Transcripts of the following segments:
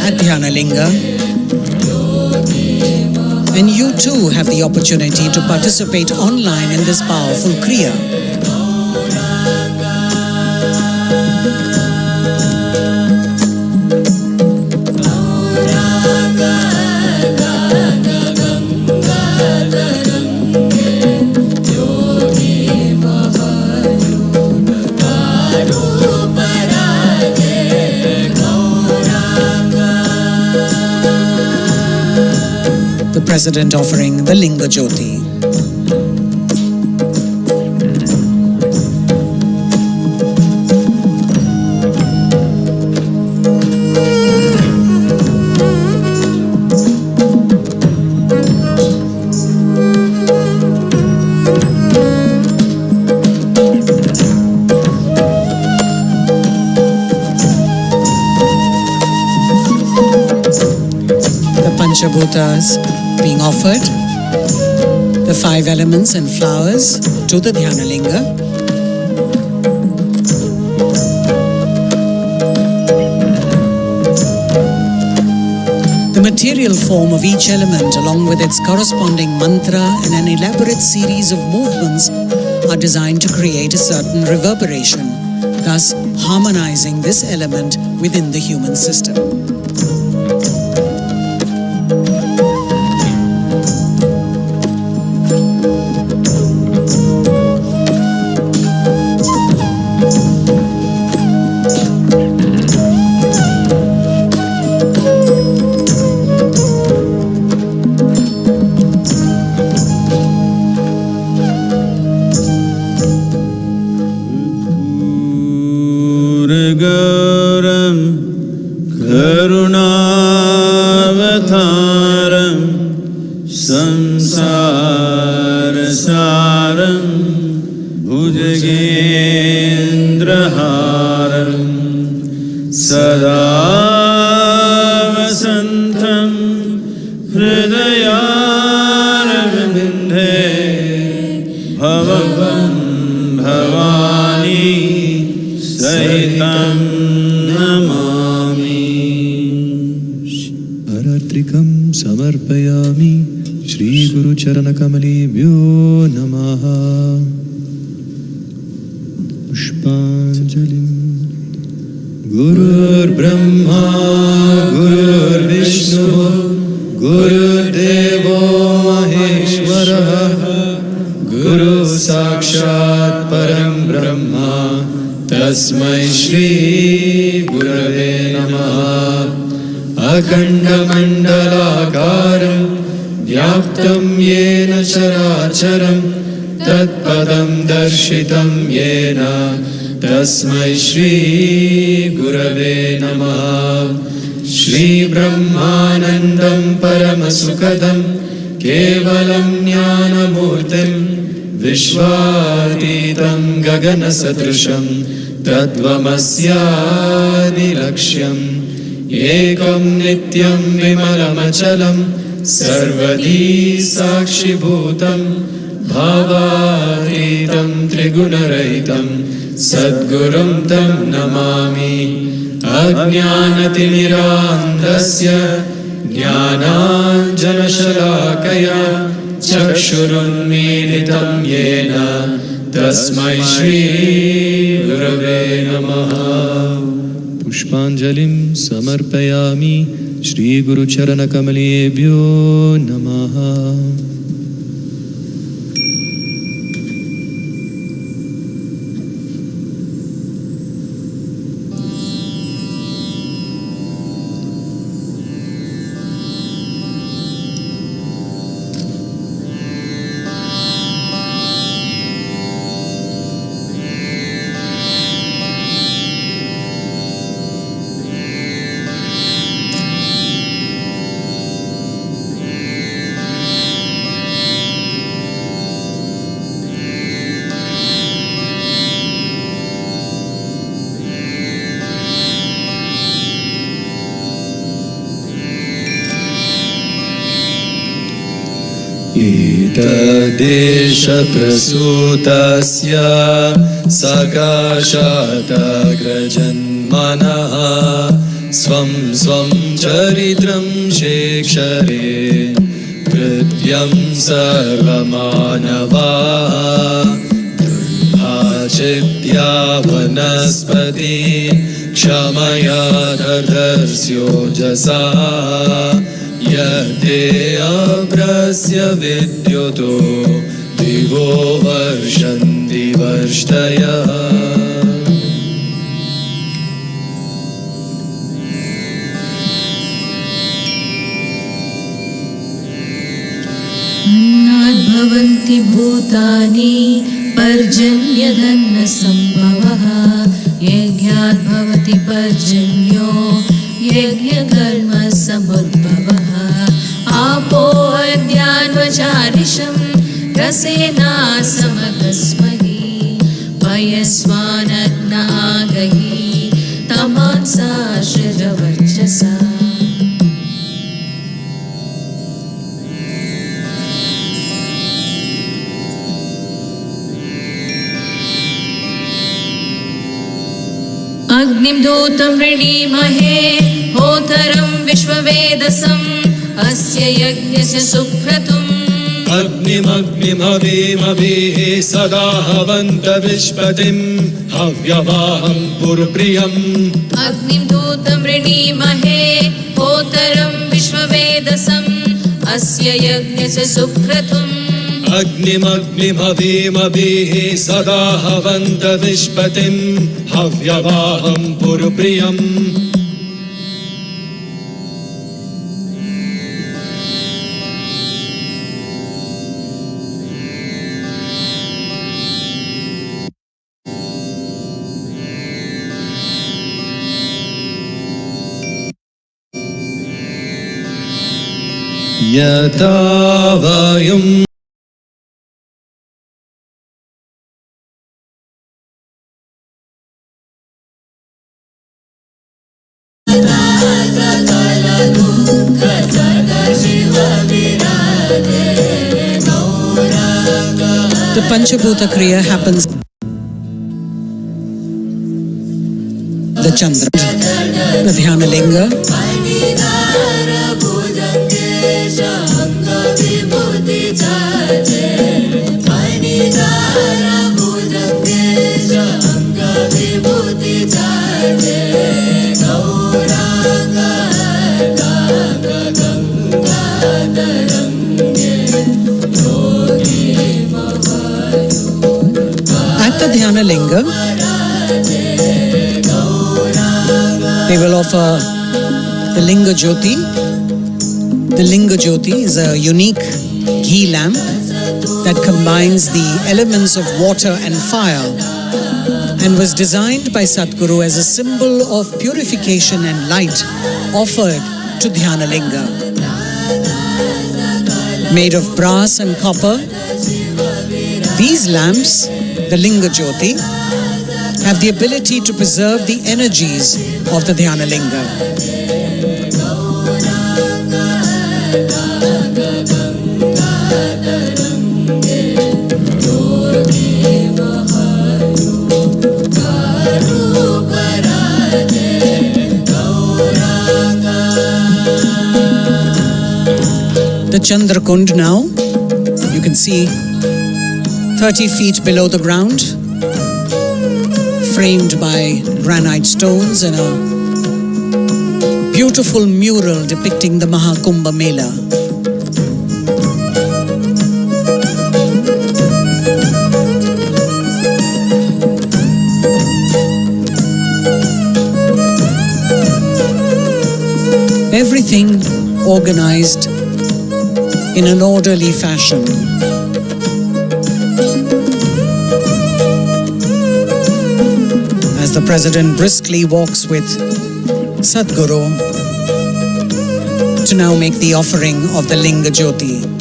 at Dhyana Linga. And you too have the opportunity to participate online in this powerful Kriya. The President offering the Linga Joti. The Panchabhutas being offered, the 5 elements and flowers to the Dhyana Linga. The material form of each element along with its corresponding mantra and an elaborate series of movements are designed to create a certain reverberation, thus harmonizing this element within the human system. समर्पयामि श्री गुरु चरण कमलेभ्यो नमः। पुष्पांजलि। गुरुर्ब्रह्मा गुरुर्विष्णु गुरुर्देवो महेश्वरः गुरु साक्षात् परं ब्रह्मा तस्मै श्री गुरवे नमः। अखण्डमण्डलाकारं व्याप्तं येन चराचरं तत्पदं दर्शितं येन तस्मै श्री गुरवे नमः। श्रीब्रह्मानन्दं परमसुखदं केवलं ज्ञानमूर्तिं विश्वातीतं गगनसदृशं तत्त्वमस्यादिलक्ष्यम् एकं नित्यं विमलमचलं सर्वदी साक्षिभूतं भावातीतं त्रिगुणरहितं सद्गुरुं तं नमामि। अज्ञानतिमिरान्धस्य ज्ञानाञ्जनशलाकया चक्षुरुन्मीलितं येन तस्मै श्री गुरवे नमः। पुष्पांजलिं समर्पयामि श्री गुरुचरणकमलेभ्यो नमः। देशप्रसूतस्य सकाशात् अग्रजन्मनः स्वं स्वं चरित्रं शेक्षरे कृत्यं सर्वमानवाः चित्या वनस्पति क्षमया दर्स्योजसा यते अभ्रस्य विद्युतो दिवो वर्षन्ति वर्ष्टयः भवन्ति भूतानि पर्जन्यधन्न संभवः यज्ञात् भवति पर्जन्यो यज्ञकर्म समुद्भवः आपो अद्यान्वचारिषं रसेना समगस्महि पयस्वानग्नागहि तमांसा श्रजवर्चसा अग्निं दूतं वृणीमहे होतरं विश्ववेदसम् अस्य यज्ञस्य सुक्रतुम् अग्निमग्निमवीमभिः सदा हवन्त विश्पतिं हव्यवाहं पुरप्रियम् अग्निं दूतं वृणीमहे होतरं विश्ववेदसम् अस्य यज्ञस्य सुक्रतुम् अग्निमग्निमवीमभिः सदा हवन्त विश्पतिं हव्यवाहं पुरप्रियम् यथा वायुं The Panchabhuta Kriya happens. The Chandraund, the Dhyana Linga, at the Dhyana Linga, they will offer the Linga Joti. The Linga Joti is a unique ghee lamp that combines the elements of water and fire and was designed by Sadhguru as a symbol of purification and light offered to Dhyana Linga. Made of brass and copper, these lamps, the Linga Joti, have the ability to preserve the energies of the Dhyana Linga. The Chandrakund now, you can see 30 feet below the ground, framed by granite stones and a beautiful mural depicting the Mahakumbha Mela. Everything organized in an orderly fashion. As the President briskly walks with Sadhguru to now make the offering of the Linga Joti.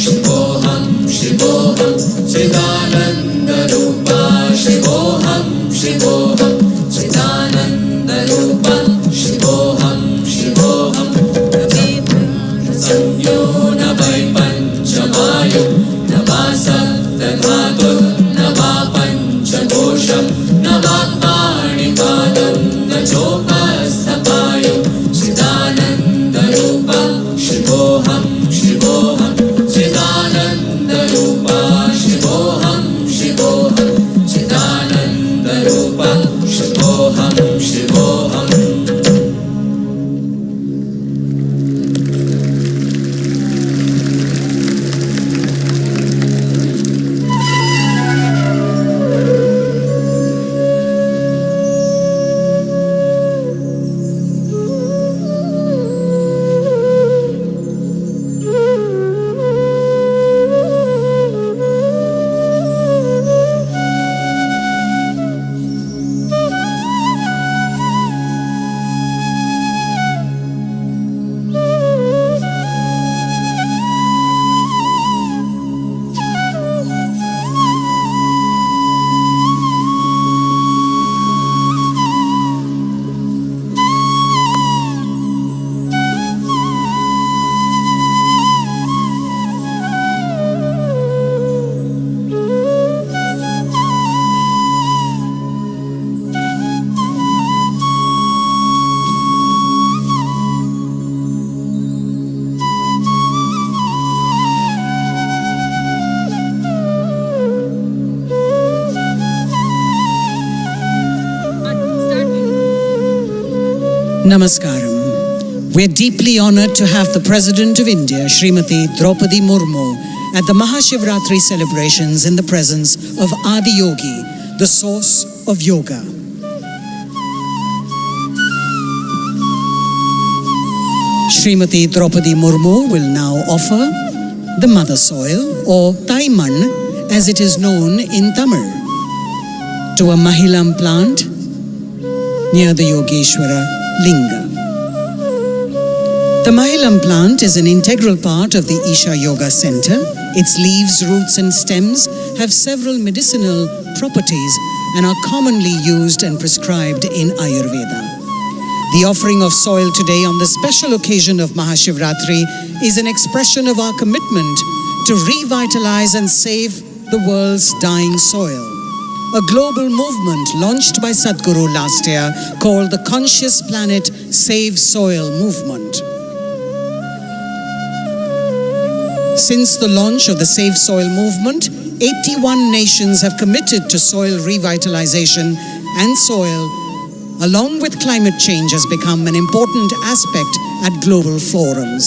शिवोऽहं शिवोऽहं चिदानन्दरूपा शिवोऽहं शिवोऽहं चिदानन्दरूपा शिवोऽहं शिवोऽहं संज्ञो न वै पञ्चवायु न वा सप्तधातु न वा पञ्चकोशं न वा पाणिपादं न चोपस्थपायु चिदानन्दरूपा शिवोऽहं शिवोऽहं चिदानन्दरूपा शिवोऽहं शिवोऽहं चिदानन्दरूपा शिवोऽहं शिवोऽहम् Namaskaram. We're deeply honored to have the President of India, Srimati Draupadi Murmu, at the MahaShivRatri celebrations in the presence of Adi Yogi, the source of yoga. Srimati Draupadi Murmu will now offer the mother soil, or Taiman as it is known in Tamil, to a Mahilam plant near the Yogeshwara Linga. The Mahilam plant is an integral part of the Isha Yoga Center. Its leaves, roots and stems have several medicinal properties and are commonly used and prescribed in Ayurveda. The offering of soil today on the special occasion of MahaShivRatri is an expression of our commitment to revitalize and save the world's dying soil. A global movement launched by Sadhguru last year called the Conscious Planet Save Soil Movement. Since the launch of the Save Soil Movement, 81 nations have committed to soil revitalization, and soil, along with climate change, has become an important aspect at global forums.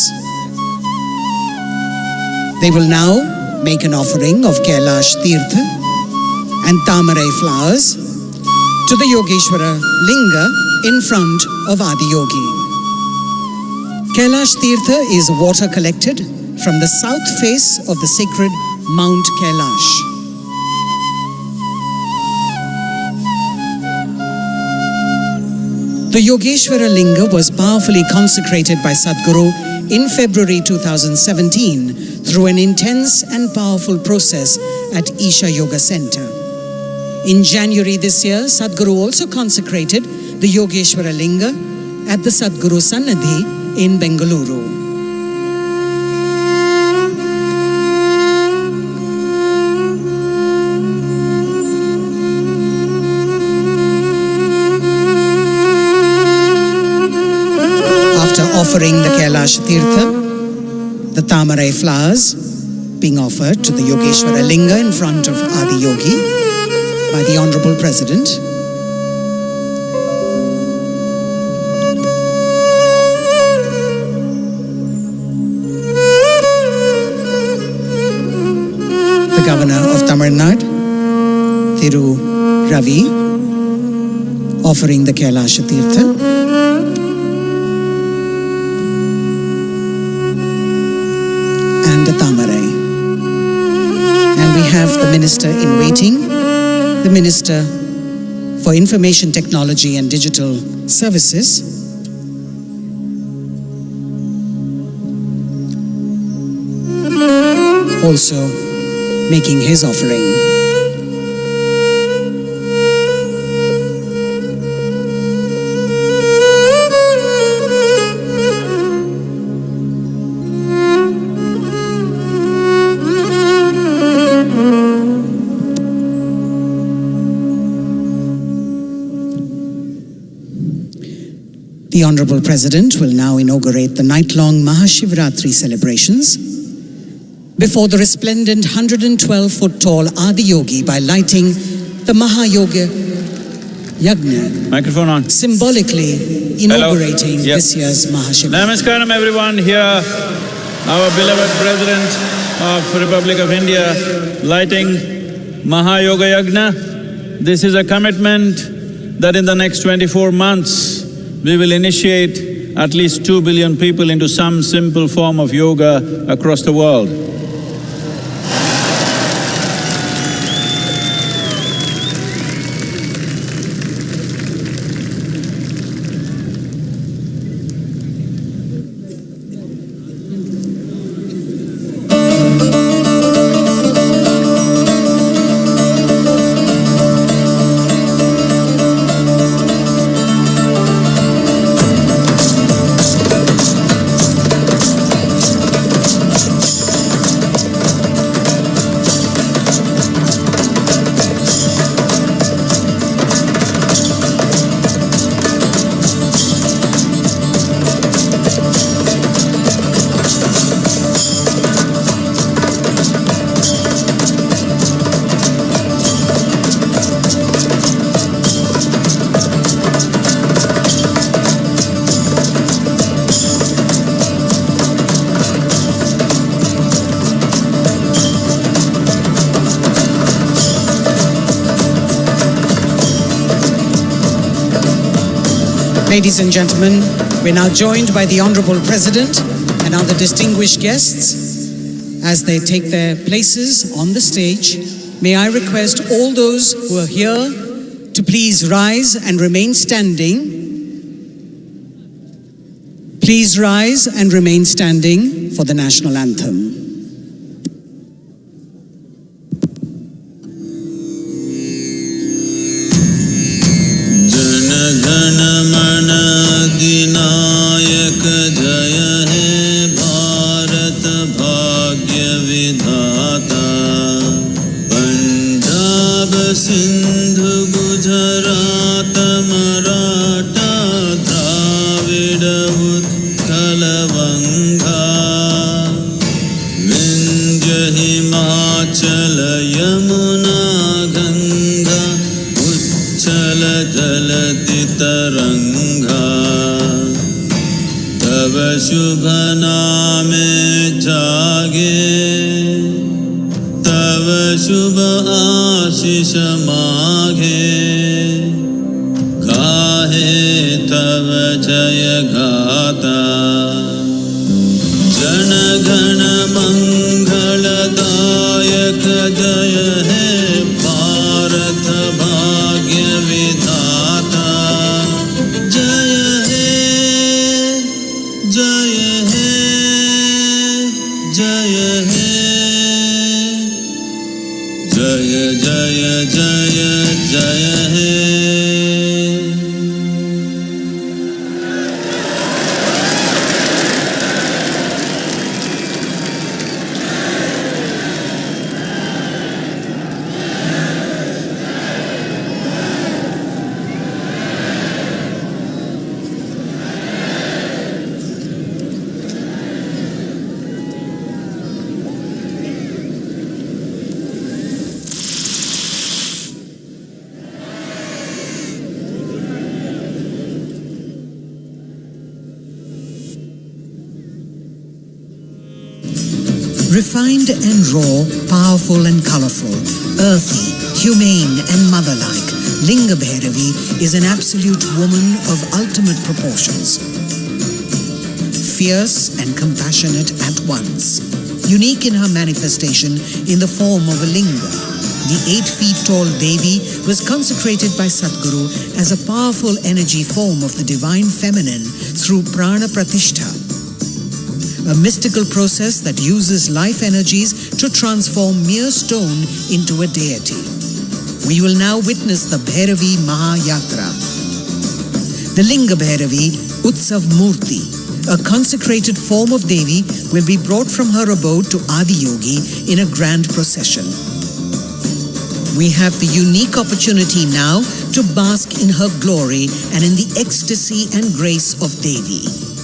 They will now make an offering of Kailash Tirtha and Tamarai flowers to the Yogeshwara Linga in front of Adi Yogi. Kailash Tirtha is water collected from the south face of the sacred Mount Kailash. The Yogeshwara Linga was powerfully consecrated by Sadhguru in February 2017 through an intense and powerful process at Isha Yoga Center. In January this year, Sadhguru also consecrated the Yogeshwara Linga at the Sadhguru Sannadhi in Bengaluru. After offering the Kailash Tirtha, the Tamarai flowers being offered to the Yogeshwara Linga in front of Adi Yogi by the Honorable President, the Governor of Tamil Nadu, Thiru Ravi, offering the Kailash Tirtha, and the Tamarai. And we have the Minister in waiting, the Minister for Information Technology and Digital Services, also making his offering. The Honorable President will now inaugurate the night-long MahaShivRatri celebrations before the resplendent 112-foot-tall Adi Yogi by lighting the Mahayoga Yagna, microphone on, symbolically inaugurating this year's MahaShivRatri. Namaskaram everyone here, our beloved President of Republic of India lighting Mahayoga Yagna. This is a commitment that in the next 24 months we will initiate at least 2 billion people into some simple form of yoga across the world. Ladies and gentlemen, we're now joined by the Honorable President and other distinguished guests as they take their places on the stage. May I request all those who are here to please rise and remain standing. Please rise and remain standing for the national anthem. अधिनायक जय हे भारत भाग्य विधाता पंजाब सिंधु गुजरात मराठा द्राविड उत्कल बंगा विंध्य हिमाचल यमुना गंगा उच्चल जलधि तरंगा तब शुभ नामे जागे तब शुभ आशीष मागे गाहे तब जय गाता जन गण मंगलदायक जय हे भारत भाग्य विधाता जय हे जय हे जय हे जय जय जय जय हे। Refined and raw, powerful and colorful, earthy, humane and mother-like, Lingaperi is an absolute woman of ultimate proportions. Fierce and compassionate at once. Unique in her manifestation in the form of a Linga, the 8-feet-tall Devi was consecrated by Sadhguru as a powerful energy form of the divine feminine through prana pratishtha. a mystical process that uses life energies to transform mere stone into a deity. We will now witness the Bhairavi Mahayatra. The Linga Bhairavi Utsav Murti, a consecrated form of Devi, will be brought from her abode to Adi Yogi in a grand procession. We have the unique opportunity now to bask in her glory and in the ecstasy and grace of Devi.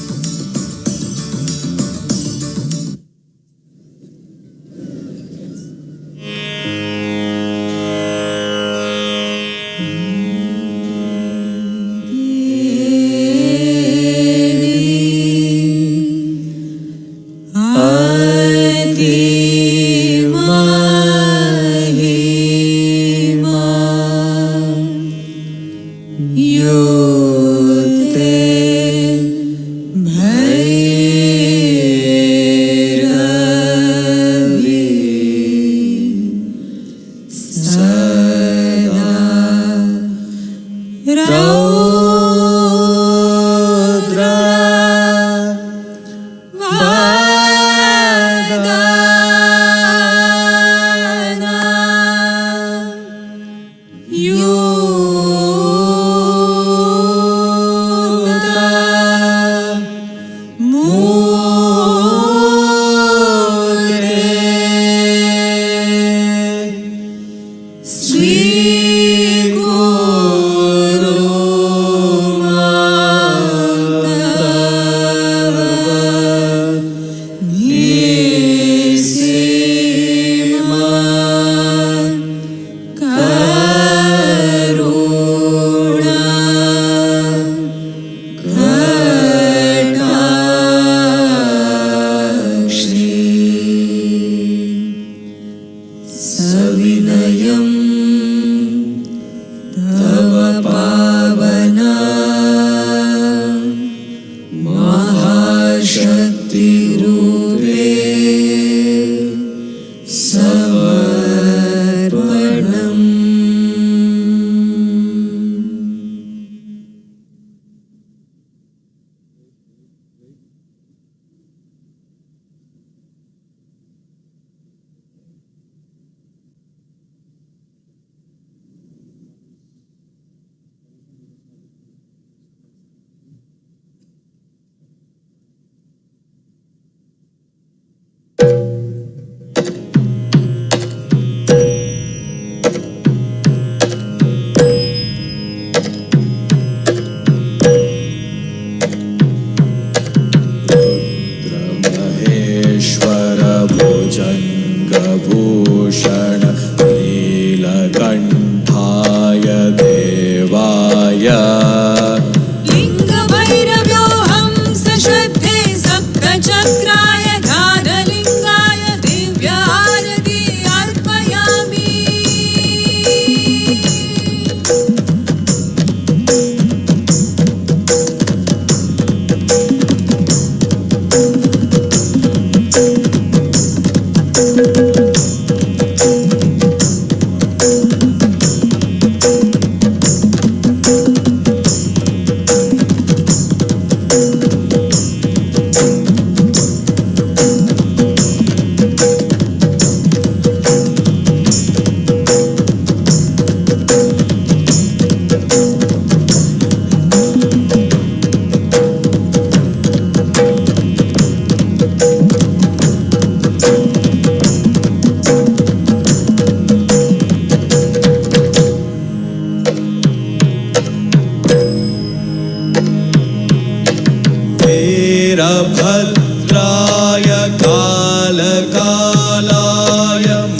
भद्राय कालकालाय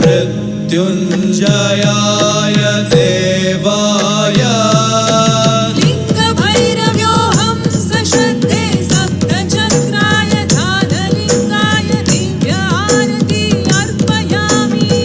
मृत्युञ्जयाय देवाय लिङ्गभैरव्योऽहं सश्रद्धे सप्तचक्राय धानलिङ्गाय दिव्यारती अर्पयामि।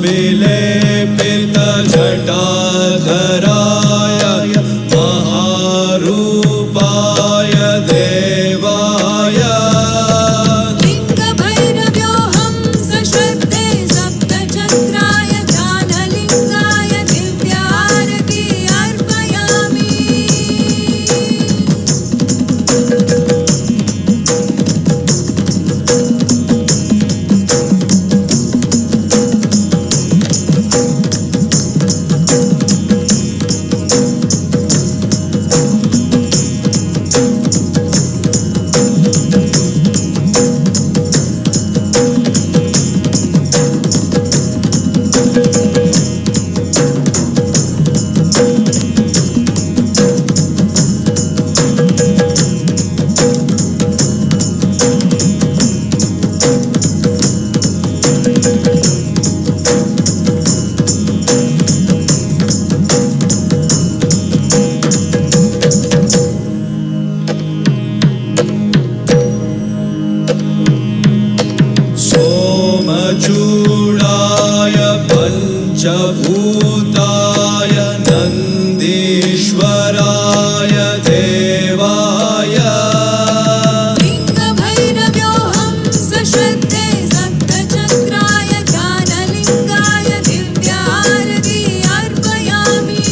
विलेपितजटाधराय महारूपाय देवाय लिङ्गभैरव्योऽहं सश्रद्धे सप्तचक्राय ध्यानलिङ्गाय दिव्यारती अर्पयामि। सोमचूडाय पञ्चभूताय नन्दीश्वराय देवाय लिङ्गभैरव्योऽहं सश्रद्धे सप्तचक्राय ध्यानलिङ्गाय दिव्यारती अर्पयामि।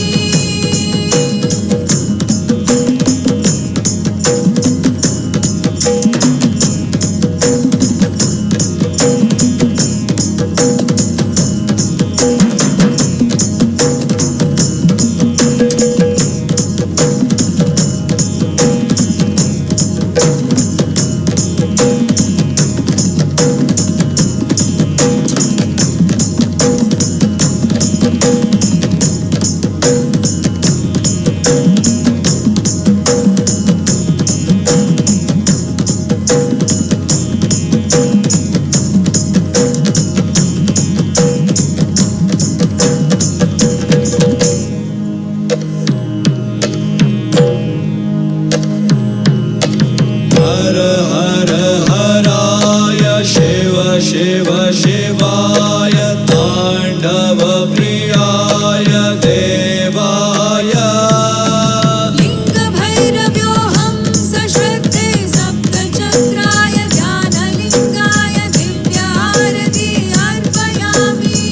हर हर हराय शिव शिव शिवाय ताण्डव प्रियाय देवाय लिङ्गभैरव्योऽहं सश्रद्धे सप्तचक्राय ध्यानलिङ्गाय दिव्यारती अर्पयामि।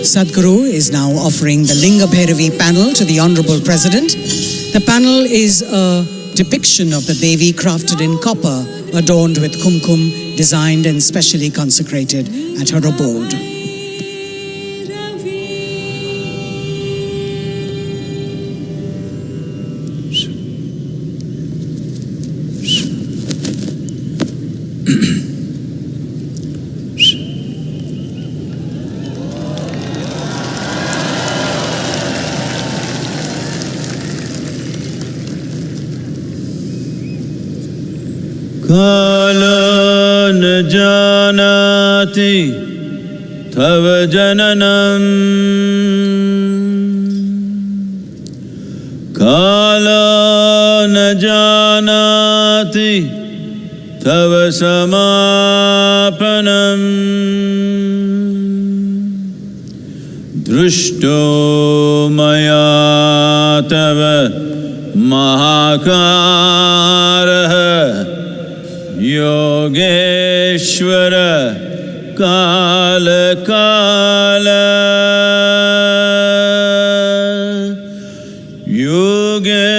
Sadhguru is now offering the Lingaperi panel to the Honorable President. The panel is a depiction of the Devi crafted in copper, adorned with kumkum, designed and specially consecrated at her abode. Kala na janati tava jananam Kala na janati tava samapanam Drushto maya tava mahakaraha Yogeshwara Kala Kala Yogeshwara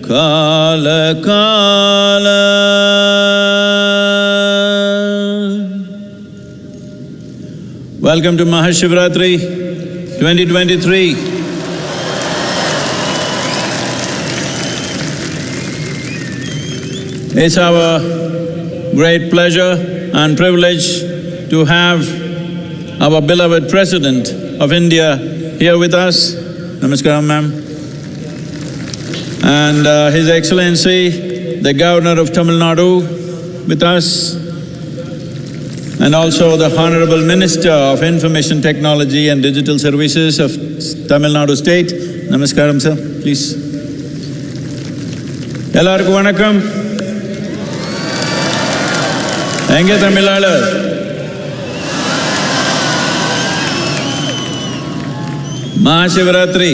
Kala Kala. Welcome to MahaShivRatri 2023. It's our great pleasure and privilege to have our beloved President of India here with us. Namaskaram, ma'am. And His Excellency, the Governor of Tamil Nadu with us, and also the Honorable Minister of Information Technology and Digital Services of Tamil Nadu State. Namaskaram, sir, please. Ellarukku vanakkam. எங்கே தமிழாளர்? மகாசிவராத்திரி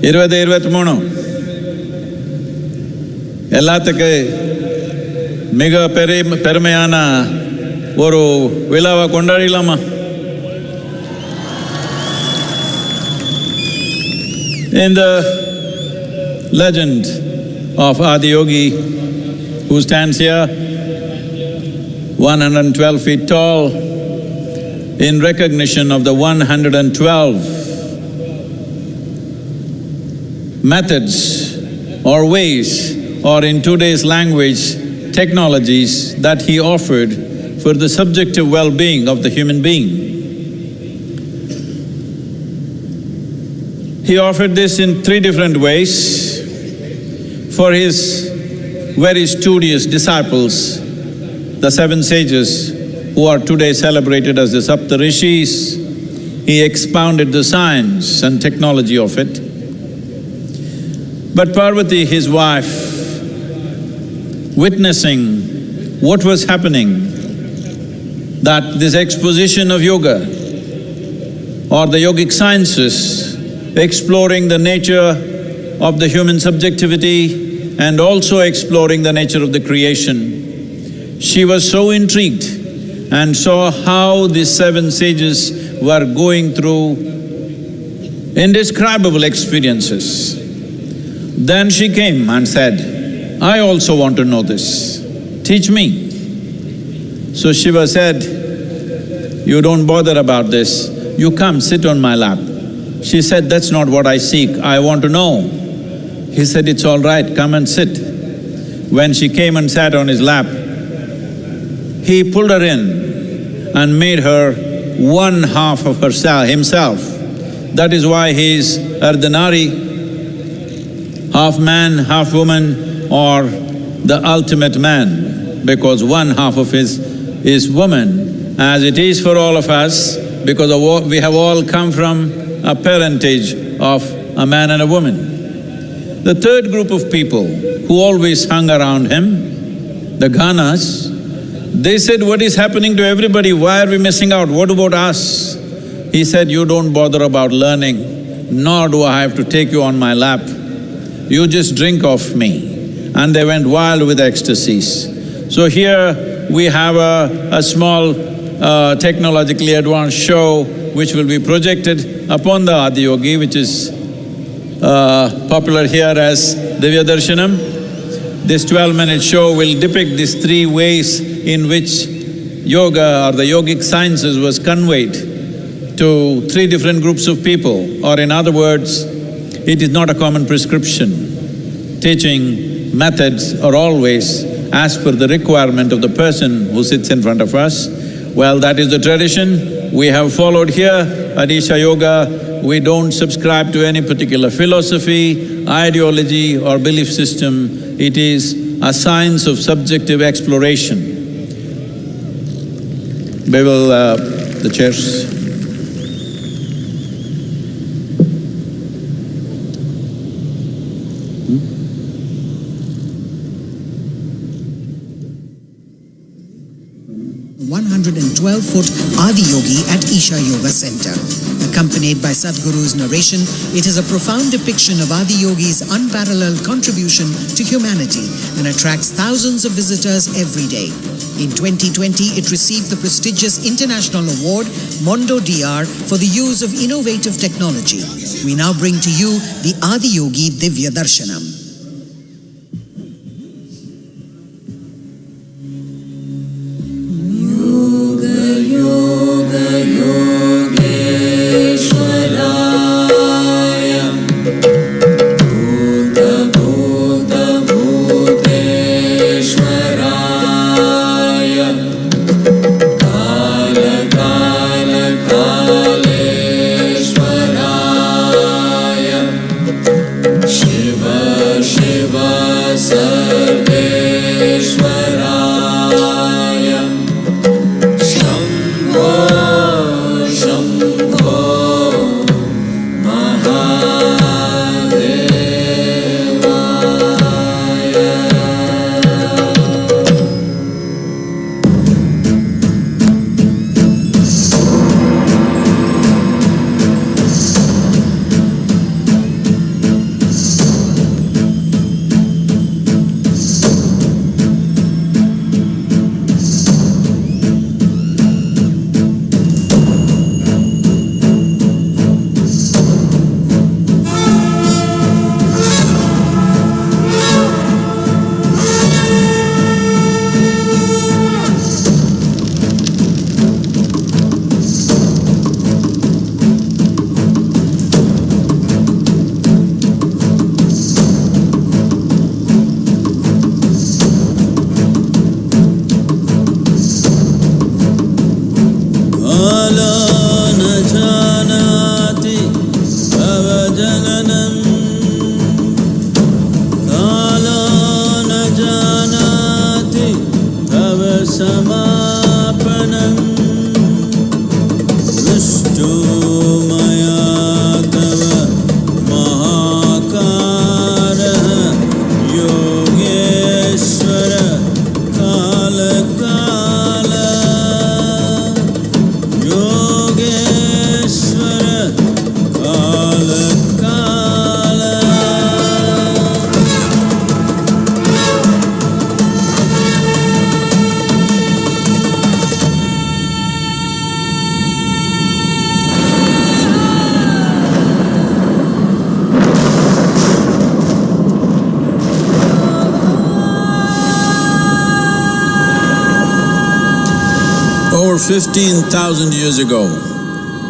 2023 எல்லாத்துக்கு மிக பெருமையான ஒரு விழாவை கொண்டாடிடலாமா? In the legend of Adi Yogi, who stands here 112 feet tall, in recognition of the 112 methods or ways, or in today's language, technologies that he offered for the subjective well-being of the human being. He offered this in 3 different ways for his very studious disciples, the 7 sages who are today celebrated as the Saptarishis. He expounded the science and technology of it. But Parvati, his wife, witnessing what was happening, that this exposition of yoga or the yogic sciences, exploring the nature of the human subjectivity and also exploring the nature of the creation, she was so intrigued and saw how these 7 sages were going through indescribable experiences. Then she came and said, I also want to know this, teach me. So Shiva said, you don't bother about this, you come sit on my lap. She said, that's not what I seek, I want to know. He said, it's all right, come and sit. When she came and sat on his lap, he pulled her in and made her one half of himself. That is why he is Ardhanari, half man, half woman, or the ultimate man, because one half of his is woman, as it is for all of us, because we have all come from a parentage of a man and a woman. The third group of people who always hung around him, the Ghanas, they said, what is happening to everybody, why are we missing out, what about us? He said, you don't bother about learning, nor do I have to take you on my lap. You just drink of me. And they went wild with ecstasies. So here we have a small technologically advanced show which will be projected upon the Adi Yogi, which is popular here as Divya Darshanam. This 12-minute show will depict these three ways in which yoga or the yogic sciences was conveyed to three different groups of people, or in other words, it is not a common prescription. Teaching methods are always as per the requirement of the person who sits in front of us. Well, that is the tradition we have followed here at Isha Yoga. We don't subscribe to any particular philosophy, ideology or belief system. It is a science of subjective exploration. We will… the chairs. 112-foot Adi Yogi at Isha Yoga Center. Accompanied by Sadhguru's narration, it is a profound depiction of Adi Yogi's unparalleled contribution to humanity and attracts thousands of visitors every day. In 2020, it received the prestigious international award Mondo DR for the use of innovative technology. We now bring to you the Adi Yogi Divya Darshanam. Over 15,000 years ago,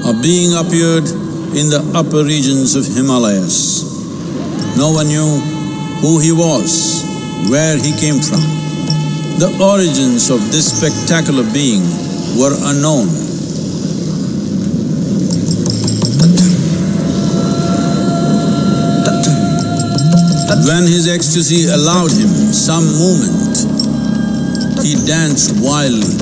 a being appeared in the upper regions of Himalayas. No one knew who he was, where he came from. The origins of this spectacular being were unknown. When his ecstasy allowed him some movement, he danced wildly.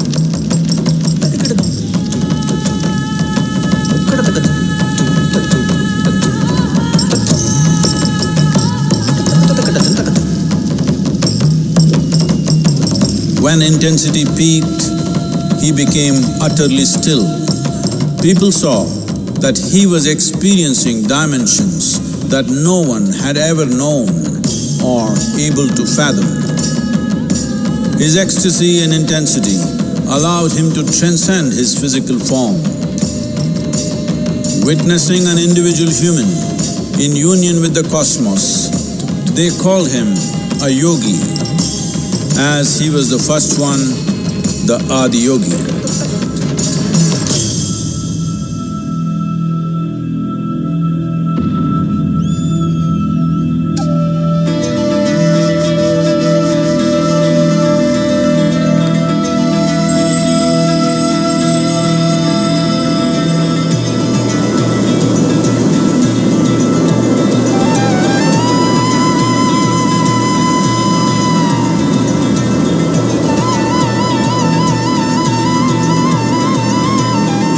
When intensity peaked, he became utterly still. People saw that he was experiencing dimensions that no one had ever known or able to fathom. His ecstasy and intensity allowed him to transcend his physical form. Witnessing an individual human in union with the cosmos, they called him a yogi, as he was the first one, the Adi Yogi.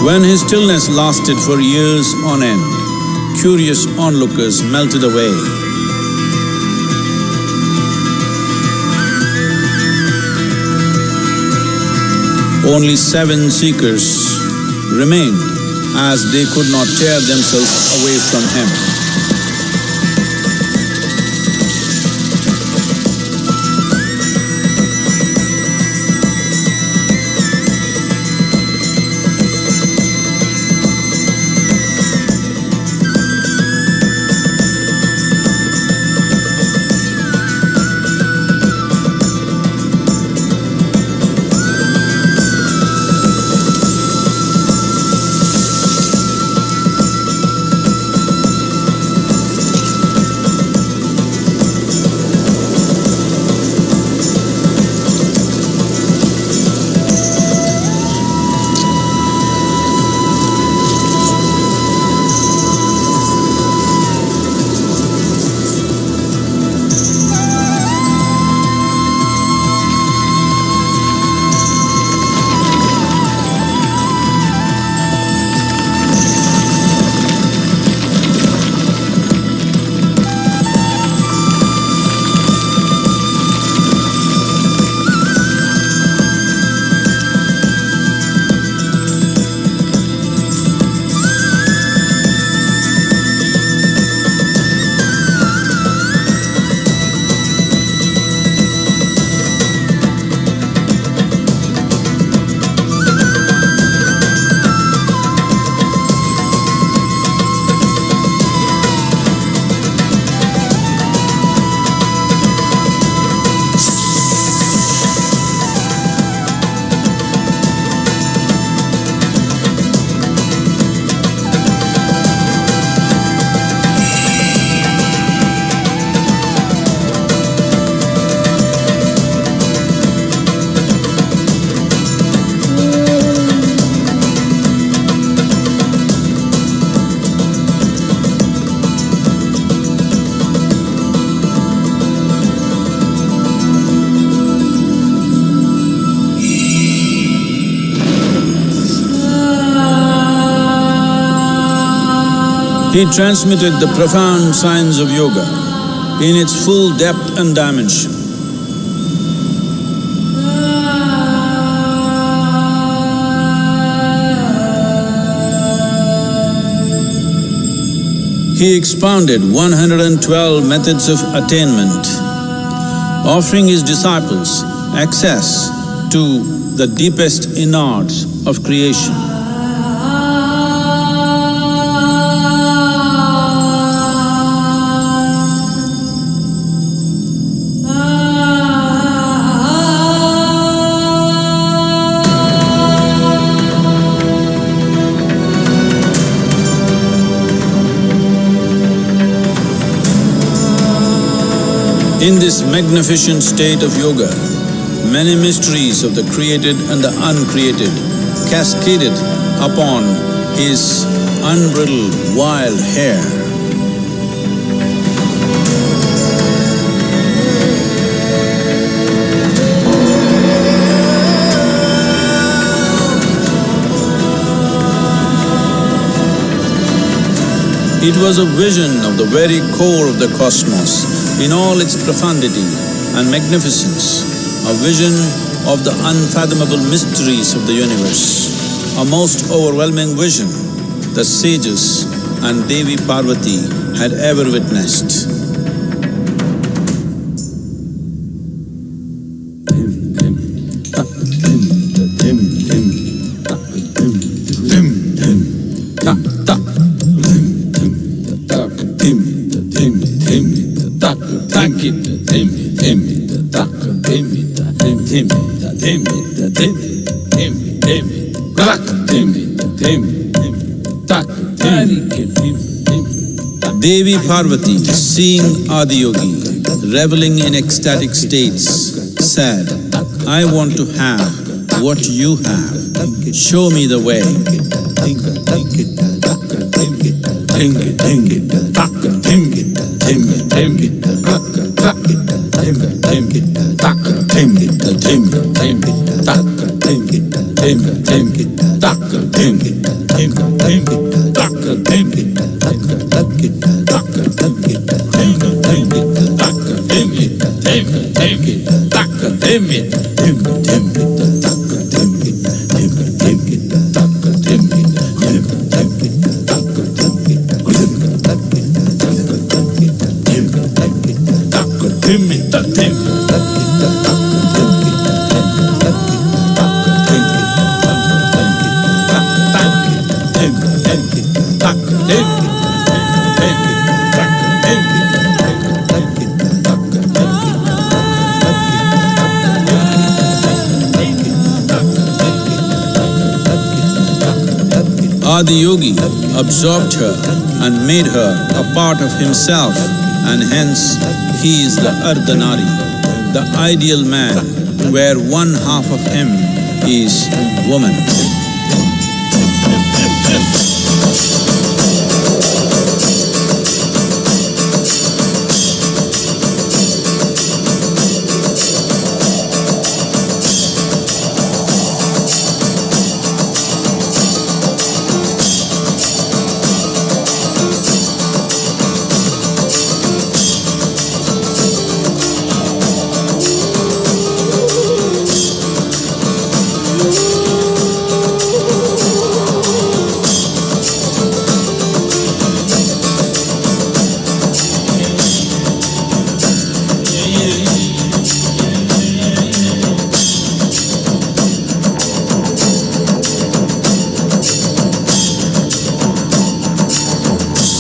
When his stillness lasted for years on end, curious onlookers melted away. Only 7 seekers remained, as they could not tear themselves away from him. He transmitted the profound science of yoga in its full depth and dimension. He expounded 112 methods of attainment, offering his disciples access to the deepest innards of creation. In this magnificent state of yoga, many mysteries of the created and the uncreated cascaded upon his unbridled wild hair. It was a vision of the very core of the cosmos in all its profundity and magnificence, a vision of the unfathomable mysteries of the universe, a most overwhelming vision the sages and Devi Parvati had ever witnessed. tak tim tim tak tim tim. Devi Parvati, seeing Adi Yogi reveling in ecstatic states, said, I want to have what you have. Show me the way. Adi Yogi absorbed her and made her a part of himself, and hence he is the Ardhanari, the ideal man, where one half of him is woman.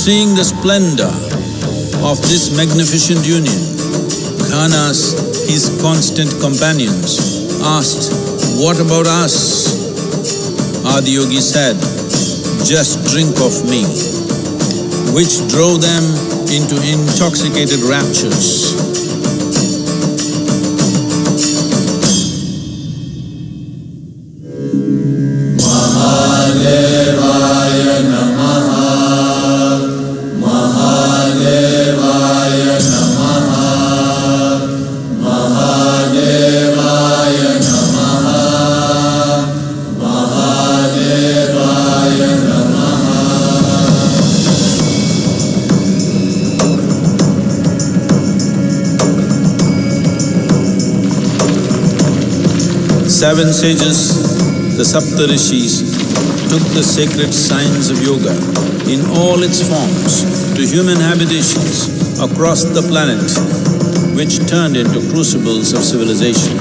Seeing the splendor of this magnificent union, Ghanas, his constant companions, asked, what about us? Adi Yogi said, just drink of me, which drove them into intoxicated raptures. Seven sages, the Saptarishis, took the sacred science of yoga in all its forms to human habitations across the planet, which turned into crucibles of civilization.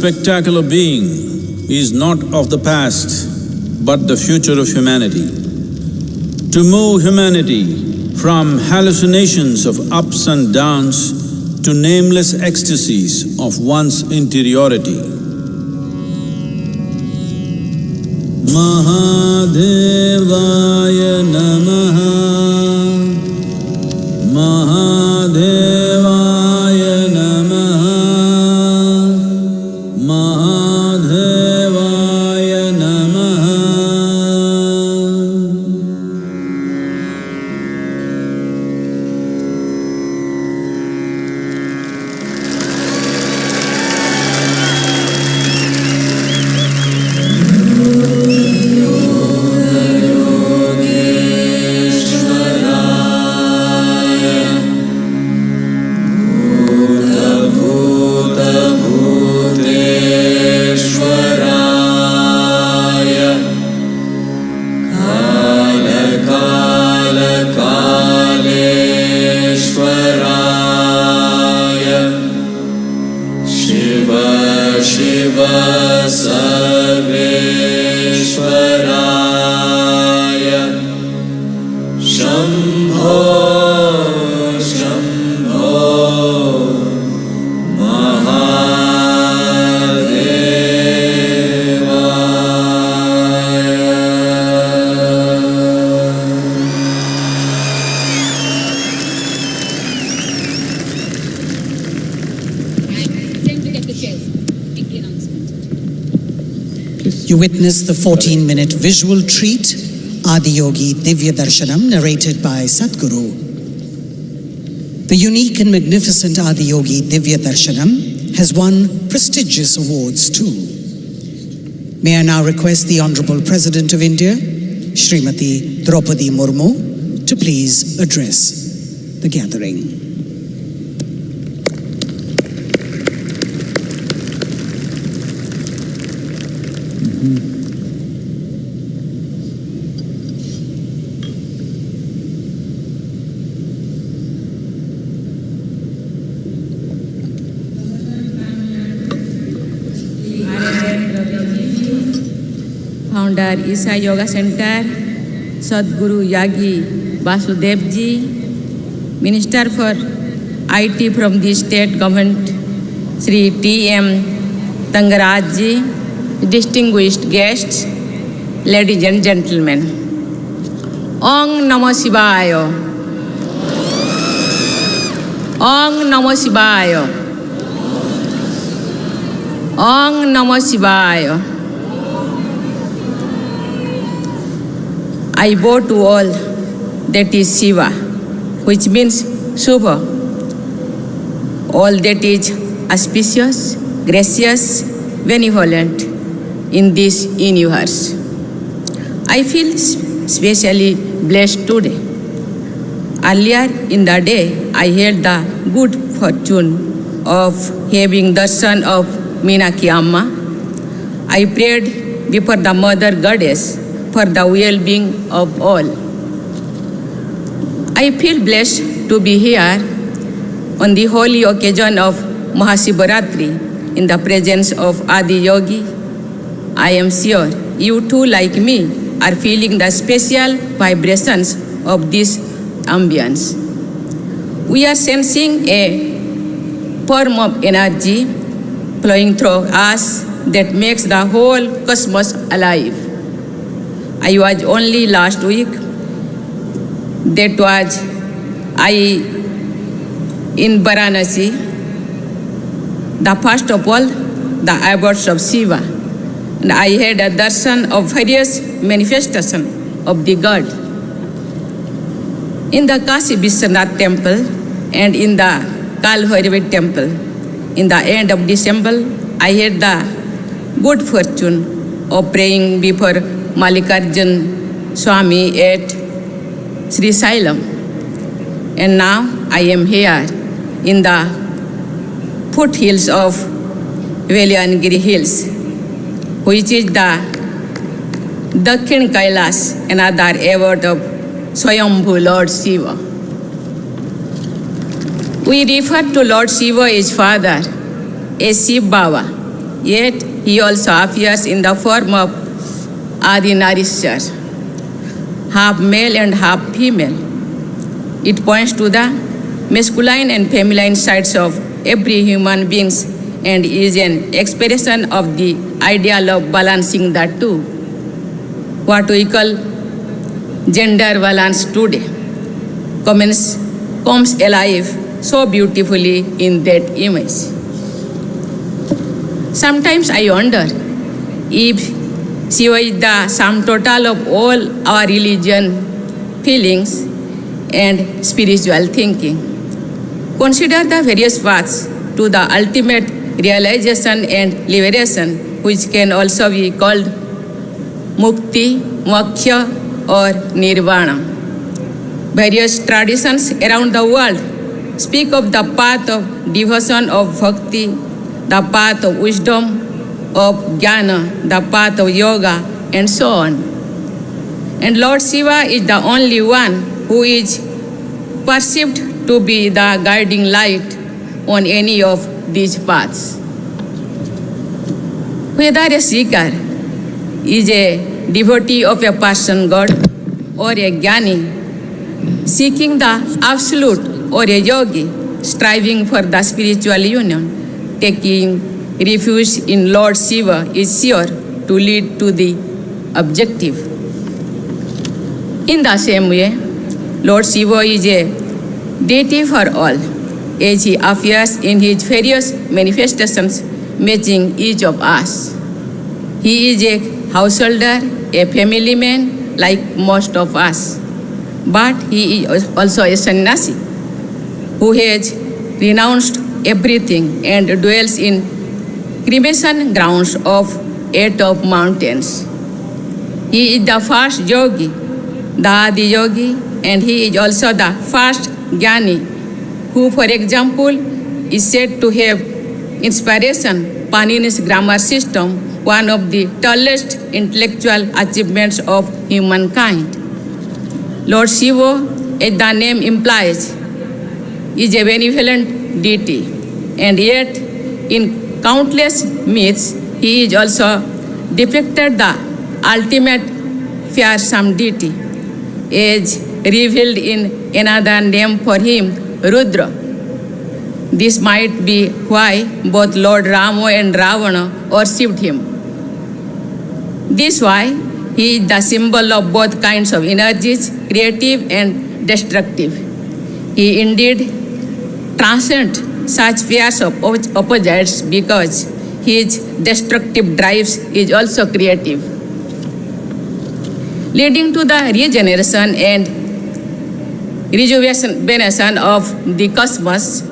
spectacular being is not of the past, but the future of humanity. To move humanity from hallucinations of ups and downs to nameless ecstasies of one's interiority. Mahadevaya Namaha, Mahadevaya Namaha, Mahadevaya Namaha. You witnessed the 14-minute visual treat, Adi Yogi Divya Darshanam, narrated by Sadhguru. The unique and magnificent Adi Yogi Divya Darshanam has won prestigious awards too. May I now request the Honorable President of India, Srimati Draupadi Murmu, to please address the gathering. Founder Isha Yoga Center, Sadhguru Yagi Vasudevji, Minister for IT from the State Government, Sri T.M. Tangarajji, distinguished guests, ladies and gentlemen. Om Namo Shivaya. Om Namo Shivaya. Om Namo Shivaya. I bow to all that is Shiva, which means Shubha, all that is auspicious, gracious, benevolent in this universe. I feel especially blessed today. Earlier in the day, I had the good fortune of having the son of Meenakshi Amma. I prayed before the Mother Goddess for the well-being of all. I feel blessed to be here on the holy occasion of MahaShivRatri in the presence of Adi Yogi. I am sure you too, like me, are feeling the special vibrations of this ambience. We are sensing a form of energy flowing through us that makes the whole cosmos alive. I was only last week, that was in Varanasi, the first of all, the abodes of Shiva. And I had a darshan of various manifestations of the God. In the Kashi Vishwanath temple and in the Kalbhairavi temple, in the end of December, I had the good fortune of praying before Mallikarjun Swami at Sri Sailam. And now I am here in the foothills of Veliangiri Hills, which is the Dakhin Kailas, another abode of Swayambhu Lord Shiva. We refer to Lord Shiva as Father, as Shiv Baba, yet he also appears in the form of Adi Narishwar, half male and half female. It points to the masculine and feminine sides of every human being and is an expression of the ideal of balancing the two, what we call gender balance today, comes alive so beautifully in that image. Sometimes I wonder if Shiva is the sum total of all our religion, feelings, and spiritual thinking. Consider the various paths to the ultimate realization and liberation, which can also be called mukti, moksha, or nirvana. Various traditions around the world speak of the path of devotion, of bhakti, the path of wisdom, of jnana, the path of yoga, and so on. And Lord Shiva is the only one who is perceived to be the guiding light on any of these paths. Whether a seeker is a devotee of a person God or a jnani seeking the absolute or a yogi striving for the spiritual union, taking refuge in Lord Shiva is sure to lead to the objective. In the same way, Lord Shiva is a deity for all, as he appears in his various manifestations matching each of us. He is a householder, a family man like most of us, but he is also a sannyasi who has renounced everything and dwells in cremation grounds of 8 of mountains. He is the first yogi, the Adi Yogi, and he is also the first jnani who, for example, is said to have inspiration Panini's grammar system, one of the tallest intellectual achievements of humankind. Lord Shiva, as the name implies, is a benevolent deity, and yet in countless myths he is also depicted the ultimate fearsome deity, as revealed in another name for him, Rudra. This might be why both Lord Rama and Ravana worshipped him. This is why he is the symbol of both kinds of energies, creative and destructive. He indeed transcends such pairs of opposites because his destructive drives is also creative, leading to the regeneration and rejuvenation of the cosmos.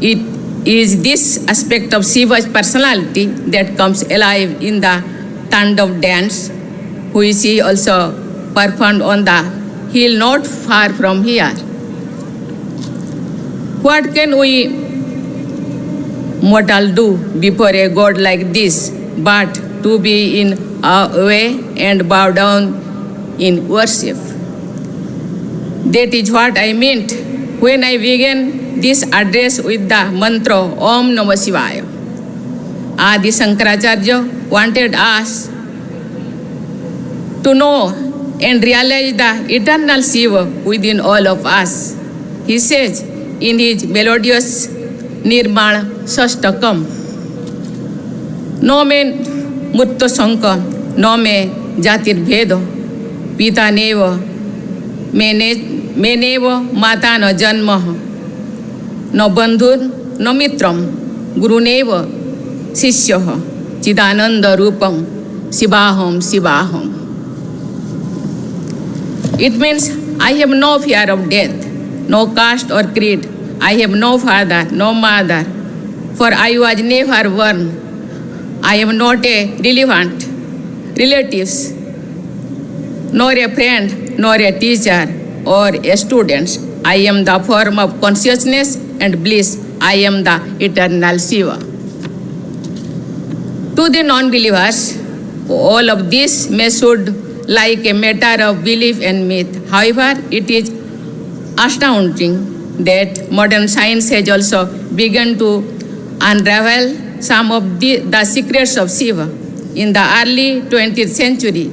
It is this aspect of Shiva's personality that comes alive in the Tandav dance, which he also performed on the hill not far from here. What can we mortal do before a god like this but to be in awe and bow down in worship? That is what I meant when I began this address with the mantra Om Namah Shivaya. Adi Shankaracharya wanted us to know and realize the eternal Shiva within all of us. He says in his melodious Nirmana Sashtakam, No me mutta sanka, no me jatir bhedo, pita neva, meneva mata no janma, no bandhur, no mitram, guru neva, sishyaha, chidananda rupam, shivaham, shivaham. It means I have no fear of death, no caste or creed. I have no father, no mother, for I was never born. I am not a relevant relatives, nor a friend, nor a teacher, or a student. I am the form of consciousness and bliss. I am the eternal Shiva. To the non-believers, all of this may sound like a matter of belief and myth. However, it is astounding that modern science has also begun to unravel some of the secrets of Shiva. In the early 20th century,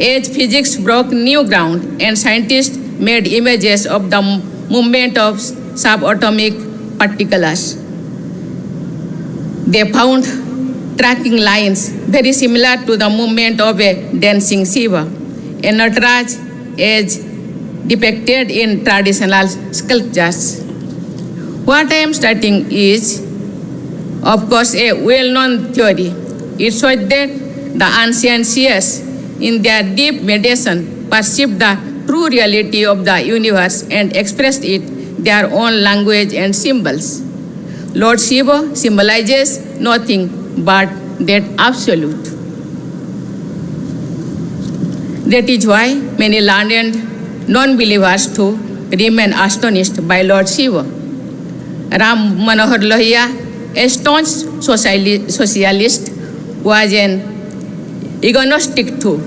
as physics broke new ground and scientists made images of the movement of subatomic particles, they found tracking lines very similar to the movement of a dancing Shiva, a Nataraj as depicted in traditional sculptures. What I am stating is, of course, a well-known theory. It shows that the ancient seers, in their deep meditation, perceived the true reality of the universe and expressed it their own language and symbols. Lord Shiva symbolizes nothing but that absolute. That is why many learned non-believers too remain astonished by Lord Shiva. Ram Manohar Lohia, a staunch socialist, was an agnostic too,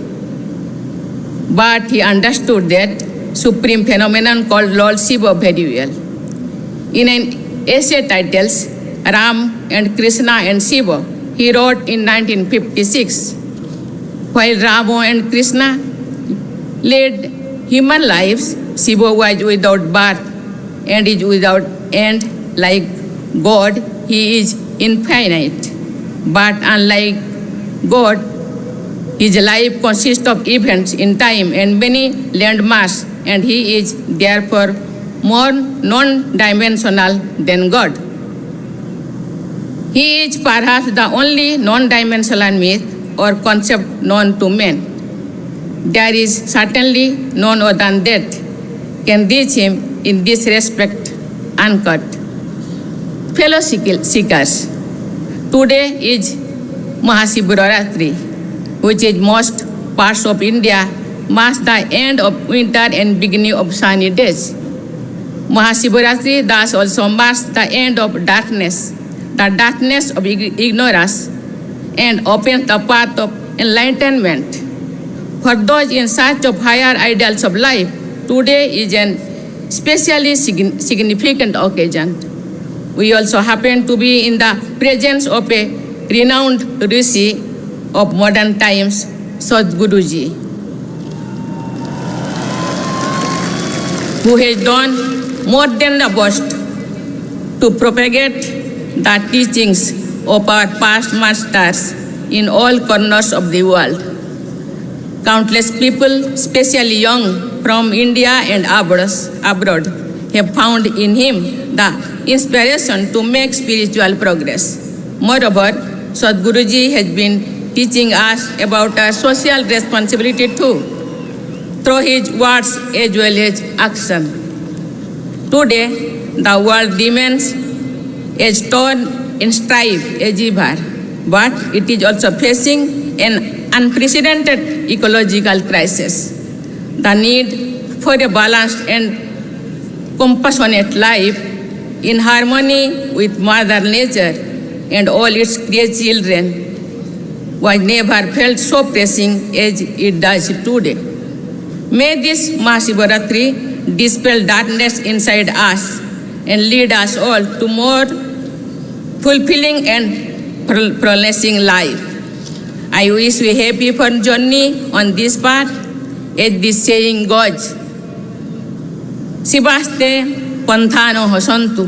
but he understood that supreme phenomenon called Lord Shiva very well. In an essay titled Ram and Krishna and Shiva, he wrote in 1956, while Rama and Krishna led human lives, Shiva was without birth and is without end. Like God, he is infinite. But unlike God, his life consists of events in time and many landmarks, and he is therefore more non-dimensional than God. He is perhaps the only non-dimensional myth or concept known to men. There is certainly none other than that can reach him in this respect uncut. Fellow seekers, today is MahaShivRatri, which in most parts of India marks the end of winter and beginning of sunny days. MahaShivRatri thus also marks the end of darkness, the darkness of ignorance, and opens the path of enlightenment. For those in search of higher ideals of life, today is an especially significant occasion. We also happen to be in the presence of a renowned Rishi of modern times, Sadhguruji, who has done more than the best to propagate the teachings of our past masters in all corners of the world. Countless people, especially young from India and abroad, have found in him the inspiration to make spiritual progress. Moreover, Sadhguruji has been teaching us about our social responsibility too, through his words as well as action. Today, the world remains as torn in strife as ever, but it is also facing an unprecedented ecological crisis. The need for a balanced and compassionate life in harmony with Mother Nature and all its created children was never felt so pressing as it does today. May this MahaShivRatri dispel darkness inside us and lead us all to more fulfilling and flourishing life. I wish we happy for journey on this path, as this saying goes, Shivaste Panthano Hosantu.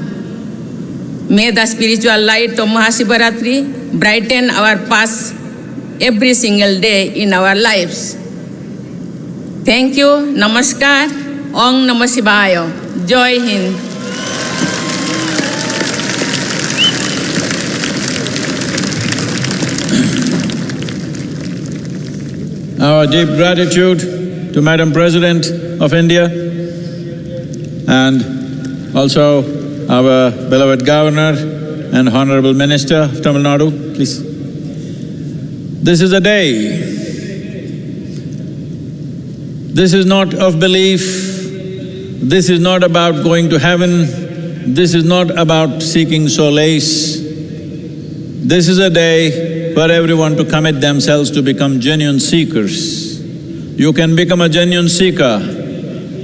May the spiritual light of MahaShivRatri brighten our paths every single day in our lives. Thank you. Namaskar. Om Namah Shivaya. Jai Hind. Our deep gratitude to Madam President of India and also our beloved Governor and Honorable Minister of Tamil Nadu, please. This is a day. This is not of belief. This is not about going to heaven. This is not about seeking solace. This is a day for everyone to commit themselves to become genuine seekers. You can become a genuine seeker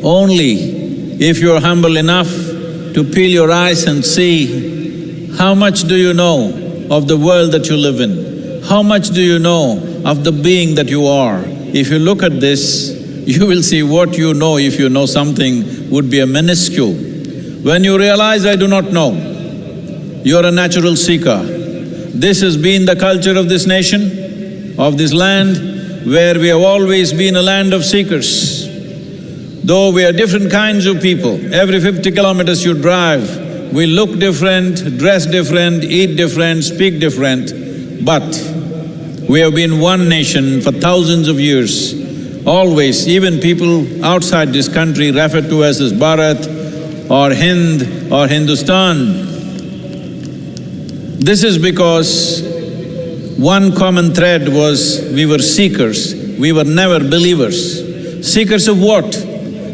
only if you're humble enough to peel your eyes and see how much do you know of the world that you live in? How much do you know of the being that you are? If you look at this, you will see what you know, if you know something, would be a minuscule. When you realize, I do not know, you're a natural seeker. This has been the culture of this nation, of this land, where we have always been a land of seekers. Though we are different kinds of people, every 50 kilometers you drive, we look different, dress different, eat different, speak different, but we have been one nation for thousands of years. Always, even people outside this country refer to us as Bharat or Hind or Hindustan. This is because one common thread was we were seekers, we were never believers. Seekers of what?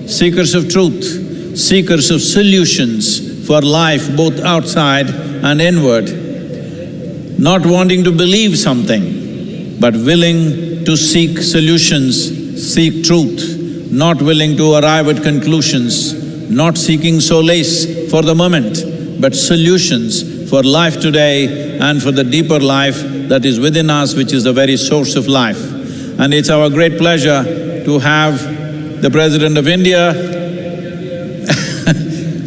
Seekers of truth, seekers of solutions for life both outside and inward. Not wanting to believe something, but willing to seek solutions, seek truth, not willing to arrive at conclusions, not seeking solace for the moment, but solutions for life today and for the deeper life that is within us, which is the very source of life. And it's our great pleasure to have the President of India.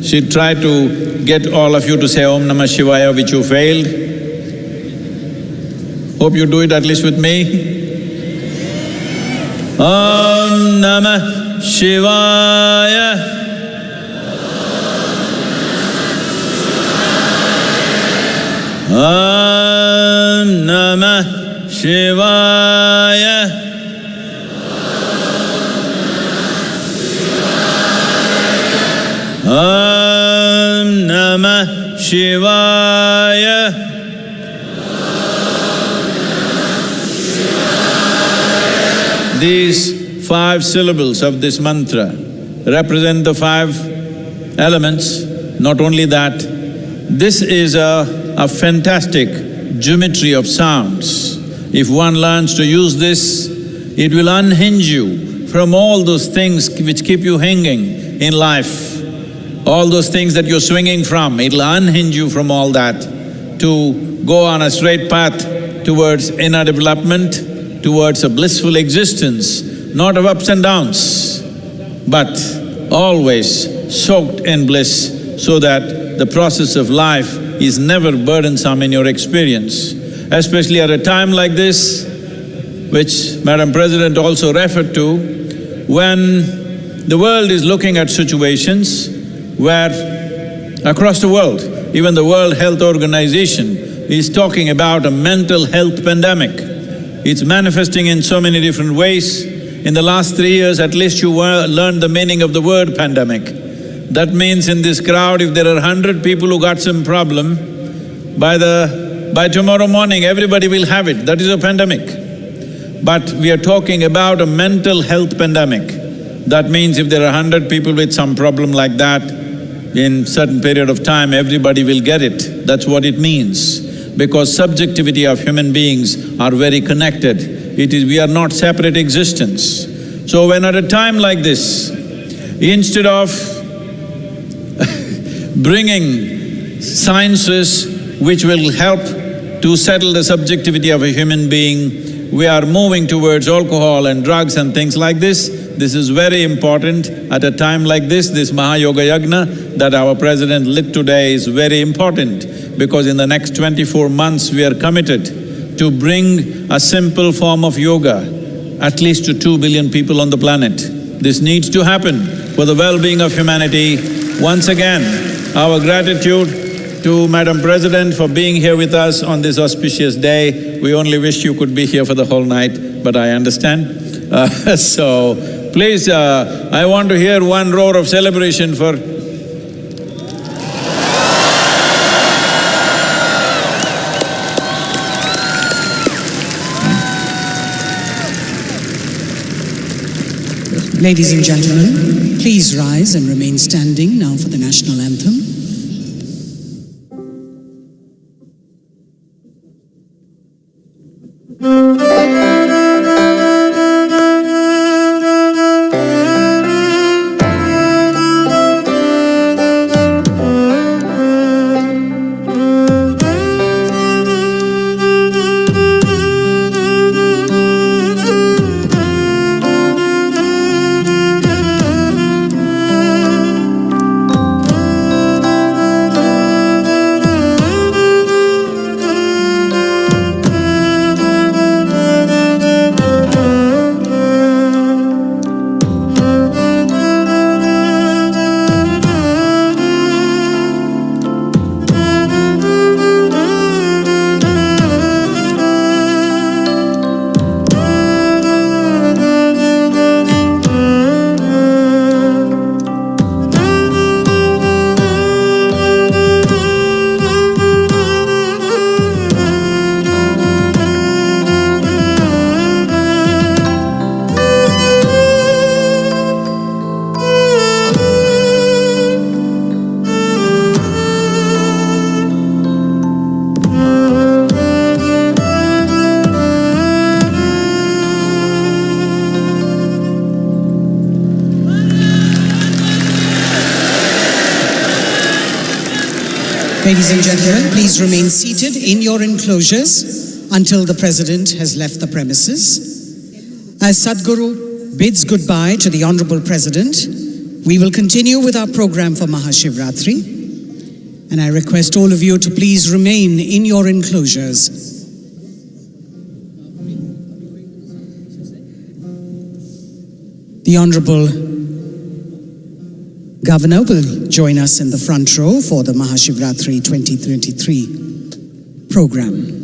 She tried to get all of you to say Om Namah Shivaya, which you failed. Hope you do it at least with me. Om Namah Shivaya. Om Namah Shivaya. Om Namah Shivaya. These 5 syllables of this mantra represent the 5 elements. Not only that, this is a fantastic geometry of sounds. If one learns to use this, it will unhinge you from all those things which keep you hanging in life. All those things that you're swinging from, it'll unhinge you from all that to go on a straight path towards inner development, towards a blissful existence, not of ups and downs, but always soaked in bliss, so that the process of life is never burdensome in your experience. Especially at a time like this, which Madam President also referred to, when the world is looking at situations where across the world, even the World Health Organization is talking about a mental health pandemic. It's manifesting in so many different ways. In the last 3 years, at least you learned the meaning of the word pandemic. That means in this crowd, if there are 100 people who got some problem, by tomorrow morning, everybody will have it. That is a pandemic. But we are talking about a mental health pandemic. That means if there are 100 people with some problem like that, in certain period of time, everybody will get it. That's what it means. Because subjectivity of human beings are very connected. We are not separate existence. So when at a time like this, instead of bringing sciences which will help to settle the subjectivity of a human being, we are moving towards alcohol and drugs and things like this. This is very important at a time like this Mahayoga Yagna that our President lit today is very important, because in the next 24 months we are committed to bring a simple form of yoga at least to 2 billion people on the planet. This needs to happen for the well-being of humanity. Once again, our gratitude to Madam President for being here with us on this auspicious day. We only wish you could be here for the whole night, but I understand. So, please, I want to hear one roar of celebration for… Ladies and gentlemen, please rise and remain standing now for the national anthem. Ladies and gentlemen, please remain seated in your enclosures until the President has left the premises. As Sadhguru bids goodbye to the Honorable President, we will continue with our program for MahaShivRatri. And I request all of you to please remain in your enclosures. The Honorable Governor will join us in the front row for the MahaShivRatri 2023 program.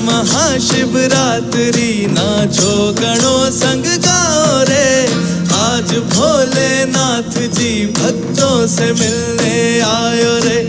Mahashivratri नाचो गणों संग गाओ रे, आज भोलेनाथ जी भक्तों से मिलने आयो रे।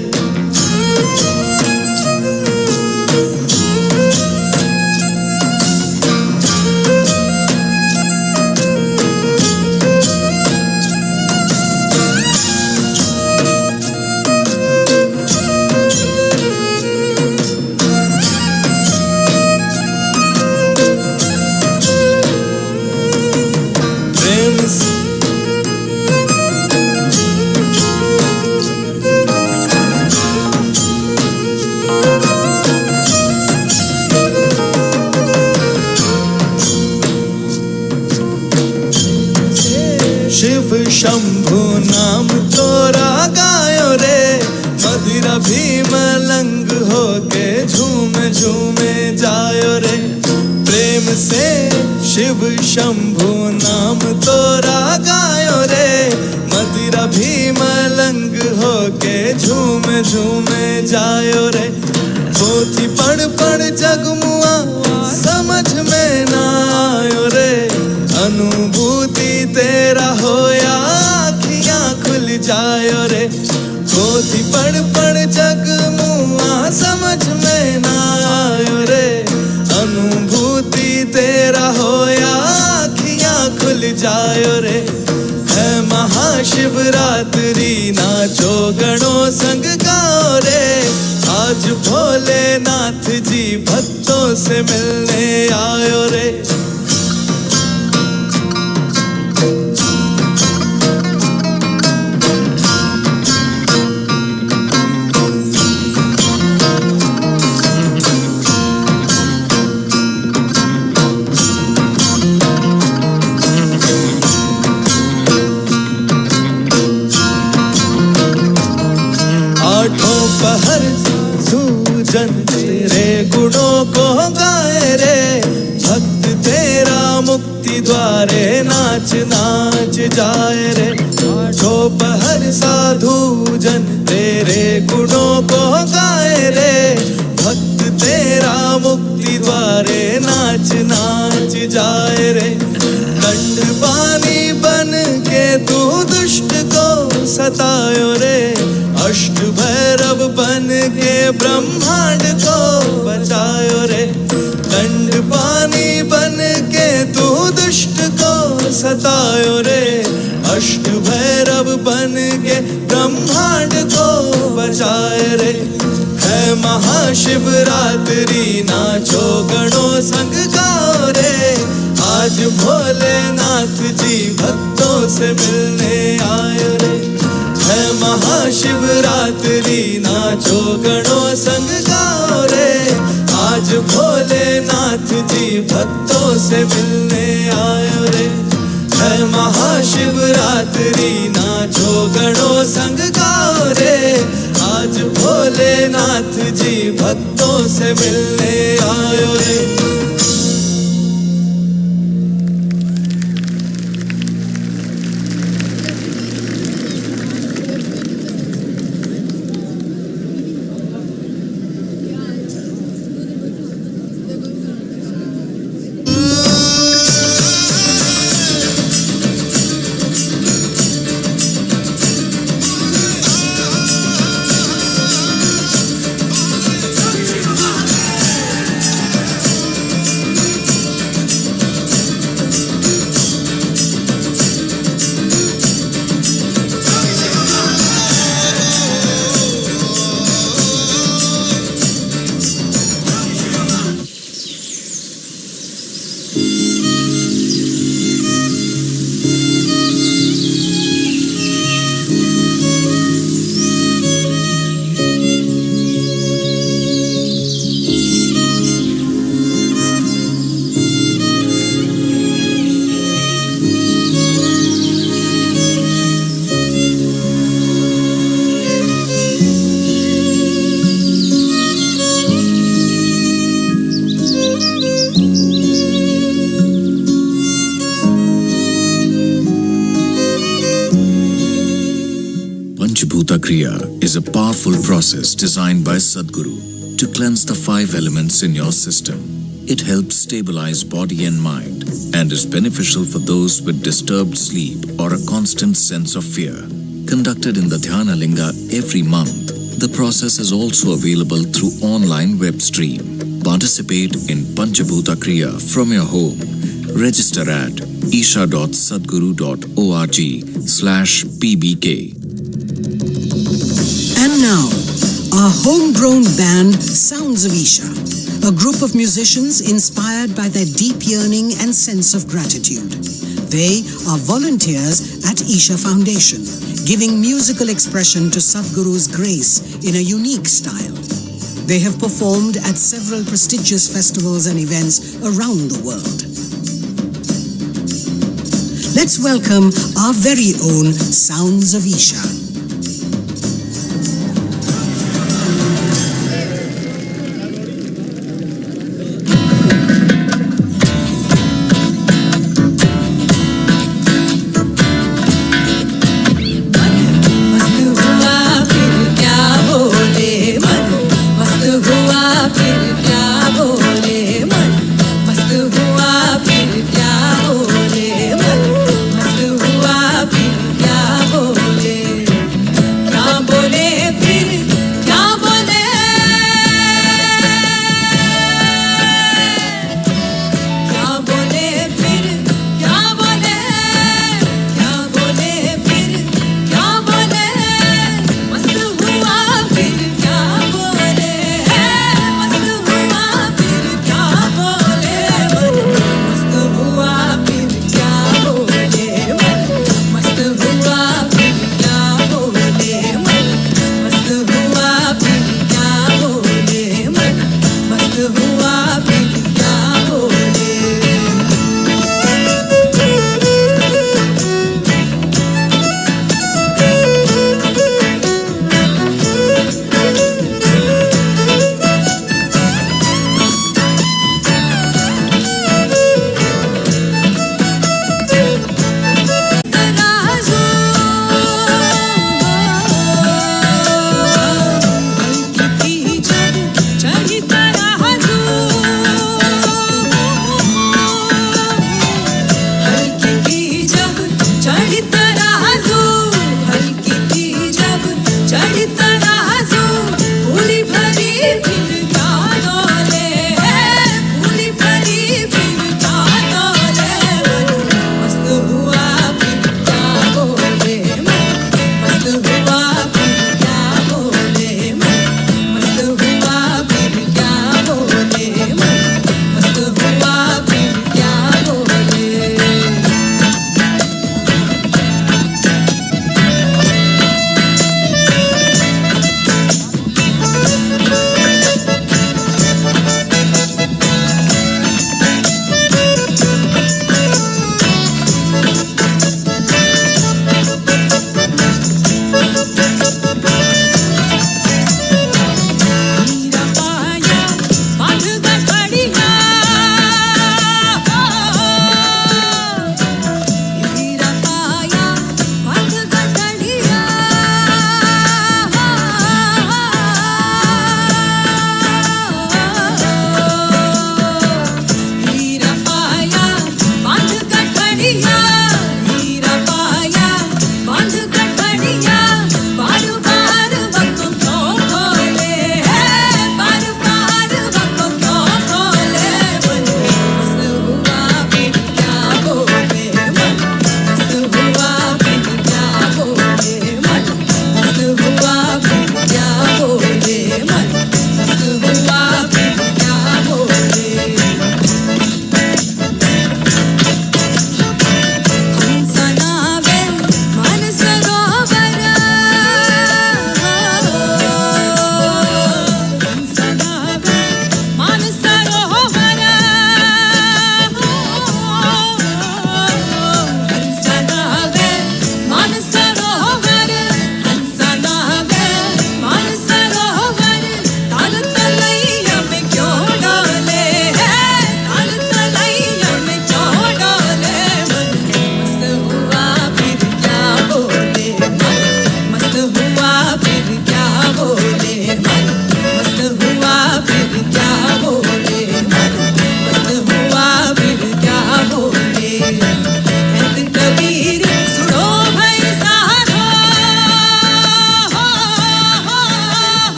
शंभु नाम तोरा गायो रे, मदिरा भी मलंग होके झूमे झूमे जायो रे। प्रेम से शिव शंभु नाम तोरा गायो रे, मदिरा भी मलंग होके झूमे झूमे जायो रे। पोथी पढ़ पढ़ जगमुआ समझ में ना आयो रे, अनुभूति तेरा होया आँखियाँ खुल जायो रे। पोथी पढ़ पढ़ जगमुआ समझ में ना आयो रे, अनुभूति तेरा होया आँखियाँ खुल जायो रे। है महाशिवरात्रि नाचो गणो संग गाओ रे, आज भोलेनाथ जी भक्तों से मिलने आयो रे। पहर सूजन तेरे गुणों को गाए रे, भक्त तेरा मुक्ति द्वारे नाच नाच जाए रे। पहर साधु जन तेरे गुणों को गाए रे, भक्त तेरा मुक्ति द्वारे नाच नाच जाए रे। दंड पानी बन के तू दुष्ट को सतायो रे, अष्ट भैरव बन के ब्रह्मांड को बचायो रे। दंड पानी बन के तू दुष्ट को सतायो रे, अष्ट भैरव बन के ब्रह्मांड को बचाए रे। है महाशिवरात्रि नाचो गणों संग गाओ रे, आज भोलेनाथ जी भक्तों से मिलने आए रे। है महाशिवरात्रि नाचो गणों संग गाओ रे, आज भोलेनाथ जी भक्तों से मिलने आयो रे। है महाशिवरात्रि नाचो गणों संग गाओ रे, आज भोलेनाथ जी भक्तों से मिलने आयो रे। Kriya is a powerful process designed by Sadhguru to cleanse the 5 elements in your system. It helps stabilize body and mind and is beneficial for those with disturbed sleep or a constant sense of fear. Conducted in the Dhana Linga every month, the process is also available through online Webstream. Participate in Panchabhuta Kriya from your home. Register at isha.sadhguru.org/pbk. And now, our homegrown band, Sounds of Isha, a group of musicians inspired by their deep yearning and sense of gratitude. They are volunteers at Isha Foundation, giving musical expression to Sadhguru's grace in a unique style. They have performed at several prestigious festivals and events around the world. Let's welcome our very own Sounds of Isha. क्या बोले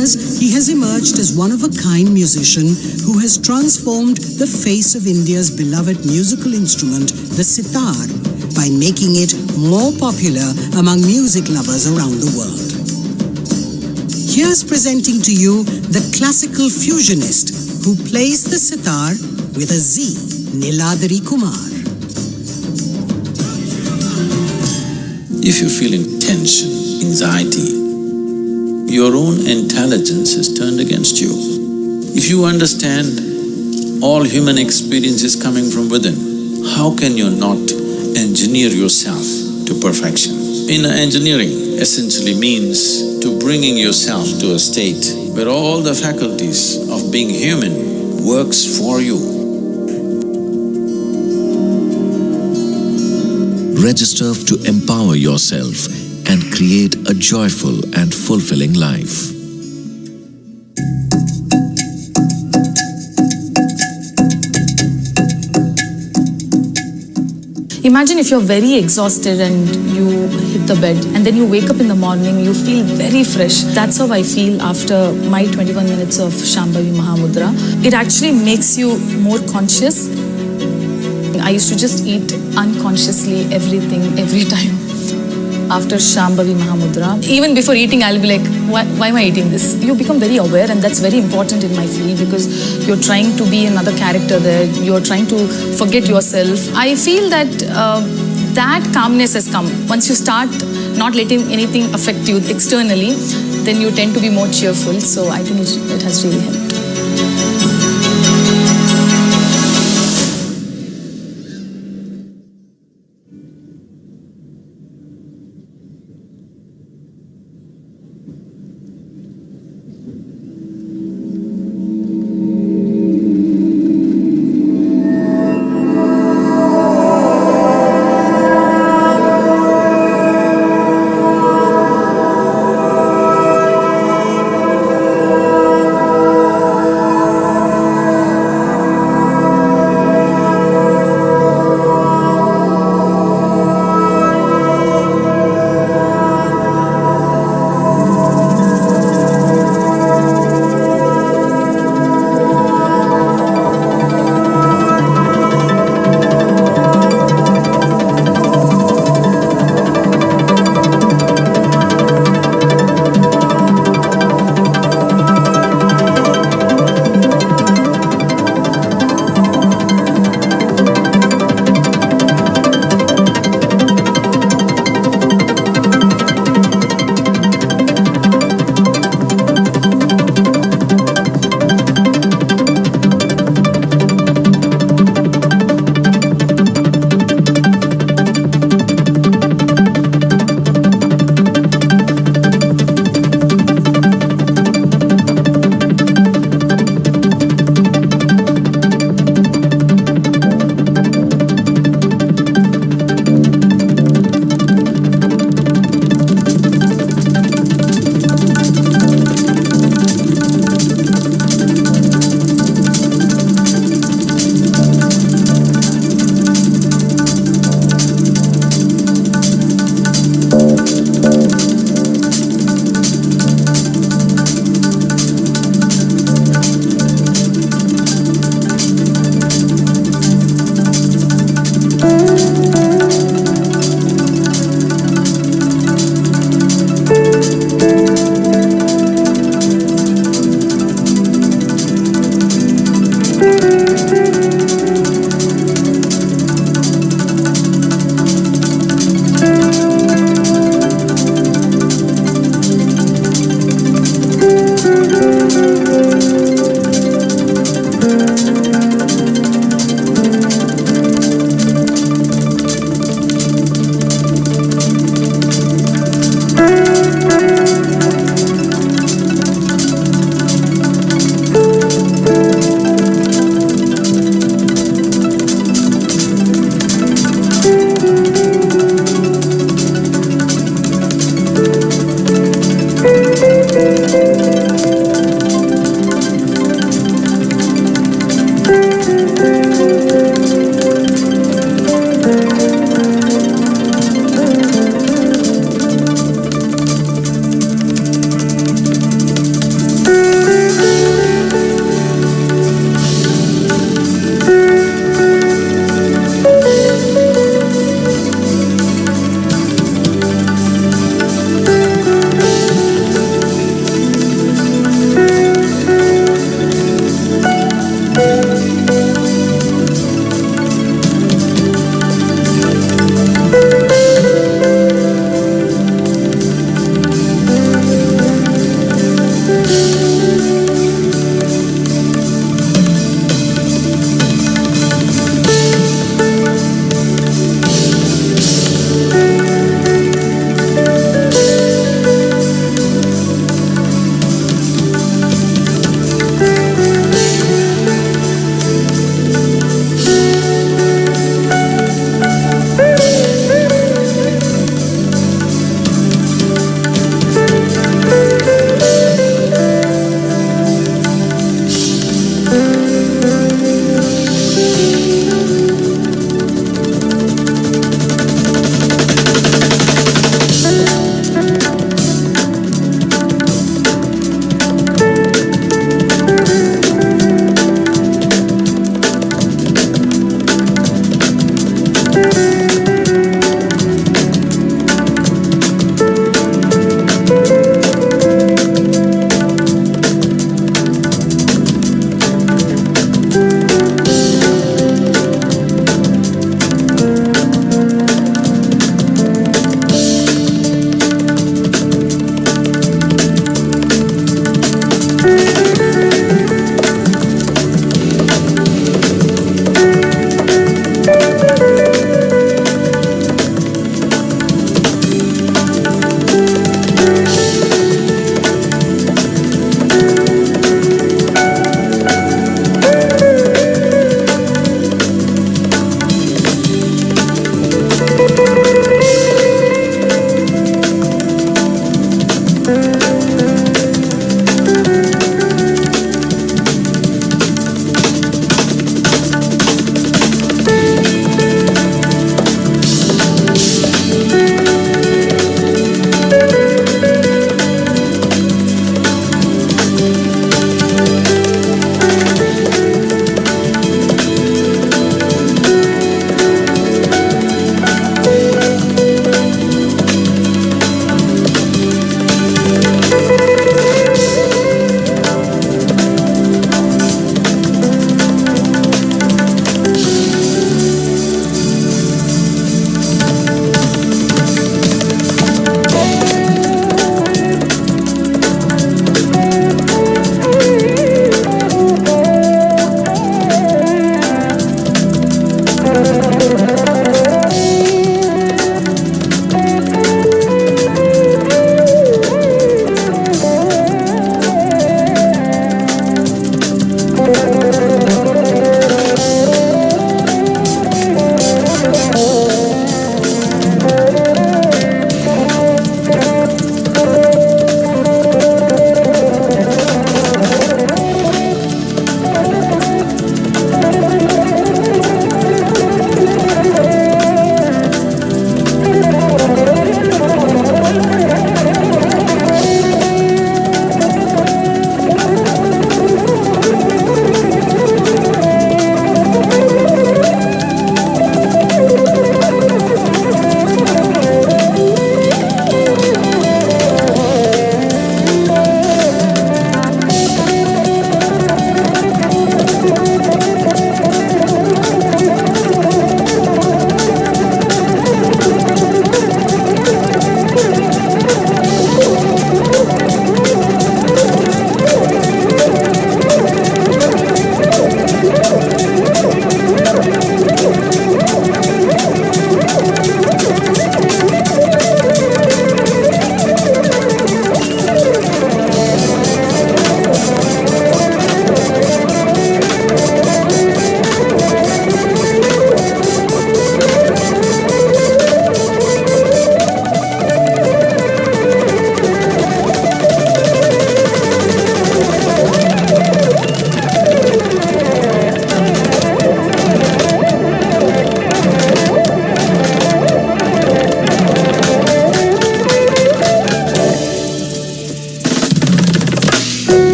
years, he has emerged as one-of-a-kind musician who has transformed the face of India's beloved musical instrument, the sitar, by making it more popular among music lovers around the world. Here's presenting to you the classical fusionist who plays the sitar with a Z, Niladri Kumar. If you're feeling tension, anxiety, your own intelligence is turned against you. If you understand all human experience is coming from within, how can you not engineer yourself to perfection? Engineering essentially means to bringing yourself to a state where all the faculties of being human works for you. Register to empower yourself and create a joyful and fulfilling life. Imagine if you're very exhausted and you hit the bed and then you wake up in the morning, you feel very fresh. That's how I feel after my 21 minutes of Shambhavi Mahamudra. It actually makes you more conscious. I used to just eat unconsciously everything, every time. After Shambhavi Mahamudra, even before eating, I'll be like, why am I eating this? You become very aware, and that's very important in my field because you're trying to be another character there. You're trying to forget yourself. I feel that that calmness has come. Once you start not letting anything affect you externally, then you tend to be more cheerful. So I think it has really helped.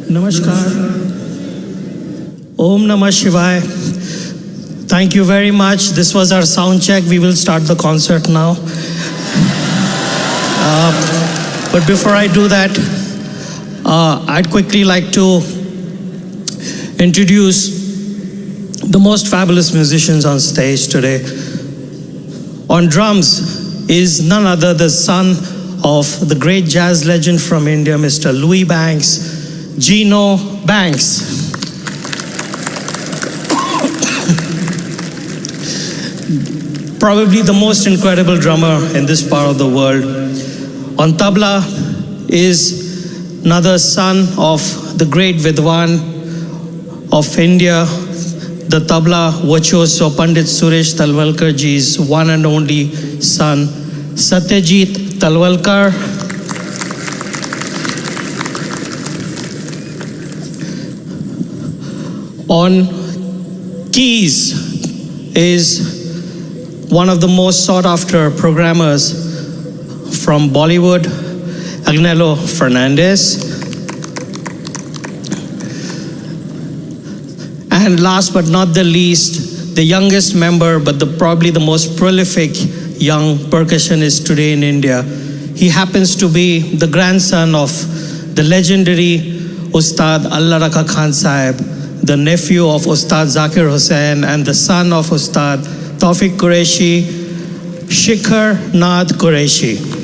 Namaskar. Om Namah Shivaya. Thank you very much. This was our sound check. We will start the concert now. But before I do that, I'd quickly like to introduce the most fabulous musicians on stage today. On drums is none other the son of the great jazz legend from India, Mr. Louis Banks, Gino Banks. Probably the most incredible drummer in this part of the world. On tabla is another son of the great Vidwan of India, the tabla virtuoso Pandit Suresh Talwalkar ji's one and only son, Satyajit Talwalkar. On keys is one of the most sought after programmers from Bollywood, Agnello Fernandez. And last but not the least, the youngest member, but probably the most prolific young percussionist today in India. He happens to be the grandson of the legendary Ustad Allah Rakha Khan Sahib, the nephew of Ustad Zakir Hussain, and the son of Ustad Tawfiq Qureshi, Shikhar Nath Qureshi.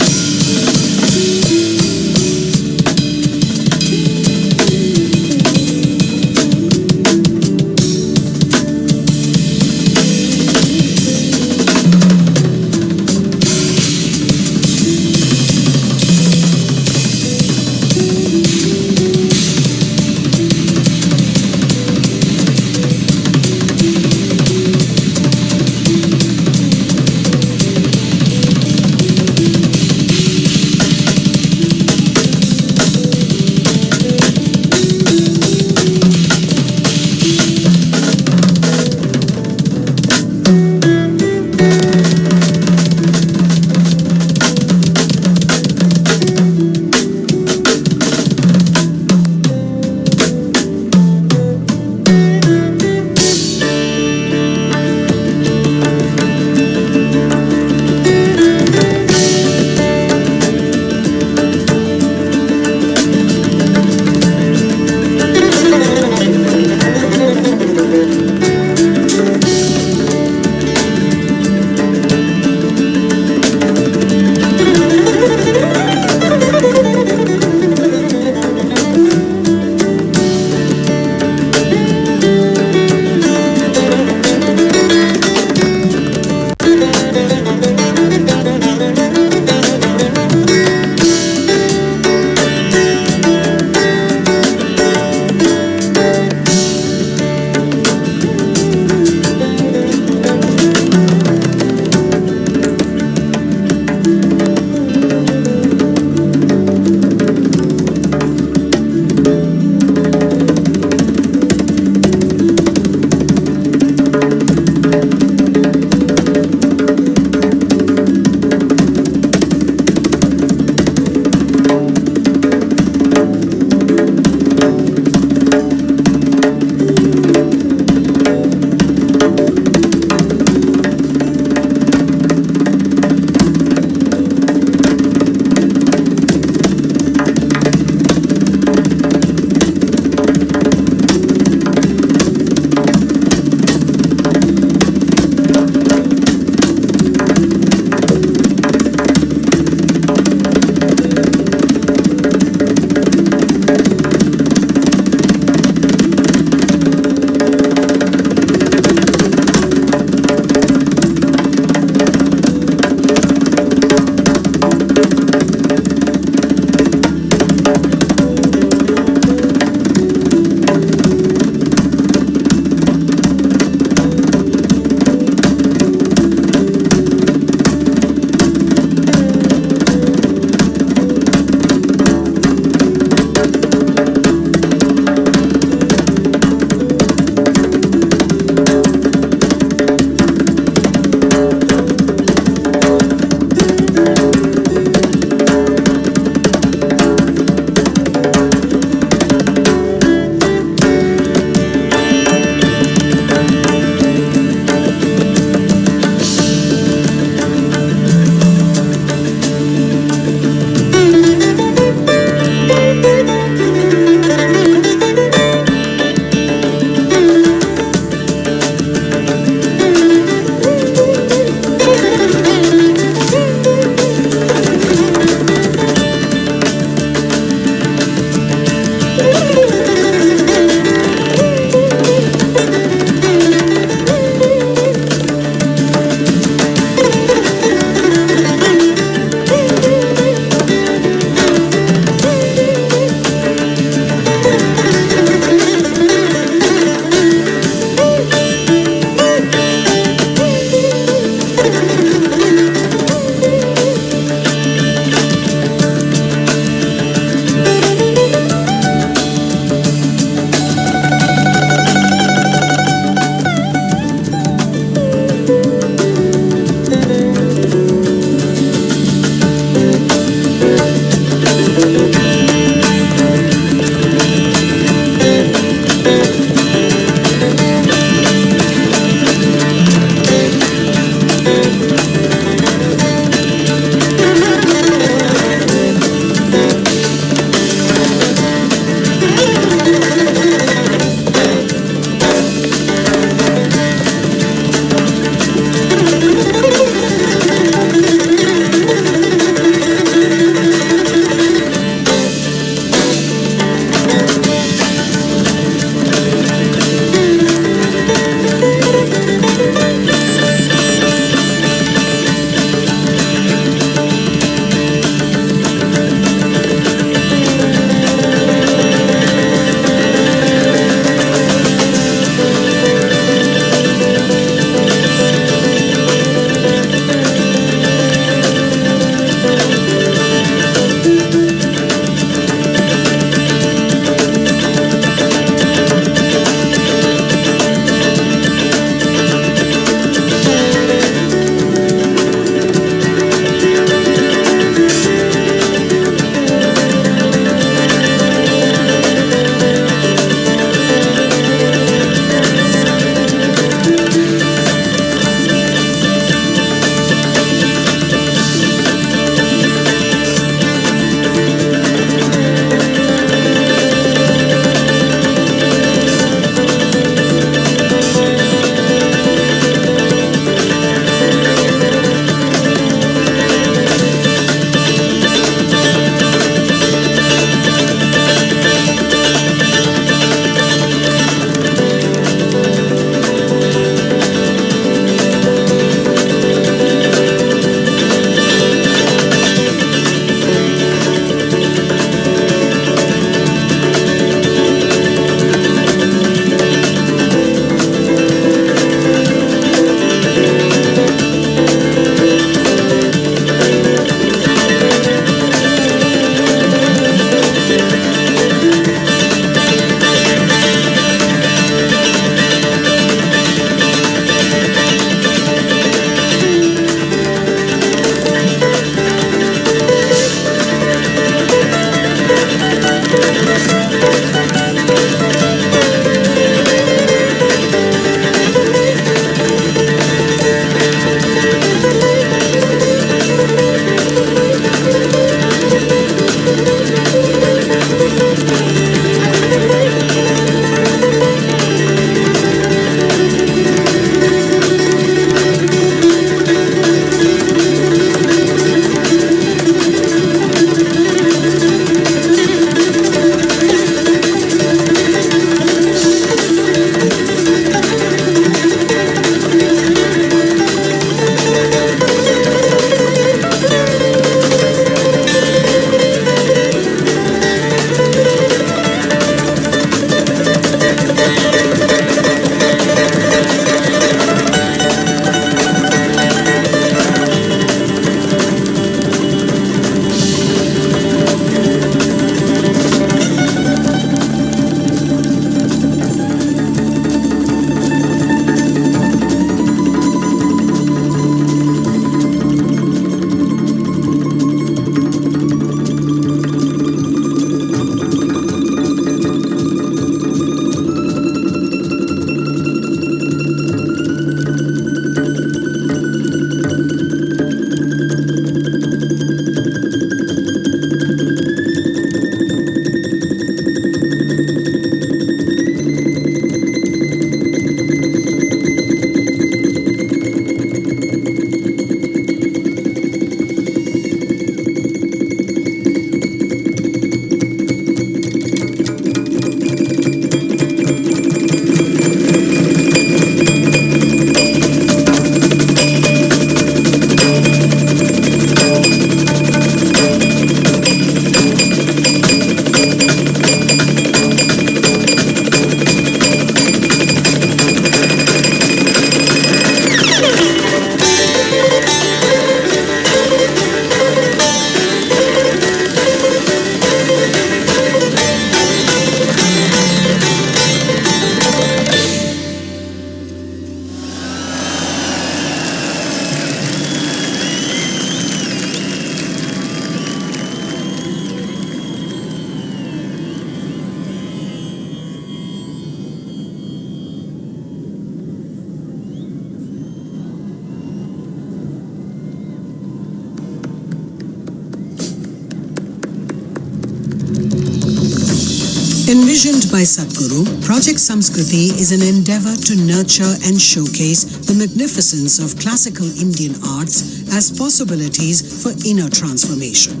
Envisioned by Sadhguru, Project Samskriti is an endeavor to nurture and showcase the magnificence of classical Indian arts as possibilities for inner transformation.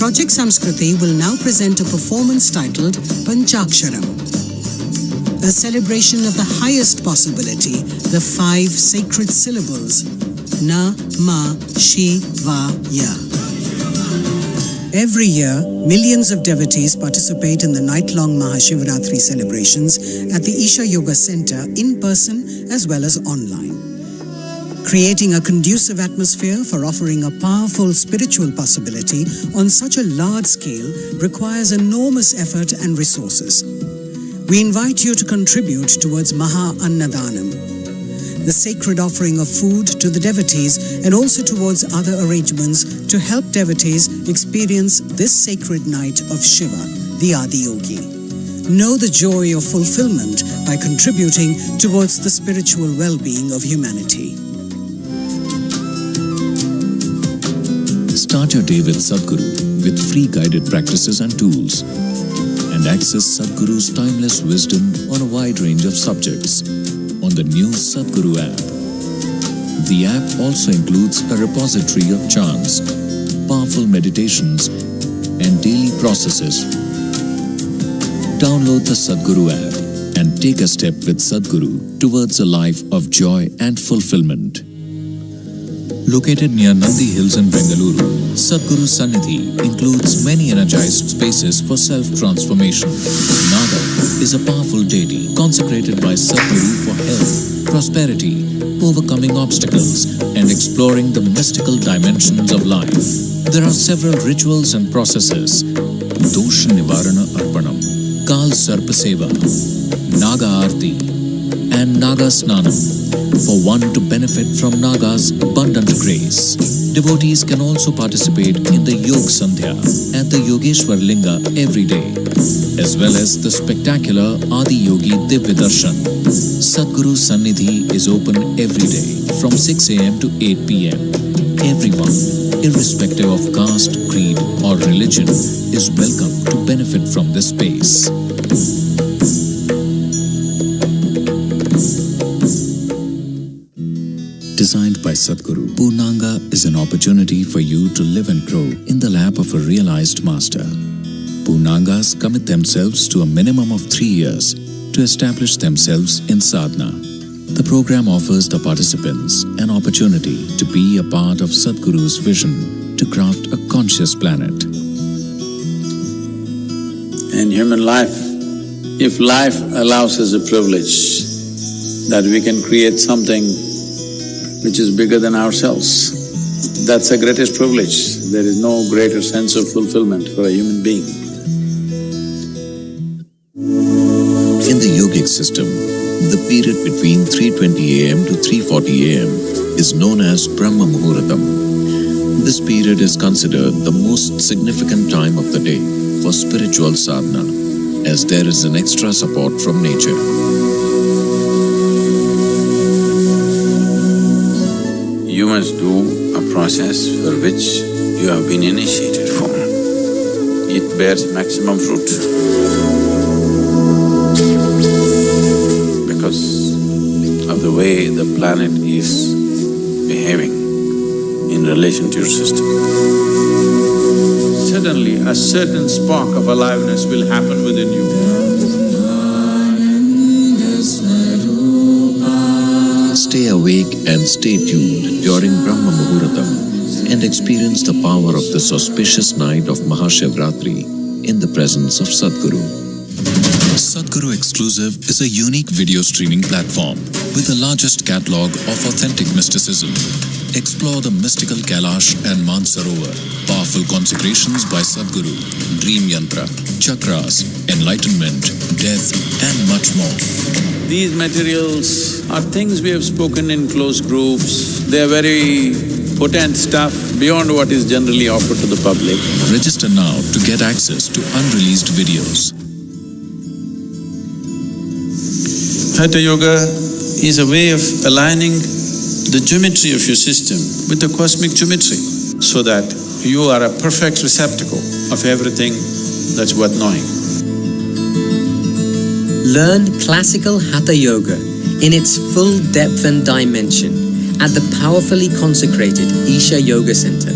Project Samskriti will now present a performance titled Panchaksharam, a celebration of the highest possibility, the 5 sacred syllables, Na, Ma, Shi, Va, Ya. Every year, millions of devotees participate in the night-long MahaShivRatri celebrations at the Isha Yoga Center in person as well as online. Creating a conducive atmosphere for offering a powerful spiritual possibility on such a large scale requires enormous effort and resources. We invite you to contribute towards Maha Annadanam, the sacred offering of food to the devotees, and also towards other arrangements to help devotees experience this sacred night of Shiva, the Adi Yogi. Know the joy of fulfillment by contributing towards the spiritual well-being of humanity. Start your day with Sadhguru with free guided practices and tools, and access Sadhguru's timeless wisdom on a wide range of subjects on the new Sadhguru app. The app also includes a repository of chants, powerful meditations, and daily processes. Download the Sadhguru app and take a step with Sadhguru towards a life of joy and fulfillment. Located near Nandi Hills in Bengaluru, Sadhguru Sannidhi includes many energized spaces for self-transformation. Naga is a powerful deity consecrated by Sadhguru for health, prosperity, overcoming obstacles, and exploring the mystical dimensions of life. There are several rituals and processes: Dosh Nivarana Arpanam, Kal Sarpa Seva, Naga Aarti, and Naga Snanam. for one to benefit from Naga's abundant grace. Devotees can also participate in the Yog Sandhya at the Yogeshwara Linga every day, as well as the spectacular Adi Yogi Divya Darshan. Sadhguru Sannidhi is open every day from 6 a.m. to 8 p.m. Everyone, irrespective of caste, creed or religion, is welcome to benefit from this space. Designed by Sadhguru, Purnanga is an opportunity for you to live and grow in the lap of a realized master. Purnangas commit themselves to a minimum of 3 years to establish themselves in sadhana. The program offers the participants an opportunity to be a part of Sadhguru's vision to craft a conscious planet. In human life, if life allows us a privilege that we can create something which is bigger than ourselves, that's the greatest privilege. There is no greater sense of fulfillment for a human being. In the yogic system, the period between 3:20 a.m. to 3:40 a.m. is known as Brahma Muhuratam. This period is considered the most significant time of the day for spiritual sadhana, as there is an extra support from nature. You must do a process for which you have been initiated for. It bears maximum fruit. Because of the way the planet is behaving in relation to your system. Suddenly, a certain spark of aliveness will happen within you. Stay awake and stay tuned during Brahma Muhuratam and experience the power of this auspicious night of MahaShivRatri in the presence of Sadhguru. Sadhguru Exclusive is a unique video streaming platform with the largest catalog of authentic mysticism. Explore the mystical Kailash and Mansarovar, powerful consecrations by Sadhguru, dream yantra, chakras, enlightenment, death and much more. These materials are things we have spoken in close groups. They are very potent stuff beyond what is generally offered to the public. Register now to get access to unreleased videos. Hatha Yoga is a way of aligning the geometry of your system with the cosmic geometry so that you are a perfect receptacle of everything that's worth knowing. Learn classical Hatha Yoga in its full depth and dimension at the powerfully consecrated Isha Yoga Center.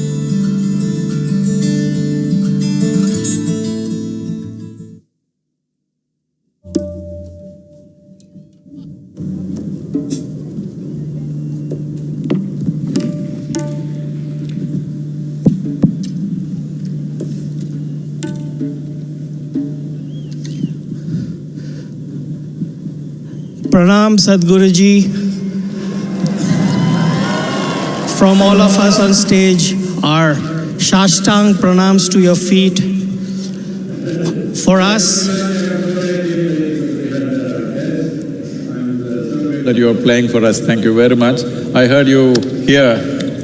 Pranam Sadhguruji. From all of us on stage, our Shashtang pranams to your feet. For us, that you are playing for us. Thank you very much. I heard you here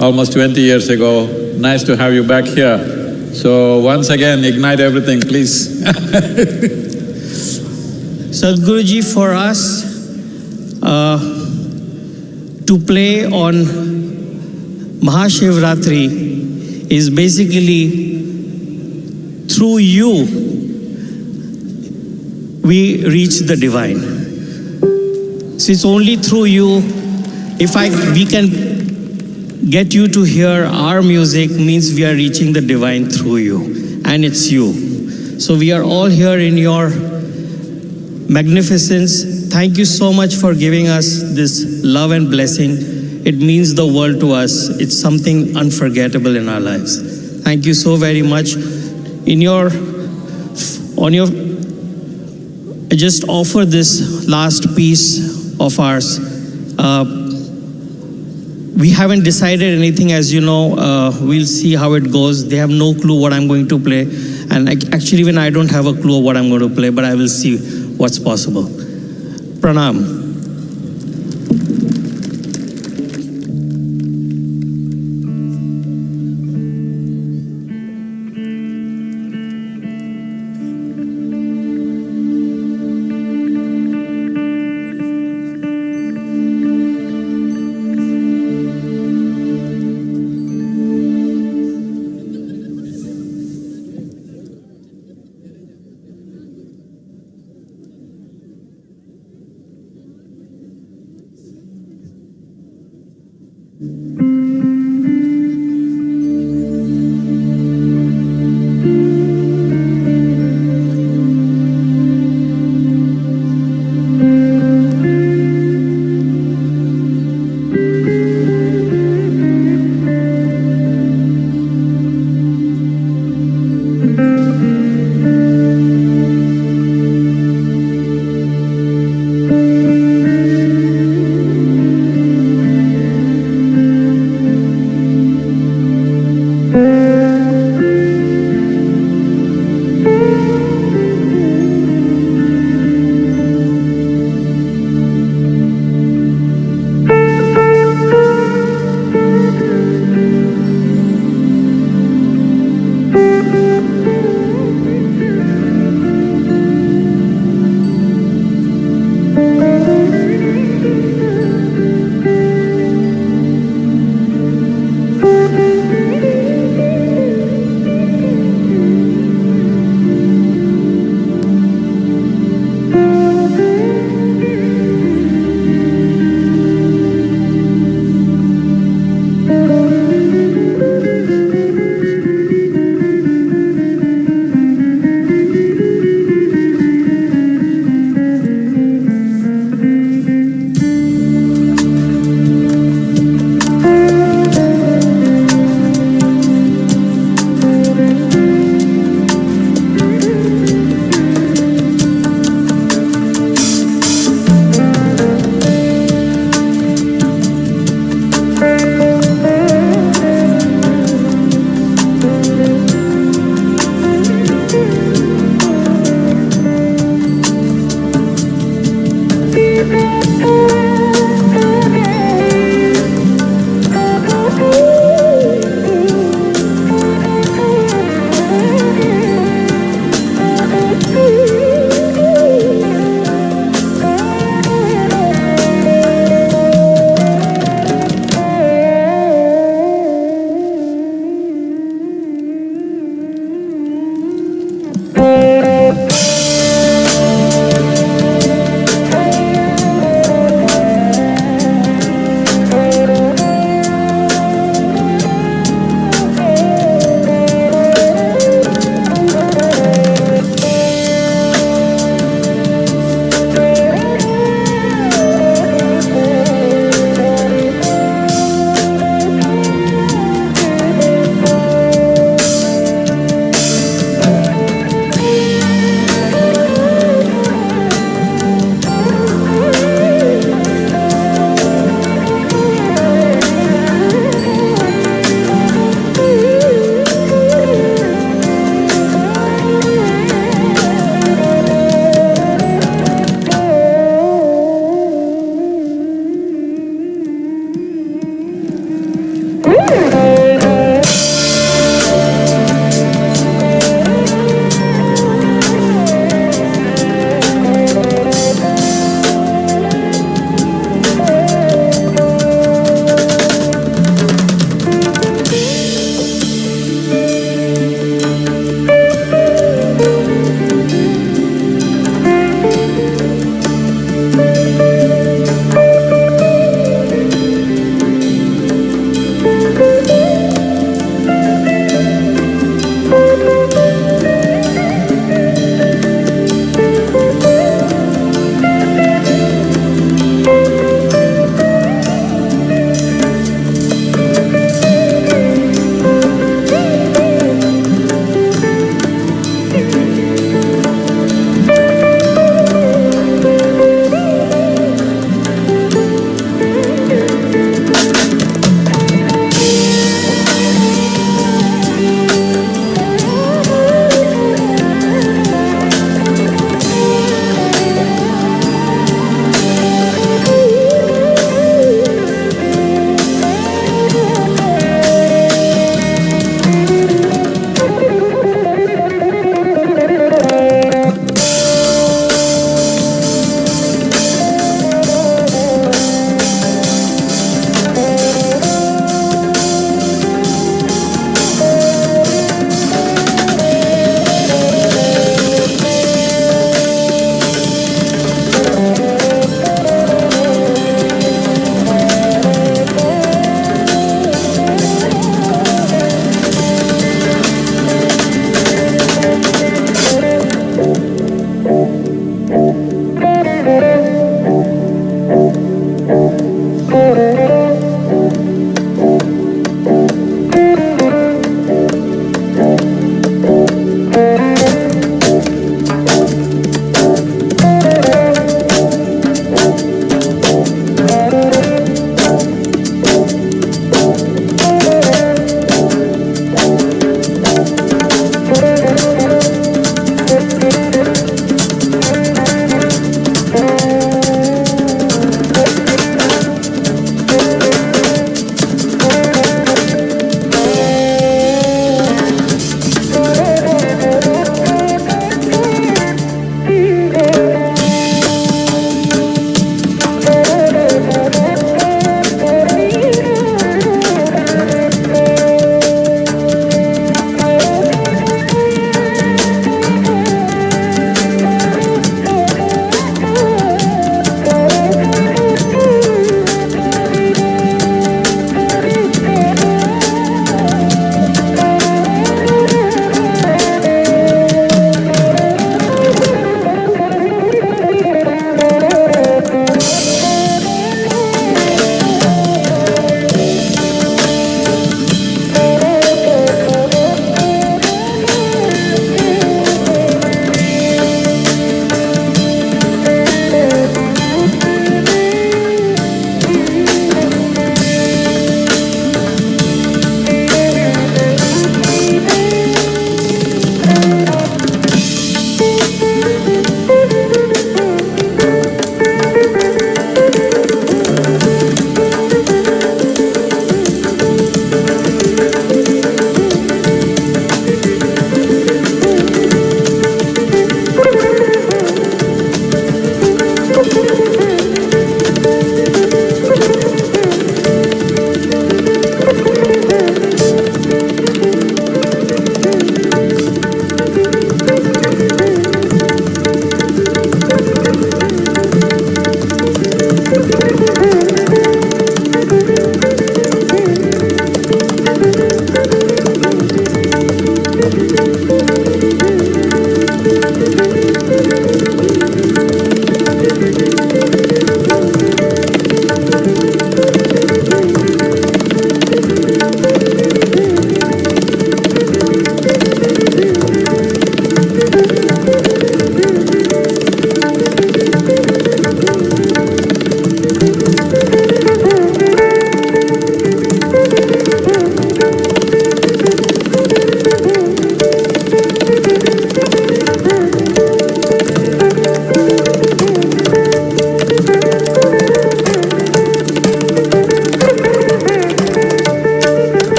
almost 20 years ago. Nice to have you back here. So once again, ignite everything, please. Sadhguruji, for us, to play on MahaShivRatri is basically through you we reach the divine. So it's only through you, we can get you to hear our music means we are reaching the divine through you, and it's you. So we are all here in your magnificence. Thank you so much for giving us this love and blessing. It means the world to us. It's something unforgettable in our lives. Thank you so very much. I just offer this last piece of ours. We haven't decided anything, as you know. We'll see how it goes. They have no clue what I'm going to play. And actually, even I don't have a clue of what I'm going to play, but I will see what's possible. Pranam.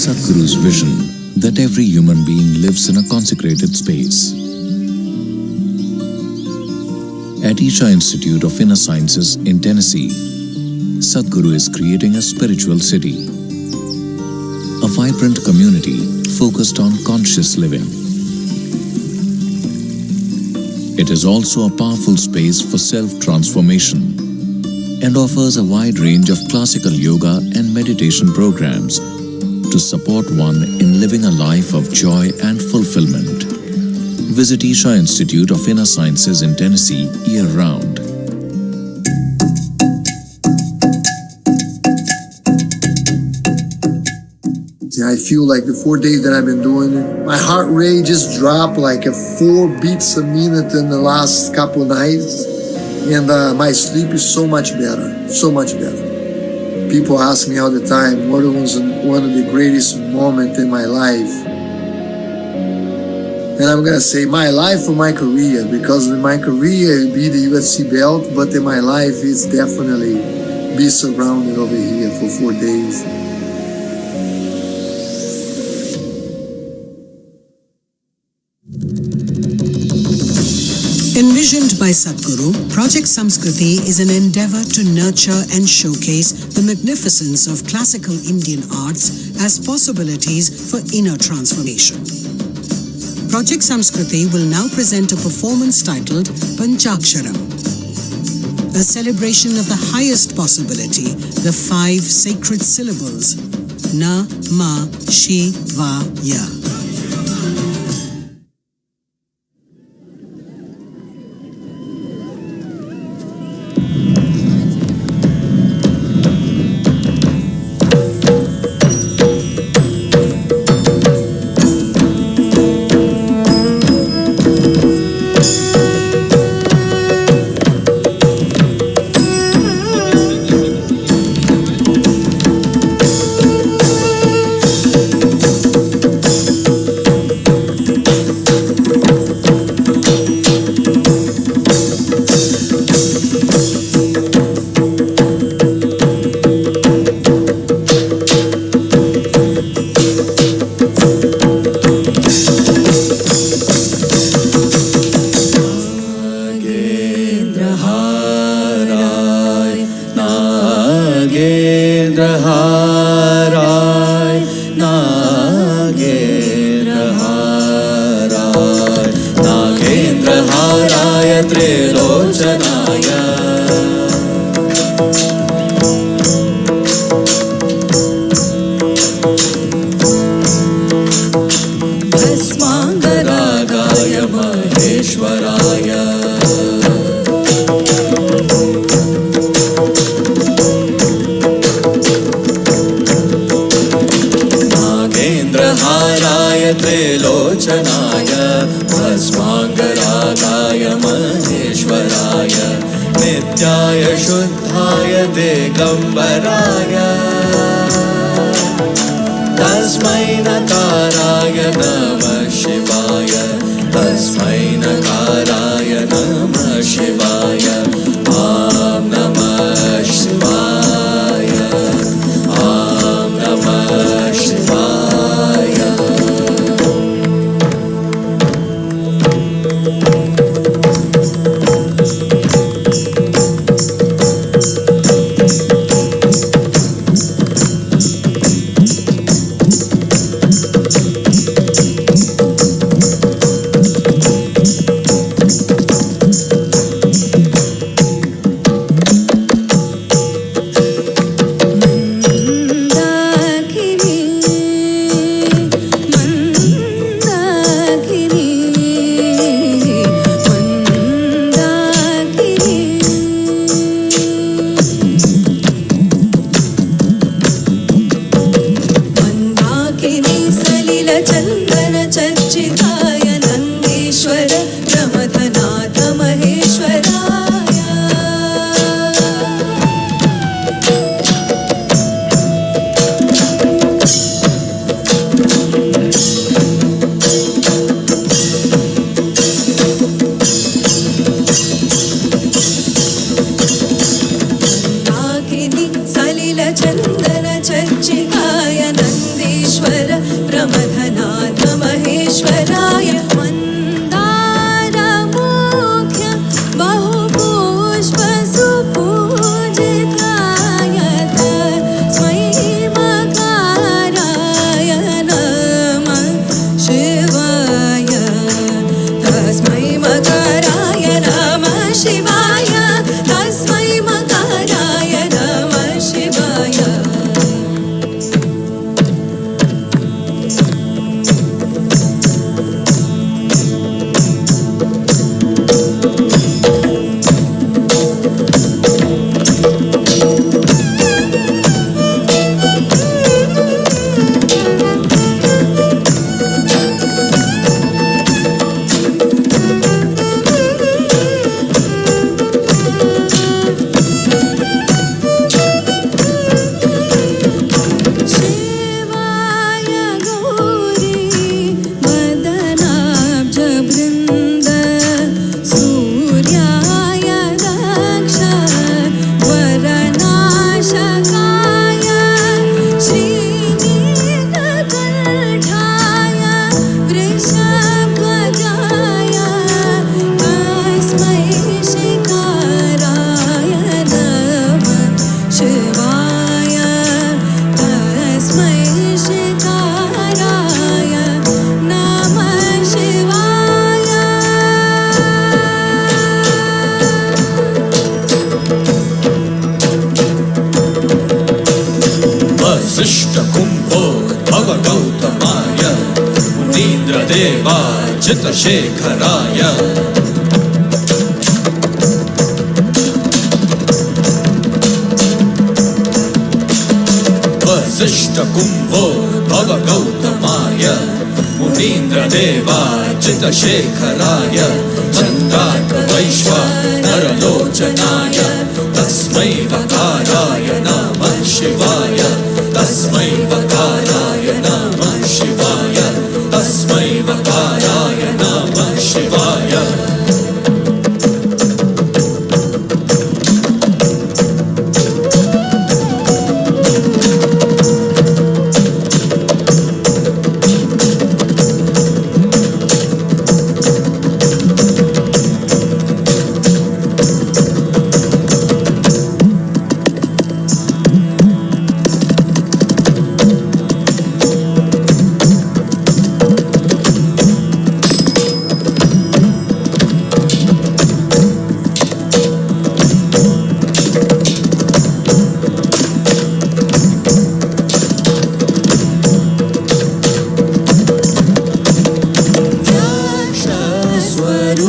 Sadhguru's vision that every human being lives in a consecrated space. At Isha Institute of Inner Sciences in Tennessee, Sadhguru is creating a spiritual city, a vibrant community focused on conscious living. It is also a powerful space for self-transformation and offers a wide range of classical yoga and meditation programs to support one in living a life of joy and fulfillment. Visit Isha Institute of Inner Sciences in Tennessee year-round. I feel like the 4 days that I've been doing it, my heart rate just dropped like 4 beats a minute in the last couple of nights. And my sleep is so much better, so much better. People ask me all the time, what was one of the greatest moments in my life? And I'm going to say my life or my career, because in my career it be the UFC belt, but in my life it's definitely be surrounded over here for 4 days. Envisioned by Sadhguru, Project Samskriti is an endeavor to nurture and showcase the magnificence of classical Indian arts as possibilities for inner transformation. Project Samskriti will now present a performance titled Panchaksharam, a celebration of the highest possibility, the 5 sacred syllables, Na, Ma, Shi, Va, Ya. शकाय श्रीनीलकण्ठाय वृषभध्वजाय तस्मै शिखराय नमः शिवाय तस्मै शिखराय नमः शिवाय वसिष्ठ कुंभो भव गौतमाय मुनीन्द्रदेवार्चित शेखराय वसिष्ठ कुंभो भव गौतमाय मुनीन्द्रदेवार्चित शेखराय चन्द्रार्क वैश्वानरलोचनाय तस्मै वकाराय नमः शिवाय तस्मै वकाराय नमः शिवाय तस्मै वकाराय नमः शिवाय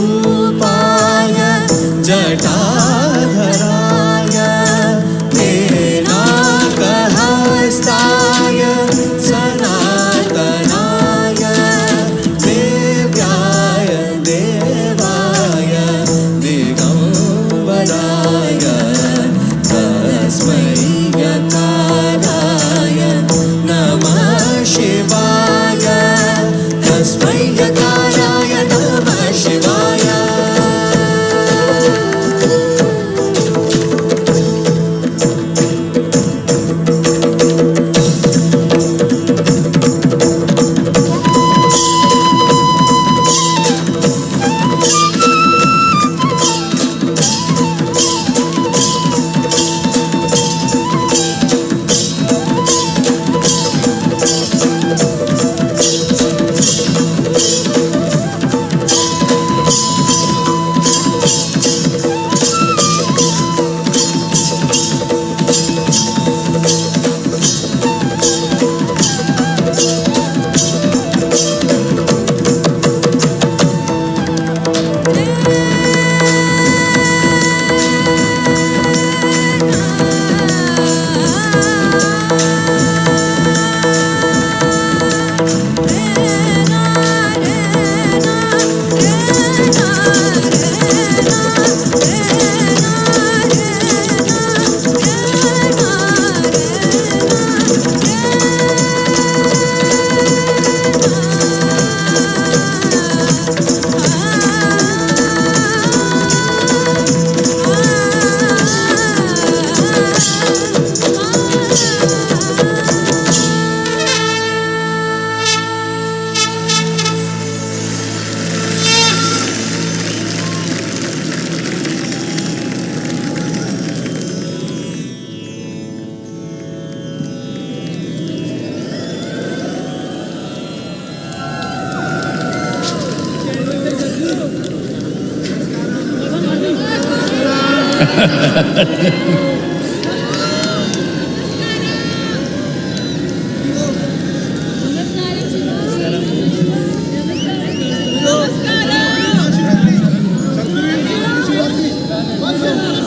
स्वरूपाय जटाधराय तेनाकहस्ताय सनातनाय देव्याय देवाय दिगम्बराय तस्मै यकाराय नमः शिवाय तस्मै यकाराय नमः शिवाय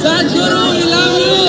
Sadhguru, we love you.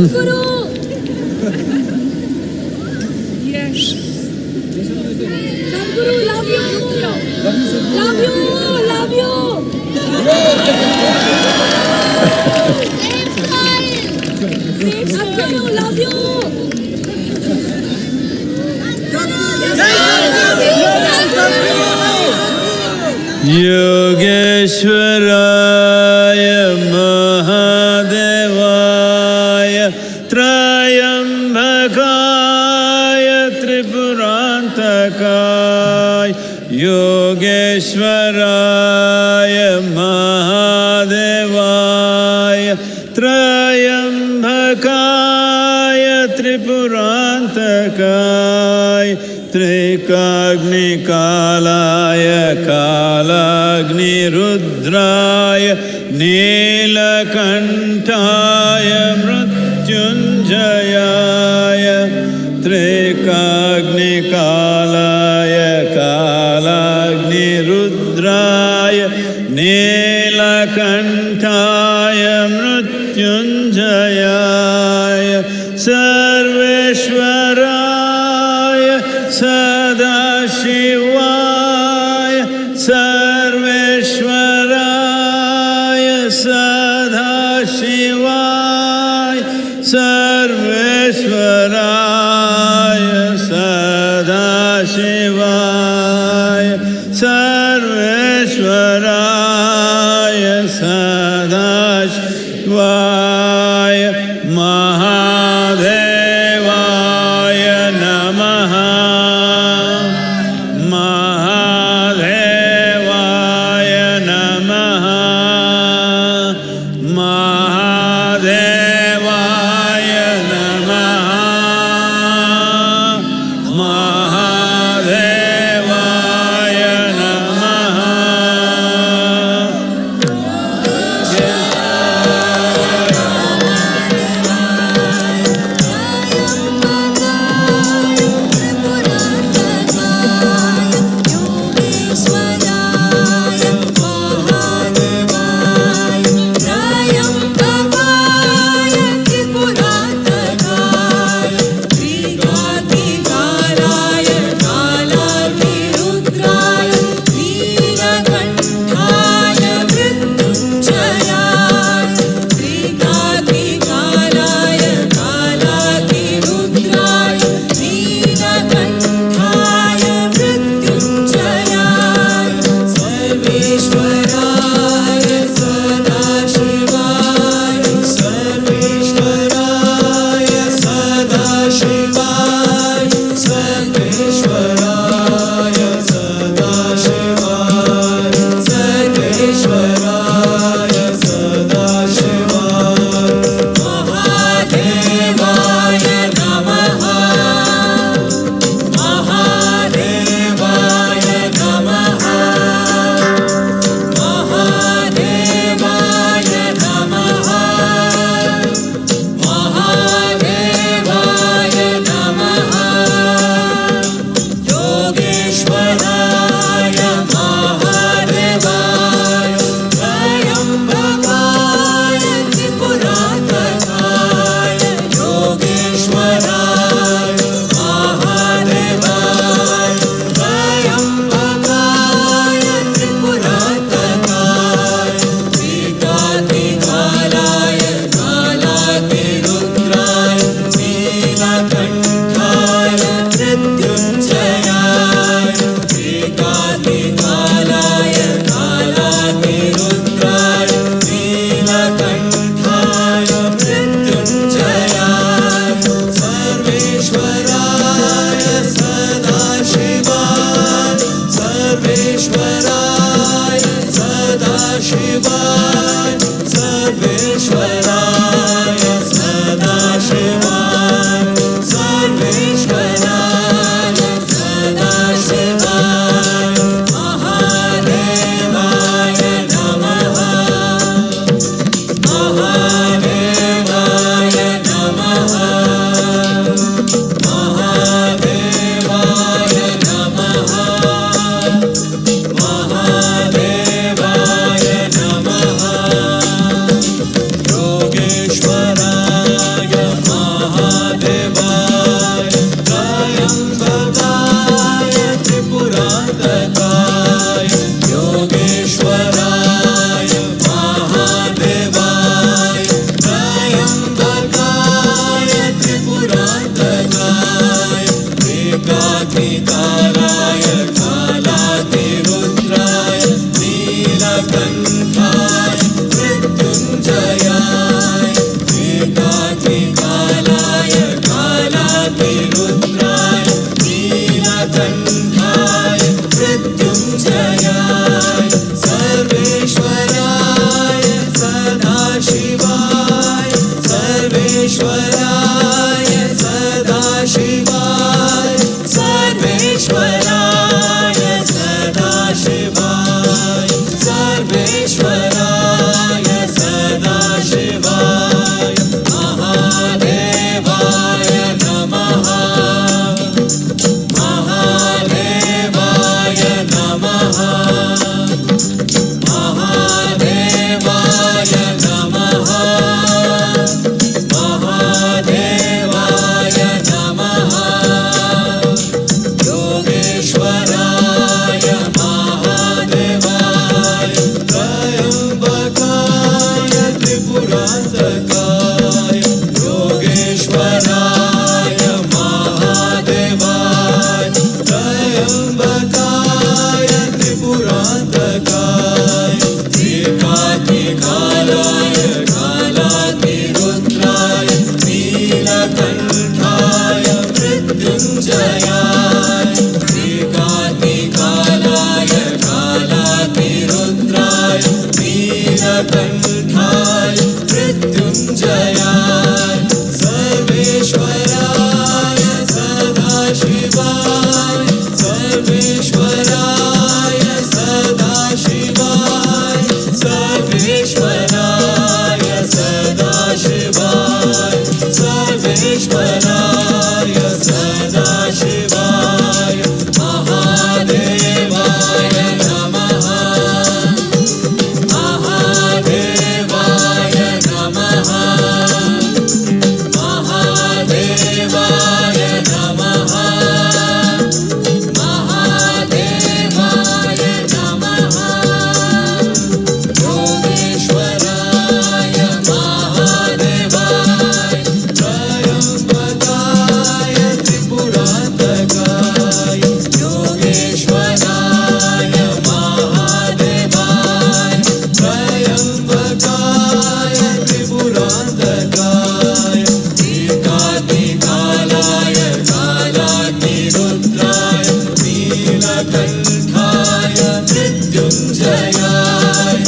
Sadhguru! Sadhguru, love you! Love you! Love you! Same smile! Same Sadhguru, love you! Yogeshwaraya Mahadevaya Trayambakaya Tripurantakaya Yogeshwaraya Mahadevaya Trayambakaya Tripurantakaya Trikagni Kalaya Kalagni Rudraya Nilakantaya Mrityunjayaya Trikagni Kalaya Kalagni Rudraya Nilakantaya Mrityunjayaya Sarveshwaraya Sadashivaya Sarveshwaraya Sadashivaya Sarveshwaraya Sadashivaya Sarveshwaraya Sadashivaya Mahadevaya Namaha Mahadevaya Namaha Mahadevaya Namaha Mahadevaya Namaha त्रिपुरान्तकाय योगेश्वराय महादेवाय त्र्यम्बकाय त्रिपुरान्तकाय एकाग्निकालाय कालाग्निरुद्राय नीलकण्ठाय मृत्युञ्जयाय एकाग्निकालाय कालाग्निरुद्राय नीलकण्ठाय मृत्युञ्जयाय सर्वेश्वराय सदाशिवाय सर्वेश्वराय सदाशिवाय सर्वेश्वराय सदाशिवाय सर्वेश्वराय सदाशिवाय महादेवाय नमः महादेवाय नमः महादेवाय नमः महादेवाय नमः योगेश्वराय महादेवाय त्र्यम्बकाय त्रिपुरान्तकाय योगेश्वराय महादेवाय त्र्यम्बकाय त्रिपुरान्तकाय एकाग्निकालाय कालाग्निरुद्राय नीलकण्ठाय मृत्युञ्जयाय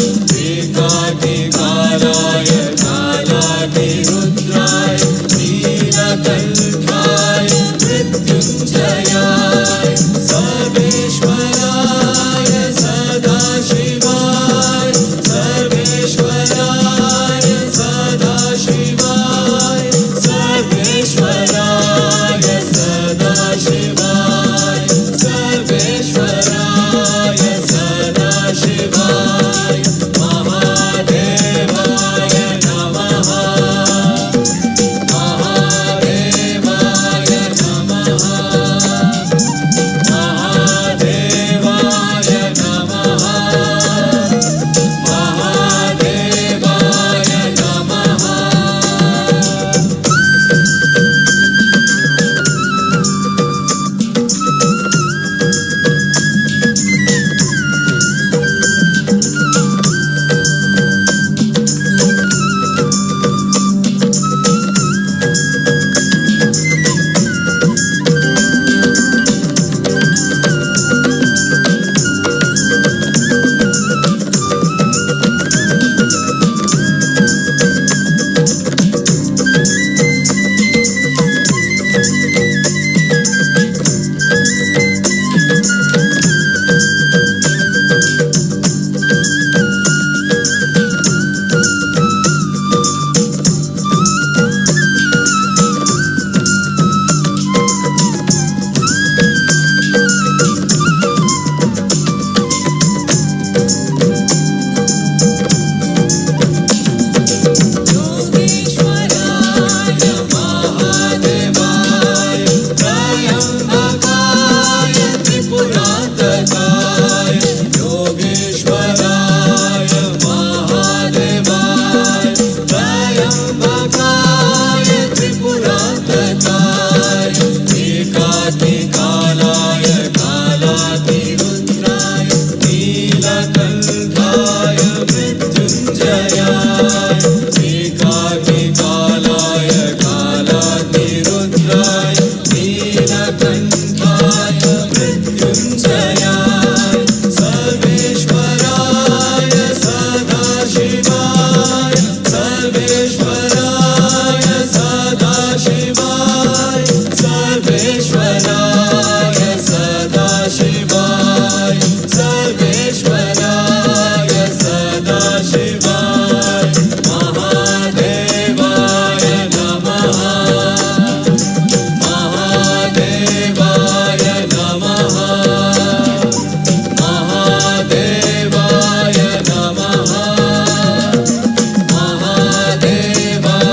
एकाग्निकालाय कालाग्निरुद्राय नीलकण्ठाय मृत्युञ्जयाय सर्वेश्वराय सदाशिवाय सर्वेश्वराय सदाशिवाय सर्वेश्वराय सदाशिवाय सर्वेश्वराय सदाशिवाय महादेवाय नमः महादेवाय नमः महादेवाय नमः महादेवाय नमः योगेश्वराय महादेवाय त्र्यम्बकाय त्रिपुरान्तकाय योगेश्वराय महादेवाय त्र्यम्बकाय त्रिपुरान्तकाय एकाग्निकालाय कालाग्निरुद्राय नीलकण्ठाय मृत्युञ्जयाय एकाग्निकालाय कालाग्निरुद्राय नीलकण्ठाय मृत्युञ्जयाय सर्वेश्वराय सदाशिवाय सर्वेश्वराय सदाशिवाय सर्वेश्वराय सदाशिवाय सर्वेश्वराय सदाशिवाय महादेवाय नमः महादेवाय नमः महादेवाय नमः महादेवाय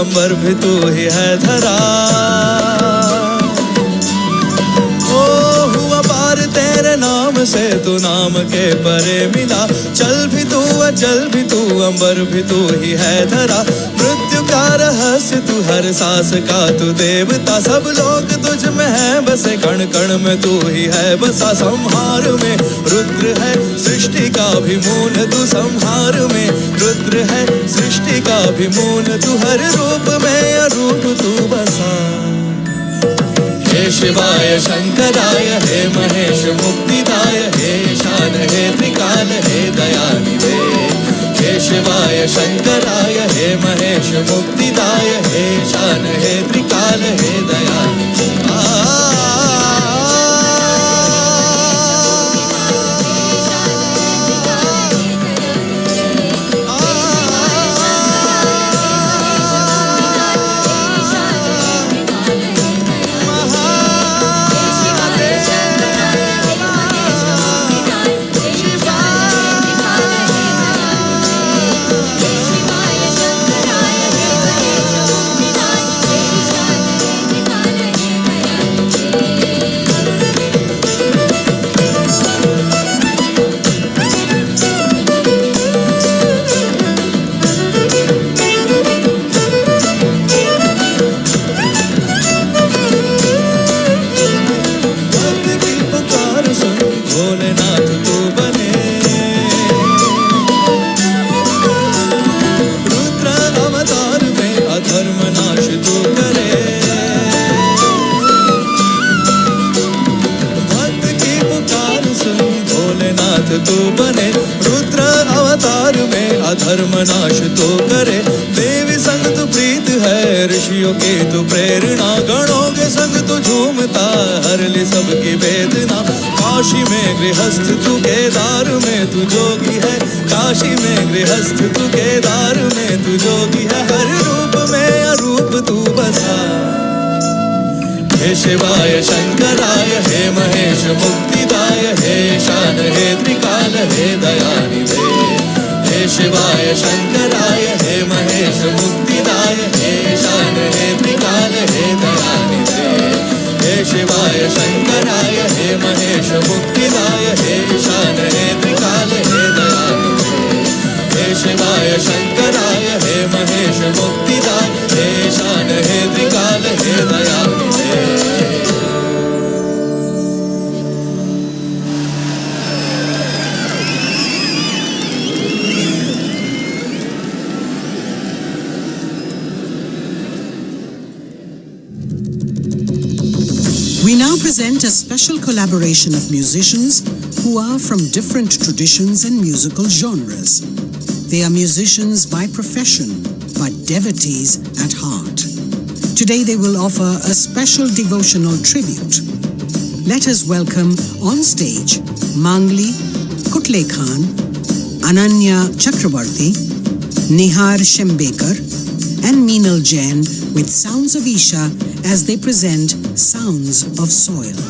अंबर भी तू ही है धरा। ओ हुआ पार तेरे नाम से, तू नाम के परे मिला। चल भी तू अचल भी तू, अंबर भी तू ही है धरा। मृत्यु का रहस्य तू, हर सांस का तू देवता। सब लोग तुझ में है बसे, कण कण में तू ही है बसा। संहार में रुद्र है सृष्टि का भी मूल तू, संहार में रुद्र है सृष्टि का भी मूल तू। हर रूप में अरूप तू बसा। हे शिवाय शंकराय, हे महेश मुक्तिदाय, हे शान हे त्रिकाल, हे दयानिधे। हे शिवाय शंकराय, हे महेश मुक्तिदाय, हे शान हे त्रिकाल, हे दयानिधे। तू बने, रुद्र अवतार में अधर्म नाश तो करे। देवी संग तू प्रीत है, ऋषियों की तू प्रेरणा। गणों के संग तू झूमता, हर ली सबकी वेदना। काशी में गृहस्थ तू, केदार में तू जोगी है। काशी में गृहस्थ तू, केदार में तू जोगी है। हर रूप में अरूप तू बसा। हे शिवाय शंकराय, हे महेश मुक्तिदाय, हे शान हे त्रिकाल, हे दयानिधे। हे शिवाय शंकराय, हे महेश मुक्तिदाय, हे शान हे त्रिकाल, हे दयानिधे। हे शिवाय शंकराय, हे महेश मुक्तिदाय, हे शान हे त्रिकाल, हे दयानिधे। हे शिवाय शंकराय, हे महेश मुक्तिदाय, हे शान हे त्रिकाल, हे दयानिधे। We now present a special collaboration of musicians who are from different traditions and musical genres. They are musicians by profession, but devotees at heart. Today they will offer a special devotional tribute. Let us welcome on stage Mangli Kutle Khan, Ananya Chakrabarti, Nihar Shembekar, and Meenal Jain with Sounds of Isha as they present Sounds of Soil.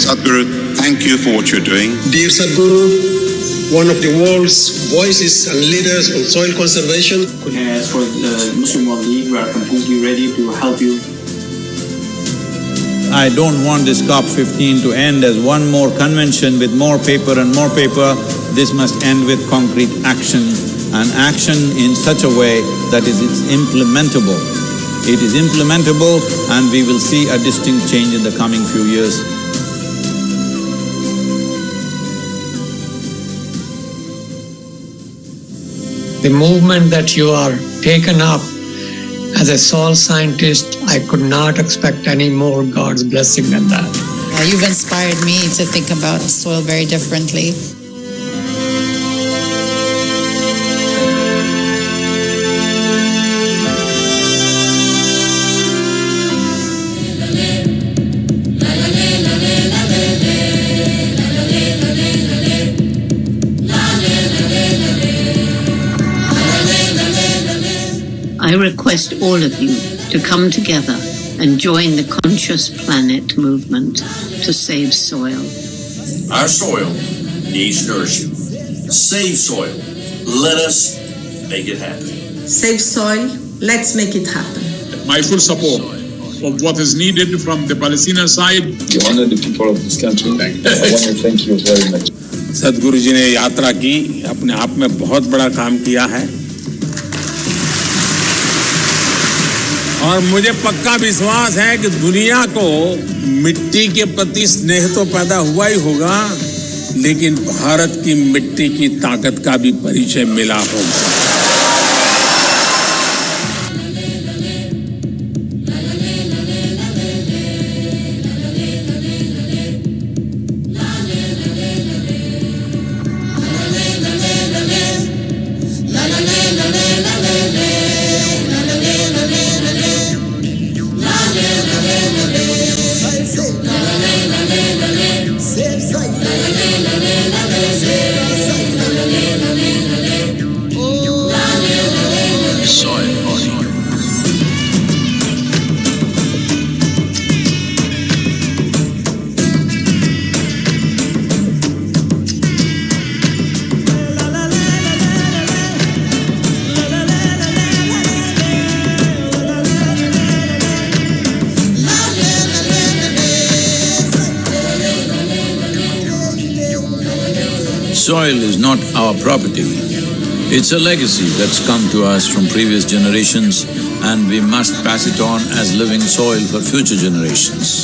Sadhguru, thank you for what you're doing. Dear Sadhguru, one of the world's voices and leaders on soil conservation. Could I ask for the Muslim World League, we are completely ready to help you. I don't want this COP15 to end as one more convention with more paper and more paper. This must end with concrete action, and action in such a way that it's implementable. It is implementable, and we will see a distinct change in the coming few years. The movement that you are taken up as a soul scientist, I could not expect any more God's blessing than that. You've inspired me to think about soil very differently. I request all of you to come together and join the Conscious Planet movement to save soil. Our soil needs nourishing. Save soil. Let us make it happen. Save soil. Let's make it happen. My full support of what is needed from the Palestinian side. You honor the people of this country. I want to thank you very much. सदगुरु जी ने यात्रा की, अपने आप में बहुत बड़ा काम किया है और मुझे पक्का विश्वास है कि दुनिया को मिट्टी के प्रति स्नेह तो पैदा हुआ ही होगा, लेकिन भारत की मिट्टी की ताकत का भी परिचय मिला होगा। Soil is not our property. It's a legacy that's come to us from previous generations, and we must pass it on as living soil for future generations.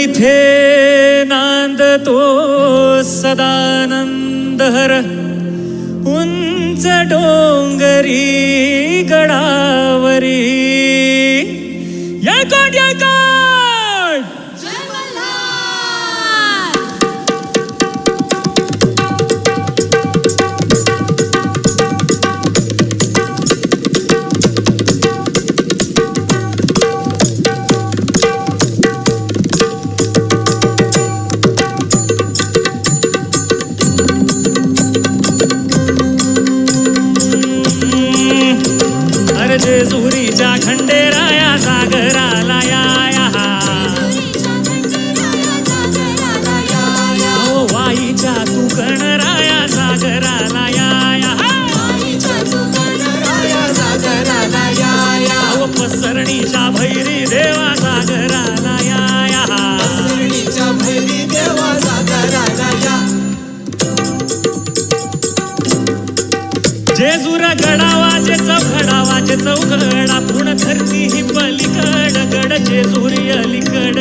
इथे नांदतो सदानंदहर उंच डोंगरी गडावरी यळकोट यळकोट जय मल्हार जेजुरीच्या खंडेराया सागराला या ओ वाईच्या तू गणराया सागराला या ओ पसरणीच्या भैरी देवा सागराला पसरणीच्या भैरी देवा सागराला जेजुर गडावाचे चौघडावाचे चौघडा पूर्ण धरती ही पलीकड गड जेजुरी अलीकड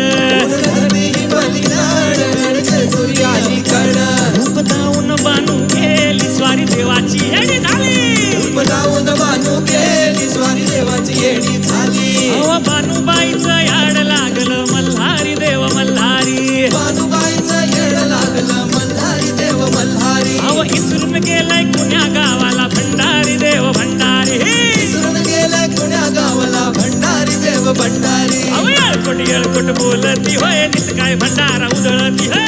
रूप दाऊन बानू गेली स्वारी देवाची येडी झाली रूप दाऊन बानू गेली स्वारी देवाची येडी झाली अहो बानूबाईचं याड लागलं मल्हारी देव मल्हारी बानूबाईचं याड लागलं मल्हारी देव मल्हारी अहो इसरून गेलाय कुण्या गावाला भंडारी देव भंडारी इसरून गेलाय कुण्या गावाला भंडारी देव भंडारी अहो येळकोट बोलती होय नित काय भंडारा उधळती होय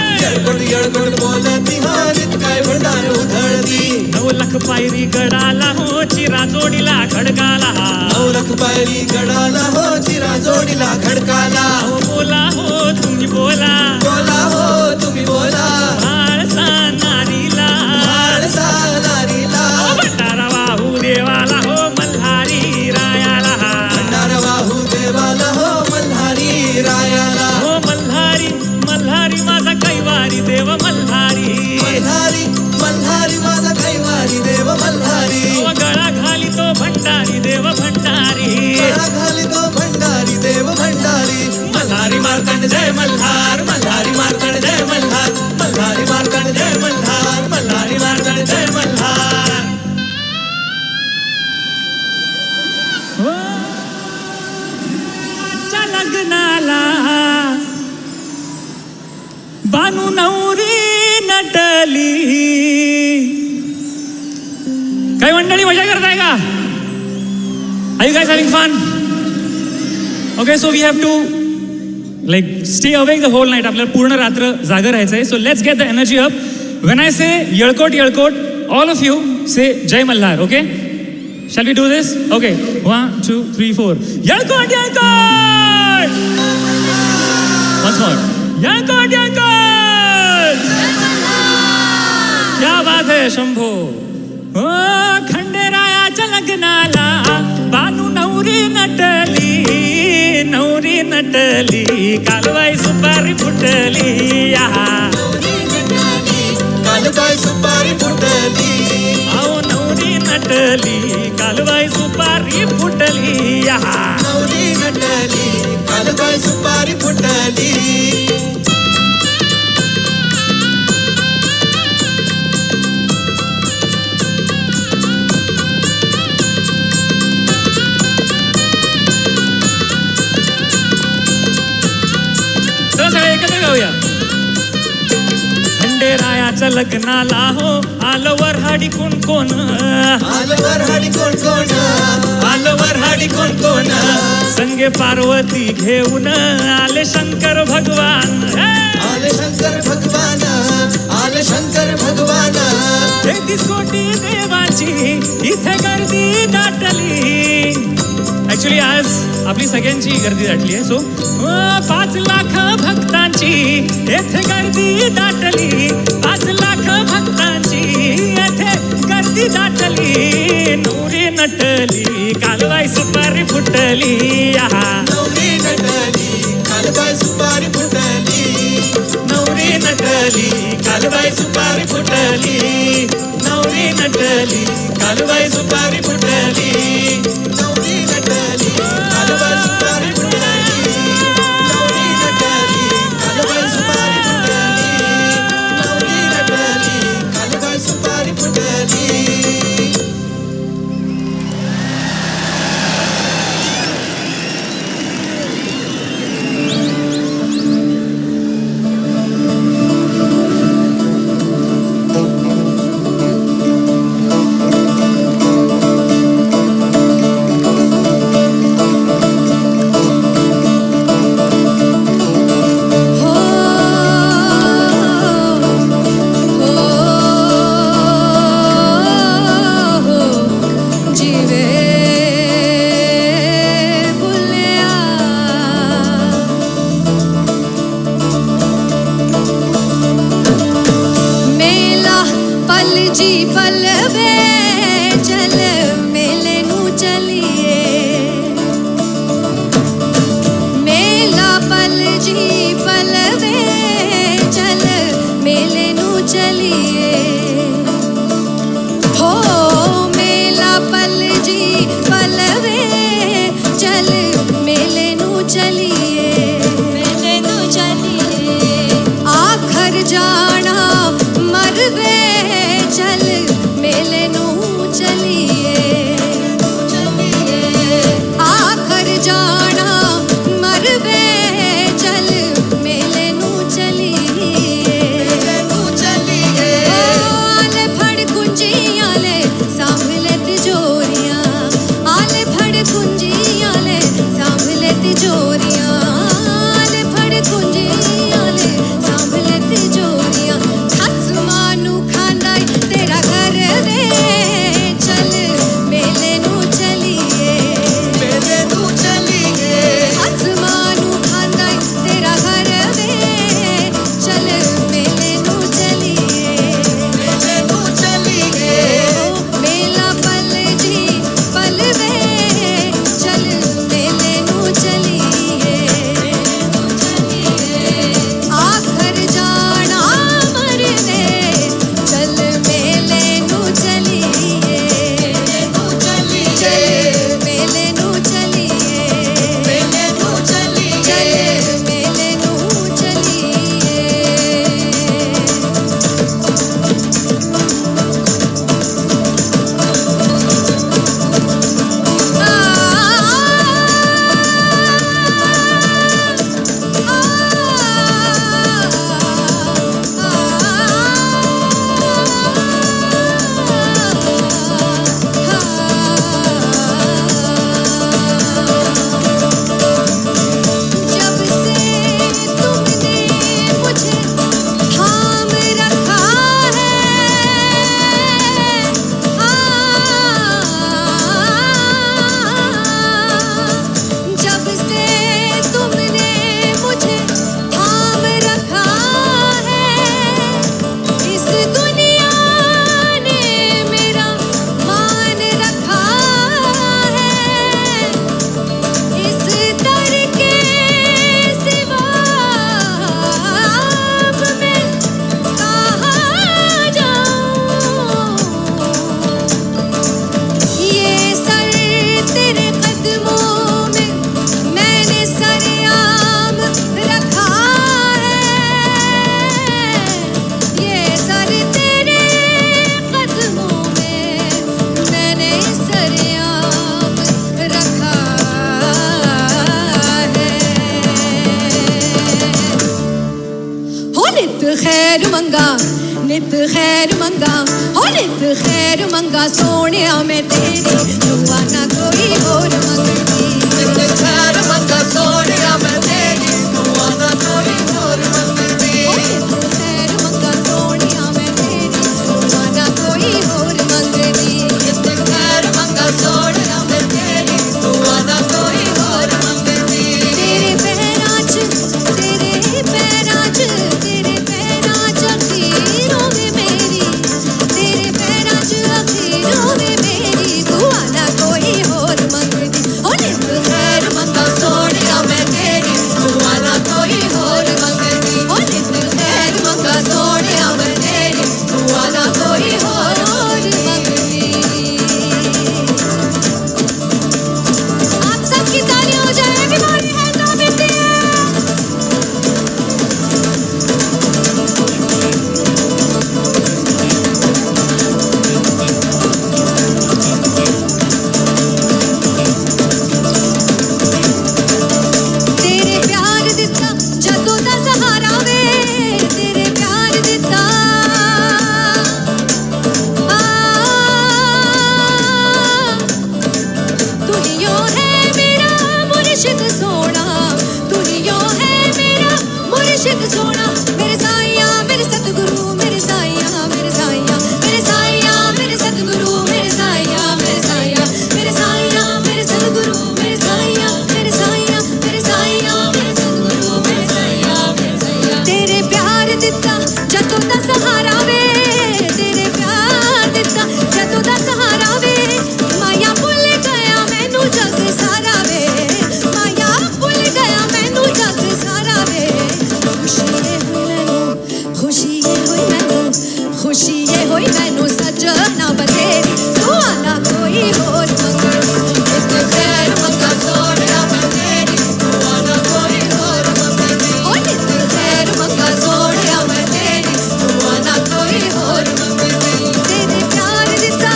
येळकोट बोलती होय नित काय भंडारा उधळती 9 लाख पायरी गडाला हो चिरा जोडीला खडकाला 9 लाख पायरी गडाला हो चिरा जोडीला खडकाला हो बोला हो तुम्ही बोला बोला हो तुम्ही बोला माळसा नारीला भंडारा वाहू देवाला हो मल्हारी रायाला भंडारा वाहू देवाला हो मल्हारी रायाला हो मल्हारी मल्हारी माझा कैवारी देव मल्हारी मल्हारी मल्हारी माझा कैवारी देव मल्हारी गळा घाली तो भंडारी देव भंडारी गळा घाली तो भंडारी देव भंडारी लग्नाला बानू नवरी नटली. काही मंडळी मजा करताय का? Are you guys having fun? Okay, so we have to like stay awake the whole night. आपल्याला पूर्ण रात्र जागा राहायचंय. So let's get the energy up. When I say येळकोट येळकोट, all of you say जय Malhar. Okay? Shall we do this? Okay. 1, 2, 3, 4. येळकोट येळकोट. Once more. येळकोट येळकोट. क्या बात है शंभो. ओ खंडेरायाच्या लग्नाला बानू नवरी नटली. नवरी नटली कालबाई सुपारी फुटली. कालबाई सुपारी फुटली. आओ नवरी नटली कालबाई सुपारी फुटली. नवरी नटली कालबाई सुपारी फुटली. सगळे एकत्र गाऊया. खंडेरायाच्या लग्नाला हो आलवर हाडी कोण कोण. आलवर हाडी कोण कोण. आलवर हाडी कोण कोण. संगे पार्वती घेऊन आले शंकर भगवान. आले शंकर भगवान. आले शंकर भगवान. 33 कोटी देवाची इथे गर्दी दाटली. ऍक्च्युली आज आपली सगळ्यांची गर्दी दाटली आहे. सो 5 लाख भक्तांची येथे गर्दी दाटली. 5 लाख भक्तांची येथे गर्दी दाटली. नवरी नटली कालबाई सुपारी फुटली. नवरी नटली कालबाई सुपारी फुटली. नवरी नटली कालबाई सुपारी फुटली. नवरी नटली कालबाई सुपारी फुटली. नवरी नटली कालबाई सुपारी फुटली. नवरी नटली कालबाई सुपारी फुटली. नवरी नटली कालबाई सुपारी फुटली. खैर मंगा नित खैर मंगा हो नित खैर मंगा सोनिया मैं तेरी दुआ ना कोई और मंगती नित खैर मंगा सोनिया मैं तेरी दुआ ना कोई और मंगती नित खैर मंगा सोनिया मैं तेरी दुआ ना कोई और मंगती नित खैर मंगा सोनिया मैं तेरी दुआ ना कोई और मंगती तेरे पैरां च तेरे पैरां च अखीरों में मेरी तेरे पैरां च अखीरों में मेरी दुआ ना कोई और मंगदी ओ नित खैर मंगा सोनिया मैं तेरी दुआ ना कोई और मंगदी ओ नित खैर मंगा सोनिया मैं तेरी दुआ ना कोई और मंगदी आप सबकी तालियां हो जाए बीमारी है तो मिटती है तेरे प्यार दिता जदों दा सहारा वे तेरे प्यार दिता तू ही यो है मेरा मुर्शिद सोना तू ही यो है मेरा मुर्शिद सोना मेरे साईया मेरे सतगुरु मेरे साईया मेरे साईया मेरे साईया मेरे सतगुरु मेरे साईया मेरे साईया मेरे साईया मेरे सतगुरु मेरे साईया मेरे साईया मेरे साईया मेरे सतगुरु मेरे साईया मेरे साईया तेरे प्यार दिता जदों दा सहारा वे तेरे प्यार दिता जदों दा सहारा वे माया भुल गया मैनू जग सारा वे माया भुल गया मैनू जग सारा वे खुशी ये होई मैनू सजना बतेरी दुआ ना कोई और मंगदी नित खैर मंगा सोनिया मैं तेरी दुआ ना कोई और मंगदी ओ नित खैर मंगा सोनिया मैं तेरी दुआ ना कोई और मंगदी तेरे प्यार दिता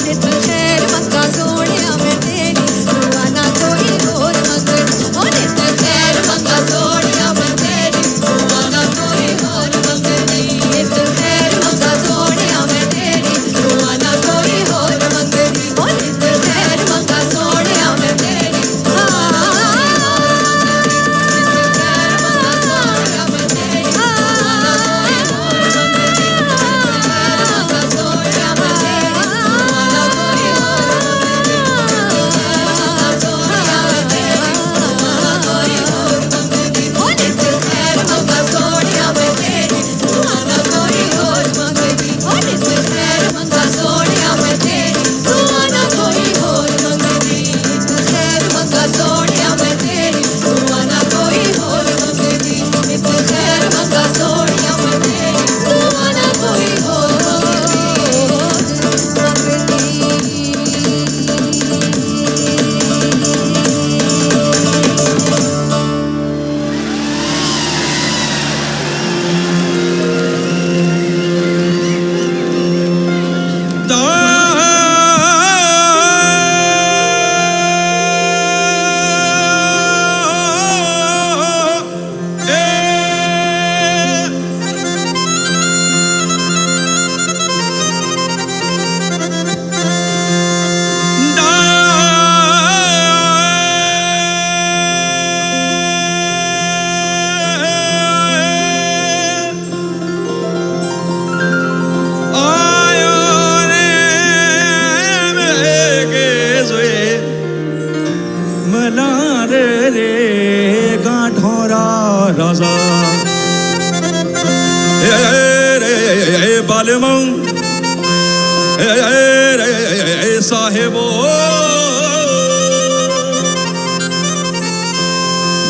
नित खैर मंगा सोनिया मैं तेरी दुआ ना कोई और मंगदी ओ नित खैर मंगा सोनिया मैं तेरी दुआ ना कोई और मंगदी नित खैर मंगा सोनिया मैं तेरी दुआ ना कोई और मंगदी ओ नित खैर मंगा सोनिया मैं तेरी राजा बालमऊ साहेबो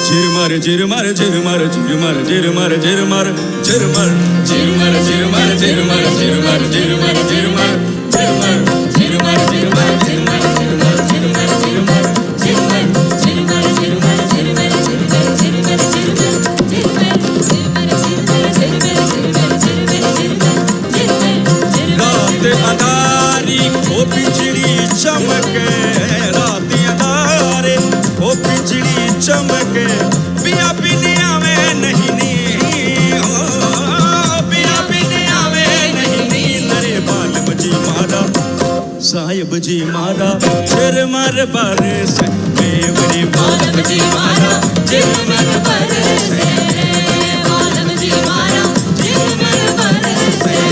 झिरमर झिरमर झिरमर झिरमर झिरमर झिरमर झिरमर झिरमर झिरमर झिरमर झिरमर झिरमर झिरमर झिरमर झिरमर झिरमर झिरमर झिरमर झिरमर अदारी ओ बिजली चमके रात अदारे ओ बिजली चमके पिया पिनिया में नहीं नींद झिरमर बरसे मेवरी मालम जी मारा झिरमर बरसे मालम जी मारा झिरमर बरसे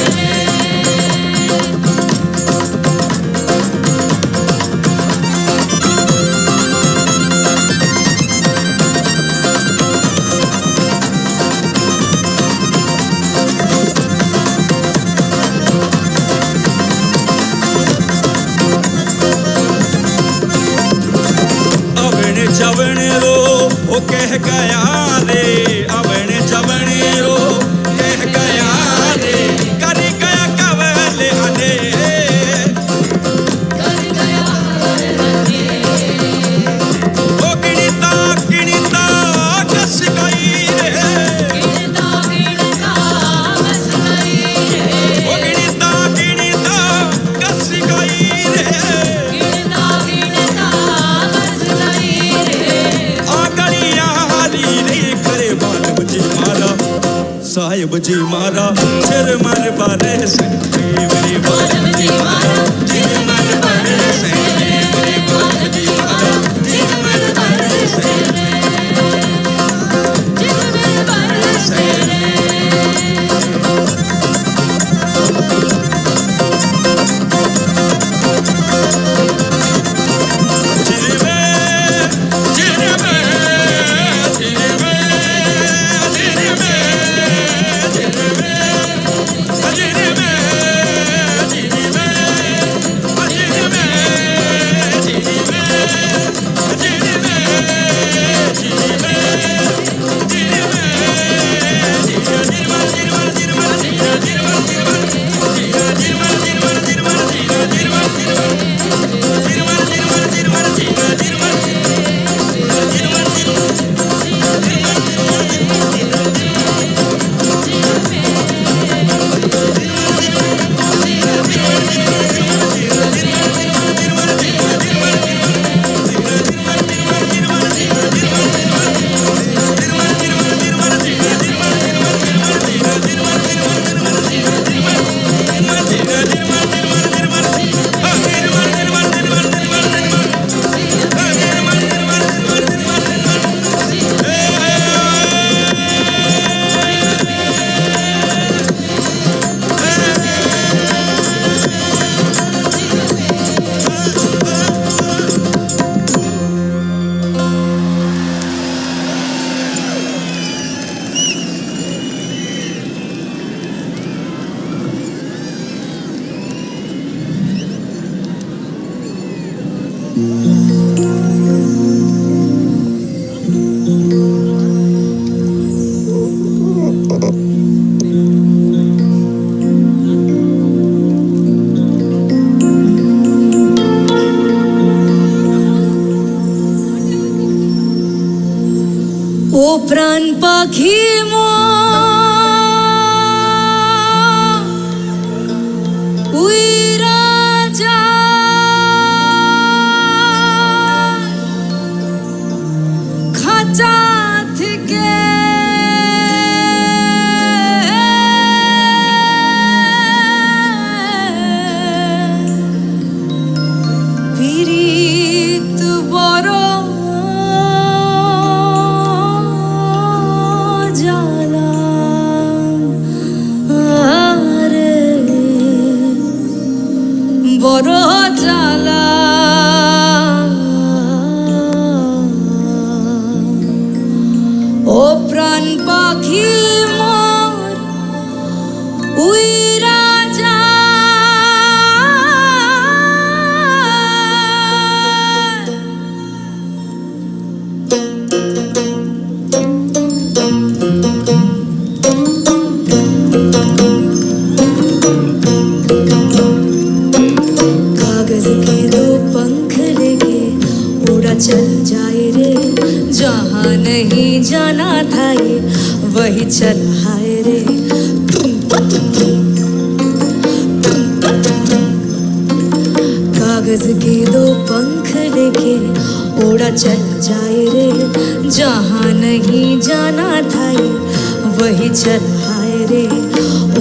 जवने रो ओ कह गया रे अवने जवने रो कह गया रे कर गया कवले हने कर गया हने ओ गिणता कस गई रे गिणता कस गई रे ओ गिणता कस गई रे गिणता कस गई साहिब जी मारा झिरमर बरसे मेवरी मालम जी मारा झिरमर बरसे मेवरी मालम जी मारा झिरमर बरसे झिरमर बरसे प्राण पाखी उइरा जा खाचा थिके पीरित बरो বড় জ্বালা ও প্রাণ পাখি মোর উইরা যা चल जाए रे जहाँ नहीं जाना था ये वही चल हाय रे कागज के दो पंख लेके उड़ा चल जाए रे जहाँ नहीं जाना था ये वही चल हाय रे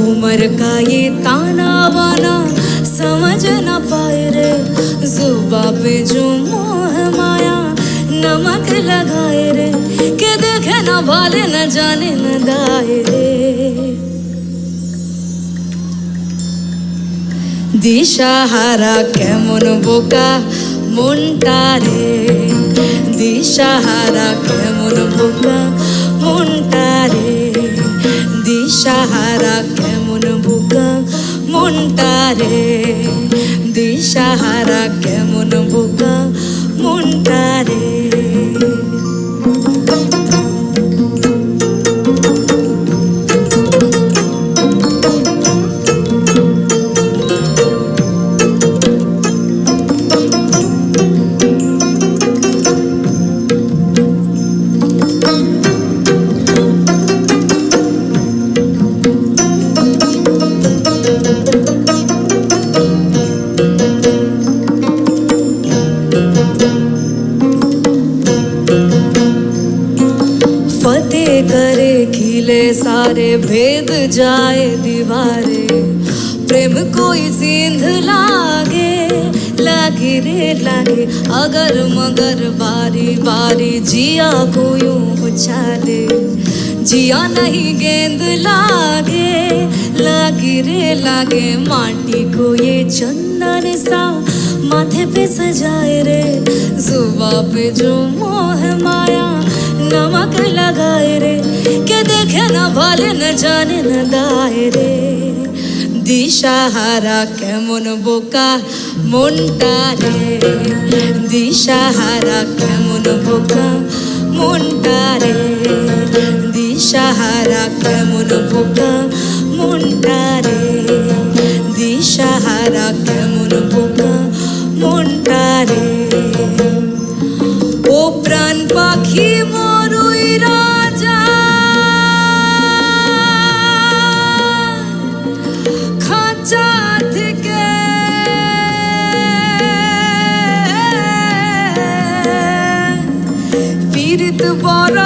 उम्र का ये ताना बाना समझ न पाए रे जुबा पे जो मोह माया नमक लगाए रे के देखे न भाले न जाने न दाए रे দিশাহারা কেমন বোকা মনটা রে দিশাহারা কেমন বোকা মনটা রে দিশাহারা কেমন বোকা মনটা রে দিশাহারা কেমন বোকা মনটা রে करे खिले सारे भेद जाए दीवारे प्रेम कोई सिंध लागे लागे रे लागे अगर मगर बारी बारी जिया को यूं उछाले जिया नहीं गेंद लागे लागे रे लागे माटी को ये चंदन सा माथे पे सजाए रे जुबा पे जो मोह माया नमक लगाए रे के देखे न भाले न जाने न दाए रे দিশাহারা কেমন বোকা মনটা রে দিশাহারা কেমন বোকা মনটা রে দিশাহারা কেমন বোকা মনটা রে দিশাহারা কেমন বোকা মনটা রে ও প্রাণ পাখি মরুই রাজা খাঁচা থেকে ফিরিত বড়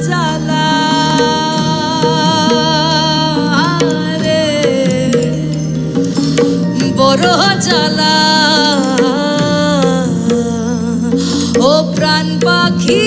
জ্বালা রে বড় জ্বালা ও প্রাণ পাখি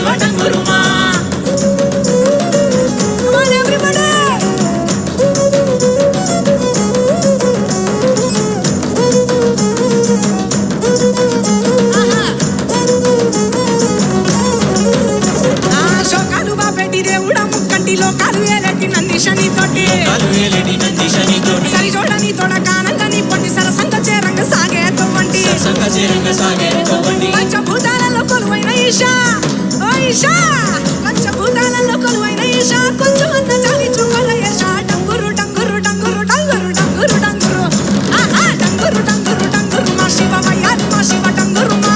Shiva, కాలు వేలటి నందిశని తోటి సరి జోడని తోడ కానంగని పొట్టి సరసంగ చేరంగ సాగే తోవంటి పంచభూతాలలో కొలువైన ఈశా ఓ ఈశా పంచభూతాలలో కొలువైన ఈశా కొంచెం అంత చాలి చుక్కల యశ డంగురు డంగురు డంగురు డంగురు డంగురు డంగురు ఆహా డంగురు డంగురు డంగురు మా శివ వయ్యారి మా శివ డంగురు మా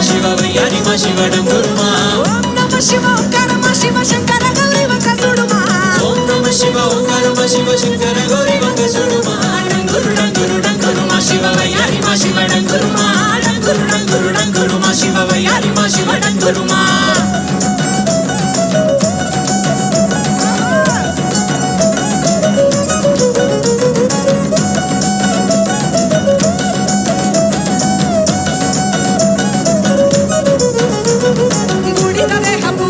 శివ వయ్యారి మా శివ డంగురు మా ఓం నమ శివ ఓంకార మా శివ శంకర గౌరీ వంక చూడు మా ఓం నమ శివ ఓంకార మా శివ శంకర గౌరీ వంక చూడు మా డంగురు డంగురు డంగురు మా శివ వయ్యారి మా శివ డంగురు మా డంగురు డంగురు డంగురు మా శివ వయ్యారి మా శివ డంగురు మా బూడిదలే హబ్బు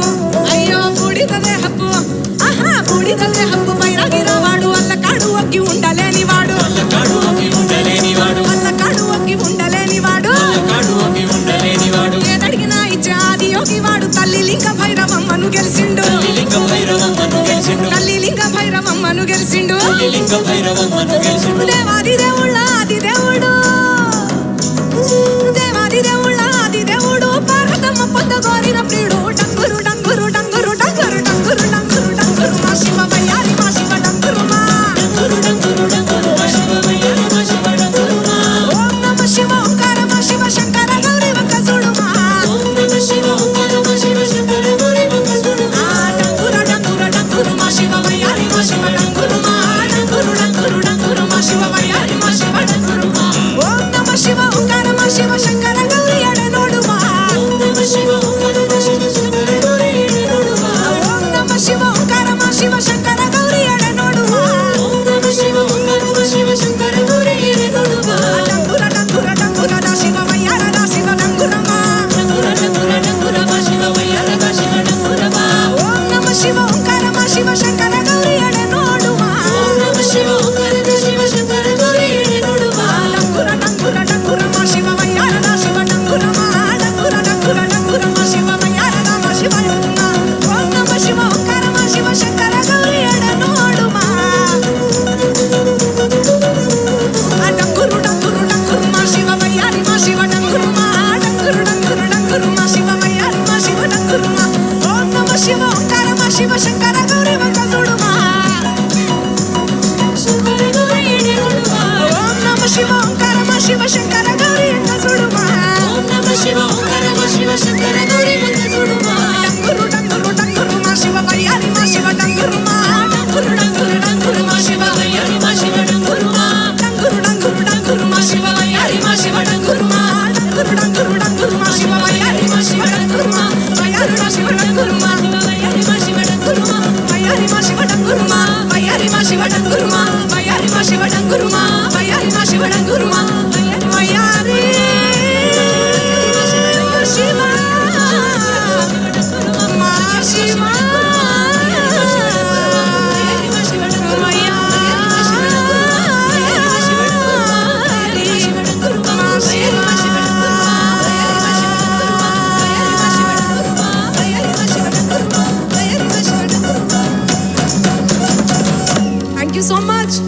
అయ్యో బూడిదలే హబ్బు ఆహా బూడిదలే హబ్బు బైరాగిరవాడు అల్లకాడు ఒక్కి ఉండలేని వాడు అల్లకాడు ఒక్కి ఉండలేని వాడు అల్లకాడు ఒక్కి ఉండలేని వాడు అల్లకాడు ఒక్కి ఉండలేని వాడు ఏదడిగినా ఇచ్చే ఆది యోగి వాడు తల్లి లింగ భైరవమ్మను గెలిచిండు తల్లి లింగ భైరవమ్మను గెలిచిండు తల్లి లింగ భైరవమ్మను గెలిచిండు తల్లి లింగ భైరవమ్మను గెలిచిండు దేవాది దేవుళ్ళ ఆది దేవుడు దేవాది దేవుళ్ళ ఆది దేవుడు పార్వతమ్మ పొద్ద గోరిన ప్రియుడు డంగురు డంగురు డంగురు డంగురు డంగురు డంగురు డంగురు మా శివ వయ్యారి మా శివ డంగురు మా డంగురు డంగురు డంగురు మా శివ వయ్యారి మా శివ డంగురు మా ఓం నమ శివ ఓంకార మా శివ శంకర గౌరీ వంక చూడు మా ఓం నమ శివ ఓంకార మా శివ శంకర గౌరీ వంక చూడు మా డంగుర డంగుర డంగురు మా శివ వయ్యారి మా శివ డంగురు మా డంగురు డంగురు డంగురు మా శివ వయ్యారి మా శివ డంగురు మా ఓం నమ శివ ఓంకార మా శివ శంకర గౌరీ ఎడనోడు మా ఓం నమ శివ ఓంకార మా శివ శంకర గౌరీ ఎడనోడు మా ఓం నమ శివ ఓంకార మా శివ శంకర గౌరీ ఎడనోడు మా ఓం నమ శివ ఓంకార మా శివ శంకర గౌరీ ఎడనోడు మా డంగుర డంగుర డంగుర దా శివ వయ్యార దా శివ డంగుర మా డంగుర డంగుర డంగుర మా శివ వయ్యార దా శివ డంగుర మా ఓం నమ శివ ఓంకార మా శివ శంకర గౌరీ ఎడనోడు మా ఓం నమ శివ ఓంకార మా శివ శంకర గౌరీ ఎడనోడు మా డంగుర డంగుర డంగుర మా శివ వయ్యార దా శివ డంగుర మా డంగుర డంగుర డంగుర మా శివ వయ్యార దా మా శివ డంగుర మా ఓం నమ శివ ఓంకార మా శివ శంకర గౌరీ ఎడనోడు మా డంగురు డంగురు డంగురు మా శివ వయ్యారి మా శివ డంగురు మా డంగురు డంగురు డంగురు మా శివ వయ్యారి మా శివ డంగురు మా ఓం నమ శివ ఓంకార మా శివ శంకర గౌరీ వంక చూడు మా శంకర గౌరీ ఎడనోడు మా ఓం నమ శివ ఓంకార మా శివ శంకర గౌరీ వంక చూడు మా ఓం నమ శివ ఓంకార మా శివ శంకర గౌరీ వంక చూడు మా డంగురు డంగురు డంగురు మా శివ వయ్యారి మా శివ డంగురు మా డంగురు డంగురు డంగురు మా శివ వయ్యారి మా శివ డంగురు మా డంగురు డంగురు డంగురు మా శివ వయ్యారి మా శివ డంగురు మా డంగురు డంగురు డంగురు మా శివ వయ్యారి మా శివ డంగురు మా వయ్యారి మా శివ డంగురు మా వయ్యారి మా శివ డంగురు మా వయ్యారి మా శివ డంగురు మా వయ్యారి మా శివ డంగురు మా వయ్యారి మా శివ డంగురు మా వయ్యారి మా శివ డంగురు మా వయ్యారి శివ మా Shiva Thank you so much.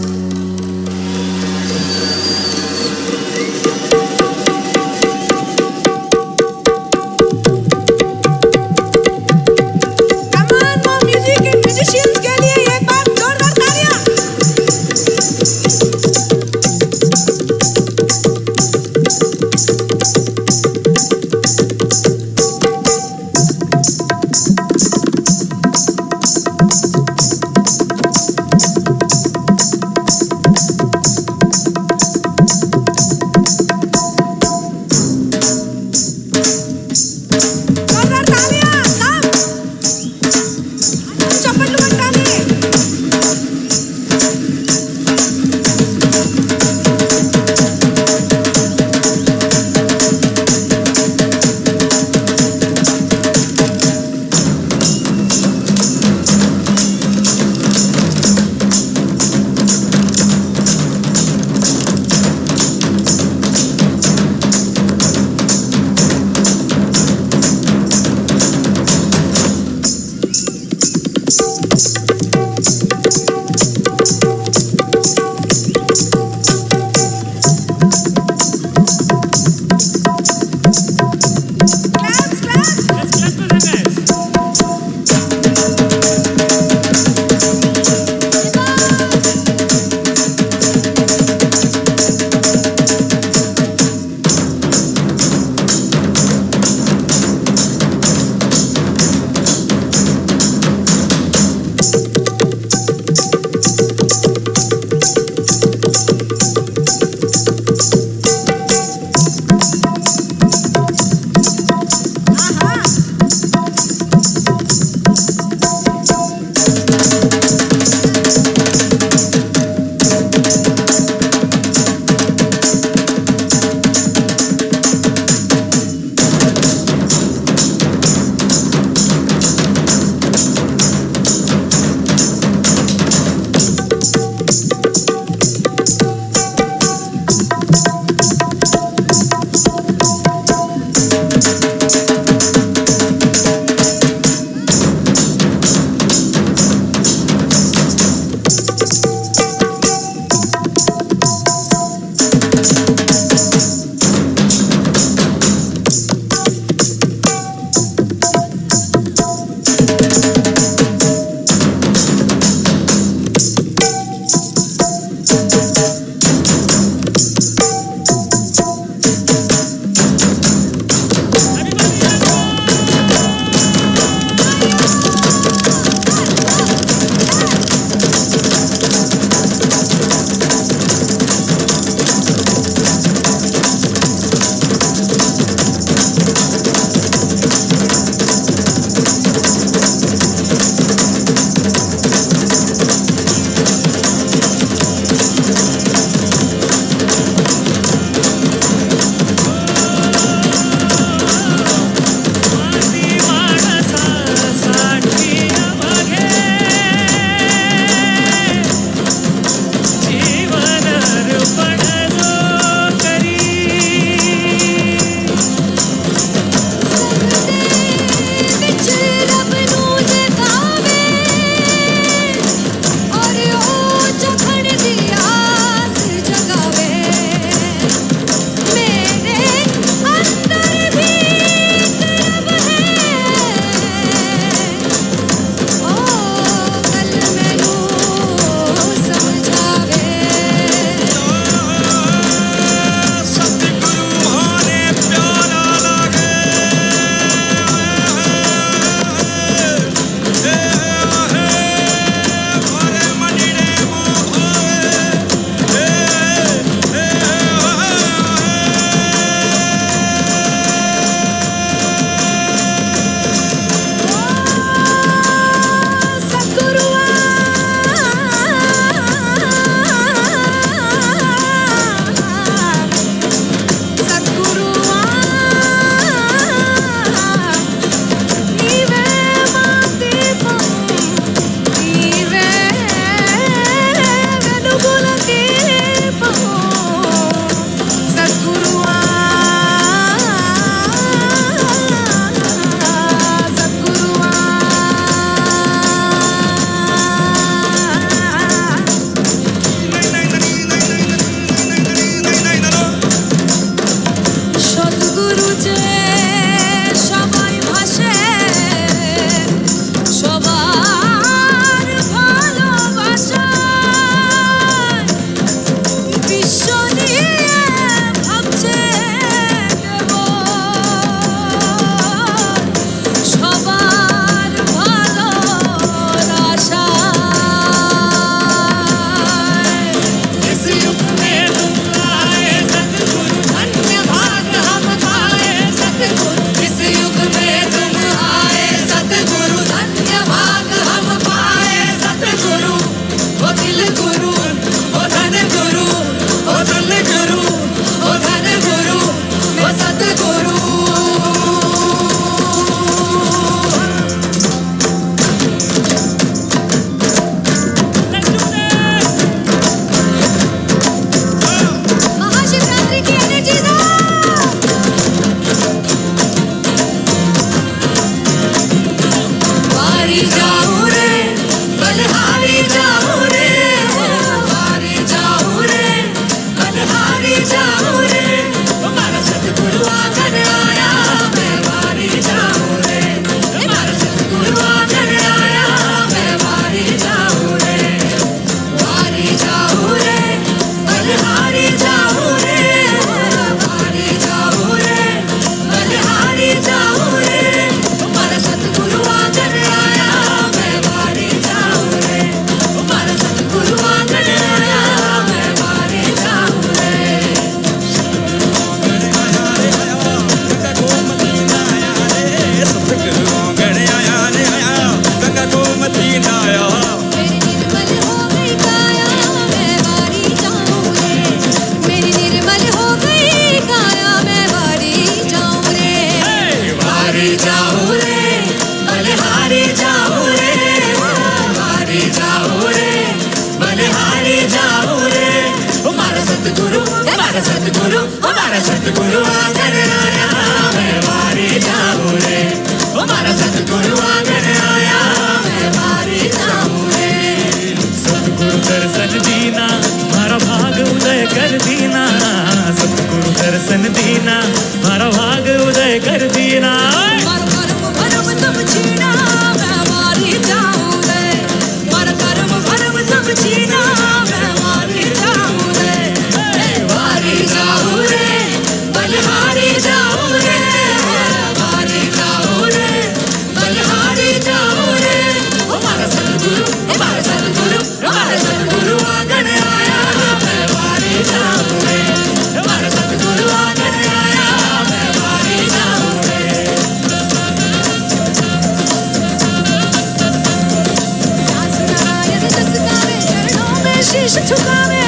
ढाया मेरी निर्मल हो गई काया मैं वारी जाऊं रे मेरी निर्मल हो गई काया मैं वारी जाऊं रे वारी जाऊं रे बलिहारी जाऊं रे वारी जाऊं रे बलिहारी जाऊं रे हमारा सतगुरु आंगन आया मैं वारी जाऊं रे हमारा सतगुरु आंगन आया मैं वारी जाऊं रे सतगुरु दर्शन दीना मारा भाग उदय कर दीना सतगुरु दर्शन दीना मारा भाग उदय कर दीना मारा कर्म भरम सब छीना मैं वारी जाऊं रे मारा कर्म भरम सब छीना मैं वारी जाऊं रे वारी जाऊं रे बलिहारी जाऊं रे वारी जाऊं रे बलिहारी जाऊं रे हमारा सतगुरु आंगन आया मैं वारी जाऊं रे हमारा सतगुरु आंगन आया मैं वारी जाऊं रे दास नारायण जस गावे चरणों में शीश झुकावे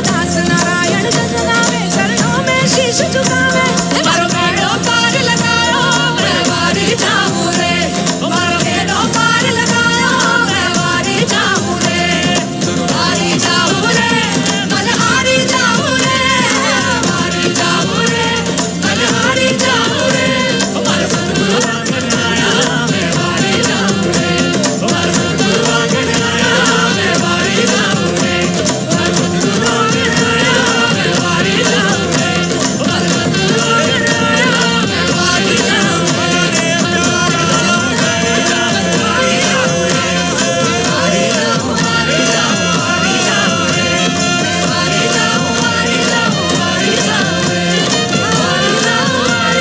दास नारायण जस गावे चरणों में शीश झुकावे मारो बेड़ो पार लगायो मैं वारी जाऊं रे मारो बेड़ो पार लगायो मैं वारी जाऊं रे वारी जाऊं रे बलिहारी जाऊं रे वारी जाऊं रे बलिहारी जाऊं रे हमारा सतगुरु आंगन आया मैं वारी जाऊं रे हमारा सतगुरु आंगन आया मैं वारी जाऊं रे हमारा सतगुरु आंगन आया मैं वारी जाऊं रे हमारा सतगुरु आंगन आया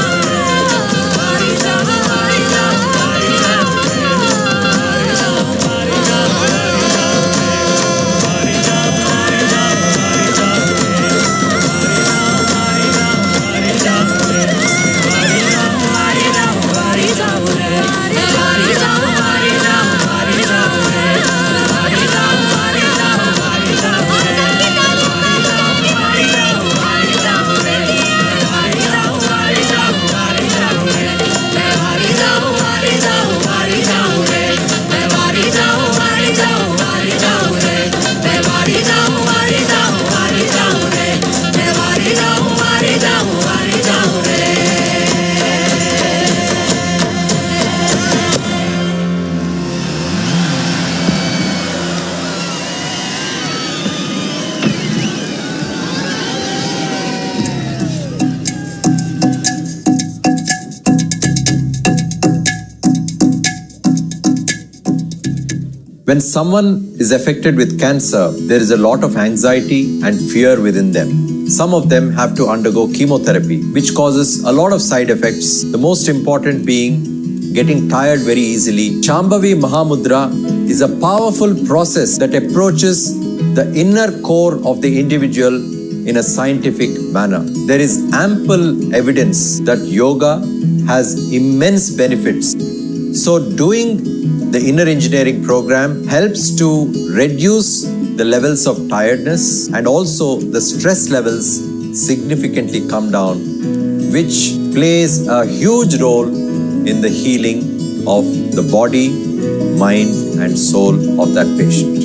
मैं वारी जाऊं When someone is affected with cancer, there is a lot of anxiety and fear within them. Some of them have to undergo chemotherapy, which causes a lot of side effects, the most important being getting tired very easily. Shambhavi Mahamudra is a powerful process that approaches the inner core of the individual in a scientific manner. There is ample evidence that yoga has immense benefits. So doing the inner engineering program helps to reduce the levels of tiredness, and also the stress levels significantly come down, which plays a huge role in the healing of the body, mind and soul of that patient.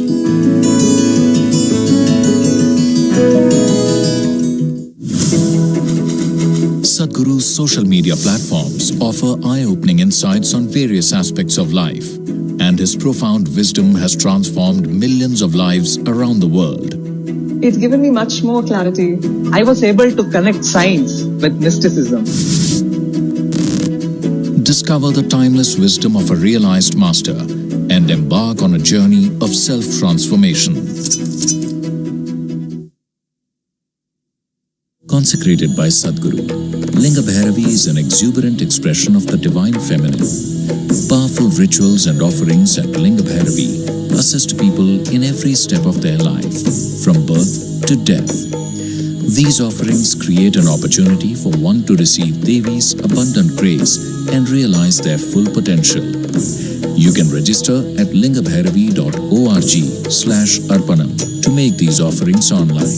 Sadhguru's social media platforms offer eye-opening insights on various aspects of life, and his profound wisdom has transformed millions of lives around the world. It's given me much more clarity. I was able to connect science with mysticism. Discover the timeless wisdom of a realized master and embark on a journey of self-transformation. Consecrated by Sadhguru, Lingaperi is an exuberant expression of the divine feminine. Powerful rituals and offerings at Lingaperi assist people in every step of their life, from birth to death. These offerings create an opportunity for one to receive Devi's abundant grace and realize their full potential. You can register at lingabhairavi.org/arpanam to make these offerings online.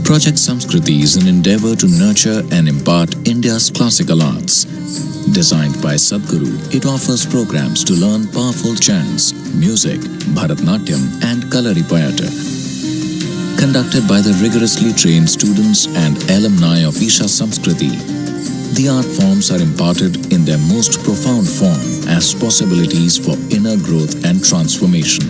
Project Samskriti is an endeavor to nurture and impart India's classical arts. Designed by Sadhguru, it offers programs to learn powerful chants, music, Bharatnatyam and Kalaripayattu. Conducted by the rigorously trained students and alumni of Isha Samskriti, the art forms are imparted in their most profound form as possibilities for inner growth and transformation.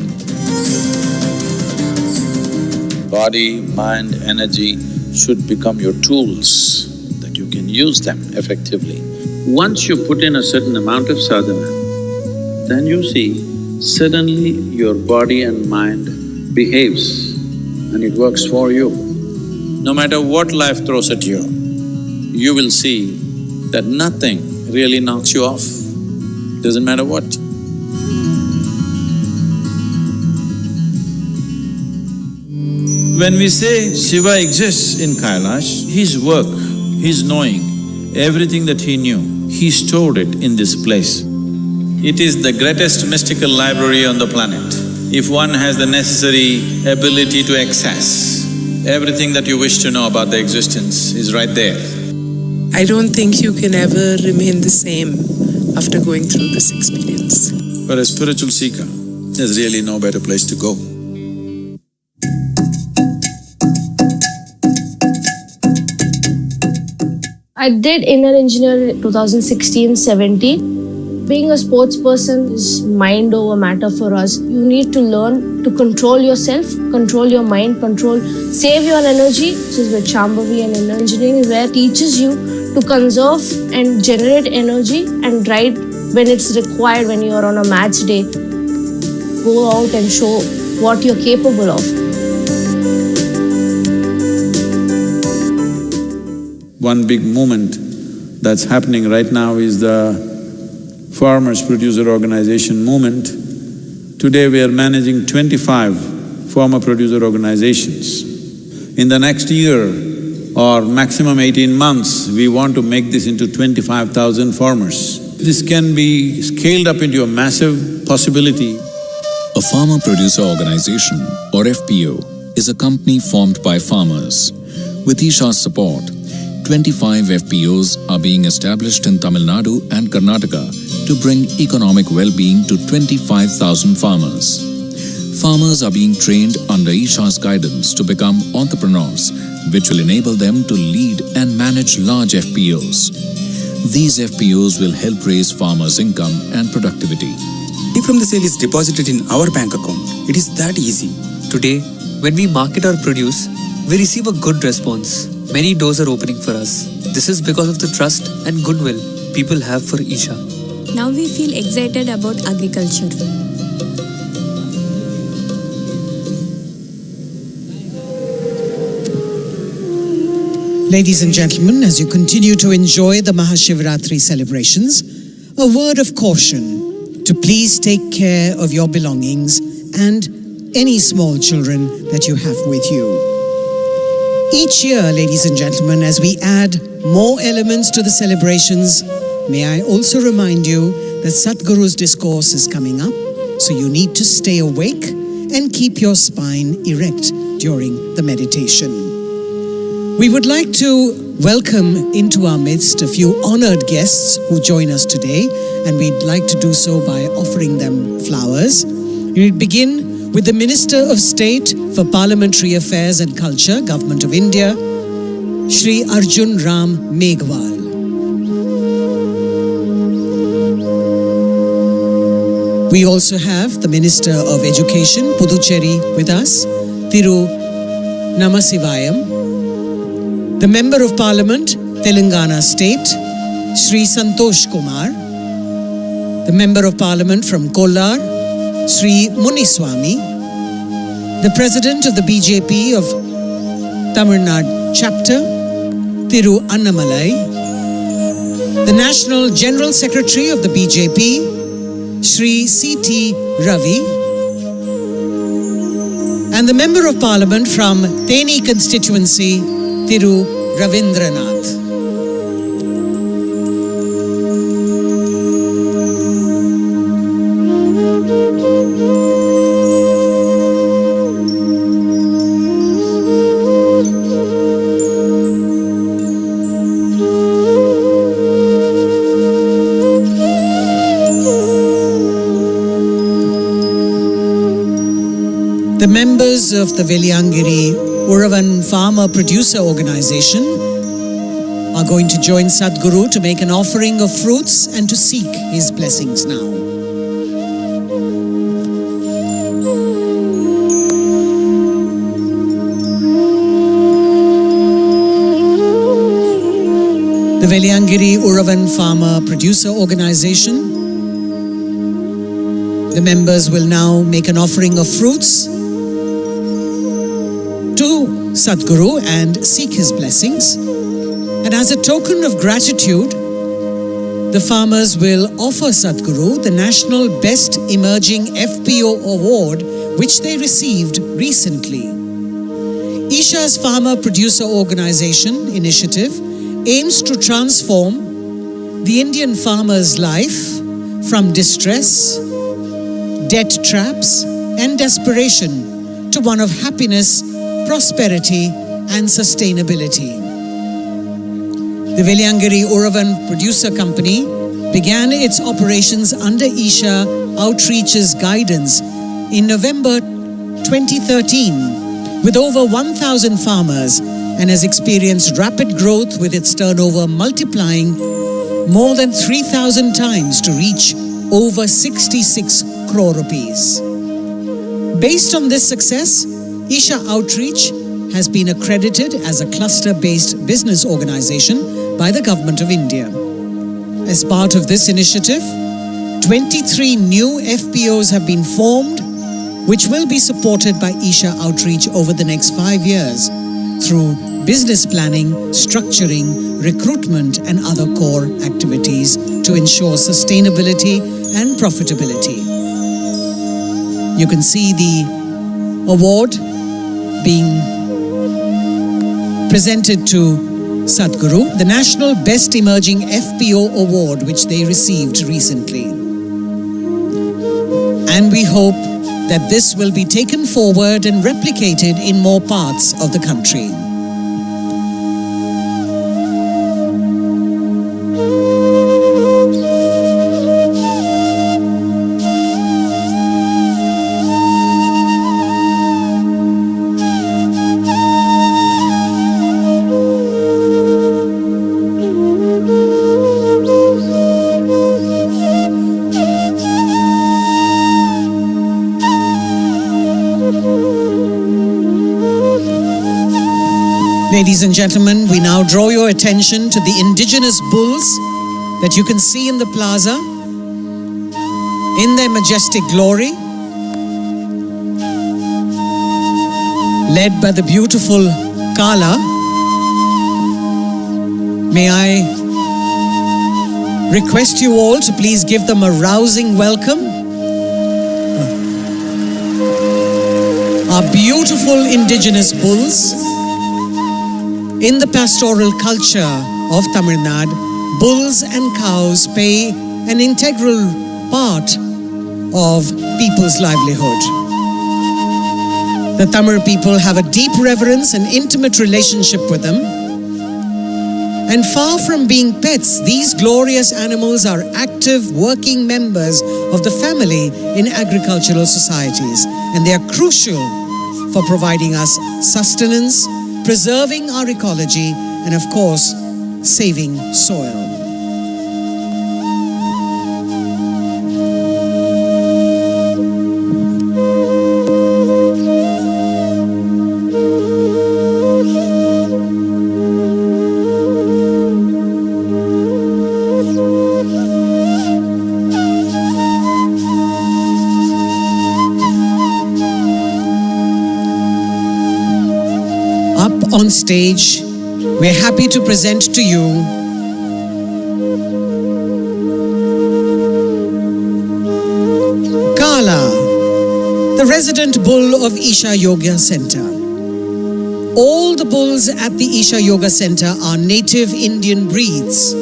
Body, mind, energy should become your tools, that you can use them effectively. Once you put in a certain amount of sadhana, then you see suddenly your body and mind behaves and it works for you. No matter what life throws at you, you will see that nothing really knocks you off. Doesn't matter what. When we say Shiva exists in Kailash, his work, his knowing, everything that he knew, he stored it in this place. It is the greatest mystical library on the planet. If one has the necessary ability to access, everything that you wish to know about the existence is right there. I don't think you can ever remain the same after going through this experience. For a spiritual seeker, there's really no better place to go. I did inner engineer 2016-17. Being a sports person is mind over matter for us. You need to learn to control yourself, control your mind, save your energy, which is where Shambhavi and inner engineering is where it teaches you to conserve and generate energy and ride when it's required, when you are on a match day. Go out and show what you're capable of. One big movement that's happening right now is the Farmers Producer Organization movement. Today we are managing 25 farmer producer organizations. In the next year or maximum 18 months, we want to make this into 25,000 farmers. This can be scaled up into a massive possibility. A farmer producer organization, or FPO, is a company formed by farmers. With Isha's support, 25 FPOs are being established in Tamil Nadu and Karnataka to bring economic well-being to 25,000 farmers. Farmers are being trained under Isha's guidance to become entrepreneurs, which will enable them to lead and manage large FPOs. These FPOs will help raise farmers' income and productivity. Money from the sale is deposited in our bank account. It is that easy. Today, when we market our produce, we receive a good response. Many doors are opening for us. This is because of the trust and goodwill people have for Isha. Now we feel excited about agriculture. Ladies and gentlemen, as you continue to enjoy the MahaShivRatri celebrations, a word of caution to please take care of your belongings and any small children that you have with you. Each year, ladies and gentlemen, as we add more elements to the celebrations, may I also remind you that Sadhguru's discourse is coming up, so you need to stay awake and keep your spine erect during the meditation. We would like to welcome into our midst a few honored guests who join us today, and we'd like to do so by offering them flowers. We'll begin with the Minister of State for Parliamentary Affairs and Culture, Government of India, Shri Arjun Ram Meghwal. We also have the Minister of Education, Puducherry, with us, Thiru Namasivayam. The Member of Parliament, Telangana State, Shri Santosh Kumar. The Member of Parliament from Kollar, Shri Muniswamy. The President of the BJP of Tamil Nadu Chapter, Thiru Annamalai. The National General Secretary of the BJP, Shri C.T. Ravi. And the Member of Parliament from Theni constituency, Thiru Ravindranath. The members of the Veliangiri Uravan Farmer Producer Organization are going to join Sadhguru to make an offering of fruits and to seek his blessings now. The Veliangiri Uravan Farmer Producer Organization. The members will now make an offering of fruits to Sadhguru and seek his blessings. And as a token of gratitude, the farmers will offer Sadhguru the National Best Emerging FPO Award, which they received recently. Isha's Farmer Producer Organization initiative aims to transform the Indian farmer's life from distress, debt traps, and desperation to one of happiness, prosperity, and sustainability. The Veliangiri Uravan Producer Company began its operations under Isha Outreach's guidance in November 2013 with over 1,000 farmers and has experienced rapid growth with its turnover multiplying more than 3,000 times to reach over 66 crore rupees. Based on this success, Isha Outreach has been accredited as a cluster-based business organization by the Government of India. As part of this initiative, 23 new FPOs have been formed, which will be supported by Isha Outreach over the next 5 years through business planning, structuring, recruitment, and other core activities to ensure sustainability and profitability. You can see the award being presented to Sadhguru, the National Best Emerging FPO Award, which they received recently. And we hope that this will be taken forward and replicated in more parts of the country. Ladies and gentlemen, we now draw your attention to the indigenous bulls that you can see in the plaza in their majestic glory, led by the beautiful Kala. May I request you all to please give them a rousing welcome. Our beautiful indigenous bulls. In the pastoral culture of Tamil Nadu, bulls and cows play an integral part of people's livelihood. The Tamil people have a deep reverence and intimate relationship with them. And far from being pets, these glorious animals are active working members of the family in agricultural societies. And they are crucial for providing us sustenance, preserving our ecology, and of course, saving soil. On stage, we're happy to present to you Kala, the resident bull of Isha Yoga Center. All the bulls at the Isha Yoga Center are native Indian breeds.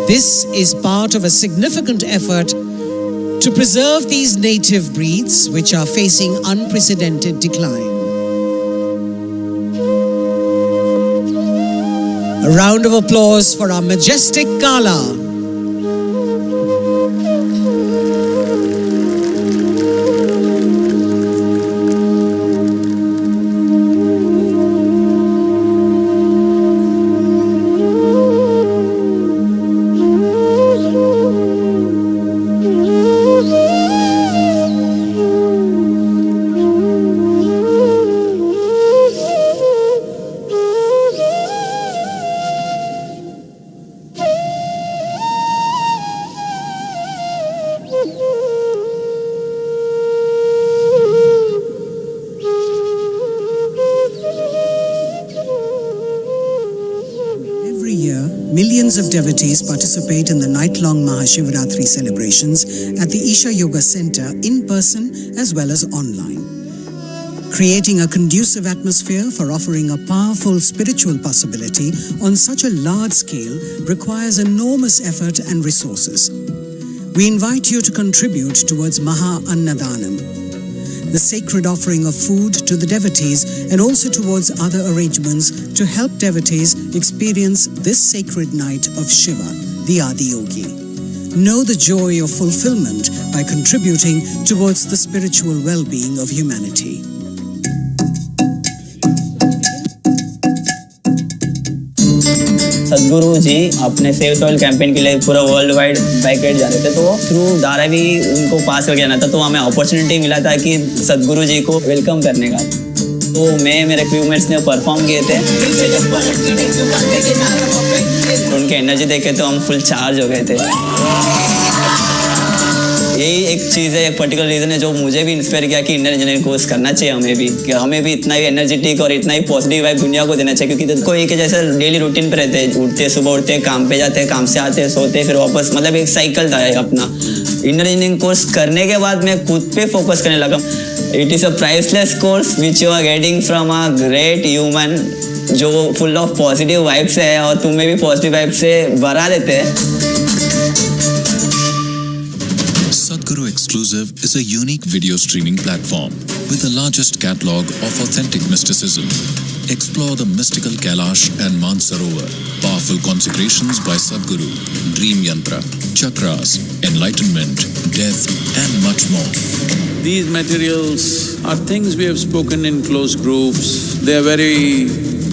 This is part of a significant effort to preserve these native breeds, which are facing unprecedented decline. A round of applause for our majestic Kala. Thousands of devotees participate in the night-long MahaShivRatri celebrations at the Isha Yoga Center in person as well as online. Creating a conducive atmosphere for offering a powerful spiritual possibility on such a large scale requires enormous effort and resources. We invite you to contribute towards Maha Annadanam, the sacred offering of food to the devotees, and also towards other arrangements to help devotees experience this sacred night of Shiva, the Adi Yogi. Know the joy of fulfillment by contributing towards the spiritual well-being of humanity. सदगुरु जी अपने save soil campaign के लिए पूरा world wide baked जा रहे थे, तो through Dharavi उनको पास करके जाना था, तो हमें अपॉर्चुनिटी मिला था कि सदगुरु जी को वेलकम करने का। तो मैं मेरे क्रूमेट्स ने परफॉर्म किए थे, उनके एनर्जी देखे तो हम फुल चार्ज हो गए थे। यही एक चीज़ है, एक पर्टिकुलर रीज़न है जो मुझे भी इंस्पायर किया कि इंडियन इंजीनियरिंग कोर्स करना चाहिए हमें भी, कि हमें भी इतना ही एनर्जेटिक और इतना ही पॉजिटिव वाइब दुनिया को देना चाहिए। क्योंकि कोई के जैसे डेली रूटीन पे रहते हैं, उठते सुबह उठते काम पे जाते, काम से आते सोते फिर वापस, मतलब एक साइकिल था अपना। इंडियन इंजीनियरिंग कोर्स करने के बाद मैं खुद पे फोकस करने लगा। It is a priceless course which you are getting from a great human जो फुल ऑफ पॉजिटिव वाइब से है और तुम्हें भी पॉजिटिव वाइब से भरा देते हैं। Sadhguru Exclusive is a unique video streaming platform with the largest catalog of authentic mysticism. Explore the mystical Kailash and Mansarovar, powerful consecrations by Sadhguru, dream yantra, chakras, enlightenment, death, and much more. These materials are things we have spoken in close groups. They are very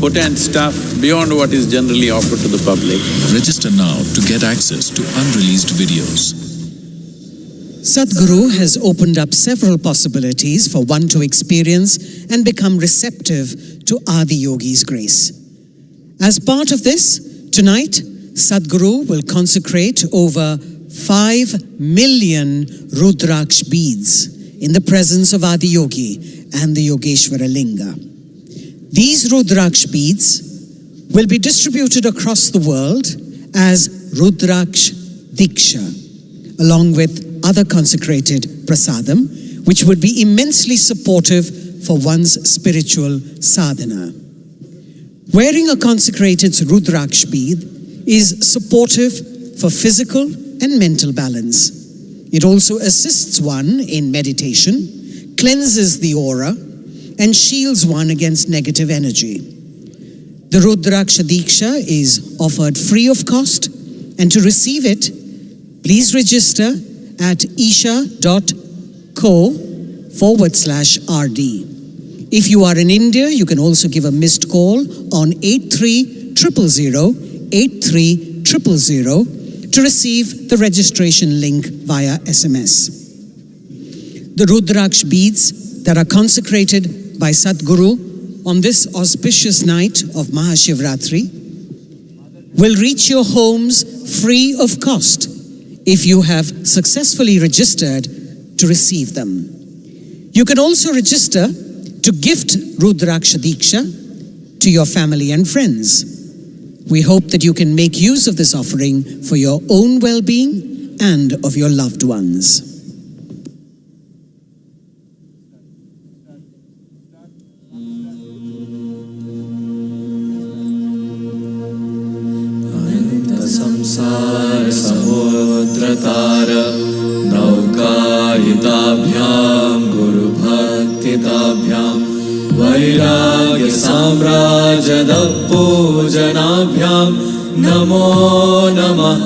potent stuff beyond what is generally offered to the public. Register now to get access to unreleased videos. Sadhguru has opened up several possibilities for one to experience and become receptive to Adi Yogi's grace. As part of this, tonight, Sadhguru will consecrate over 5 million Rudraksh beads in the presence of Adi Yogi and the Yogeshwara Linga. These Rudraksh beads will be distributed across the world as Rudraksh Diksha, along with other consecrated prasadam, which would be immensely supportive for one's spiritual sadhana. Wearing a consecrated Rudraksh bead is supportive for physical and mental balance. It also assists one in meditation, cleanses the aura, and shields one against negative energy. The Rudraksh Diksha is offered free of cost, and to receive it, please register at isha.co/RD. If you are in India, you can also give a missed call on 8300083000 to receive the registration link via SMS. The Rudraksh beads that are consecrated by Sadhguru on this auspicious night of MahaShivRatri will reach your homes free of cost if you have successfully registered to receive them. You can also register to gift Rudraksh Diksha to your family and friends. We hope that you can make use of this offering for your own well-being and of your loved ones. संसार समुद्रतार नौकायिताभ्यां गुरुभक्तिताभ्यां वैराग्य साम्राज्यपूजनाभ्यां नमो नमः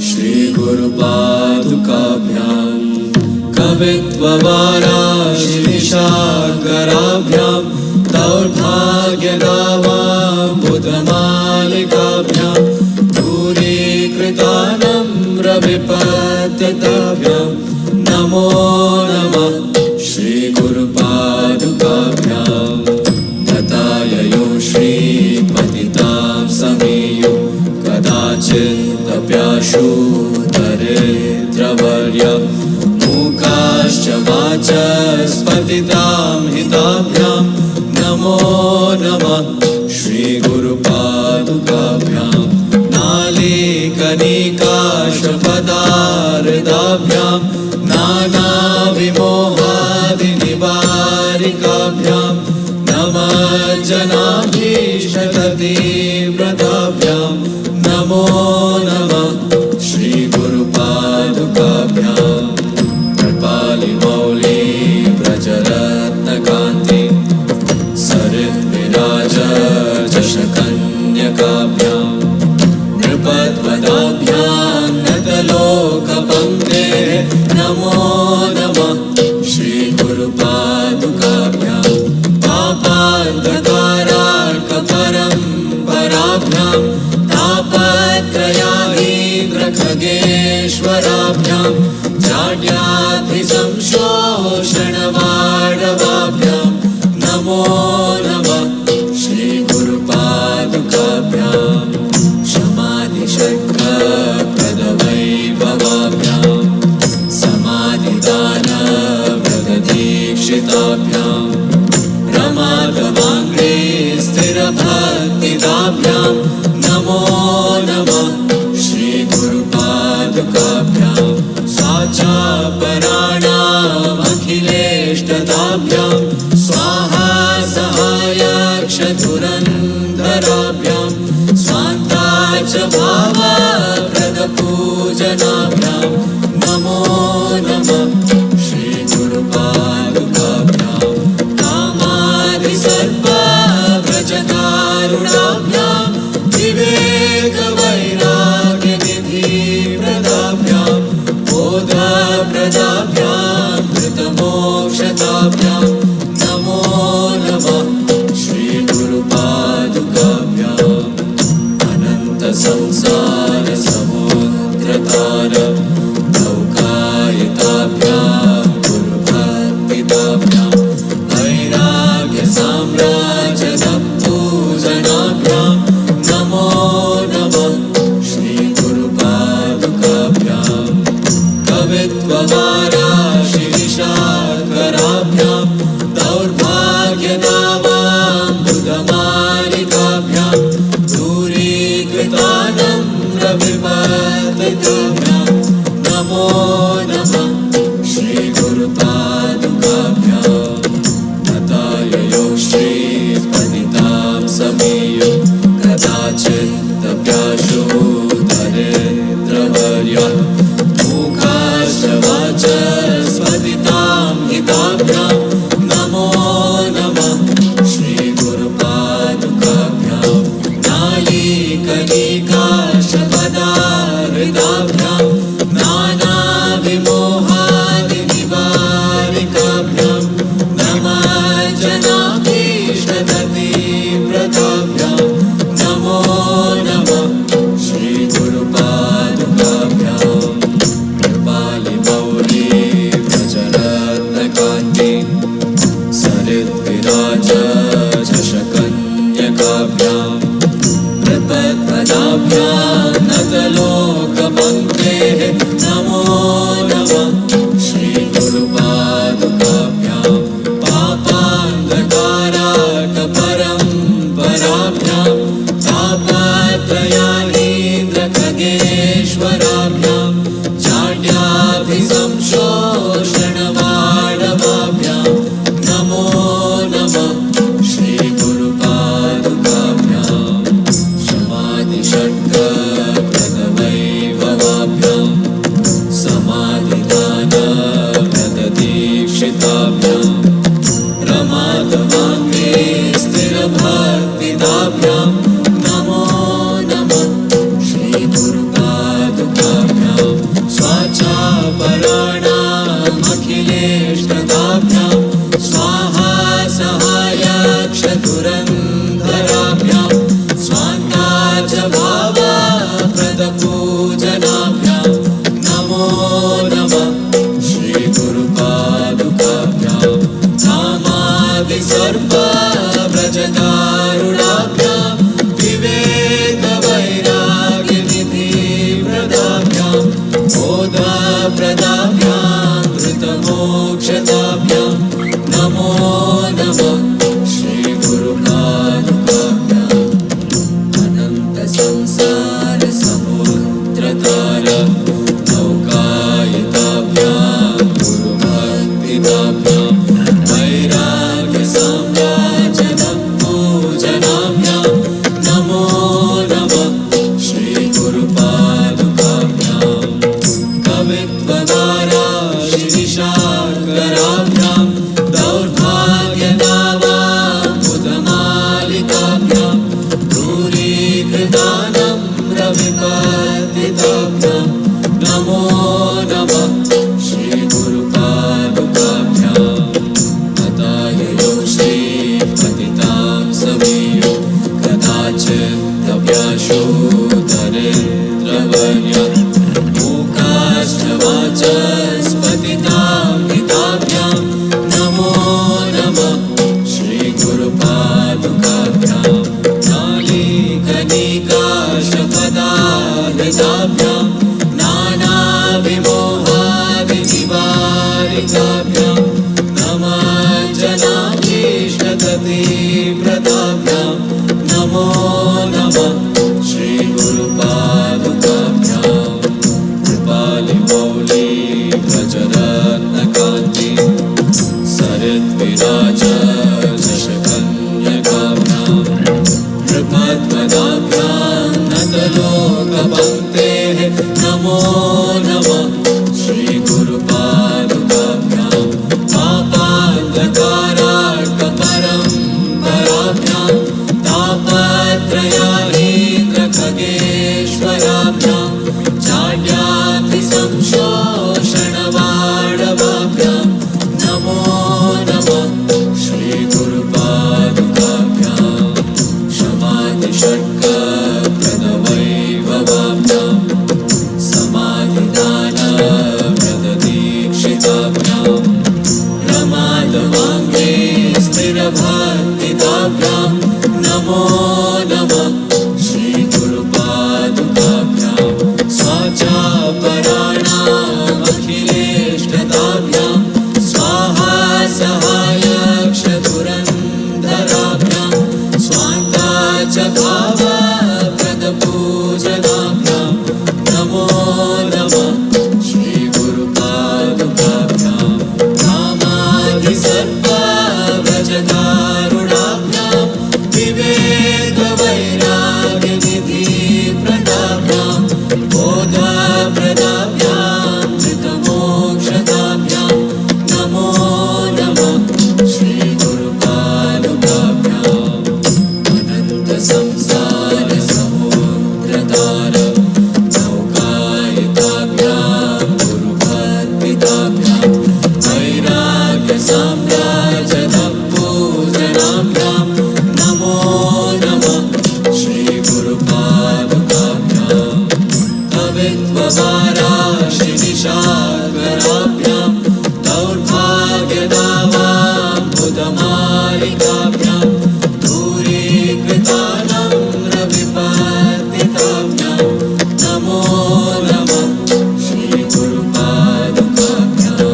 श्री गुरुपादुकाभ्यां कवित्ववाराशिनिशाकराभ्यां दौर्भाग्यदावां बुधमालिकाभ्यां विपत्यताभ्यां नमो नमः श्री गुरुपादुकाभ्यां गताययो श्रीपतितां समेयो कदाचिदप्याशु दरिद्रवर्य मूकाश्च वाचस्पतितां हिताभ्यां नमो नमः श्री गुरुपादुकाभ्यां नाले नानाविमोहादिनिवारिकाभ्यां नमः जनाभीष्टतीव्रताभ्यां नमो नमः श्रीगुरुपादुकाभ्यां कृपालिमौली व्रजरत्नकान्ति सरिद्विराजशकन्यकाभ्यां नृपद्वदाभ्यां नतलोकपङ्क्तेः नमो नमः श्रीगुरुपादुकाभ्यां पापान्धकारार्कपरम्पराभ्यां तापत्रयाहीन्द्रखगेश्वराभ्यां जाड्याद्रिसंशोषणवाडवाभ्यां नमो नमः श्रीगुरुपादुकाभ्यां शमादिषट्कप्रदवैभवाभ्यां समाधिदानव्रतदीक्षिताभ्यां रमादवाङ्गे स्थिरभक्तिदाभ्यां नमो नमः श्रीगुरुपादुकाभ्यां स्वाचापराणामखिलेष्टदाभ्यां स्वाहा सहायक्षधुरन्धराभ्यां स्वान्ता च भावप्रदपूजनाभ्यां नमो नमः श्रीगुरुपादुकाभ्यां कामादिसर्पव्रजकारुणाभ्यां विवेकवैराग्यनिधिप्रदाभ्यां बोधप्रदाभ्यां धृतमोक्षताभ्यां नमो नमः श्रीगुरुपादुकाभ्याम् अनन्तसंसारसमुद्रतार नौकायिताभ्यां गुरुभक्तिदाभ्यां वैराग्यसाम्राज्यदपूजनाभ्यां नमो नमः श्रीगुरुपादुकाभ्यां कवित्ववाराशिविशाकराभ्यां दौर्भाग्यनामाम्बुधमालिकाभ्यां दूरीकृतानम्रविपतिताभ्यां नमो नमः श्रीगुरुपादुकाभ्यां नताययो श्रीस्पतितां समीयो कदाचित्तभ्याशो दरिद्रवर्यः मूकाश्च वाचस्पतितां हिताभ्यां नमो नमः श्रीगुरुपादुकाभ्यां नालीकलिकाशपदाहृदाभ्यां नानाविमोहादिनिवारिकाभ्यां नमः जनाभीष्टतीव्रताभ्यां नमो नमः श्रीगुरुपादुकाभ्यां कृपालिमौली व्रजरत्नकान्ति सरिद्विराजशकन्यकाभ्यां नृपद्वदाभ्यां नतलोकपङ्क्तेः नमो नमः श्रीगुरुपादुकाभ्यां पापान्धकारार्कपरम्पराभ्यां तापत्रयाहीन्द्रखगेश्वराभ्यां जाड्याभिसंशोषणवाडवाभ्यां नमो नमः श्रीगुरुपादुकाभ्यां शमादिषट्कप्रदवैभवाभ्यां समाधिदानव्रतदीक्षिताभ्यां रमादवाङ्गे स्थिरभक्तिदाभ्यां नमो नमः श्रीगुरुपादुकाभ्यां स्वाचापराणामखिलेष्टदाभ्यां स्वाहा सहायक्षधुरन्धराभ्यां स्वान्ता च भावप्रदपूजनाभ्यां नमो नमः श्रीगुरुपादुकाभ्यां कामादिसर्पव्रजकारुणाभ्यां विवेकवैराग्यनिधिप्रदाभ्यां बोधप्रदाभ्यां धृतमोक्षताभ्यां नमो नमः श्रीगुरुपादुकाभ्याम् अनन्तसंसारसमुद्रतार नौकायिताभ्यां मालिकाभ्यां नमः जनाभीष्टततिव्रताभ्यां नमो नमः श्रीगुरुपादुकाभ्यां कृपालिमौली व्रजरत्नकान्ति सरिद्विराज शशकन्यकाभ्यां नृपद्वदाभ्यां नतलोकपङ्क्तेः नमो नमः श्रीगुरुपादुकाभ्यां पापान्धकारार्कपरम्पराभ्यां तापत्रयाहीन्द्रखगेश्वराभ्यां चाड्यातिसंशोषणवाडवाभ्यां नमो नमः श्रीगुरुपादुकाभ्यां क्षमादिषट्कप्रदवैभवाभ्यां समाधिदानव्रतदीक्षिताभ्यां प्रमादवाङ्गे स्थिरभक्तिदाभ्यां नमो नमः श्रीगुरुपादुकाभ्यां स्वाचापराणामखिलेष्टदाभ्यां स्वाहा सहायक्षधुरन्धराभ्यां स्वान्ताच भावप्रदपूजनाभ्यां नमो नमः श्रीगुरुपादुकाभ्यां कामादिसर्पव्रजदारुणाभ्यां विवेकवैराग्यनिधिप्रदाभ्यां बोधप्रदाभ्यां धृतमोक्षदाभ्यां नमो नमः श्रीगुरुपादुकाभ्यां अनन्तसंसारसमुद्रतार नौकायिताभ्यां गुरुभक्तिदाभ्यां वैराग्यसाम्राजनपूजनाभ्यां नमो नमः श्रीगुरुपादुकाभ्यां कवित्ववाराशिनिशाकराभ्यां दौर्भाग्यदावाम्बुधमालिकाभ्यां दूरीकृतानम्रविपतिताभ्यां नमो नमः श्रीगुरुपादुकाभ्यां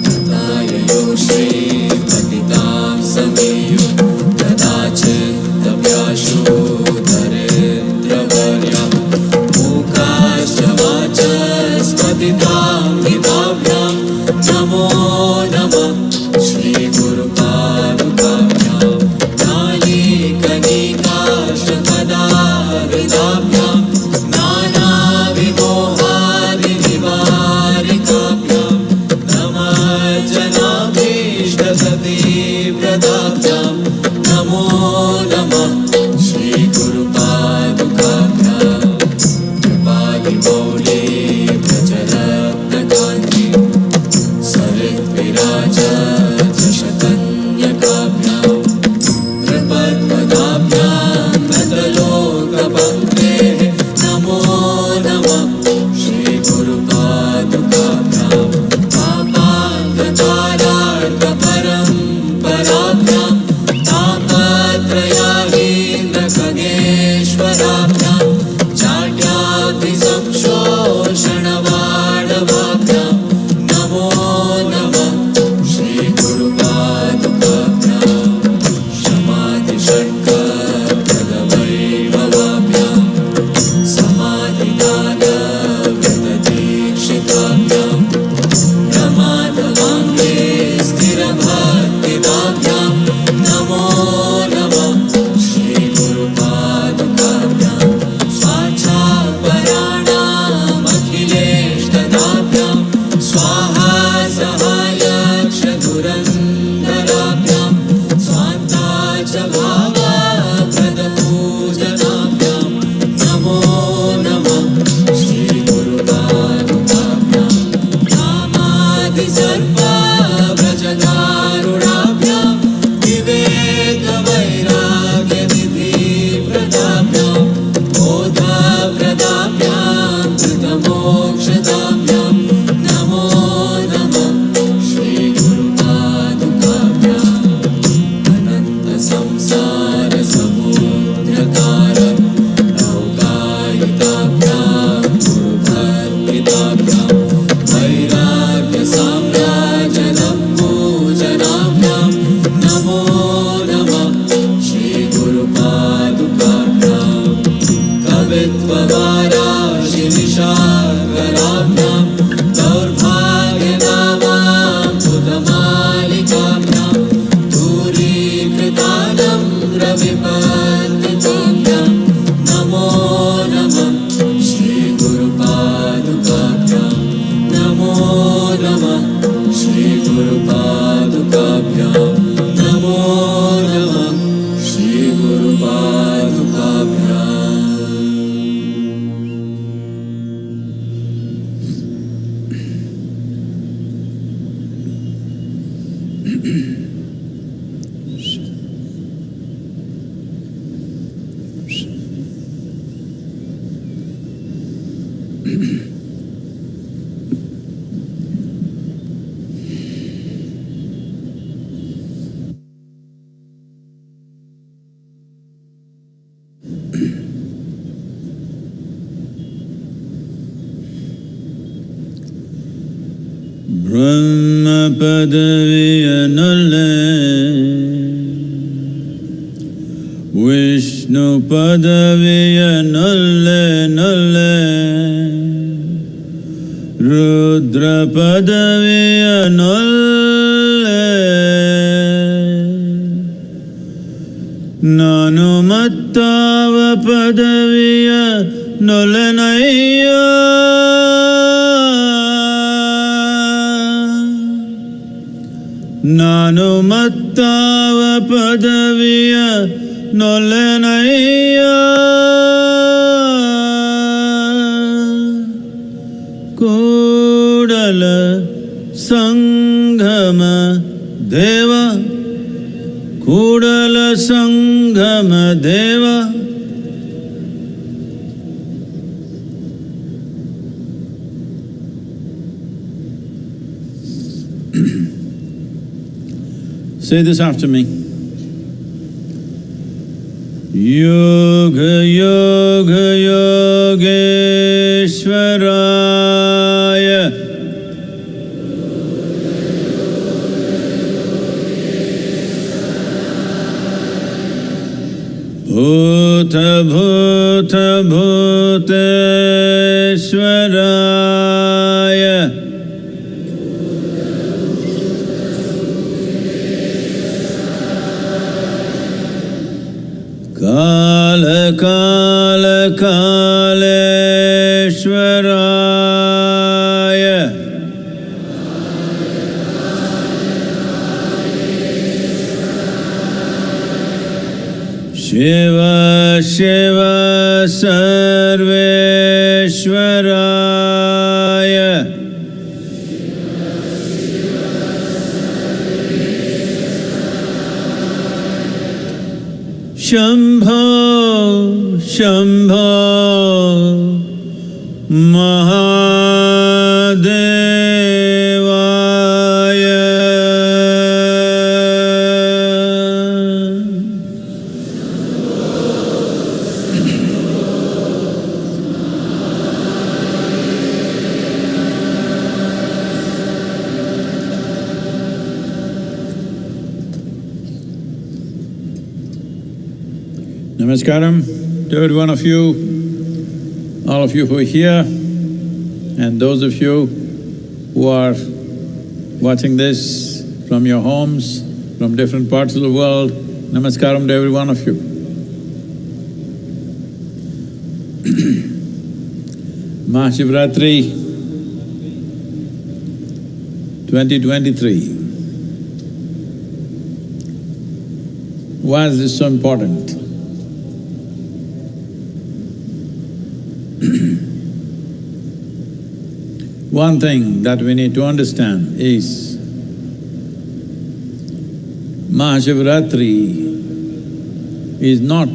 तथाययो श्रीपतितां समीयो कदाचित्तभ्याशु दरिद्रवर्या मूकाश्च वाचस्पतितां हिताभ्यां नमो नमः श्रीगुरुपादुकाभ्यां नालीकनिकाष्टपदाविदाभ्यां नानाविमोहादिनिवारिकाभ्यां नमः जनाभीष्टसतीव्रताभ्यां नमो नमः श्रीगुरुपादुकाभ्यां कृपालिमौली व्रजरत्नकान्ति सरिद्विराज शशकन्यकाभ्यां नृपद्वदाभ्यां नतलोकपङ्क्तेः नमो नमः श्रीगुरुपादुकाभ्यां पापान्धकारार्कपरम्पराभ्यां तापत्रयाहीन्द्रखगेश्वराभ्यां चाड्यातिसंशोषणवाडवाभ्यां नमो नमः Shri Brahma Padaviya Nulle, Vishnu Padaviya Nulle Nulle, Rudra Padaviya Nulle, Nanumattava Padaviya Nulle Naya. Nanumattava padaviya nolenaya Kudala Sanghama Deva Kudala Sanghama Deva Say this after me. Yoga Yoga Yogeshwaraya Bhuta Bhuta Bhuteshwaraya Kala Kala Kaleshwaraya Shiva Shiva Sarveshwaraya Shambho Shambho Mahadevaya Namaskaram to every one of you, all of you who are here, and those of you who are watching this from your homes, from different parts of the world. Namaskaram to every one of you. MahaShivRatri 2023. Why is this so important? One thing that we need to understand is MahaShivRatri is not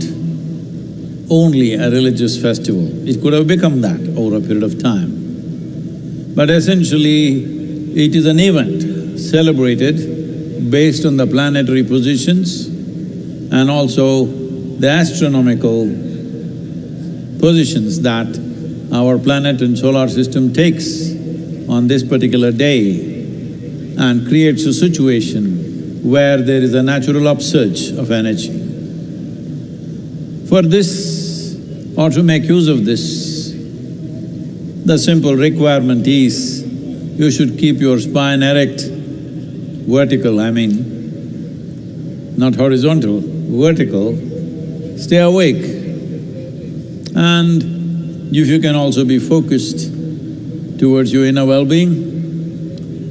only a religious festival. It could have become that over a period of time. But essentially, it is an event celebrated based on the planetary positions and also the astronomical positions that our planet and solar system takes on this particular day and creates a situation where there is a natural upsurge of energy. For this, or to make use of this, the simple requirement is you should keep your spine erect, vertical, I mean, not horizontal, vertical, stay awake. And if you can also be focused towards your inner well-being,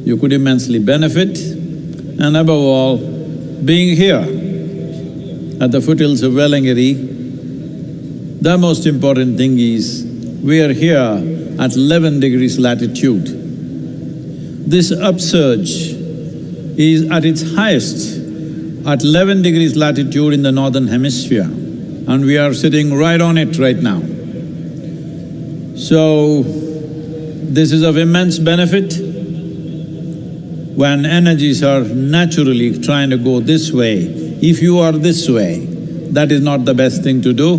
you could immensely benefit. And above all, being here at the foothills of Lingaperi, the most important thing is we are here at 11 degrees latitude. This upsurge is at its highest at 11 degrees latitude in the northern hemisphere, and we are sitting right on it right now. So, this is of immense benefit. When energies are naturally trying to go this way, if you are this way, that is not the best thing to do.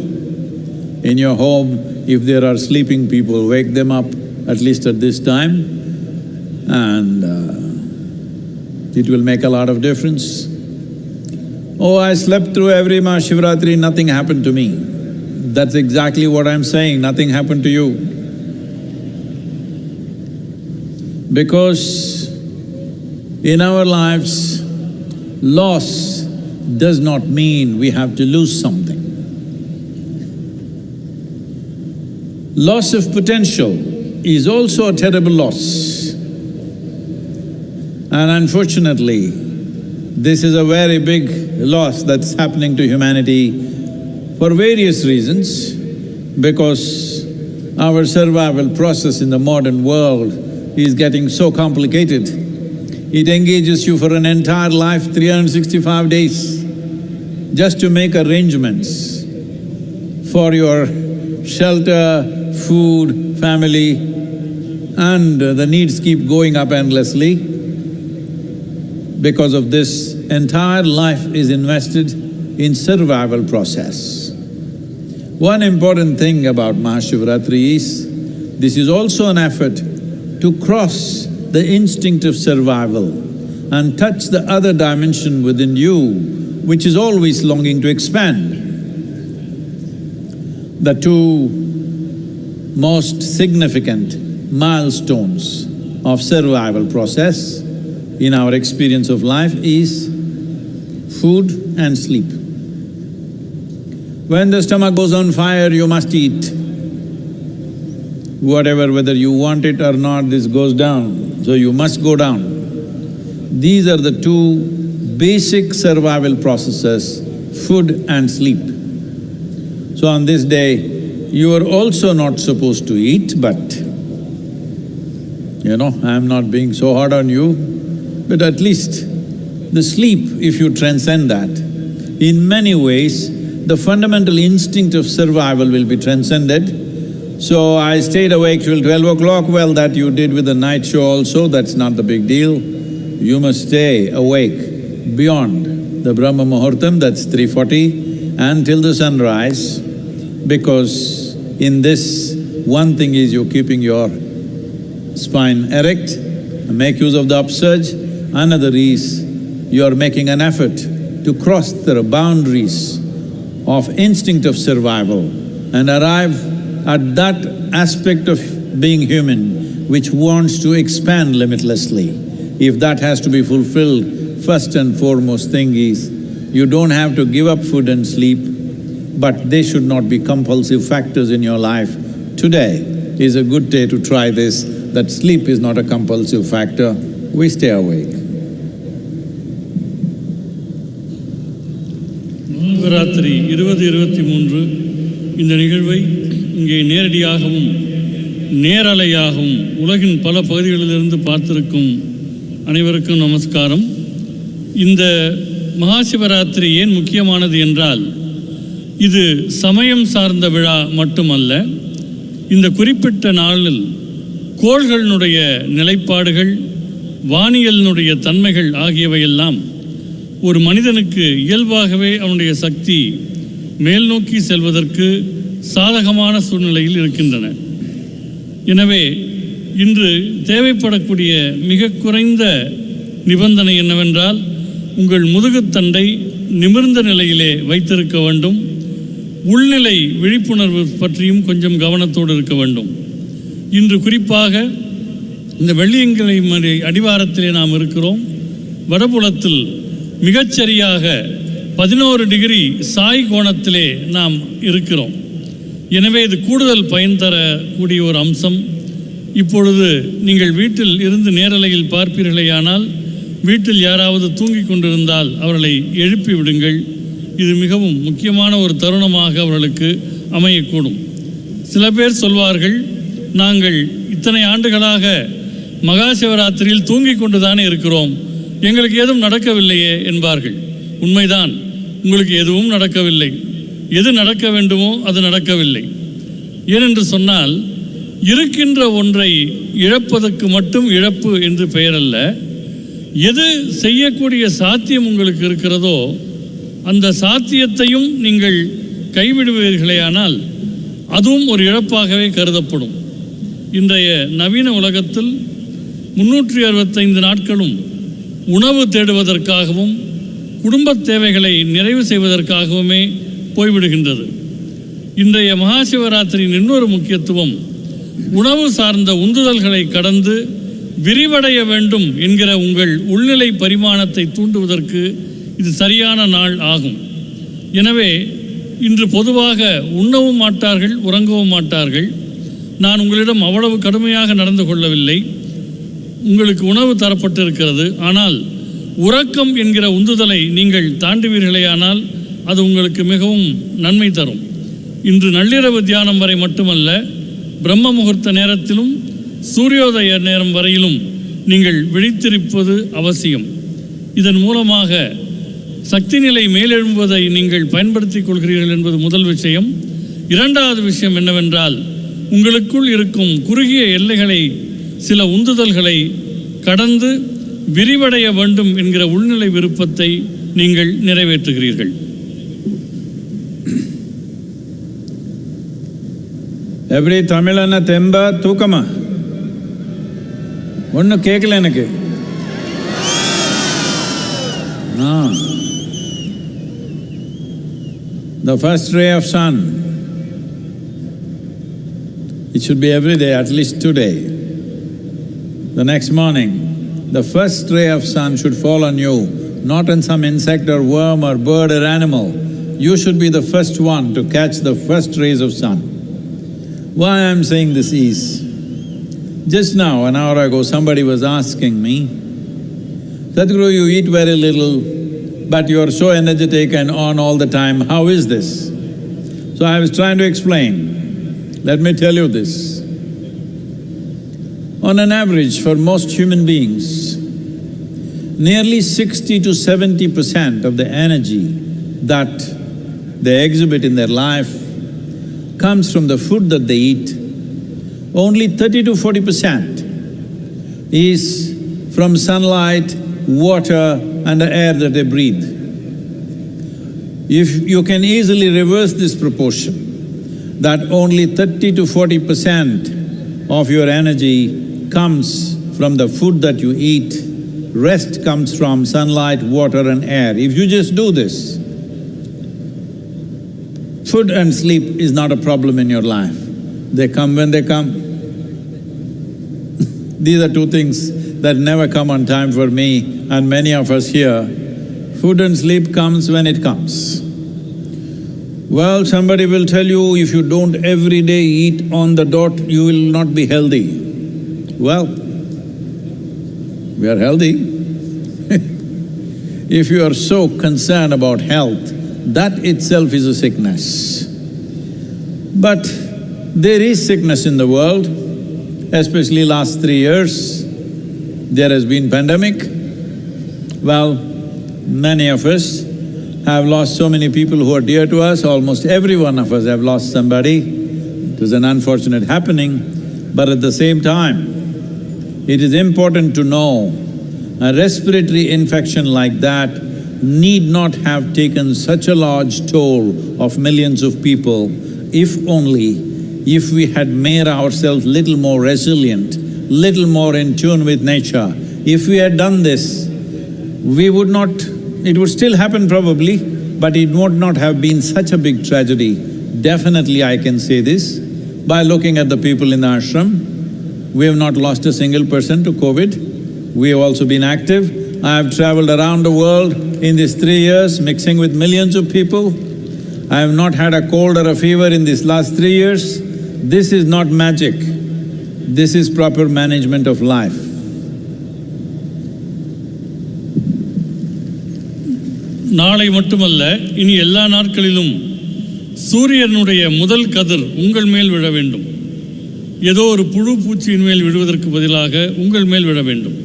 In your home, if there are sleeping people, wake them up at least at this time, and it will make a lot of difference. Oh, I slept through every MahaShivRatri, nothing happened to me. That's exactly what I'm saying, nothing happened to you. Because in our lives, loss does not mean we have to lose something. Loss of potential is also a terrible loss. And unfortunately, this is a very big loss that's happening to humanity for various reasons, because our survival process in the modern world is getting so complicated. It engages you for an entire life, 365 days, just to make arrangements for your shelter, food, family, and the needs keep going up endlessly. Because of this, entire life is invested in survival process. One important thing about MahaShivRatri is, this is also an effort to cross the instinct of survival and touch the other dimension within you, which is always longing to expand. The two most significant milestones of survival process in our experience of life is food and sleep. When the stomach goes on fire, you must eat. Whatever, whether you want it or not, this goes down, so you must go down. These are the two basic survival processes, food and sleep. So on this day, you are also not supposed to eat, but I'm not being so hard on you, but at least the sleep, if you transcend that, in many ways, the fundamental instinct of survival will be transcended. So I stayed awake till 12 o'clock, well, that you did with the night show also, that's not the big deal. You must stay awake beyond the Brahma Muhurtam, that's 3:40, until the sunrise, because in this, one thing is you're keeping your spine erect, make use of the upsurge. Another is you're making an effort to cross the boundaries of instinct of survival and arrive at that aspect of being human which wants to expand limitlessly. If that has to be fulfilled, first and foremost thing is, you don't have to give up food and sleep, but they should not be compulsive factors in your life. Today is a good day to try this, that sleep is not a compulsive factor, we stay awake. Shivaratri 2023 இந்த நிகழ்வை இங்கே நேரடியாகவும் நேரலையாகவும் உலகின் பல பகுதிகளிலிருந்து பார்த்திருக்கும் அனைவருக்கும் நமஸ்காரம். இந்த மகாசிவராத்திரி ஏன் முக்கியமானது என்றால், இது சமயம் சார்ந்த விழா மட்டுமல்ல. இந்த குறிப்பிட்ட நாளில் கோள்களினுடைய நிலைப்பாடுகள், வானியலினுடைய தன்மைகள் ஆகியவையெல்லாம் ஒரு மனிதனுக்கு இயல்பாகவே அவனுடைய சக்தி மேல் நோக்கி செல்வதற்கு சாதகமான சூழ்நிலையில் இருக்கின்றன. எனவே இன்று தேவைப்படக்கூடிய மிக குறைந்த நிபந்தனை என்னவென்றால், உங்கள் முதுகுத்தண்டை நிமிர்ந்த நிலையிலே வைத்திருக்க வேண்டும். உள்நிலை விழிப்புணர்வு பற்றியும் கொஞ்சம் கவனத்தோடு இருக்க வேண்டும். இன்று குறிப்பாக இந்த வெள்ளியங்கிழமை அடிவாரத்திலே நாம் இருக்கிறோம். வடபுலத்தில் மிகச்சரியாக 11 டிகிரி சாய் கோணத்திலே நாம் இருக்கிறோம். எனவே இது கூடுதல் பயன் தரக்கூடிய ஒரு அம்சம். இப்பொழுது நீங்கள் வீட்டில் இருந்து நேரலையில் பார்ப்பீர்களேயானால், வீட்டில் யாராவது தூங்கிக் கொண்டிருந்தால் அவர்களை எழுப்பி விடுங்கள். இது மிகவும் முக்கியமான ஒரு தருணமாக அவர்களுக்கு அமையக்கூடும். சில பேர் சொல்வார்கள், நாங்கள் இத்தனை ஆண்டுகளாக மகா சிவராத்திரியில் தூங்கிக் கொண்டு தானே இருக்கிறோம், எங்களுக்கு எதுவும் நடக்கவில்லையே என்பார்கள். உண்மைதான், உங்களுக்கு எதுவும் நடக்கவில்லை. எது நடக்க வேண்டுமோ அது நடக்கவில்லை. ஏனென்று சொன்னால், இருக்கின்ற ஒன்றை இழப்பதற்கு மட்டும் இழப்பு என்று பெயரல்ல. எது செய்யக்கூடிய சாத்தியம் உங்களுக்கு இருக்கிறதோ அந்த சாத்தியத்தையும் நீங்கள் கைவிடுவீர்களேயானால் அதுவும் ஒரு இழப்பாகவே கருதப்படும். இன்றைய நவீன உலகத்தில் 365 நாட்களும் உணவு தேடுவதற்காகவும் குடும்பத் தேவைகளை நிறைவு செய்வதற்காகவுமே போய்விடுகின்றது. இன்றைய மகாசிவராத்திரியின் இன்னொரு முக்கியத்துவம் உணவு சார்ந்த உந்துதல்களை கடந்து விரிவடைய வேண்டும் என்கிற உங்கள் உள்நிலை பரிமாணத்தை தூண்டுவதற்கு இது சரியான நாள் ஆகும். எனவே இன்று பொதுவாக உண்ணவும் மாட்டார்கள், உறங்கவும் மாட்டார்கள். நான் உங்களிடம் அவ்வளவு கடுமையாக நடந்து கொள்ளவில்லை. உங்களுக்கு உணவு தரப்பட்டிருக்கிறது. ஆனால் உறக்கம் என்கிற உந்துதலை நீங்கள் தாண்டுவீர்களேயானால் அது உங்களுக்கு மிகவும் நன்மை தரும். இன்று நள்ளிரவு தியானம் வரை மட்டுமல்ல, பிரம்ம முகூர்த்த நேரத்திலும் சூரியோதய நேரம் வரையிலும் நீங்கள் விழித்திருப்பது அவசியம். இதன் மூலமாக சக்தி நிலை மேலெழும்புவதை நீங்கள் பயன்படுத்திக் கொள்கிறீர்கள் என்பது முதல் விஷயம். இரண்டாவது விஷயம் என்னவென்றால், உங்களுக்குள் இருக்கும் குறுகிய எல்லைகளை, சில உந்துதல்களை கடந்து விரிவடைய வேண்டும் என்கிற உள்நிலை விருப்பத்தை நீங்கள் நிறைவேற்றுகிறீர்கள். எப்படி தமிழன தெம்பா தூக்கமா? ஒன்றும் கேட்கல எனக்கு. The first ray of sun, it should be every day, at least today. The next morning, the first ray of sun should fall on you, not on some insect or worm or bird or animal. You should be the first one to catch the first rays of sun. Why I'm saying this is, just now, an hour ago, somebody was asking me, Sadhguru, you eat very little, but you are so energetic and on all the time, how is this? So I was trying to explain. Let me tell you this. On an average, for most human beings, nearly 60 to 70% of the energy that they exhibit in their life comes from the food that they eat. Only 30 to 40% is from sunlight, water and the air that they breathe. If you can easily reverse this proportion, that only 30 to 40% of your energy comes from the food that you eat, rest comes from sunlight, water and air. If you just do this, food and sleep is not a problem in your life. They come when they come. These are two things that never come on time for me and many of us here. Food and sleep comes when it comes. Well, somebody will tell you, if you don't every day eat on the dot, you will not be healthy. Well, we are healthy. If you are so concerned about health, that itself is a sickness. But there is sickness in the world, especially last 3 years. There has been pandemic. Well, many of us have lost so many people who are dear to us. Almost every one of us have lost somebody. It was an unfortunate happening, but at the same time, it is important to know a respiratory infection like that need not have taken such a large toll of millions of people if we had made ourselves little more resilient, little more in tune with nature. If we had done this, we would not… it would still happen probably, but it would not have been such a big tragedy. Definitely I can say this, by looking at the people in the ashram, we have not lost a single person to COVID. We have also been active. I have travelled around the world in these 3 years, mixing with millions of people. I have not had a cold or a fever in these last 3 years. This is not magic. This is proper management of life. நாளை மட்டுமல்ல, இனி எல்லா நாட்களிலும் சூரியனுடைய முதல் கதிர் உங்கள் மேல் விழ வேண்டும். ஏதோ ஒரு புழு பூச்சியின் மேல் விழுவதற்கு பதிலாக உங்கள் மேல் விழ வேண்டும்.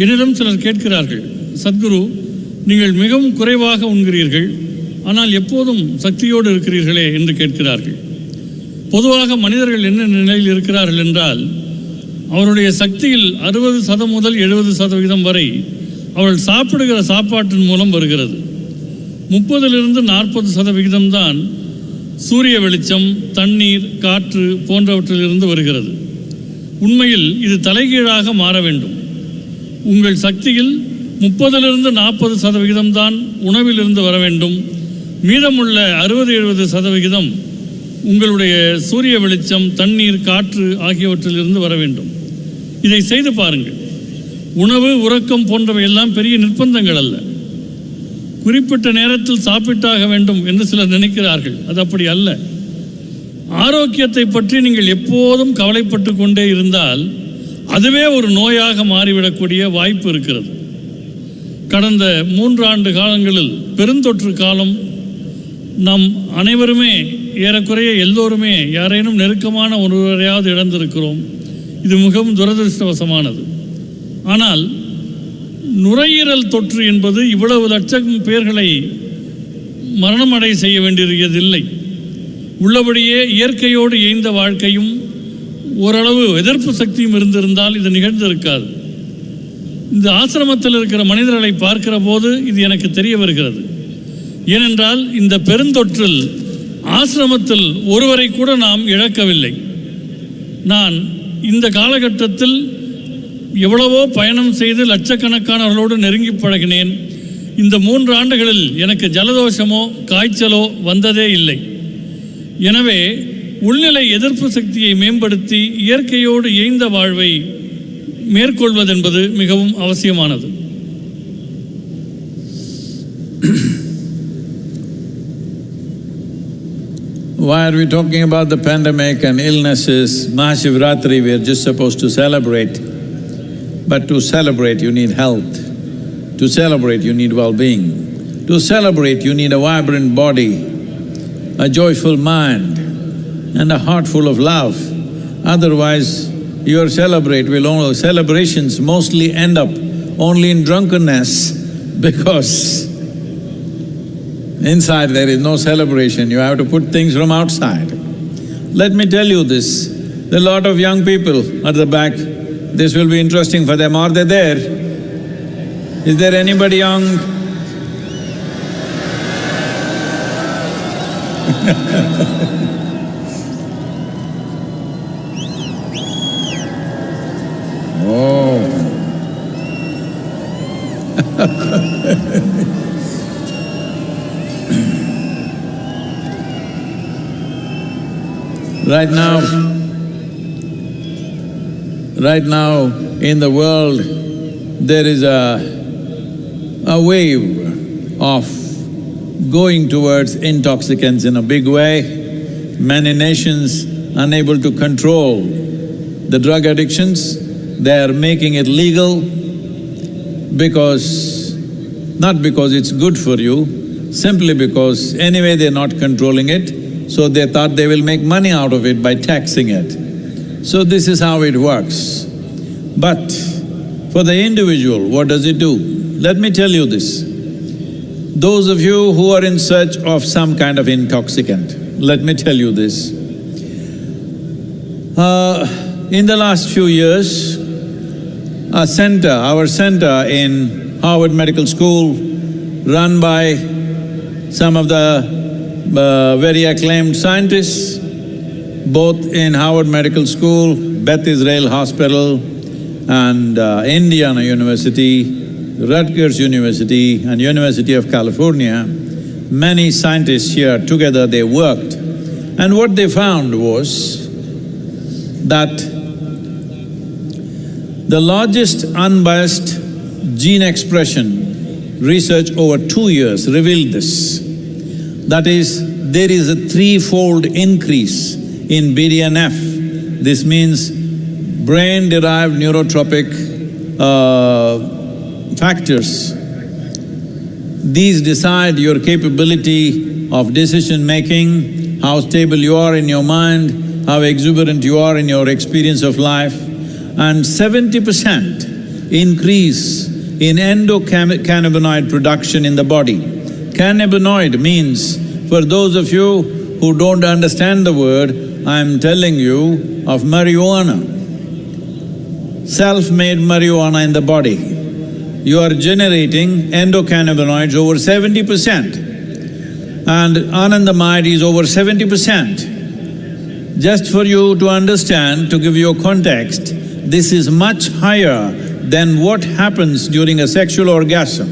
என்னிடம் சிலர் கேட்கிறார்கள், சத்குரு, நீங்கள் மிகவும் குறைவாக உண்கிறீர்கள், ஆனால் எப்போதும் சக்தியோடு இருக்கிறீர்களே என்று கேட்கிறார்கள். பொதுவாக மனிதர்கள் என்ன நிலையில் இருக்கிறார்கள் என்றால், அவருடைய சக்தியில் 60% முதல் 70% வரை அவர்கள் சாப்பிடுகிற சாப்பாட்டின் மூலம் வருகிறது. 30லிருந்து 40% தான் சூரிய வெளிச்சம், தண்ணீர், காற்று போன்றவற்றிலிருந்து வருகிறது. உண்மையில் இது தலைகீழாக மாற வேண்டும். உங்கள் சக்தியில் 30லிருந்து 40% தான் உணவிலிருந்து வர வேண்டும். மீதமுள்ள 60-70% உங்களுடைய சூரிய வெளிச்சம், தண்ணீர், காற்று ஆகியவற்றிலிருந்து வர வேண்டும். இதை செய்து பாருங்கள். உணவு, உறக்கம் போன்றவை எல்லாம் பெரிய நிர்பந்தங்கள் அல்ல. குறிப்பிட்ட நேரத்தில் சாப்பிட்டாக வேண்டும் என்று சிலர் நினைக்கிறார்கள். அது அப்படி அல்ல. ஆரோக்கியத்தை பற்றி நீங்கள் எப்போதும் கவலைப்பட்டு கொண்டே இருந்தால் அதுவே ஒரு நோயாக மாறிவிடக்கூடிய வாய்ப்பு இருக்கிறது. கடந்த 3 ஆண்டு காலங்களில் பெருந்தொற்று காலம். நாம் அனைவருமே ஏறக்குறைய எல்லோருமே யாரேனும் நெருக்கமான ஒருவரையாவது இழந்திருக்கிறோம். இது மிகவும் துரதிருஷ்டவசமானது. ஆனால் நுரையீரல் தொற்று என்பது இவ்வளவு லட்சம் பேர்களை மரணமடை செய்ய வேண்டியதில்லை. உள்ளபடியே இயற்கையோடு இயைந்த வாழ்க்கையும் ஓரளவு எதிர்ப்பு சக்தியும் இருந்திருந்தால் இது நிகழ்ந்திருக்காது. இந்த ஆசிரமத்தில் இருக்கிற மனிதர்களை பார்க்கிற போது இது எனக்கு தெரிய வருகிறது. ஏனென்றால் இந்த பெருந்தொற்றில் ஆசிரமத்தில் ஒருவரை கூட நாம் இழக்கவில்லை. நான் இந்த காலகட்டத்தில் எவ்வளவோ பயணம் செய்து லட்சக்கணக்கானவர்களோடு நெருங்கி பழகினேன். இந்த 3 ஆண்டுகளில் எனக்கு ஜலதோஷமோ காய்ச்சலோ வந்ததே இல்லை. எனவே உள்நிலை எதிர்ப்பு சக்தியை மேம்படுத்தி இயற்கையோடு இயைந்த வாழ்வை மேற்கொள்வதென்பது மிகவும் அவசியமானது. Why are we talking about the pandemic and illnesses? MahaShivRatri we are just supposed to celebrate. But to celebrate you need health. To celebrate you need well-being. To celebrate you need a vibrant body, a joyful mind and a heart full of love. Otherwise, your celebrations mostly end up only in drunkenness because inside there is no celebration, you have to put things from outside. Let me tell you this, there are a lot of young people at the back, this will be interesting for them. Are they there? Is there anybody young? Oh. Right now in the world there is a wave of going towards intoxicants in a big way. Many nations unable to control the drug addictions, they are making it legal not because it's good for you, simply because anyway they're not controlling it, so they thought they will make money out of it by taxing it. So this is how it works. But for the individual, what does it do? Let me tell you this. Those of you who are in search of some kind of intoxicant, let me tell you this. In the last few years, our center in Harvard Medical School, run by some of the very acclaimed scientists, both in Harvard Medical School, Beth Israel Hospital and Indiana University, Rutgers University and University of California. Many scientists here together they worked, and what they found was that the largest unbiased gene expression research over 2 years revealed this. That is, there is a 3-fold increase in BDNF. This means brain-derived neurotropic factors. These decide your capability of decision-making, how stable you are in your mind, how exuberant you are in your experience of life, and 70% increase in endocannabinoid production in the body. Cannabinoid means, for those of you who don't understand the word, I'm telling you of marijuana. Self-made marijuana in the body. You are generating endocannabinoids over 70%. And anandamide is over 70%. Just for you to understand, to give you a context, this is much higher than what happens during a sexual orgasm.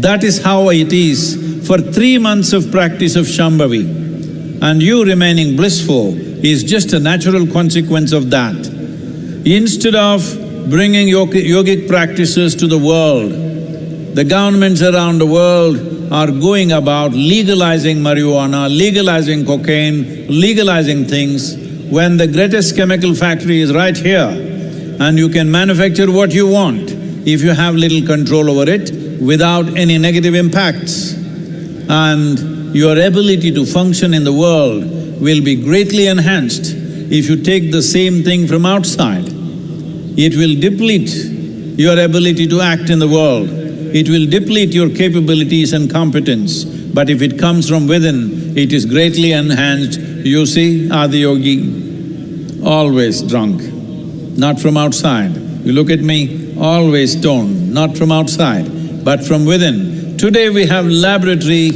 That is how it is for 3 months of practice of Shambhavi. And you remaining blissful is just a natural consequence of that. Instead of bringing yogic practices to the world, the governments around the world are going about legalizing marijuana, legalizing cocaine, legalizing things, when the greatest chemical factory is right here and you can manufacture what you want if you have little control over it without any negative impacts. And your ability to function in the world will be greatly enhanced if you take the same thing from outside. It will deplete your ability to act in the world. It will deplete your capabilities and competence. But if it comes from within, it is greatly enhanced. You see, Adi Yogi, always drunk, not from outside. You look at me, always stoned, not from outside, but from within. Today we have laboratory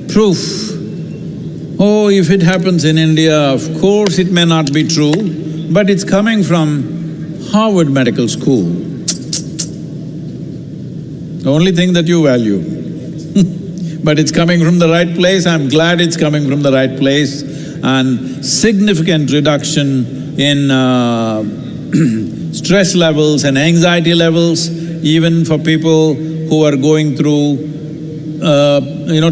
proof. Oh, if it happens in India, of course it may not be true, but it's coming from Harvard Medical School. The only thing that you value. But it's coming from the right place, I'm glad it's coming from the right place, and significant reduction in stress levels and anxiety levels, even for people who are going through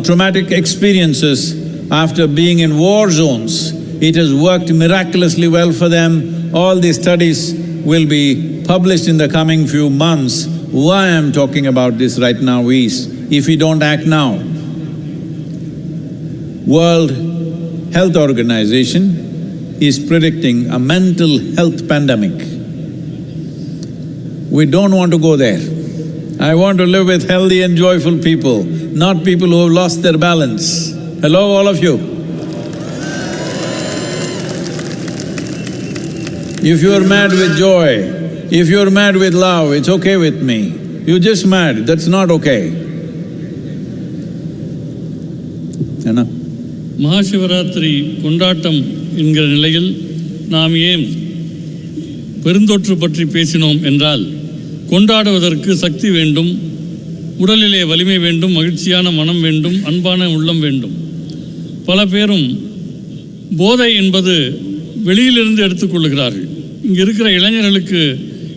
traumatic experiences after being in war zones. It has worked miraculously well for them. All these studies will be published in the coming few months. Why I'm talking about this right now is, if we don't act now, World Health Organization is predicting a mental health pandemic. We don't want to go there. I want to live with healthy and joyful people, not people who have lost their balance. Hello, all of you. If you're mad with joy, if you're mad with love, it's okay with me. You're just mad, that's not okay. Dhana? MahaShivRatri கொண்டாட்டம் என்கிற நிலையில் நாம் ஏன் பெருந்தொற்று பற்றி பேசினோம் என்றால், கொண்டாடுவதற்கு சக்தி வேண்டும், உடலிலே வலிமை வேண்டும், மகிழ்ச்சியான மனம் வேண்டும், அன்பான உள்ளம் வேண்டும். பல பேரும் போதை என்பது வெளியிலிருந்து எடுத்துக்கொள்கிறார்கள். இங்கு இருக்கிற இளைஞர்களுக்கு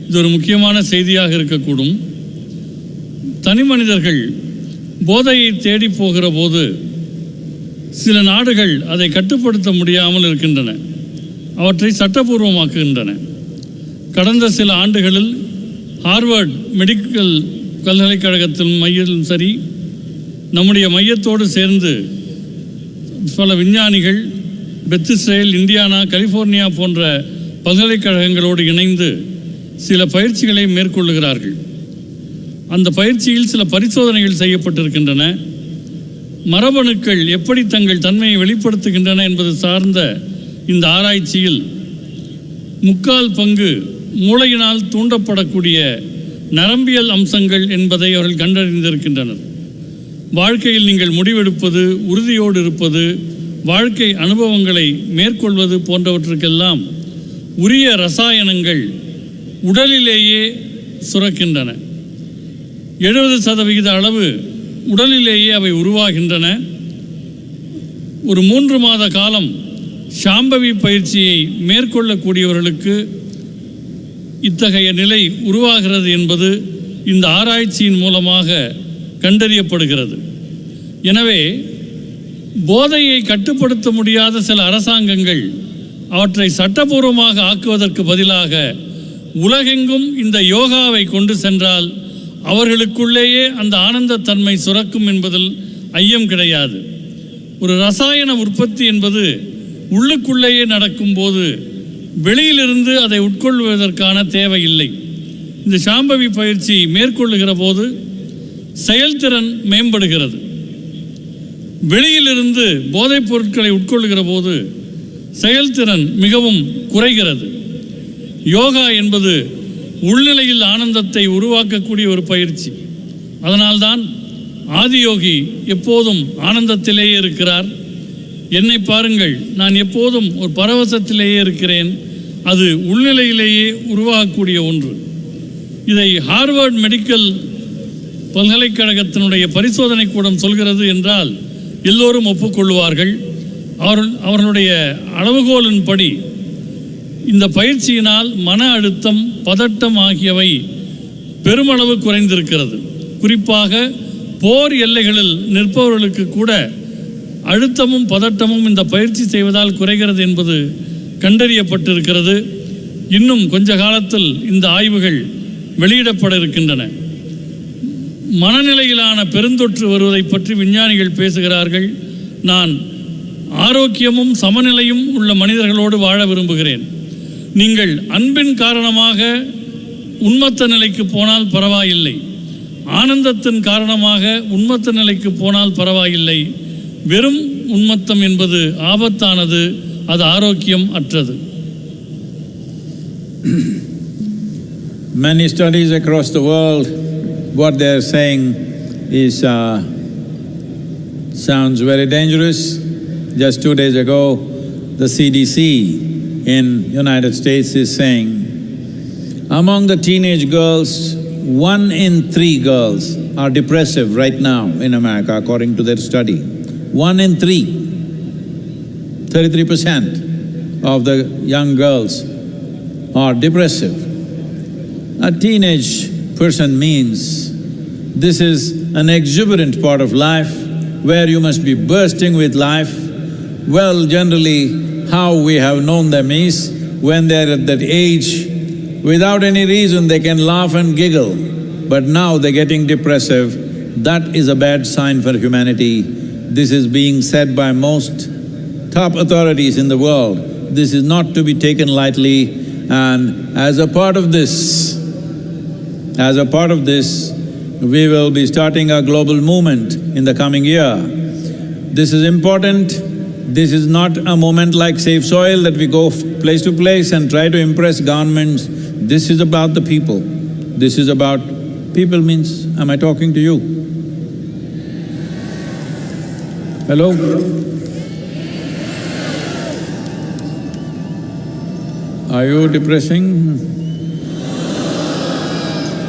இது ஒரு முக்கியமான செய்தியாக இருக்கக்கூடும். தனி மனிதர்கள் போதையை தேடி போகிற போது சில நாடுகள் அதை கட்டுப்படுத்த முடியாமல் இருக்கின்றன, அவற்றை சட்டபூர்வமாக்குகின்றன. கடந்த சில ஆண்டுகளில் ஹார்வர்ட் மெடிக்கல் பல்கலைக்கழகத்தின் மையத்திலும் சரி, நம்முடைய மையத்தோடு சேர்ந்து பல விஞ்ஞானிகள் பெத் இஸ்ரேல், இந்தியானா, கலிஃபோர்னியா போன்ற பல்கலைக்கழகங்களோடு இணைந்து சில பயிற்சிகளை மேற்கொள்ளுகிறார்கள். அந்த பயிற்சியில் சில பரிசோதனைகள் செய்யப்பட்டிருக்கின்றன. மரபணுக்கள் எப்படி தங்கள் தன்மையை வெளிப்படுத்துகின்றன என்பது சார்ந்த இந்த ஆராய்ச்சியில் 3/4 பங்கு மூளையினால் தூண்டப்படக்கூடிய நரம்பியல் அம்சங்கள் என்பதை அவர்கள் கண்டறிந்திருக்கின்றனர். வாழ்க்கையில் நீங்கள் முடிவெடுப்பது, உறுதியோடு இருப்பது, வாழ்க்கை அனுபவங்களை மேற்கொள்வது போன்றவற்றுக்கெல்லாம் உரிய ரசாயனங்கள் உடலிலேயே சுரக்கின்றன. 70% அளவு உடலிலேயே அவை உருவாகின்றன. ஒரு 3 மாத காலம் சாம்பவி பயிற்சியை மேற்கொள்ளக்கூடியவர்களுக்கு இத்தகைய நிலை உருவாகிறது என்பது இந்த ஆராய்ச்சியின் மூலமாக கண்டறியப்படுகிறது. எனவே போதையை கட்டுப்படுத்த முடியாத சில அரசாங்கங்கள் அவற்றை சட்டபூர்வமாக ஆக்குவதற்கு பதிலாக உலகெங்கும் இந்த யோகாவை கொண்டு சென்றால் அவர்களுக்குள்ளேயே அந்த ஆனந்தத்தன்மை சுரக்கும் என்பதில் ஐயம் கிடையாது. ஒரு ரசாயன உற்பத்தி என்பது உள்ளுக்குள்ளேயே நடக்கும்போது வெளியிலிருந்து அதை உட்கொள்வதற்கான தேவையில்லை. இந்த சாம்பவி பயிற்சி மேற்கொள்ளுகிற போது செயல்திறன் மேம்படுகிறது. வெளியிலிருந்து போதைப் பொருட்களை உட்கொள்ளுகிற போது செயல்திறன் மிகவும் குறைகிறது. யோகா என்பது உள்நிலையில் ஆனந்தத்தை உருவாக்கக்கூடிய ஒரு பயிற்சி. அதனால்தான் ஆதி யோகி எப்போதும் ஆனந்தத்திலேயே இருக்கிறார். என்னை பாருங்கள், நான் எப்போதும் ஒரு பரவசத்திலேயே இருக்கிறேன். அது உள்நிலையிலேயே உருவாகக்கூடிய ஒன்று. இதை ஹார்வர்ட் மெடிக்கல் பல்கலைக்கழகத்தினுடைய பரிசோதனை கூடம் சொல்கிறது என்றால் எல்லோரும் ஒப்புக்கொள்வார்கள். அவர்களுடைய அளவுகோலின்படி இந்த பயிற்சியினால் மன அழுத்தம், பதட்டம் ஆகியவை பெருமளவு குறைந்திருக்கிறது. குறிப்பாக போர் எல்லைகளில் நிற்பவர்களுக்கு கூட அழுத்தமும் பதட்டமும் இந்த பயிற்சி செய்வதால் குறைகிறது என்பது கண்டறியப்பட்டிருக்கிறது. இன்னும் கொஞ்ச காலத்தில் இந்த ஆய்வுகள் வெளியிடப்பட இருக்கின்றன. மனநிலையிலான பெருந்தொற்று வருவதை பற்றி விஞ்ஞானிகள் பேசுகிறார்கள். நான் ஆரோக்கியமும் சமநிலையும் உள்ள மனிதர்களோடு வாழ விரும்புகிறேன். நீங்கள் அன்பின் காரணமாக உன்மத்த நிலைக்கு போனால் பரவாயில்லை, ஆனந்தத்தின் காரணமாக உன்மத்த நிலைக்கு போனால் பரவாயில்லை. வெறும் உன்மத்தம் என்பது ஆபத்தானது, அது ஆரோக்கியம் அற்றது. Many studies across the world, what they are saying is sounds very dangerous. Just 2 days ago, the CDC in United States is saying among the teenage girls, 1 in 3 girls are depressive right now in America, according to their study. 1 in 3, 33% of the young girls are depressive. A teenage person means this is an exuberant part of life where you must be bursting with life. Well, generally, how we have known them is when they're at that age, without any reason they can laugh and giggle, but now they're getting depressive. That is a bad sign for humanity. This is being said by most top authorities in the world. This is not to be taken lightly, and as a part of this, we will be starting a global movement in the coming year. This is important. This is not a moment like Save Soil that we go place to place and try to impress governments. This is about the people. This is about… people means, am I talking to you? Hello? Are you depressing?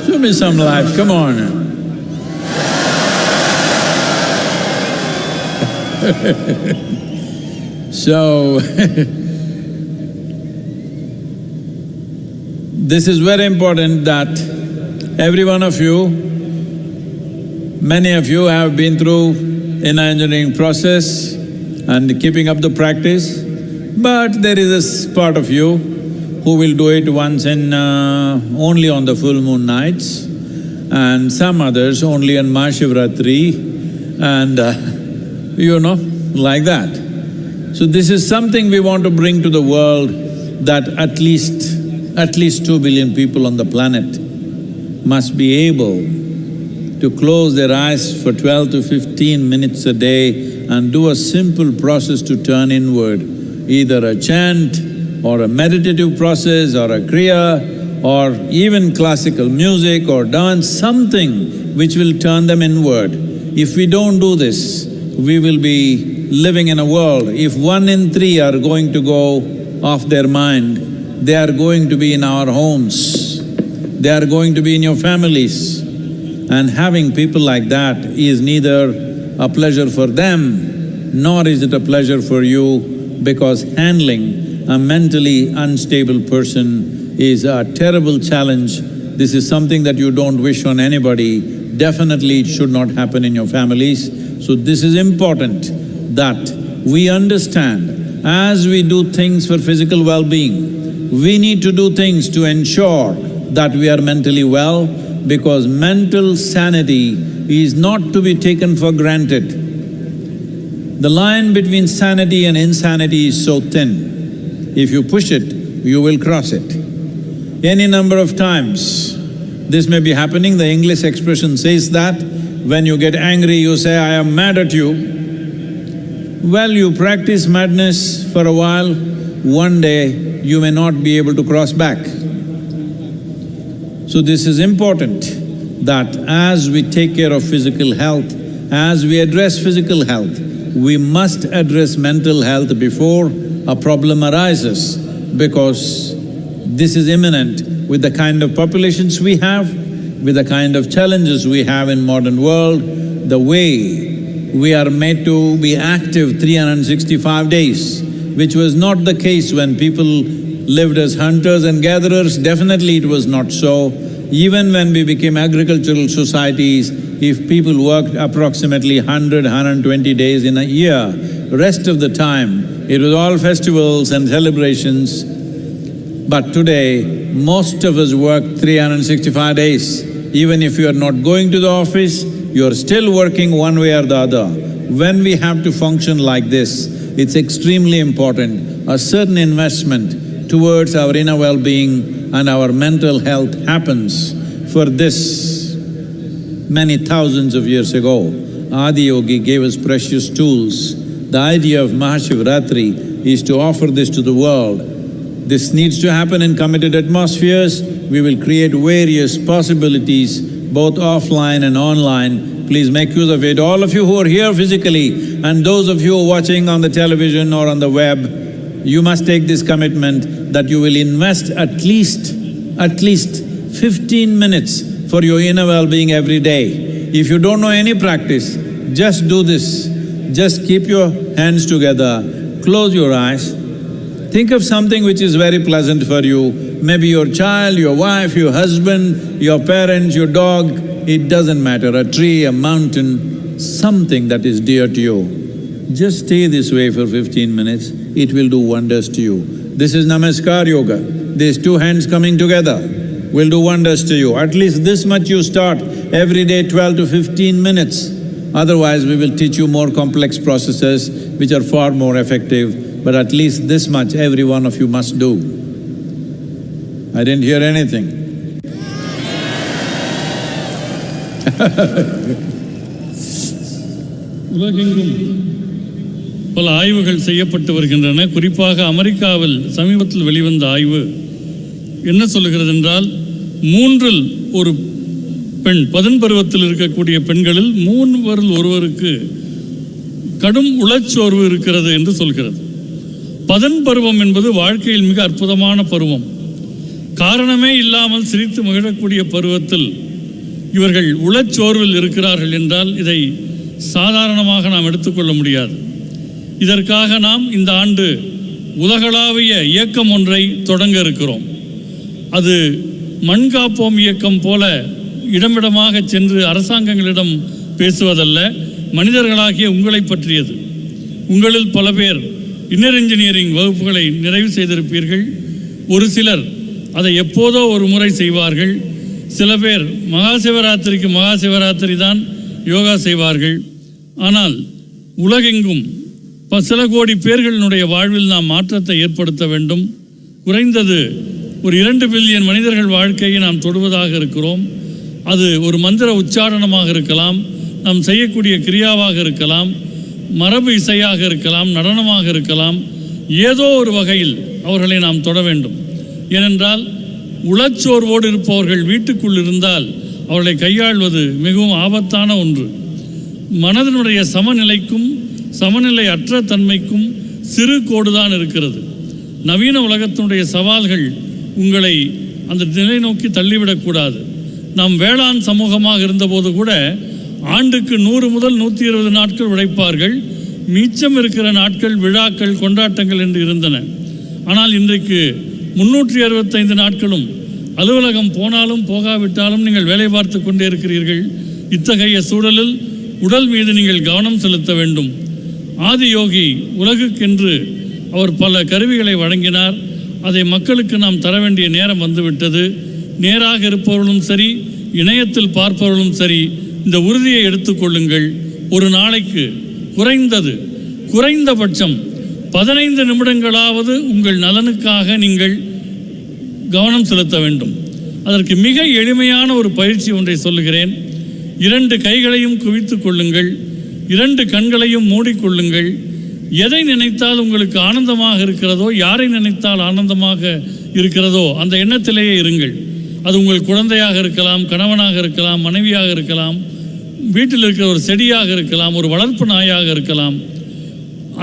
Show me some life, come on. So, this is very important that every one of you, many of you have been through an engineering process and keeping up the practice, but there is a part of you who will do it once in… only on the full moon nights, and some others only on MahaShivRatri, and like that. So this is something we want to bring to the world, that at least 2 billion people on the planet must be able to close their eyes for 12 to 15 minutes a day and do a simple process to turn inward, either a chant or a meditative process or a kriya or even classical music or dance, something which will turn them inward. If we don't do this, we will be living in a world… if 1 in 3 are going to go off their mind, they are going to be in our homes, they are going to be in your families. And having people like that is neither a pleasure for them, nor is it a pleasure for you, because handling a mentally unstable person is a terrible challenge. This is something that you don't wish on anybody. Definitely it should not happen in your families. So this is important that we understand, as we do things for physical well-being, we need to do things to ensure that we are mentally well, because mental sanity is not to be taken for granted. The line between sanity and insanity is so thin. If you push it, you will cross it. Any number of times this may be happening. The English expression says that when you get angry, you say, I am mad at you. Well, you practice madness for a while, one day you may not be able to cross back. So this is important that as we take care of physical health, as we address physical health, we must address mental health before a problem arises, because this is imminent with the kind of populations we have, with the kind of challenges we have in modern world, the way we are made to be active 365 days, which was not the case when people lived as hunters and gatherers. Definitely it was not so. Even when we became agricultural societies, if people worked approximately 100–120 days in a year, rest of the time it was all festivals and celebrations. But today, most of us work 365 days. Even if you are not going to the office, you are still working one way or the other. When we have to function like this, it's extremely important. A certain investment towards our inner well-being and our mental health happens. For this, many thousands of years ago, Adi Yogi gave us precious tools. The idea of MahaShivRatri is to offer this to the world. This needs to happen in committed atmospheres. We will create various possibilities, both offline and online. Please make use of it. All of you who are here physically and those of you who are watching on the television or on the web, you must take this commitment that you will invest at least 15 minutes for your inner well-being every day. If you don't know any practice, just do this. Just keep your hands together, close your eyes, think of something which is very pleasant for you, maybe your child, your wife, your husband, your parents, your dog, it doesn't matter, a tree, a mountain, something that is dear to you. Just stay this way for 15 minutes, it will do wonders to you. This is Namaskar Yoga. These two hands coming together will do wonders to you. At least this much you start every day, 12 to 15 minutes. Otherwise, we will teach you more complex processes which are far more effective, but at least this much every one of you must do. I didn't hear anything. உலகெங்கும் பல ஆய்வுகள் செய்யப்பட்டு வருகின்றன. குறிப்பாக அமெரிக்காவில் சமீபத்தில் வெளிவந்த ஆய்வு என்ன சொல்லுகிறது என்றால், 3இல் ஒரு பெண், 10 பருவத்தில் இருக்கக்கூடிய பெண்களில் 3 ஒருவருக்கு கடும் உளச்சோர்வு இருக்கிறது என்று சொல்கிறது. 10 பருவம் என்பது வாழ்க்கையில் மிக அற்புதமான பருவம். காரணமே இல்லாமல் சிரித்து மகிழக்கூடிய பருவத்தில் இவர்கள் உளச்சோர்வில் இருக்கிறார்கள் என்றால் இதை சாதாரணமாக நாம் எடுத்துக்கொள்ள முடியாது. இதற்காக நாம் இந்த ஆண்டு உலகளாவிய இயக்கம் ஒன்றை தொடங்க இருக்கிறோம். அது மண்காப்போம் இயக்கம் போல இடமிடமாக சென்று அரசாங்கங்களிடம் பேசுவதல்ல, மனிதர்களாகிய உங்களை பற்றியது. உங்களில் பல பேர் இன்னர் இன்ஜினியரிங் வகுப்புகளை நிறைவு செய்திருப்பீர்கள். ஒரு சிலர் அதை எப்போதோ ஒரு முறை செய்வார்கள். சில பேர் மகாசிவராத்திரிக்கு மகாசிவராத்திரி தான் யோகா செய்வார்கள். ஆனால் உலகெங்கும் சில கோடி பேர்களினுடைய வாழ்வில் நாம் மாற்றத்தை ஏற்படுத்த வேண்டும். குறைந்தது ஒரு 2 பில்லியன் மனிதர்கள் வாழ்க்கையை நாம் தொடுவதாக இருக்கிறோம். அது ஒரு மந்திர உச்சாரணமாக இருக்கலாம், நாம் செய்யக்கூடிய கிரியாவாக இருக்கலாம், மரபு இசையாக இருக்கலாம், நடனமாக இருக்கலாம். ஏதோ ஒரு வகையில் அவர்களை நாம் தொட வேண்டும். ஏனென்றால் உளச்சோர்வோடு இருப்பவர்கள் வீட்டுக்குள் இருந்தால் அவர்களை கையாள்வது மிகவும் ஆபத்தான ஒன்று. மனதினுடைய சமநிலைக்கும் சமநிலை அற்ற தன்மைக்கும் சிறு கோடுதான் இருக்கிறது. நவீன உலகத்தினுடைய சவால்கள் உங்களை அந்த நிலை நோக்கி தள்ளிவிடக்கூடாது. நாம் வேளாண் சமூகமாக இருந்தபோது கூட ஆண்டுக்கு 100 முதல் 120 நாட்கள் உழைப்பார்கள். மிச்சம் இருக்கிற நாட்கள் விழாக்கள், கொண்டாட்டங்கள் என்று இருந்தன. ஆனால் இன்றைக்கு 365 நாட்களும் அலுவலகம் போனாலும் போகாவிட்டாலும் நீங்கள் வேலை பார்த்து கொண்டே இருக்கிறீர்கள். இத்தகைய சூழலில் உடல் மீது நீங்கள் கவனம் செலுத்த வேண்டும். ஆதி யோகி உலகுக்கென்று அவர் பல கருவிகளை வழங்கினார். அதை மக்களுக்கு நாம் தர வேண்டிய நேரம் வந்துவிட்டது. நேராக இருப்பவர்களும் சரி, இணையத்தில் பார்ப்பவர்களும் சரி, இந்த உறுதியை எடுத்துக்கொள்ளுங்கள். ஒரு நாளைக்கு குறைந்தபட்சம் 15 நிமிடங்களாவது உங்கள் நலனுக்காக நீங்கள் கவனம் செலுத்த வேண்டும். அதற்கு மிக எளிமையான ஒரு பயிற்சி ஒன்றை சொல்லுகிறேன். 2 கைகளையும் குவித்துக் கொள்ளுங்கள், 2 கண்களையும் மூடிக்கொள்ளுங்கள். எதை நினைத்தால் உங்களுக்கு ஆனந்தமாக இருக்கிறதோ, யாரை நினைத்தால் ஆனந்தமாக இருக்கிறதோ அந்த எண்ணத்திலேயே இருங்கள். அது உங்கள் குழந்தையாக இருக்கலாம், கணவனாக இருக்கலாம், மனைவியாக இருக்கலாம், வீட்டில் இருக்கிற ஒரு செடியாக இருக்கலாம், ஒரு வளர்ப்பு நாயாக இருக்கலாம்.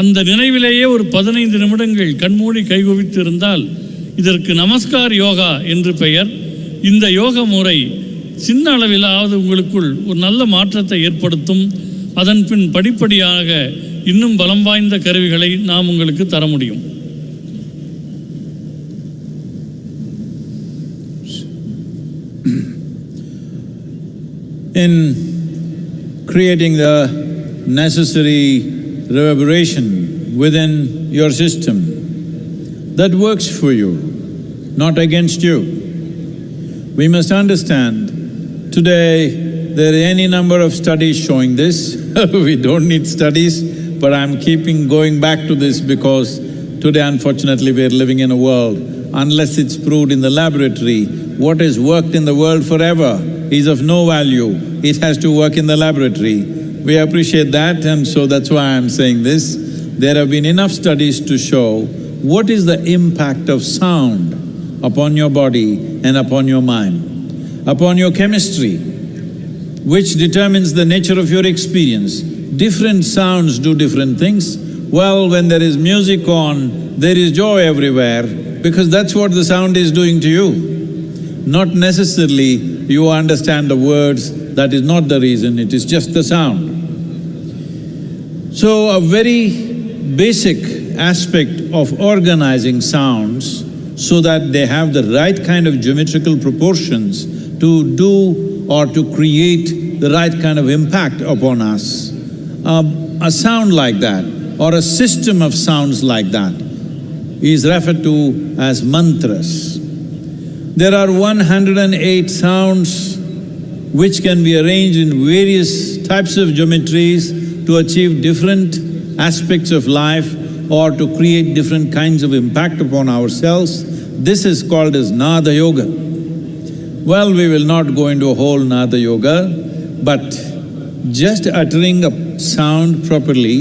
அந்த நினைவிலேயே ஒரு 15 நிமிடங்கள் கண்மூடி கைகுவித்து இருந்தால் இதற்கு நமஸ்கார் யோகா என்று பெயர். இந்த யோக முறை சின்ன அளவிலாவது உங்களுக்குள் ஒரு நல்ல மாற்றத்தை ஏற்படுத்தும். அதன் பின் படிப்படியாக இன்னும் பலம் வாய்ந்த கருவிகளை நாம் உங்களுக்கு தர முடியும். In creating the necessary reverberation within your system that works for you, not against you. We must understand, today there are any number of studies showing this. We don't need studies, but I'm going back to this because today unfortunately we are living in a world, unless it's proved in the laboratory, what has worked in the world forever is of no value. It has to work in the laboratory. We appreciate that, and so that's why I'm saying this. There have been enough studies to show what is the impact of sound upon your body and upon your mind, upon your chemistry, which determines the nature of your experience. Different sounds do different things. Well, when there is music on, there is joy everywhere because that's what the sound is doing to you. Not necessarily you understand the words, that is not the reason, it is just the sound. So a very basic aspect of organizing sounds so that they have the right kind of geometrical proportions to do or to create the right kind of impact upon us. A sound like that or a system of sounds like that is referred to as mantras. There are 108 sounds which can be arranged in various types of geometries to achieve different aspects of life or to create different kinds of impact upon ourselves. This is called as Nada Yoga. Well, we will not go into a whole Nada Yoga, but just uttering a sound properly,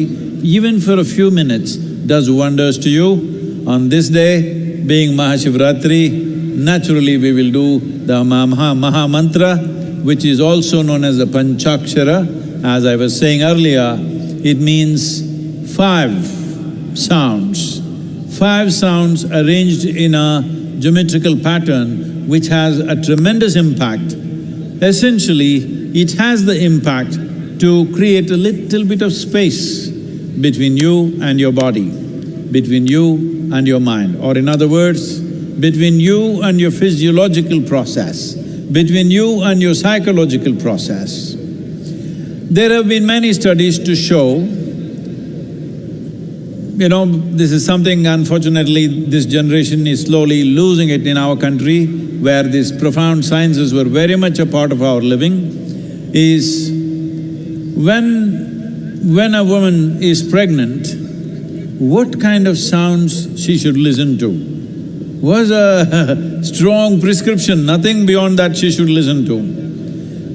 even for a few minutes, does wonders to you. On this day, being MahaShivRatri, naturally we will do the Maha Mantra, which is also known as the Panchakshara. As I was saying earlier, it means 5 sounds. 5 sounds arranged in a geometrical pattern which has a tremendous impact. Essentially, it has the impact to create a little bit of space between you and your body, between you and your mind, or in other words, between you and your physiological process, between you and your psychological process. There have been many studies to show, this is something unfortunately this generation is slowly losing it in our country, where these profound sciences were very much a part of our living, is when a woman is pregnant, what kind of sounds she should listen to. Was a strong prescription, nothing beyond that she should listen to.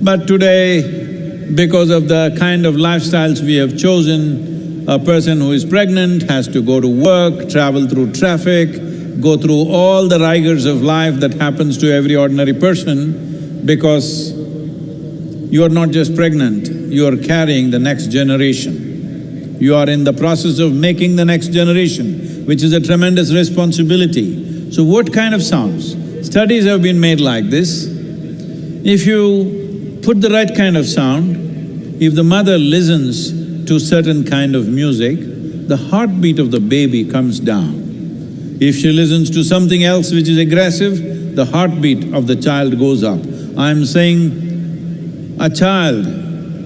But today, because of the kind of lifestyles we have chosen, a person who is pregnant has to go to work, travel through traffic, go through all the rigors of life that happens to every ordinary person, because you are not just pregnant, you are carrying the next generation. You are in the process of making the next generation, which is a tremendous responsibility. So what kind of sounds? Studies have been made like this. If you put the right kind of sound, if the mother listens to certain kind of music, the heartbeat of the baby comes down. If she listens to something else which is aggressive, the heartbeat of the child goes up. I'm saying a child,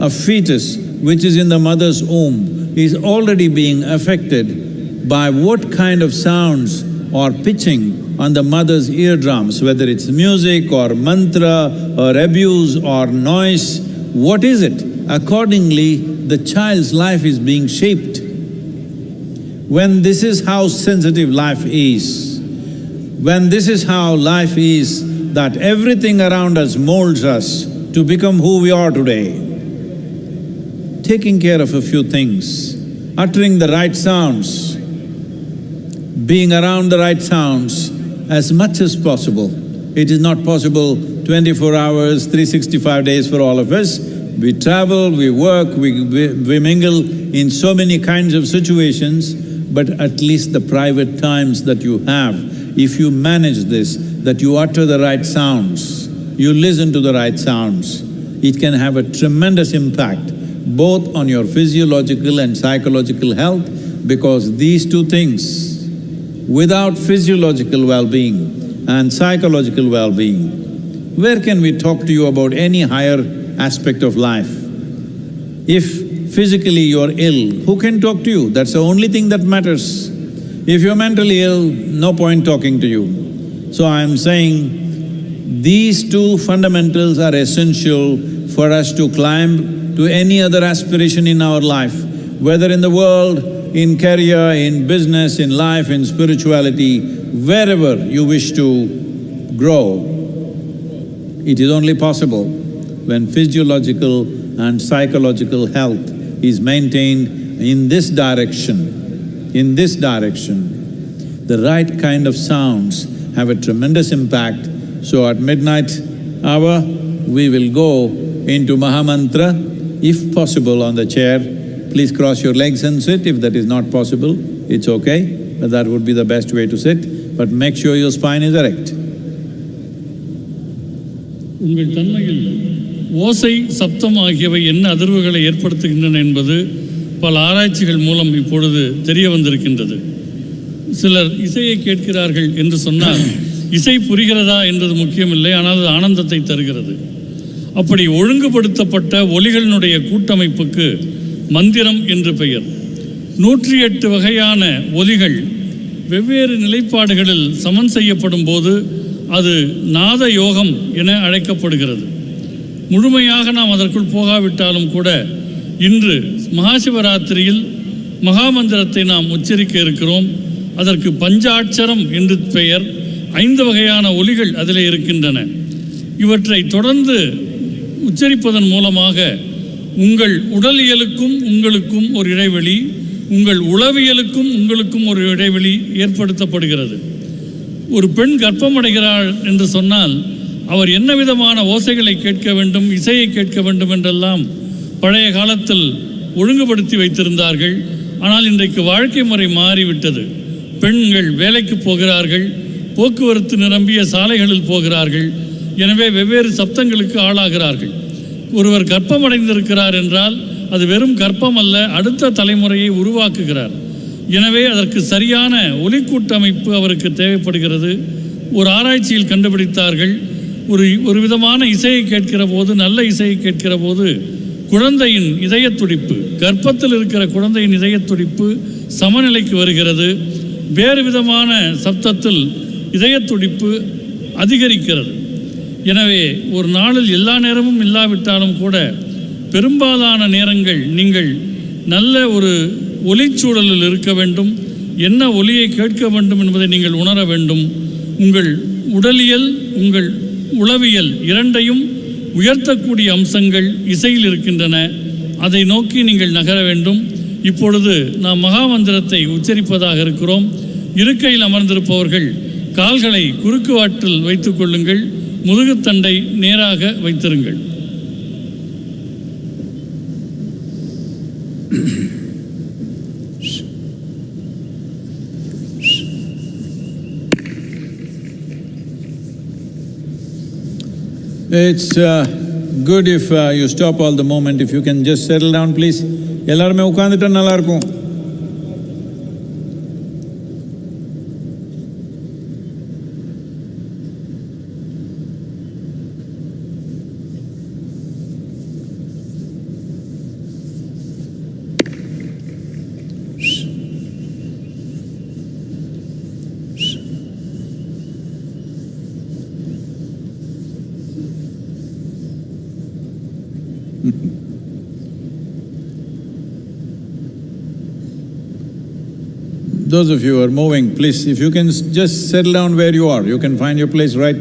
a fetus which is in the mother's womb is already being affected by what kind of sounds or pitching on the mother's eardrums, whether it's music or mantra or abuse or noise, what is it? Accordingly, the child's life is being shaped. When this is how sensitive life is, when this is how life is that everything around us molds us to become who we are today. Taking care of a few things, uttering the right sounds, being around the right sounds as much as possible. It is not possible 24 hours, 365 days for all of us. We travel, we work, we mingle in so many kinds of situations, but at least the private times that you have, if you manage this, that you utter the right sounds, you listen to the right sounds, it can have a tremendous impact both on your physiological and psychological health, because these two things, without physiological well-being and psychological well-being, where can we talk to you about any higher aspect of life? If physically you're ill, who can talk to you? That's the only thing that matters. If you're mentally ill, no point talking to you. So I'm saying these two fundamentals are essential for us to climb to any other aspiration in our life, whether in the world, in career, in business, in life, in spirituality, wherever you wish to grow. It is only possible when physiological and psychological health is maintained in this direction, The right kind of sounds have a tremendous impact. So at midnight hour, we will go into Mahamantra, if possible on the chair. Please cross your legs and sit. If that is not possible, it's okay, but that would be the best way to sit. But make sure your spine is erect. உங்கள் தன்மையில் ஓசை, சப்தம் ஆகியவை என்ன அதிர்வுகளை ஏற்படுத்துகின்றன என்பது பல ஆராய்ச்சிகள் மூலம் இப்பொழுது தெரிய வந்திருக்கின்றது. சிலர் இசையை கேட்கிறார்கள் என்று சொன்னால் இசை புரிகிறதா என்பது முக்கியமில்லை, ஆனால் அது ஆனந்தத்தை தருகிறது. அப்படி ஒழுங்குபடுத்தப்பட்ட ஒலிகளினுடைய கூட்டமைப்புக்கு மந்திரம் என்று பெயர். 108 வகையான ஒலிகள் வெவ்வேறு நிலைப்பாடுகளில் சமன் செய்யப்படும் போது அது நாத யோகம் என அழைக்கப்படுகிறது. முழுமையாக நாம் அதற்குள் போகாவிட்டாலும் கூட இன்று மகாசிவராத்திரியில் மகாமந்திரத்தை நாம் உச்சரிக்க இருக்கிறோம். அதற்கு பஞ்சாட்சரம் என்று பெயர். 5 வகையான ஒலிகள் அதில் இருக்கின்றன. இவற்றை தொடர்ந்து உச்சரிப்பதன் மூலமாக உங்கள் உடலியலுக்கும் உங்களுக்கும் ஒரு இடைவெளி, உங்கள் உளவியலுக்கும் உங்களுக்கும் ஒரு இடைவெளி ஏற்படுத்தப்படுகிறது. ஒரு பெண் கர்ப்பமடைகிறாள் என்று சொன்னால் அவர் என்ன விதமான ஓசைகளை கேட்க வேண்டும், இசையை கேட்க வேண்டும் என்றெல்லாம் பழைய காலத்தில் ஒழுங்குபடுத்தி வைத்திருந்தார்கள். ஆனால் இன்றைக்கு வாழ்க்கை முறை மாறிவிட்டது. பெண்கள் வேலைக்கு போகிறார்கள், போக்குவரத்து நிரம்பிய சாலைகளில் போகிறார்கள். எனவே வெவ்வேறு சப்தங்களுக்கு ஆளாகிறார்கள். ஒருவர் கர்ப்பமடைந்திருக்கிறார் என்றால் அது வெறும் கர்ப்பம் அல்ல, அடுத்த தலைமுறையை உருவாக்குகிறார். எனவே அதற்கு சரியான ஒலிக்கூட்டமைப்பு அவருக்கு தேவைப்படுகிறது. ஒரு ஆராய்ச்சியில் கண்டுபிடித்தார்கள், ஒரு விதமான இசையை கேட்கிற போது, நல்ல இசையை கேட்கிற போது குழந்தையின் இதய துடிப்பு, கர்ப்பத்தில் இருக்கிற குழந்தையின் இதய துடிப்பு சமநிலைக்கு வருகிறது. வேறு விதமான சப்தத்தில் இதய துடிப்பு அதிகரிக்கிறது. எனவே ஒரு நாளில் எல்லா நேரமும் இல்லாவிட்டாலும் கூட பெரும்பாலான நேரங்கள் நீங்கள் நல்ல ஒரு ஒலிச்சூழலில் இருக்க வேண்டும். என்ன ஒலியை கேட்க வேண்டும் என்பதை நீங்கள் உணர வேண்டும். உங்கள் உடலியல், உங்கள் உளவியல் இரண்டையும் உயர்த்தக்கூடிய அம்சங்கள் இசையில் இருக்கின்றன. அதை நோக்கி நீங்கள் நகர வேண்டும். இப்பொழுது நாம் மகாமந்திரத்தை உச்சரிப்பதாக இருக்கிறோம். இருக்கையில் அமர்ந்திருப்பவர்கள் கால்களை குறுக்கு வாட்டில் வைத்துக் கொள்ளுங்கள். முதுகுத்தண்டை நேராக வைத்திருங்கள். It's good if you stop all the moment. If you can just settle down, please. எல்லாருமே உட்கார்ந்துட்டா நல்லா இருக்கும். Those of you who are moving, please, if you can just settle down where you are, you can find your place right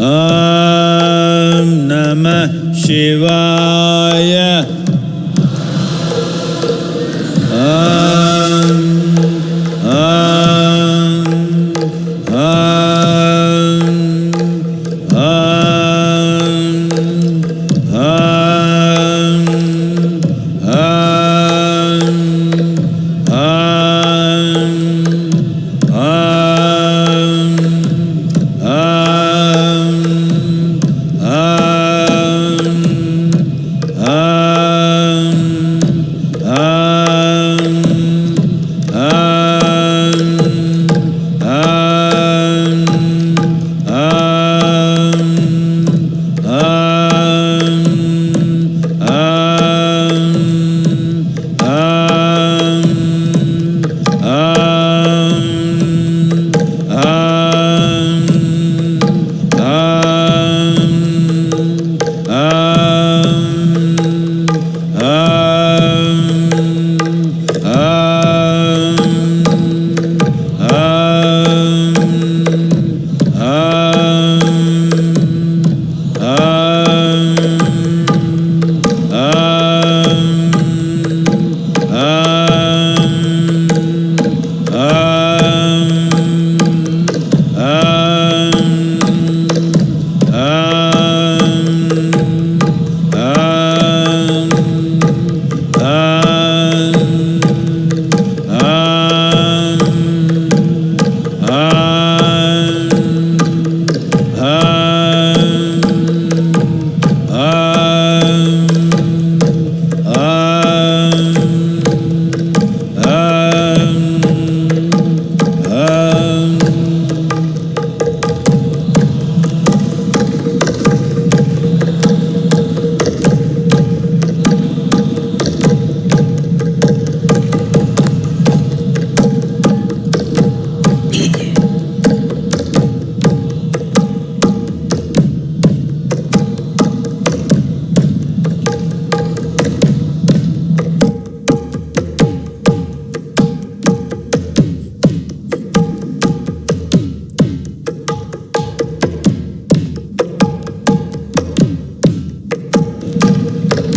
Om Namah Shivaya. Om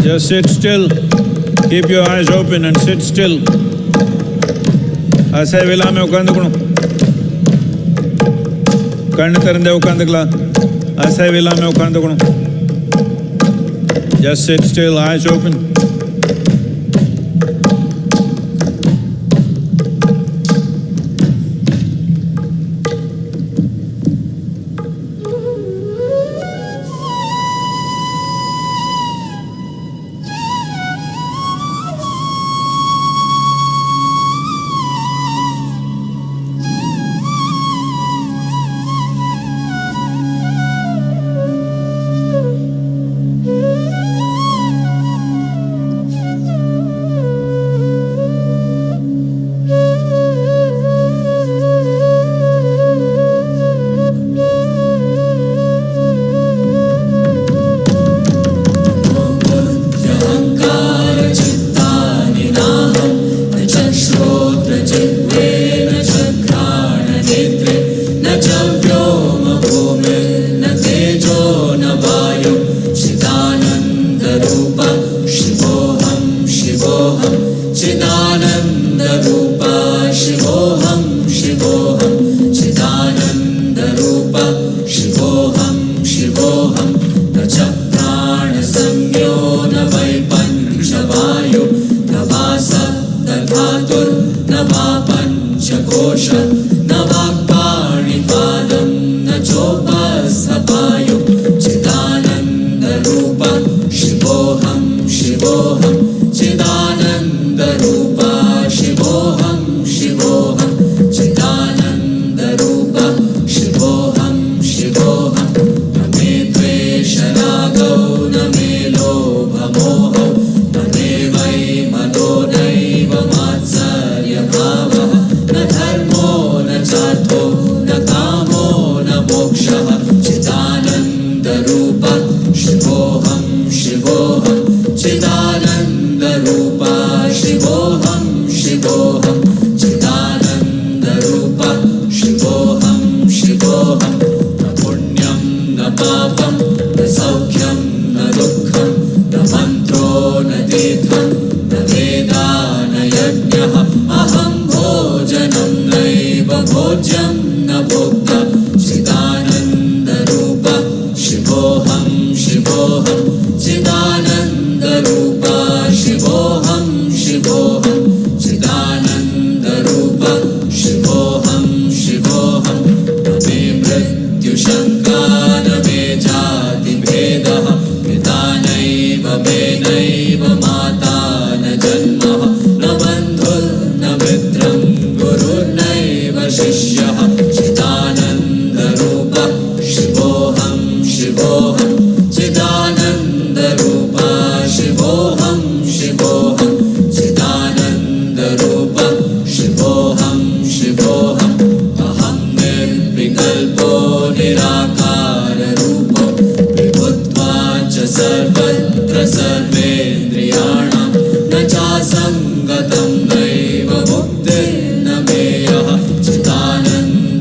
Just sit still. Keep your eyes open and sit still. ऐसे villa में उकांदुकणु कण्ण तरंदे उकांदुकला ऐसे villa में उकांदुकणु Just sit still, eyes open. न कामो न मोक्षः चिदानन्द शिवशिष्यः चिदानन्दरूपः शिवोऽहं शिवोऽहं चिदानन्दरूपः शिवोऽहं शिवोऽहं चिदानन्दरूपः शिवोऽहं शिवोऽहम् अहं निर्विकल्पो निराकाररूपो विभुत्वा च सर्वत्र सर्वेन्द्रियाणां न चासङ्गतं नैव मुक्तिर्न मेयः चिदानन्द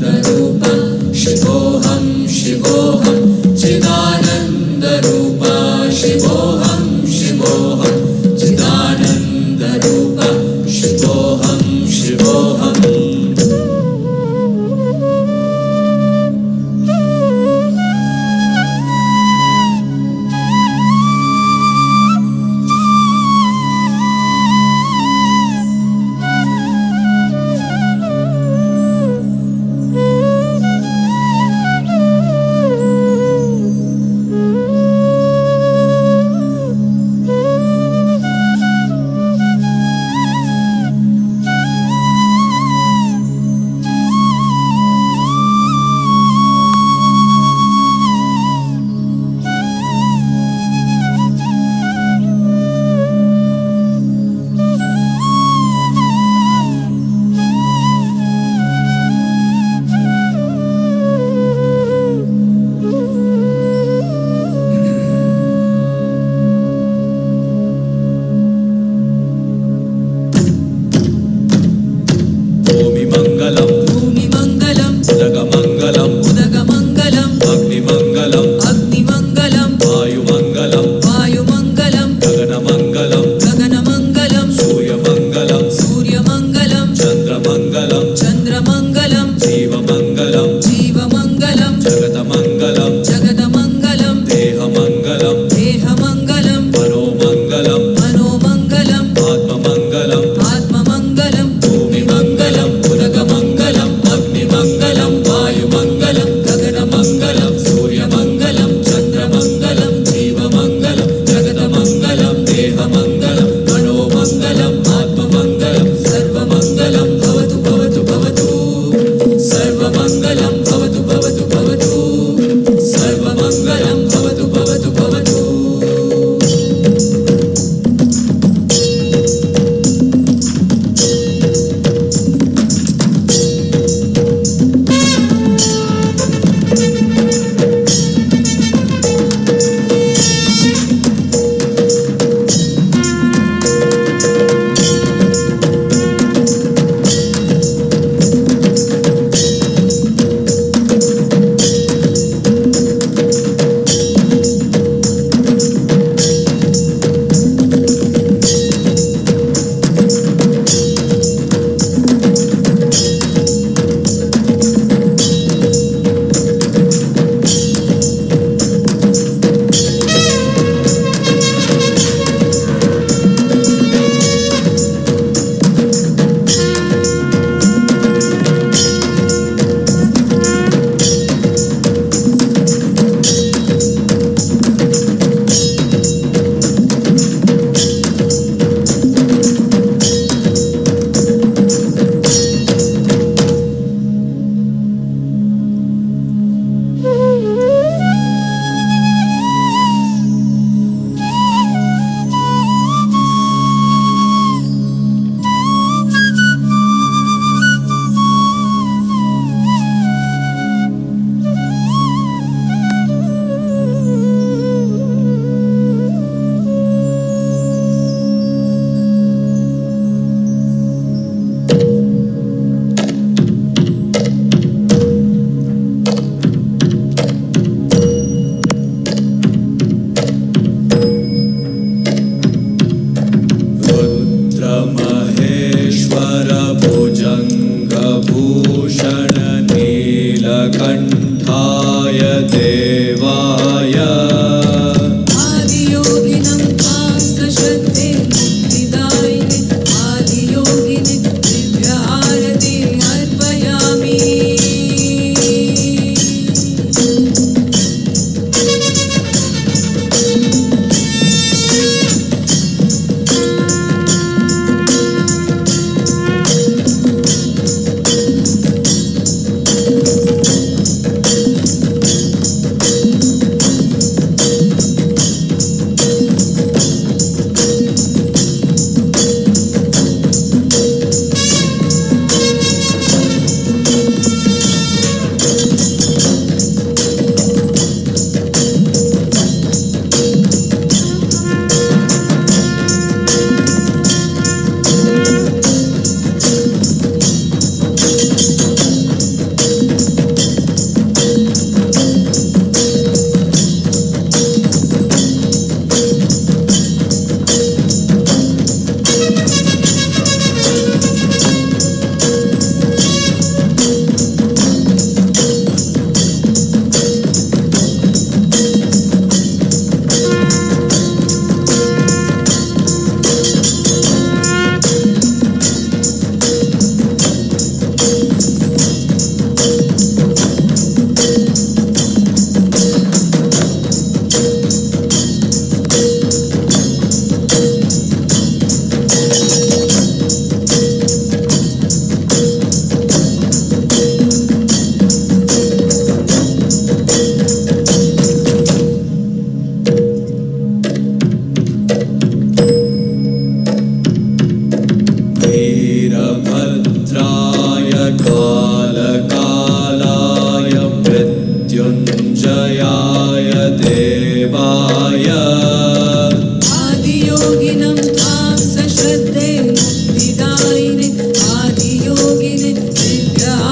कालकालाय मृत्युञ्जयाय देवाय आदियोगिनं त्वां सश्रद्धे मुक्तिदायिने आदियोगिने दिव्यारतिमर्पयामि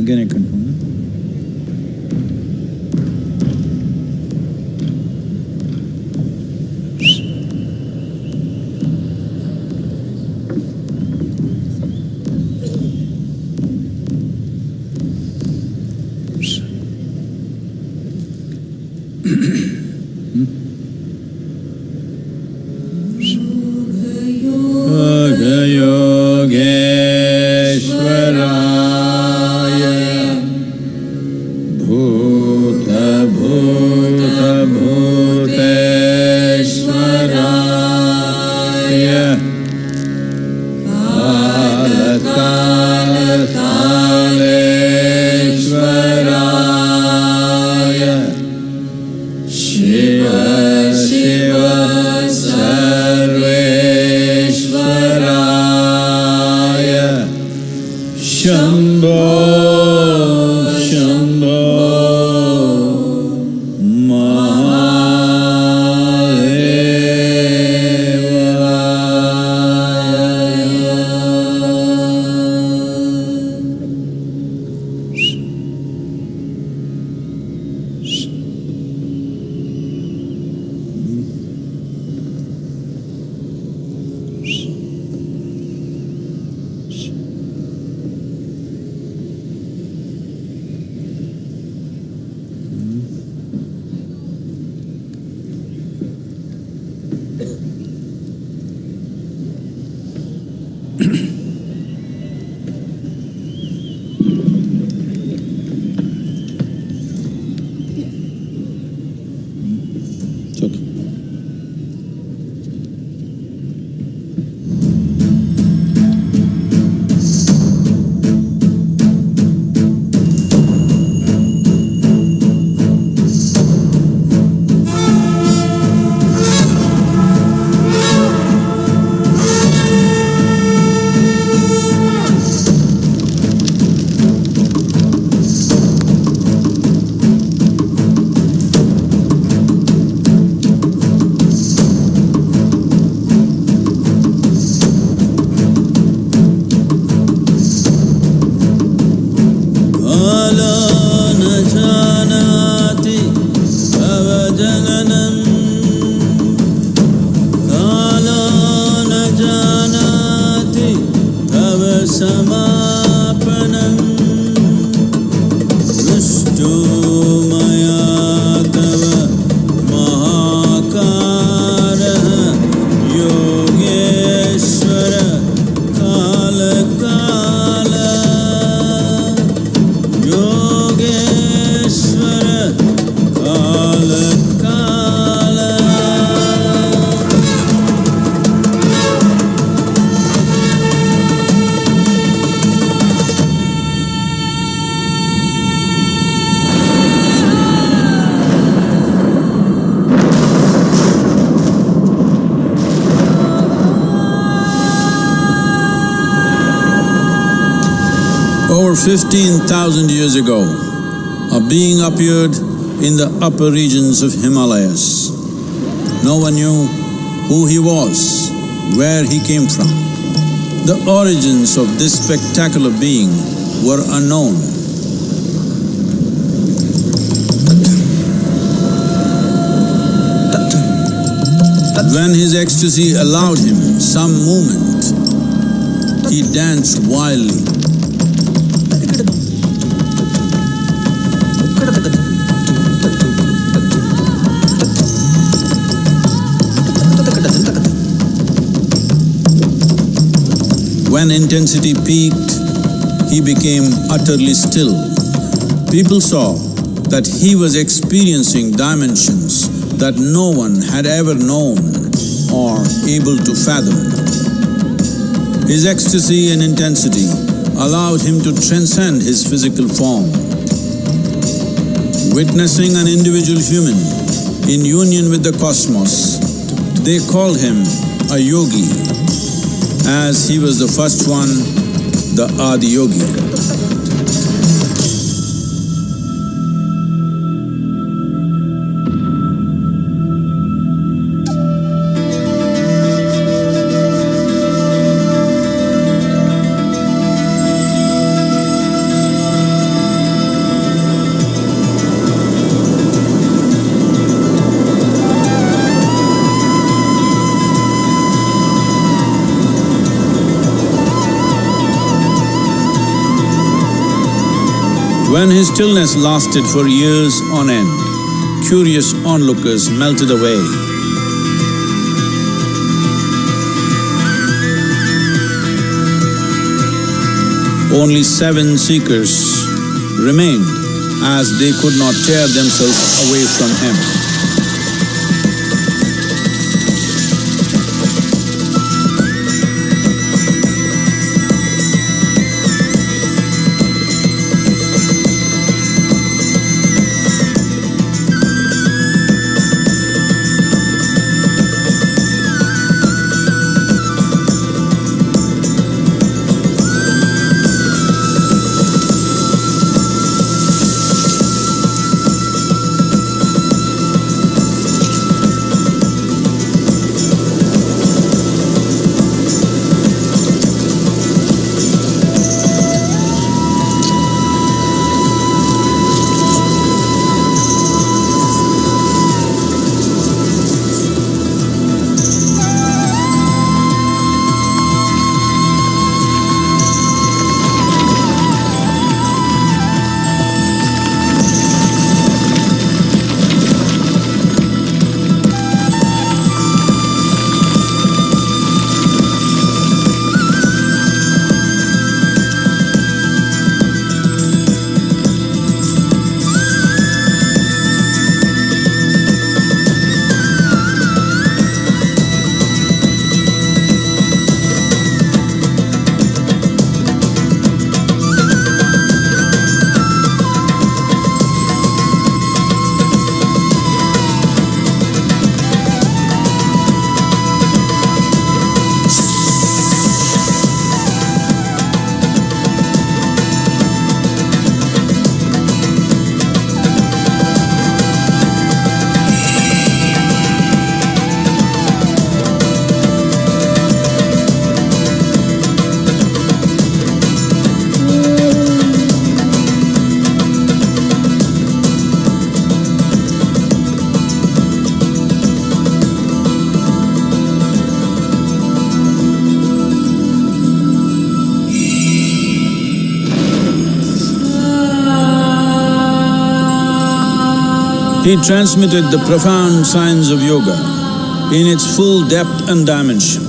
Again I confirm. Yogeshwaraya Bhuta Bhuta Bhuteshwaraya Kala Kala Kaleshwaraya Shiva Shiva Sarveshwaraya Shambho Shambho Over 15,000 years ago, a being appeared in the upper regions of Himalayas. No one knew who he was, where he came from. The origins of this spectacular being were unknown. When his ecstasy allowed him some movement, he danced wildly. When intensity peaked, he became utterly still. People saw that he was experiencing dimensions that no one had ever known or able to fathom. His ecstasy and intensity allowed him to transcend his physical form. Witnessing an individual human in union with the cosmos, they called him a yogi, as he was the first one, the Adi Yogi. When his stillness lasted for years on end, curious onlookers melted away. Only 7 seekers remained, as they could not tear themselves away from him. He transmitted the profound science of yoga in its full depth and dimension.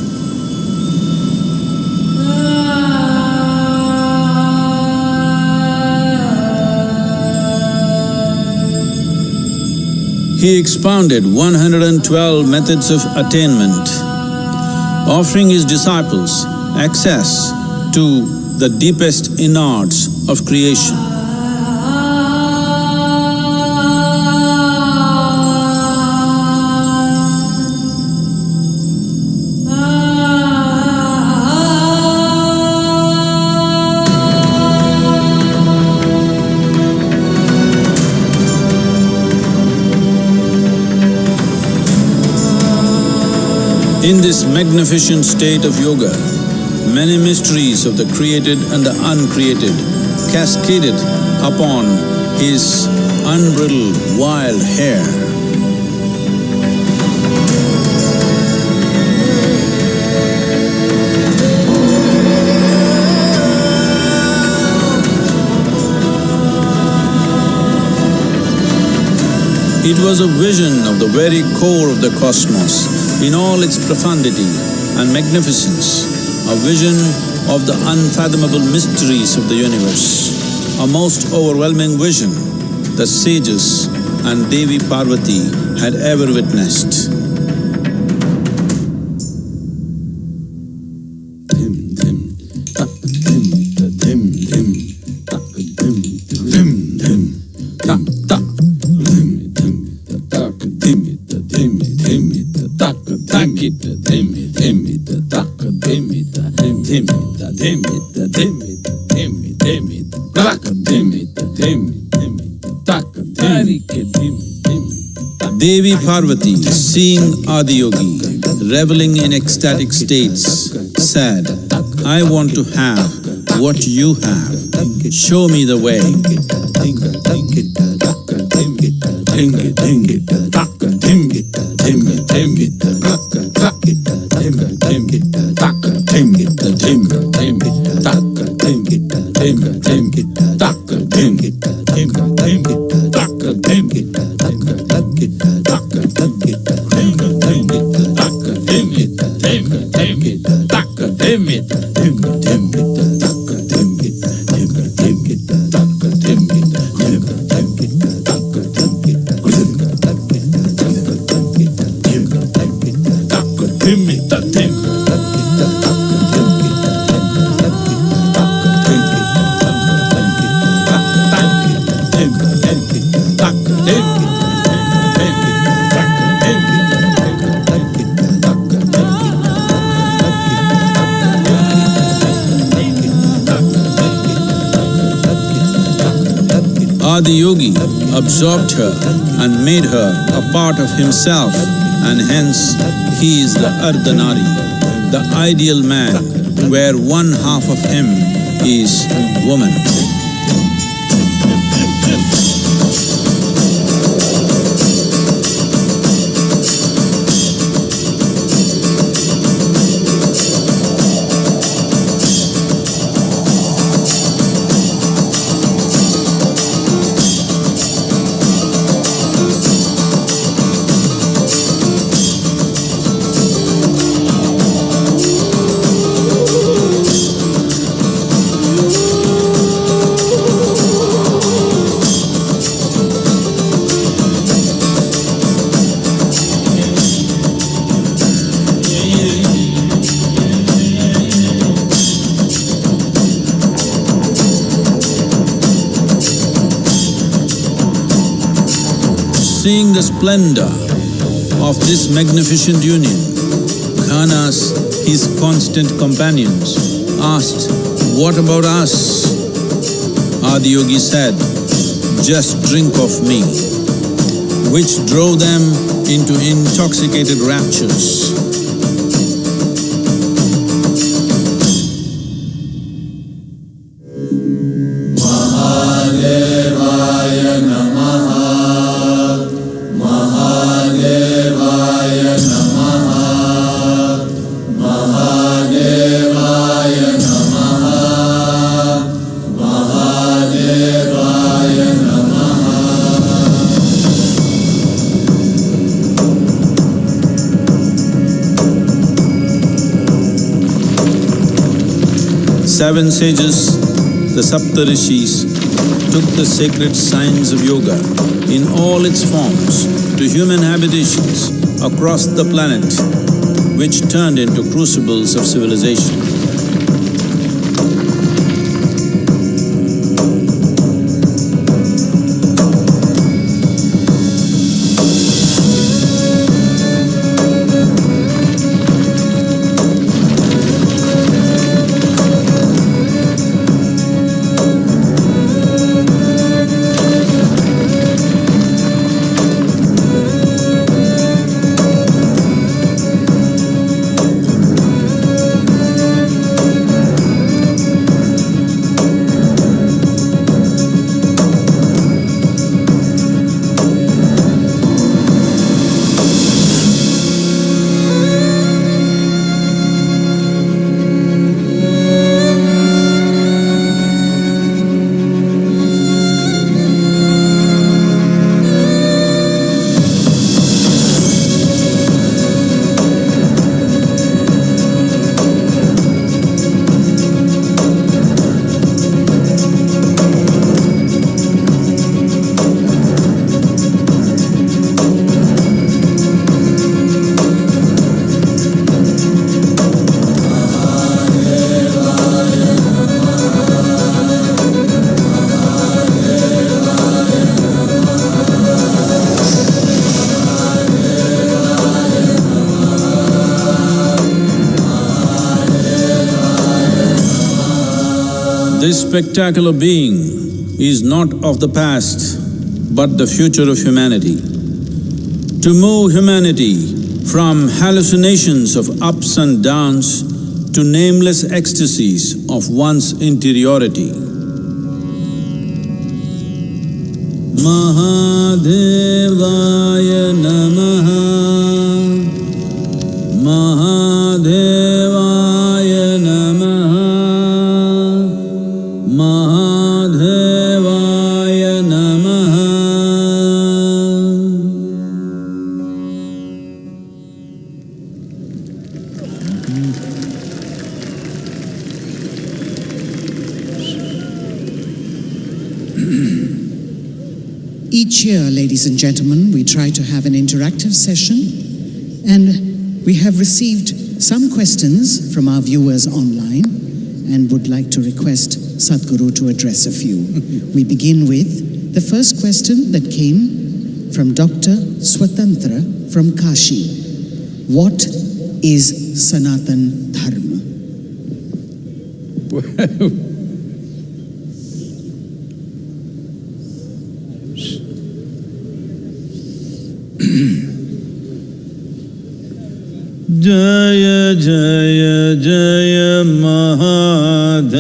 He expounded 112 methods of attainment, offering his disciples access to the deepest innards of creation. In this magnificent state of yoga, many mysteries of the created and the uncreated cascaded upon his unbridled wild hair. It was a vision of the very core of the cosmos in all its profundity and magnificence, a vision of the unfathomable mysteries of the universe, a most overwhelming vision that sages and Devi Parvati had ever witnessed. Devi Parvati, seeing Adi Yogi reveling in ecstatic states, said, "I want to have what you have. Show me the way." Adi Yogi absorbed her and made her a part of himself, and hence he is the Ardhanari, the ideal man, where one half of him is woman. Seeing the splendor of this magnificent union, Ghanas, his constant companions, asked, "What about us?" Adi Yogi said, "Just drink of me," which drove them into intoxicated raptures. Seven sages, the Saptarishis, took the sacred science of yoga in all its forms to human habitations across the planet, which turned into crucibles of civilization. This spectacular being is not of the past, but the future of humanity. To move humanity from hallucinations of ups and downs to nameless ecstasies of one's interiority. Mahadevaya Namaha, Mahadevaya Namaha, Mahadevaya Namaha. Each year, ladies and gentlemen, we try to have an interactive session, and we have received some questions from our viewers online and would like to request Sadhguru to address a few. We begin with the first question that came from Dr. Swatantra from Kashi. What is Sanatan Dharma? Jaya Jaya Jaya Mahadeva,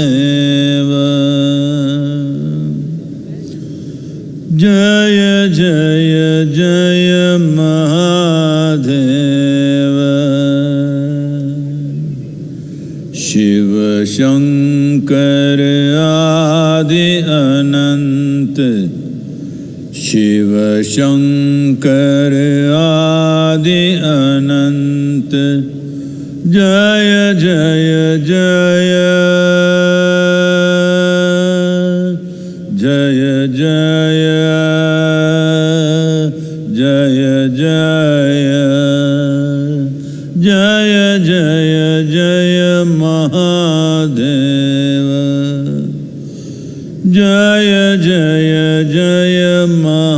Jaya Jaya Jaya Mahadeva, Shiva Shankar Adi Anant, Shiva Shankar Adi Anant, Jaya Jaya Jaya, Jaya Jaya, Jaya Jaya, Jaya Jaya Jaya Mahadeva, Jaya Jaya Jaya Mahadeva.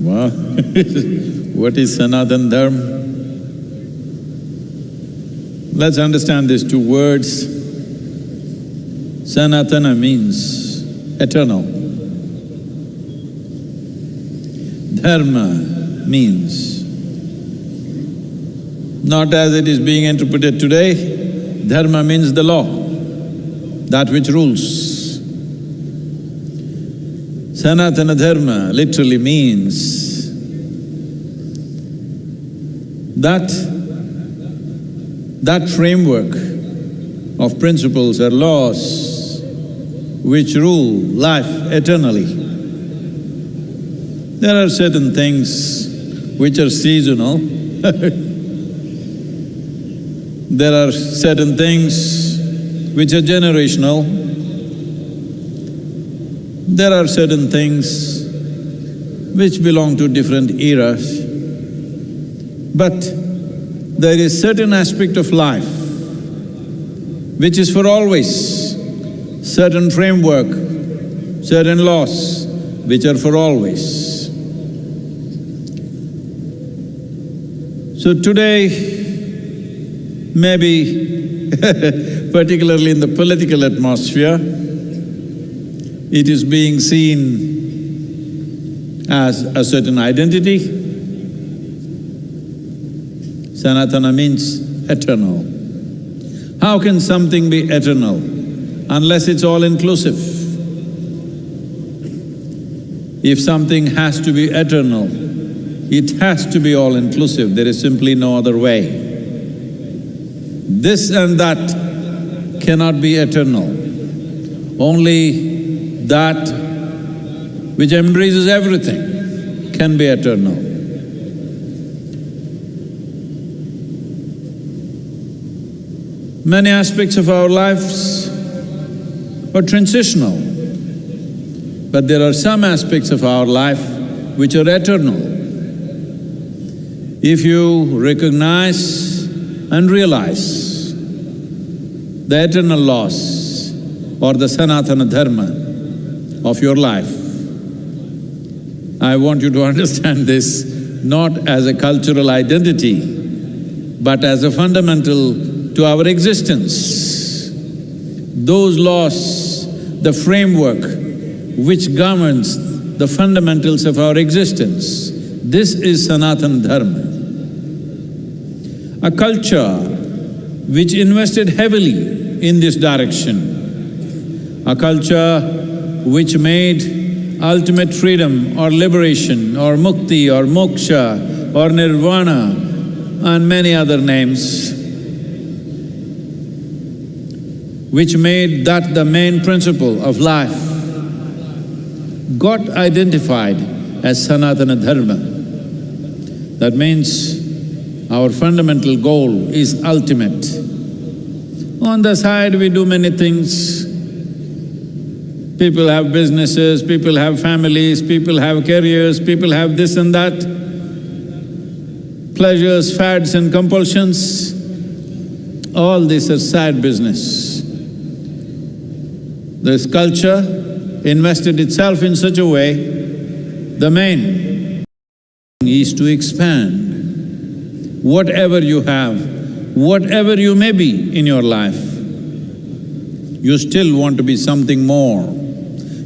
Wow. What is Sanatana Dharma? Let's understand these two words. Sanatana means eternal. Dharma means, not as it is being interpreted today, dharma means the law, that which rules. Sanatana Dharma literally means that framework of principles or laws which rule life eternally. There are certain things which are seasonal. There are certain things which are generational. There are certain things which belong to different eras. But there is certain aspect of life which is for always, certain framework, certain laws which are for always. So today, maybe particularly in the political atmosphere, it is being seen as a certain identity. Sanatana means eternal. How can something be eternal unless it's all-inclusive? If something has to be eternal, it has to be all-inclusive, there is simply no other way. This and that cannot be eternal. Only that which embraces everything can be eternal. Many aspects of our lives are transitional, but there are some aspects of our life which are eternal. If you recognize and realize the eternal laws or the Sanatana Dharma of your life, I want you to understand this not as a cultural identity, but as a fundamental to our existence. Those laws, the framework which governs the fundamentals of our existence, this is Sanatana Dharma. A culture which invested heavily in this direction, a culture which made ultimate freedom or liberation or mukti or moksha or nirvana and many other names, which made that the main principle of life, got identified as Sanatana Dharma. That means our fundamental goal is ultimate. On the side we do many things. People have businesses, people have families, people have careers, people have this and that, pleasures, fads and compulsions. All these are side business. This culture invested itself in such a way, the main is to expand. Whatever you have, whatever you may be in your life, you still want to be something more.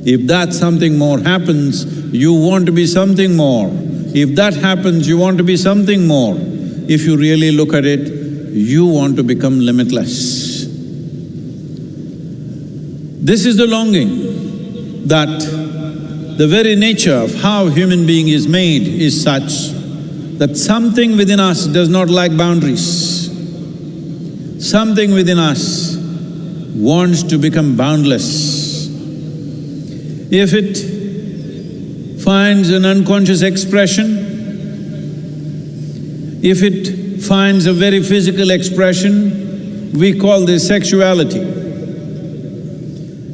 If that something more happens, you want to be something more. If that happens, you want to be something more. If you really look at it, you want to become limitless. This is the longing that the very nature of how human being is made is such that something within us does not like boundaries. Something within us wants to become boundless. If it finds an unconscious expression, if it finds a very physical expression, we call this sexuality.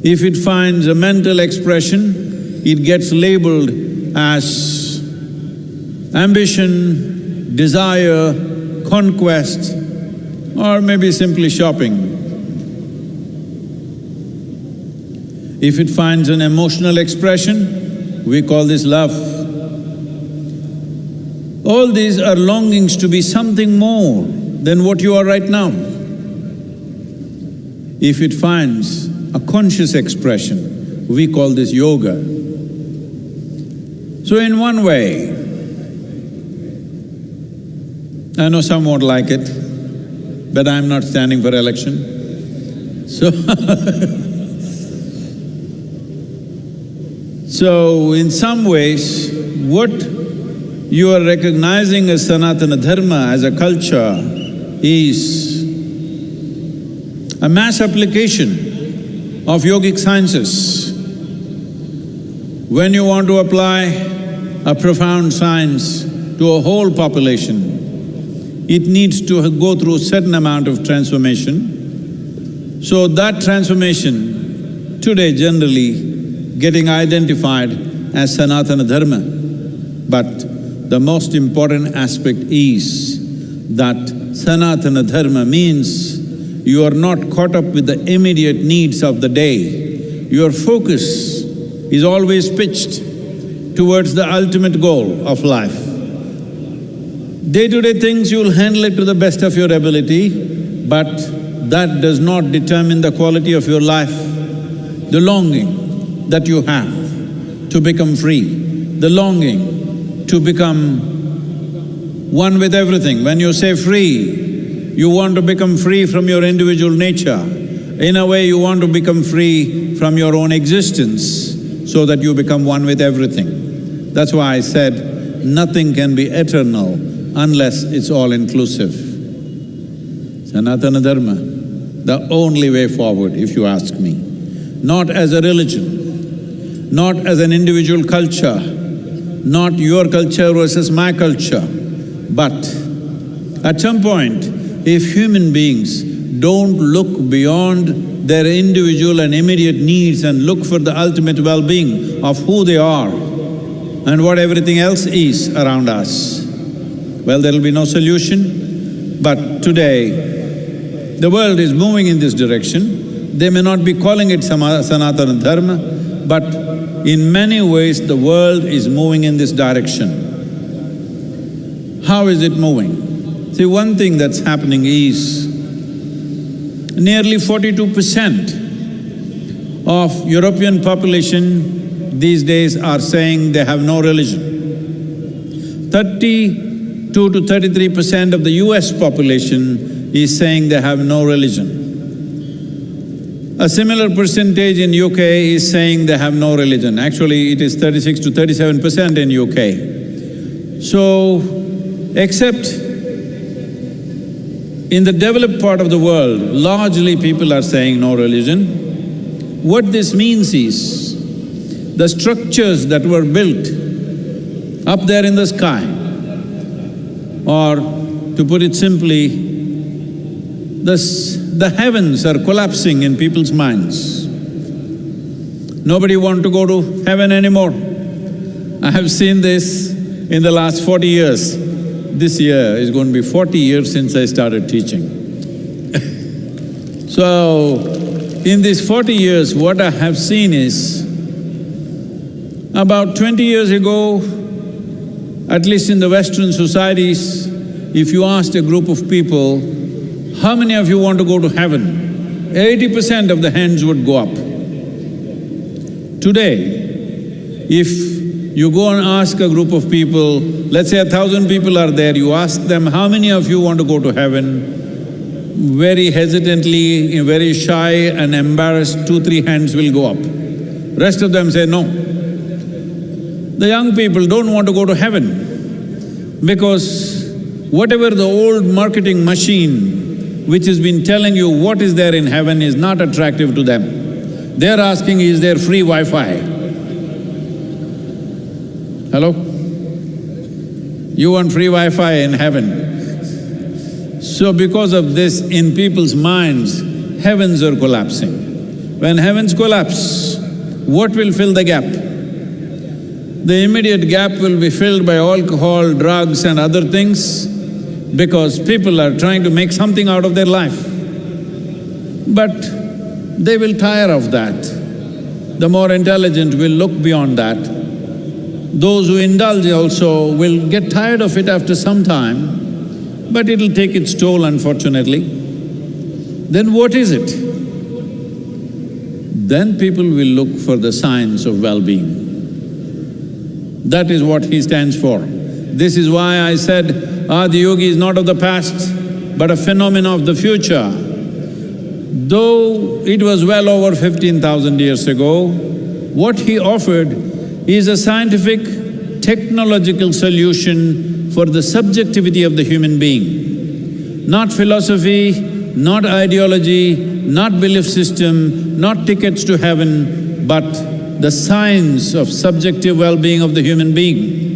If it finds a mental expression, it gets labeled as ambition, desire, conquest, or maybe simply shopping. If it finds an emotional expression, we call this love. All these are longings to be something more than what you are right now. If it finds a conscious expression, we call this yoga. So in one way, I know some won't like it, but I'm not standing for election, so So in some ways, what you are recognizing as Sanatana Dharma, as a culture, is a mass application of yogic sciences. When you want to apply a profound science to a whole population, it needs to go through a certain amount of transformation. So that transformation today generally getting identified as Sanatana Dharma. But the most important aspect is that Sanatana Dharma means you are not caught up with the immediate needs of the day. Your focus is always pitched towards the ultimate goal of life. Day-to-day things you'll handle it to the best of your ability, but that does not determine the quality of your life. The longing that you have to become free, the longing to become one with everything. When you say free, you want to become free from your individual nature. In a way, you want to become free from your own existence so that you become one with everything. That's why I said, nothing can be eternal unless it's all-inclusive. Sanatana Dharma, the only way forward, if you ask me. Not as a religion, not as an individual culture, not your culture versus my culture, but at some point, if human beings don't look beyond their individual and immediate needs and look for the ultimate well-being of who they are and what everything else is around us, well, there'll be no solution. But today, the world is moving in this direction. They may not be calling it Sanatana Dharma, but in many ways the world is moving in this direction. How is it moving? See, one thing that's happening is nearly 42% of European population these days are saying they have no religion. 32 to 33% of the US population is saying they have no religion. A similar percentage in UK is saying they have no religion. Actually, it is 36 to 37% in UK. So, except in the developed part of the world, largely people are saying no religion. What this means is, the structures that were built up there in the sky, or to put it simply, the heavens are collapsing in people's minds. Nobody wants to go to heaven anymore. I have seen this in the last 40 years. This year is going to be 40 years since I started teaching. So, in these 40 years, what I have seen is, about 20 years ago, at least in the Western societies, if you asked a group of people, how many of you want to go to heaven? 80% of the hands would go up. Today, if you go and ask a group of people, let's say 1,000 people are there, you ask them, how many of you want to go to heaven? Very hesitantly, very shy and embarrassed, 2-3 hands will go up. Rest of them say no. The young people don't want to go to heaven because whatever the old marketing machine which has been telling you what is there in heaven is not attractive to them. They're asking, is there free Wi-Fi? Hello? You want free Wi-Fi in heaven. So because of this, in people's minds, heavens are collapsing. When heavens collapse, what will fill the gap? The immediate gap will be filled by alcohol, drugs and other things because people are trying to make something out of their life. But they will tire of that. The more intelligent will look beyond that. Those who indulge also will get tired of it after some time, but it'll take its toll, unfortunately. Then what is it? Then people will look for the science of well-being. That is what he stands for. This is why I said Adi Yogi is not of the past, but a phenomenon of the future. Though it was well over 15,000 years ago, what he offered is a scientific, technological solution for the subjectivity of the human being. Not philosophy, not ideology, not belief system, not tickets to heaven, but the science of subjective well-being of the human being.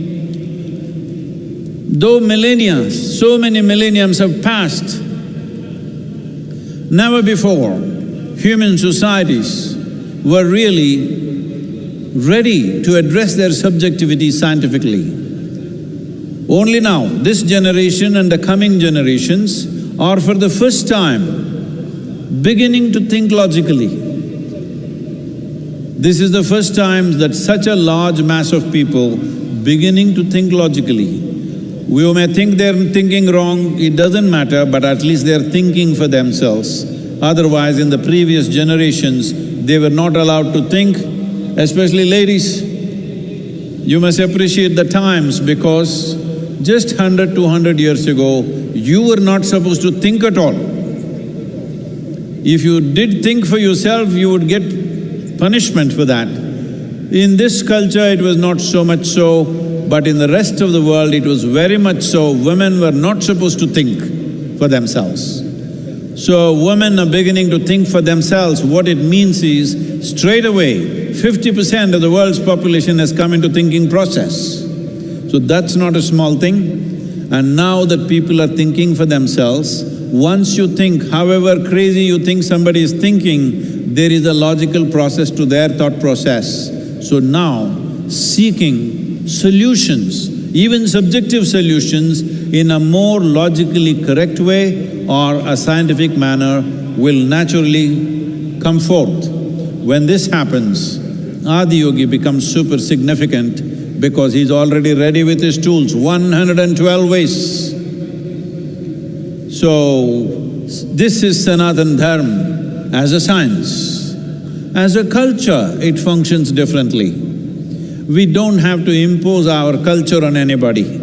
Though millennia, so many millenniums have passed, never before human societies were really ready to address their subjectivity scientifically. Only now, this generation and the coming generations are for the first time beginning to think logically. This is the first time that such a large mass of people beginning to think logically. We may think they're thinking wrong, it doesn't matter, but at least they're thinking for themselves. Otherwise, in the previous generations, they were not allowed to think, especially ladies. You must appreciate the times because just 100, 200 years ago, you were not supposed to think at all. If you did think for yourself, you would get punishment for that. In this culture, it was not so much so, but in the rest of the world, it was very much so. Women were not supposed to think for themselves. So women are beginning to think for themselves. What it means is, straight away, 50% of the world's population has come into thinking process. So that's not a small thing. And now that people are thinking for themselves, once you think, however crazy you think somebody is thinking, there is a logical process to their thought process. So now, seeking solutions, even subjective solutions, in a more logically correct way or a scientific manner will naturally come forth. When this happens, Adi Yogi becomes super significant because he's already ready with his tools, 112 ways. So, this is Sanatan Dharma as a science. As a culture, it functions differently. We don't have to impose our culture on anybody.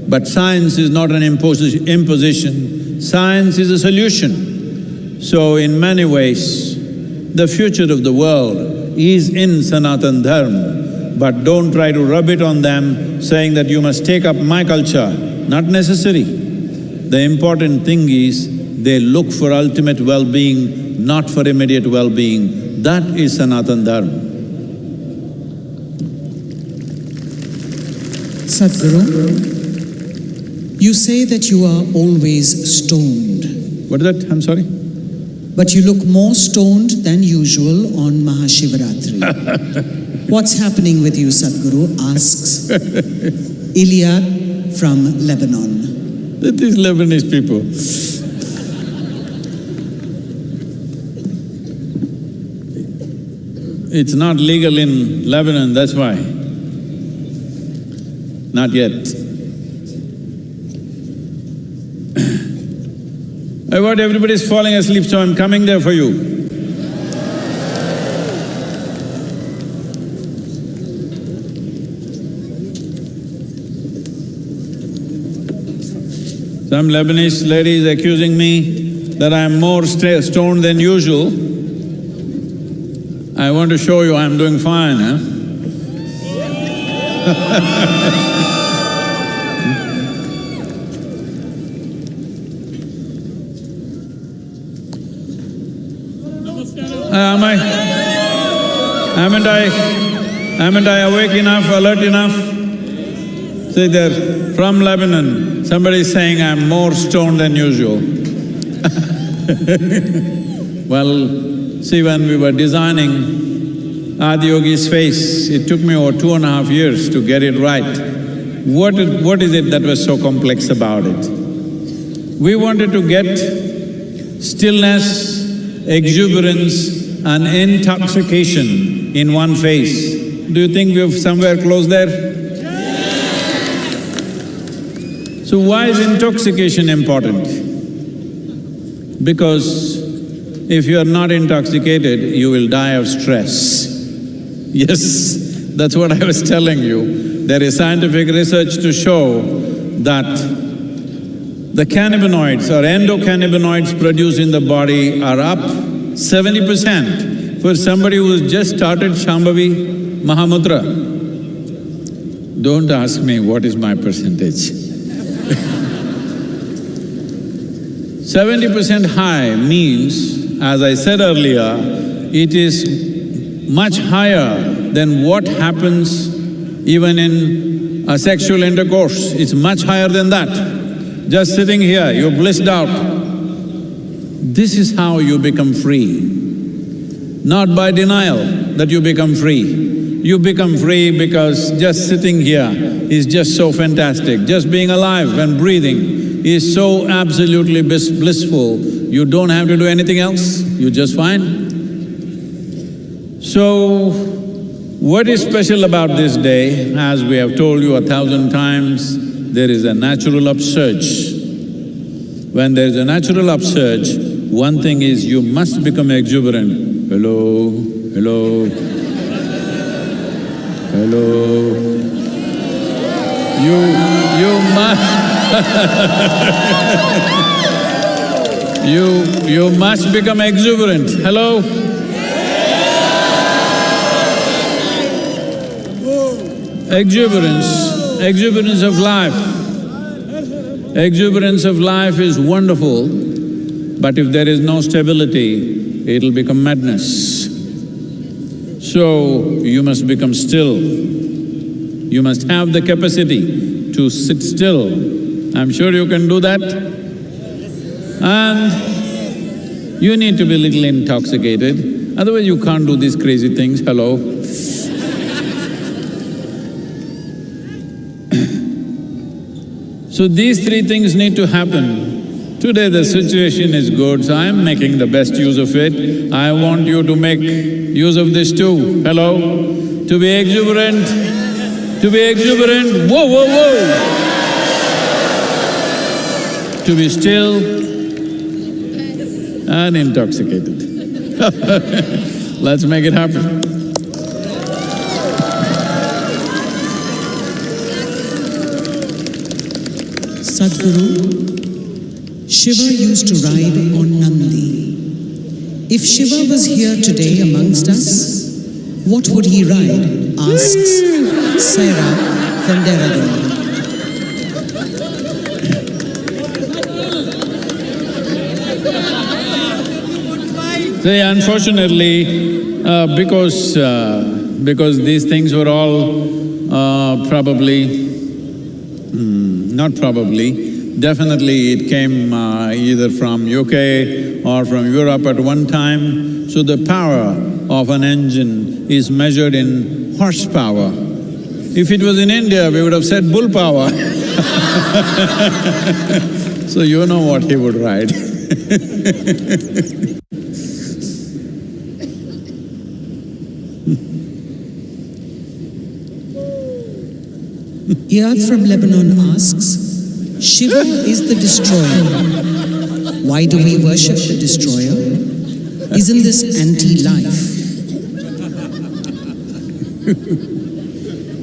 But science is not an imposition, science is a solution. So in many ways, the future of the world is in Sanatan Dharma, but don't try to rub it on them saying that you must take up my culture. Not necessary. The important thing is they look for ultimate well-being, not for immediate well-being. That is Sanatan Dharma. Sadhguru, you say that you are always stoned. What is that? I'm sorry? But you look more stoned than usual on MahaShivRatri. What's happening with you, Sadhguru? Asks Ilya from Lebanon. These Lebanese people. It's not legal in Lebanon, that's why. Not yet. What, everybody's falling asleep, so I'm coming there for you. Some Lebanese lady is accusing me that I am more stoned than usual. I want to show you I'm doing fine, huh? Haven't I awake enough, alert enough? See there, from Lebanon, somebody is saying I'm more stoned than usual. Well, see, when we were designing Adi Yogi's face, it took me over 2.5 years to get it right. What is it that was so complex about it? We wanted to get stillness, exuberance and intoxication in one face. Do you think we've somewhere close there? So why is intoxication important? Because if you are not intoxicated, you will die of stress. Yes, that's what I was telling you. There is scientific research to show that the cannabinoids or endocannabinoids produced in the body are up 70% for somebody who's just started Shambhavi Mahamudra. Don't ask me what is my percentage. 70% high means, as I said earlier, it is much higher than what happens even in a sexual intercourse. It's much higher than that. Just sitting here, you're blissed out. This is how you become free. Not by denial that you become free. You become free because just sitting here is just so fantastic. Just being alive and breathing is so absolutely blissful, you don't have to do anything else, you're just fine. So, what is special about this day? As we have told you 1,000 times, there is a natural upsurge. When there is a natural upsurge, one thing is you must become exuberant. Hello, hello, hello. You must you must become exuberant. Hello? Exuberance of life. Exuberance of life is wonderful, but if there is no stability, it'll become madness. So, you must become still. You must have the capacity to sit still. I'm sure you can do that. And you need to be a little intoxicated, otherwise you can't do these crazy things. Hello? So these three things need to happen. Today the situation is good, so I'm making the best use of it. I want you to make use of this too. Hello? To be exuberant, whoa, whoa, whoa! To be still and intoxicated. Let's make it happen. Sadhguru, Shiva used to ride on Nandi. If Shiva was here today amongst us, what would he ride? Asks Sarah from Dehradun. See, unfortunately, because these things were all definitely it came either from UK or from Europe at one time, so the power of an engine is measured in horsepower. If it was in India, we would have said bull power. So you know what he would ride. Iyad from Lebanon asks, Shiva is the destroyer. Why do we worship the destroyer? Isn't this anti-life?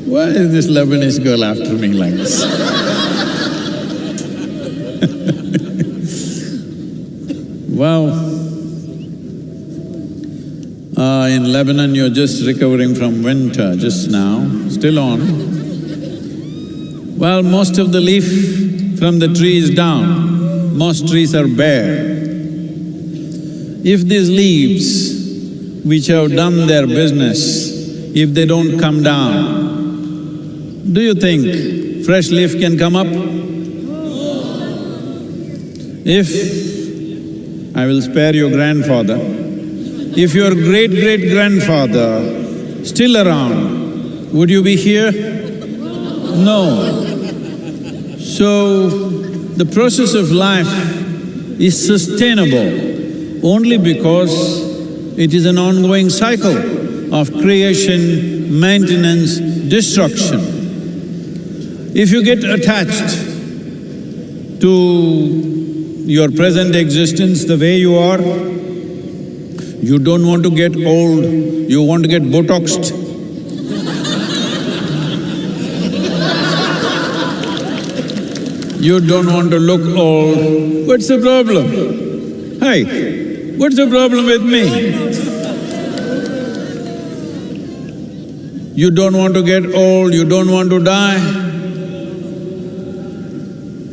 Why is this Lebanese girl after me like this? Wow. In Lebanon, you're just recovering from winter just now, still on. Well, most of the leaf from the tree is down, most trees are bare. If these leaves, which have done their business, if they don't come down, do you think fresh leaf can come up? If… I will spare your grandfather. If your great-great-grandfather still around, would you be here? No. So, the process of life is sustainable only because it is an ongoing cycle of creation, maintenance, destruction. If you get attached to your present existence the way you are, you don't want to get old, you want to get Botoxed. You don't want to look old, what's the problem? Hey, what's the problem with me? You don't want to get old, you don't want to die.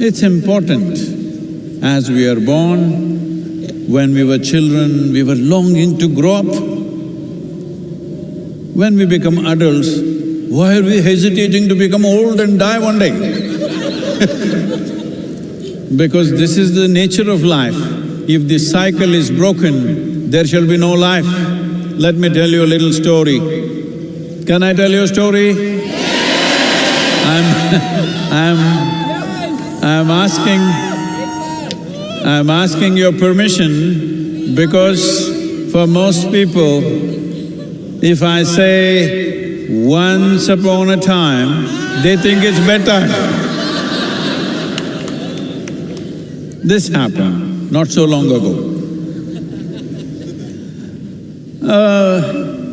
It's important. As we are born, when we were children, we were longing to grow up. When we become adults, why are we hesitating to become old and die one day? Because this is the nature of life. If this cycle is broken, there shall be no life. Let me tell you a little story. Can I tell you a story? I'm asking your permission because for most people, if I say once upon a time, they think it's bedtime. This happened not so long ago.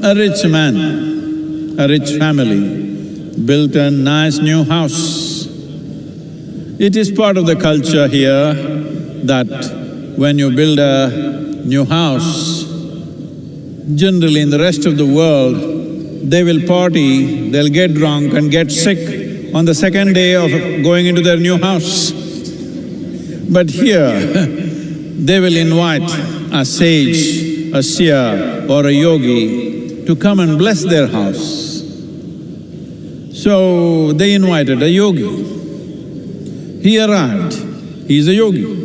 A rich man, a rich family built a nice new house. It is part of the culture here that when you build a new house, generally in the rest of the world, they will party, they'll get drunk and get sick on the second day of going into their new house. But here, they will invite a sage, a seer or a yogi to come and bless their house. So, they invited a yogi. He arrived, he's a yogi,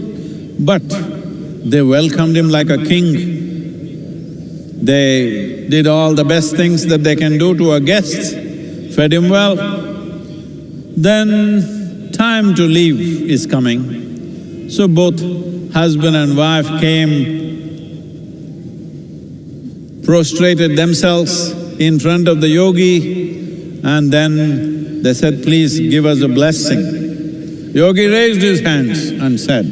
but they welcomed him like a king. They did all the best things that they can do to a guest, fed him well. Then time to leave is coming. So both husband and wife came, prostrated themselves in front of the yogi, and then they said, please give us a blessing. Yogi raised his hands and said,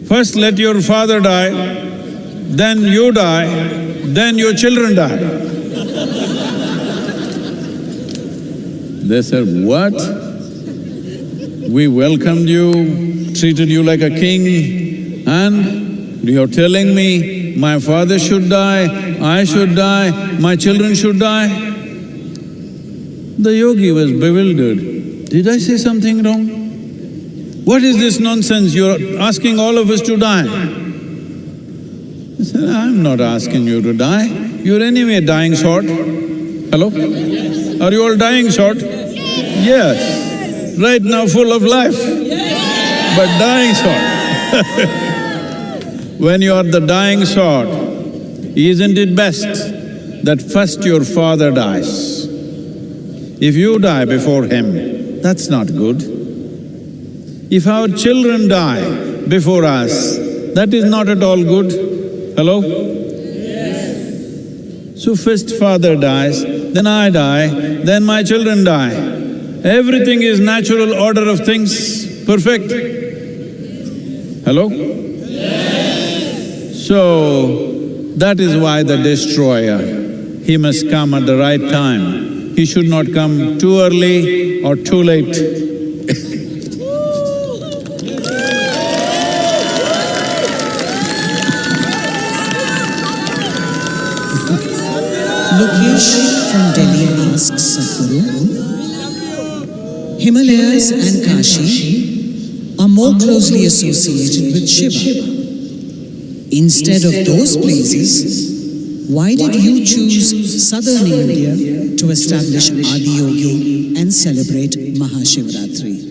first let your father die, then you die, then your children die. They said, what? We welcomed you, treated you like a king, and you're telling me my father should die, I should die, my children should die? The yogi was bewildered. Did I say something wrong? What is this nonsense? You're asking all of us to die. I said, I'm not asking you to die. You're anyway dying short. Hello? Are you all dying short? Yes. Right now full of life, but dying short. When you are the dying sort, isn't it best that first your father dies? If you die before him, that's not good. If our children die before us, that is not at all good. Hello? So first father dies, then I die, then my children die. Everything is natural order of things, perfect. Hello? So, that is why the destroyer, he must come at the right time. He should not come too early or too late. Lokesh from Delhi asks Sadhguru, Himalayas and Kashi are more closely associated with Shiva. Instead of those places, why did you choose southern India to establish Adi Yogi and celebrate MahaShivRatri?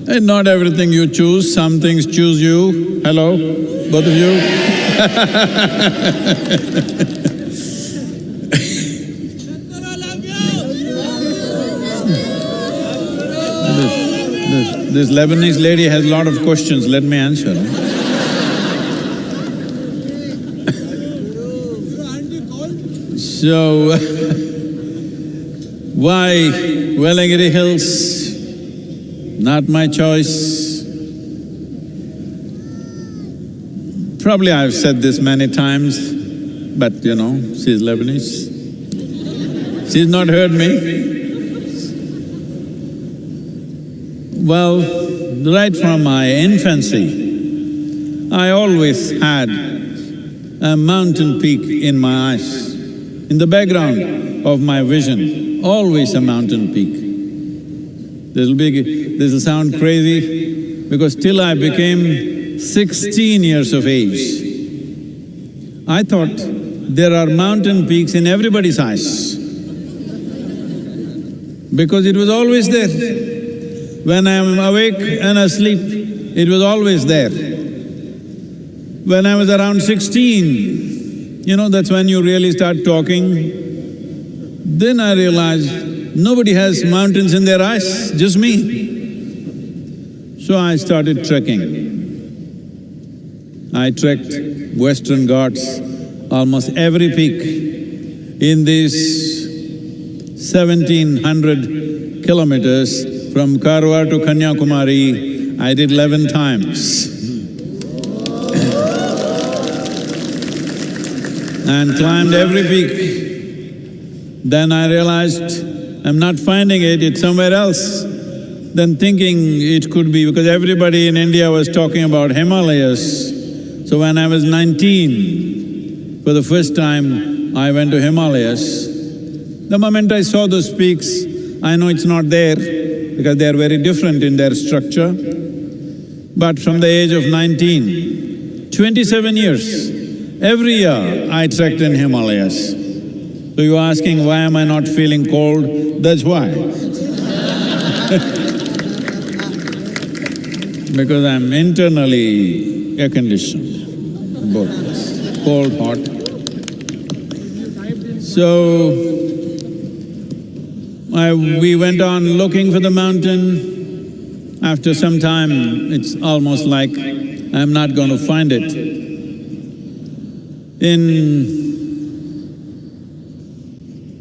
And not everything you choose, some things choose you. Hello, both of you. This Lebanese lady has a lot of questions, let me answer. So, why Velagiri Hills? Not my choice. Probably I've said this many times, but you know, she's Lebanese. She's not heard me. Well, right from my infancy, I always had a mountain peak in my eyes. In the background of my vision, always a mountain peak. This'll sound crazy, because till I became 16 years of age, I thought there are mountain peaks in everybody's eyes, because it was always there. When I am awake and asleep, it was always there. When I was around 16, you know, that's when you really start talking, then I realized nobody has mountains in their eyes, just me. So I started trekking. I trekked Western Ghats, almost every peak. In these 1700 kilometers from Karwar to Kanyakumari, I did 11 times. And climbed every peak. Then I realized I'm not finding it, it's somewhere else. Then thinking it could be, because everybody in India was talking about Himalayas. So when I was 19, for the first time, I went to Himalayas. The moment I saw those peaks, I know it's not there, because they are very different in their structure. But from the age of 19, 27 years, every year I trekked in Himalayas. So you're asking, why am I not feeling cold? That's why. Because I'm internally air-conditioned, both, cold, hot. So, we went on looking for the mountain. After some time, it's almost like I'm not going to find it. In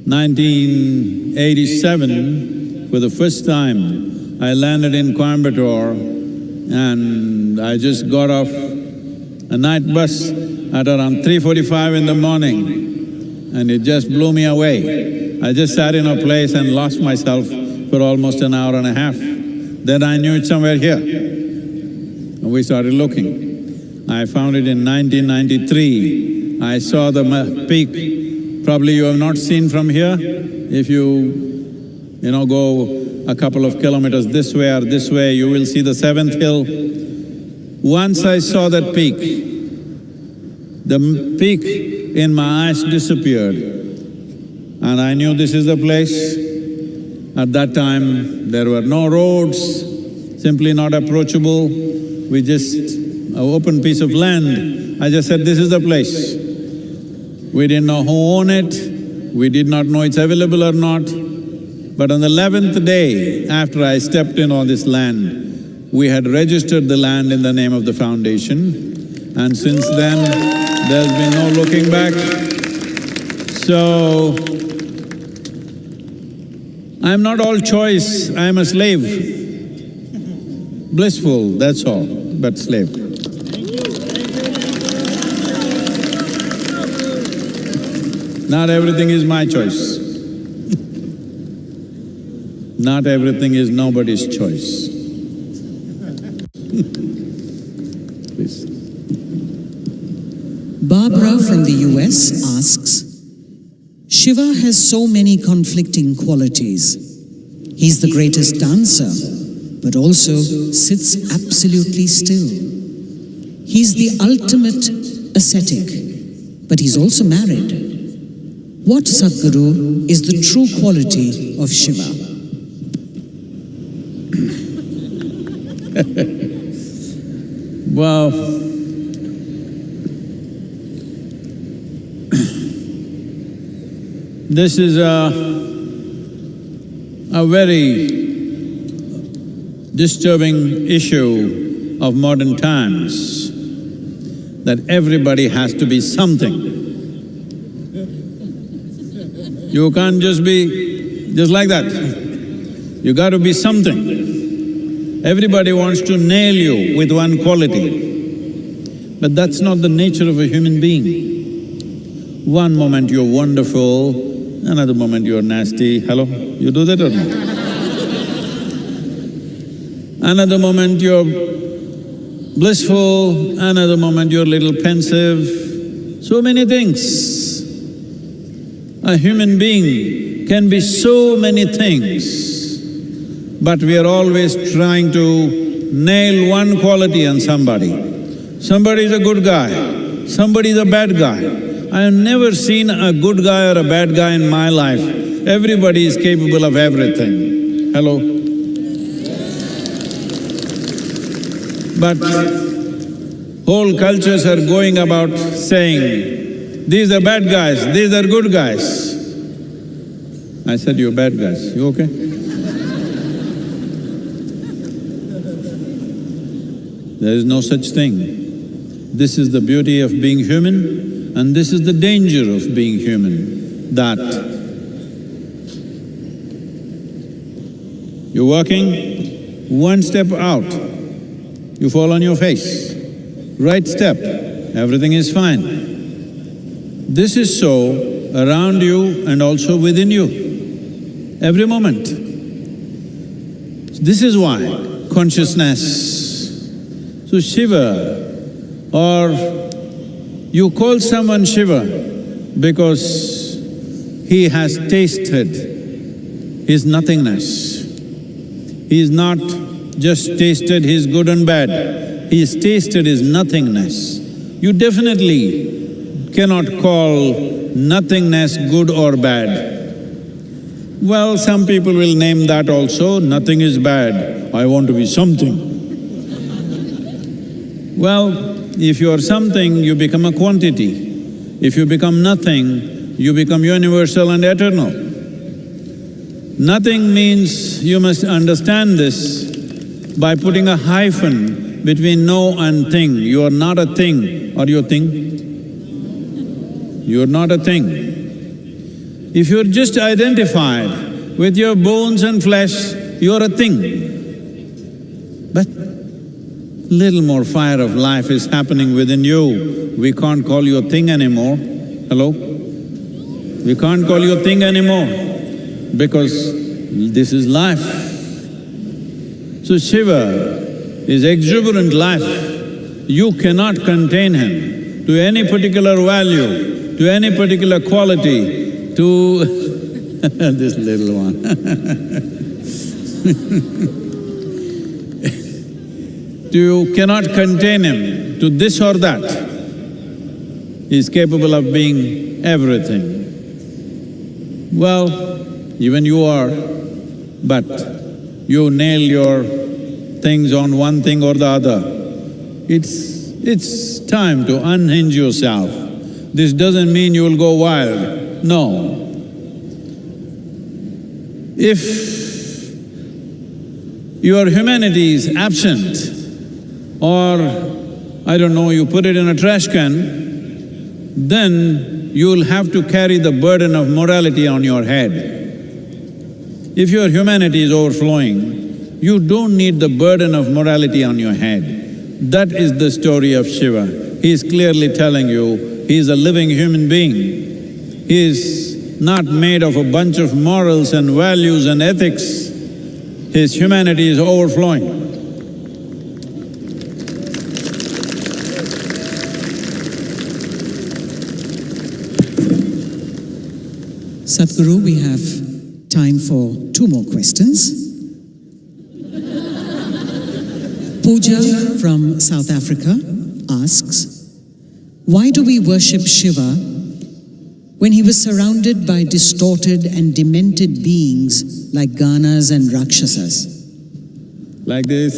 1987, for the first time, I landed in Coimbatore and I just got off a night bus at around 3:45 in the morning, and it just blew me away. I just sat in a place and lost myself for almost an hour and a half. Then I knew it's somewhere here, and we started looking. I found it in 1993. I saw the peak. Probably you have not seen from here. If you go a couple of kilometers this way or this way, you will see the seventh hill. Once I saw that peak, the peak in my eyes disappeared, and I knew this is the place. At that time, there were no roads, simply not approachable. We just… an open piece of land. I just said, this is the place. We didn't know who owned it, we did not know it's available or not. But on the 11th day after I stepped in on this land, we had registered the land in the name of the foundation, and since then, there's been no looking back. So, I'm not all choice, I'm a slave. blissful, that's all, but slave. Not everything is my choice. Not everything is nobody's choice. Please. Barbara from the US asks, Shiva has so many conflicting qualities. He's the greatest dancer, but also sits absolutely still. He's the ultimate ascetic, but he's also married. What, Sadhguru, is the true quality of Shiva? Well, this is a very disturbing issue of modern times, that everybody has to be something. You can't just be just like that. You got to be something. Everybody wants to nail you with one quality, but that's not the nature of a human being. One moment you're wonderful, another moment you're nasty. Hello? You do that or not? Another moment you're blissful, another moment you're a little pensive. So many things. A human being can be so many things, but we are always trying to nail one quality on somebody. Somebody is a good guy, somebody is a bad guy. I have never seen a good guy or a bad guy in my life. Everybody is capable of everything. Hello? But whole cultures are going about saying, these are bad guys, these are good guys. I said, you're bad guys, you okay? There is no such thing. This is the beauty of being human, and this is the danger of being human, that you're working, one step out, you fall on your face. Right step, everything is fine. This is so around you and also within you, every moment. This is why consciousness. So Shiva, or you call someone Shiva because he has tasted his nothingness. He's not just tasted his good and bad, he's tasted his nothingness. You definitely cannot call nothingness good or bad. Well, some people will name that also, nothing is bad, I want to be something. Well, if you are something, you become a quantity. If you become nothing, you become universal and eternal. Nothing means, you must understand this by putting a hyphen between no and thing. You are not a thing. Are you a thing? You are not a thing. If you're just identified with your bones and flesh, you're a thing. But little more fire of life is happening within you. We can't call you a thing anymore. Hello? We can't call you a thing anymore because this is life. So Shiva is exuberant life. You cannot contain him to any particular value, to any particular quality, to this little one You cannot contain him to this or that. He is capable of being everything. Well, even you are, but you nail your things on one thing or the other. It's time to unhinge yourself. This doesn't mean you will go wild, no. If your humanity is absent, or I don't know, you put it in a trash can, then you'll have to carry the burden of morality on your head. If your humanity is overflowing, You don't need the burden of morality on your head. That is the story of Shiva. He is clearly telling you, he is a living human being. He is not made of a bunch of morals and values and ethics. His humanity is overflowing. Sadhguru, we have time for 2 more questions. Pooja from South Africa asks, why do we worship Shiva when he was surrounded by distorted and demented beings like Ganas and Rakshasas? Like this.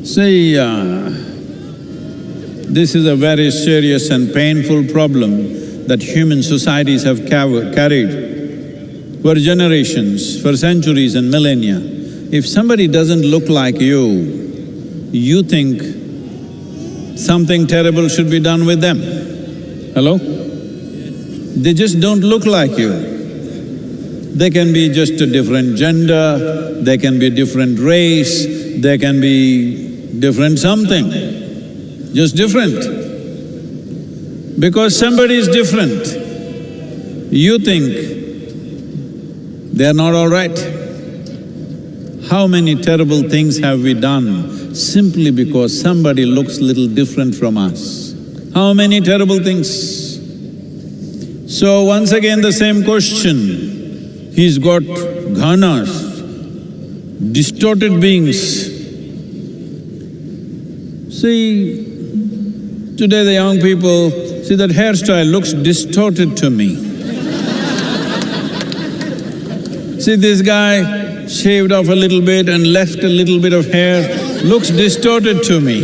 See, this is a very serious and painful problem that human societies have carried for generations, for centuries and millennia. If somebody doesn't look like you, you think something terrible should be done with them. Hello? They just don't look like you. They can be just a different gender, they can be a different race, they can be different something, just different. Because somebody is different, you think they are not all right. How many terrible things have we done simply because somebody looks little different from us? How many terrible things? So once again the same question, he's got ghanas, distorted beings. See, today the young people, see that hairstyle looks distorted to me. See this guy shaved off a little bit and left a little bit of hair, looks distorted to me.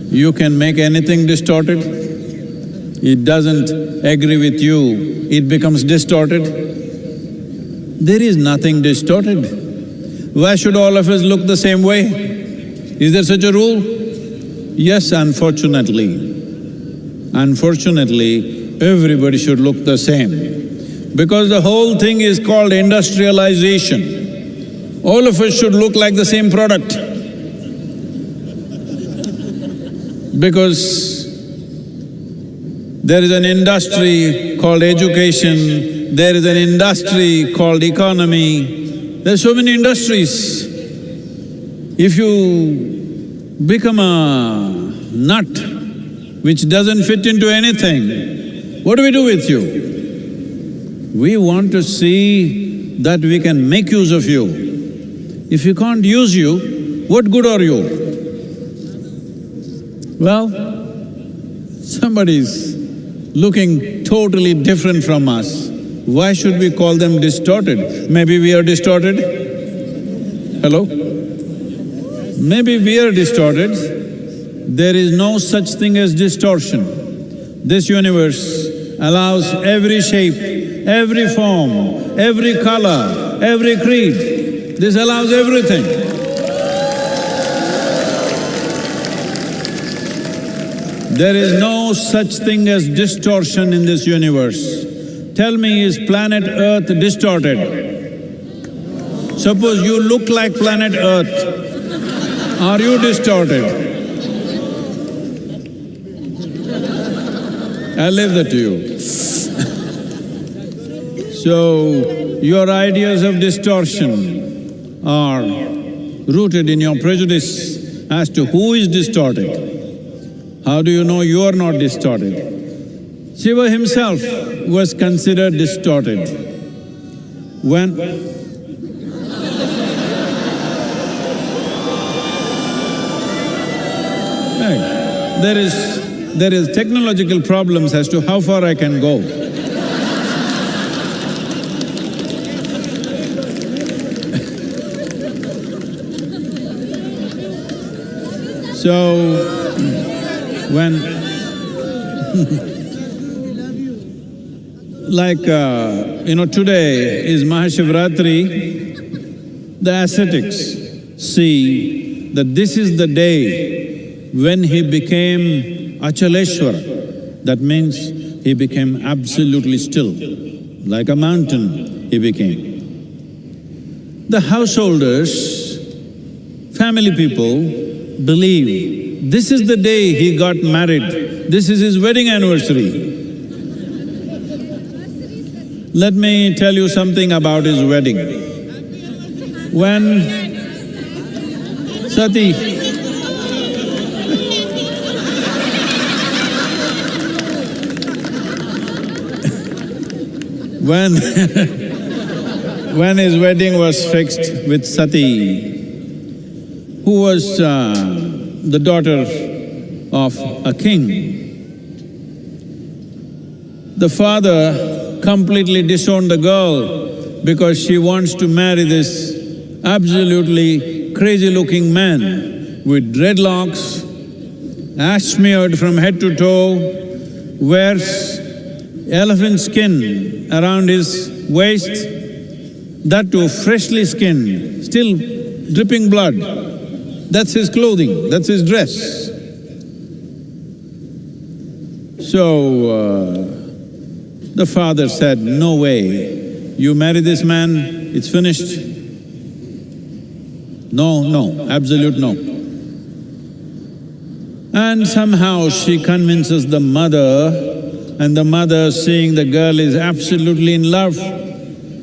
You can make anything distorted. It doesn't agree with you, it becomes distorted. There is nothing distorted. Why should all of us look the same way? Is there such a rule? Yes, unfortunately. Unfortunately, everybody should look the same. Because the whole thing is called industrialization. All of us should look like the same product. Because there is an industry called education, there is an industry called economy, there are so many industries. If you become a nut which doesn't fit into anything, what do we do with you? We want to see that we can make use of you. If we can't use you, what good are you? Well, somebody's looking totally different from us. Why should we call them distorted? Maybe we are distorted? Hello? Maybe we are distorted. There is no such thing as distortion. This universe allows every shape, every form, every color, every creed. This allows everything. There is no such thing as distortion in this universe. Tell me, is planet Earth distorted? Suppose you look like planet Earth, are you distorted? I'll leave that to you. So, your ideas of distortion are rooted in your prejudice as to who is distorted. How do you know you are not distorted? Shiva himself was considered distorted. When there is technological problems as to how far I can go. So, when today is MahaShivRatri, the ascetics see that this is the day when he became Achaleshwara, that means he became absolutely still, like a mountain he became. The householders, family people believe this is the day he got married, this is his wedding anniversary. Let me tell you something about his wedding. When Sati when his wedding was fixed with Sati, who was the daughter of a king, the father completely disowned the girl because she wants to marry this absolutely crazy-looking man with dreadlocks, ash smeared from head to toe, wears elephant skin around his waist, that too freshly skinned, still dripping blood. That's his clothing, that's his dress. So, the father said, no way, you marry this man, it's finished. No, absolute no. And somehow she convinces the mother, and the mother, seeing the girl is absolutely in love,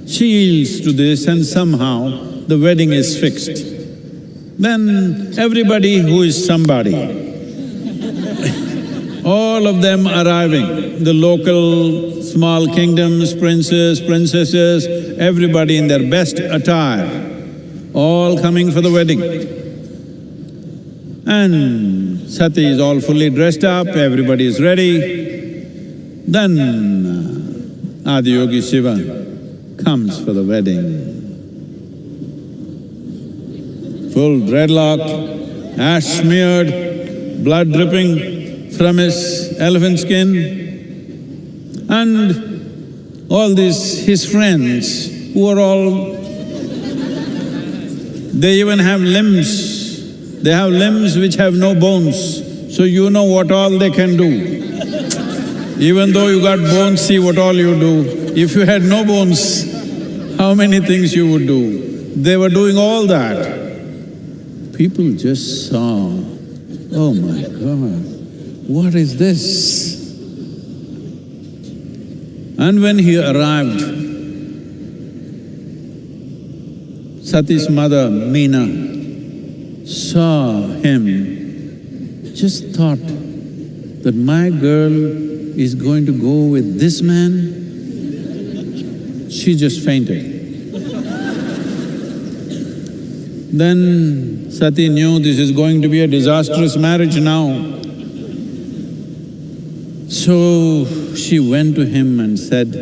she yields to this and somehow the wedding is fixed. Then everybody who is somebody, all of them arriving, the local small kingdoms, princes, princesses, everybody in their best attire, all coming for the wedding. And Sati is all fully dressed up, everybody is ready. Then Adi Yogi Shiva comes for the wedding. Full dreadlock, ash smeared, blood dripping from his elephant skin, and all these his friends who are all… they even have limbs. They have limbs which have no bones, so you know what all they can do. Even though you got bones, see what all you do. If you had no bones, how many things you would do? They were doing all that. People just saw, oh my God, what is this? And when he arrived, Sati's mother, Meena, saw him, just thought that my girl is going to go with this man. She just fainted. Then Sati knew this is going to be a disastrous marriage now. So she went to him and said,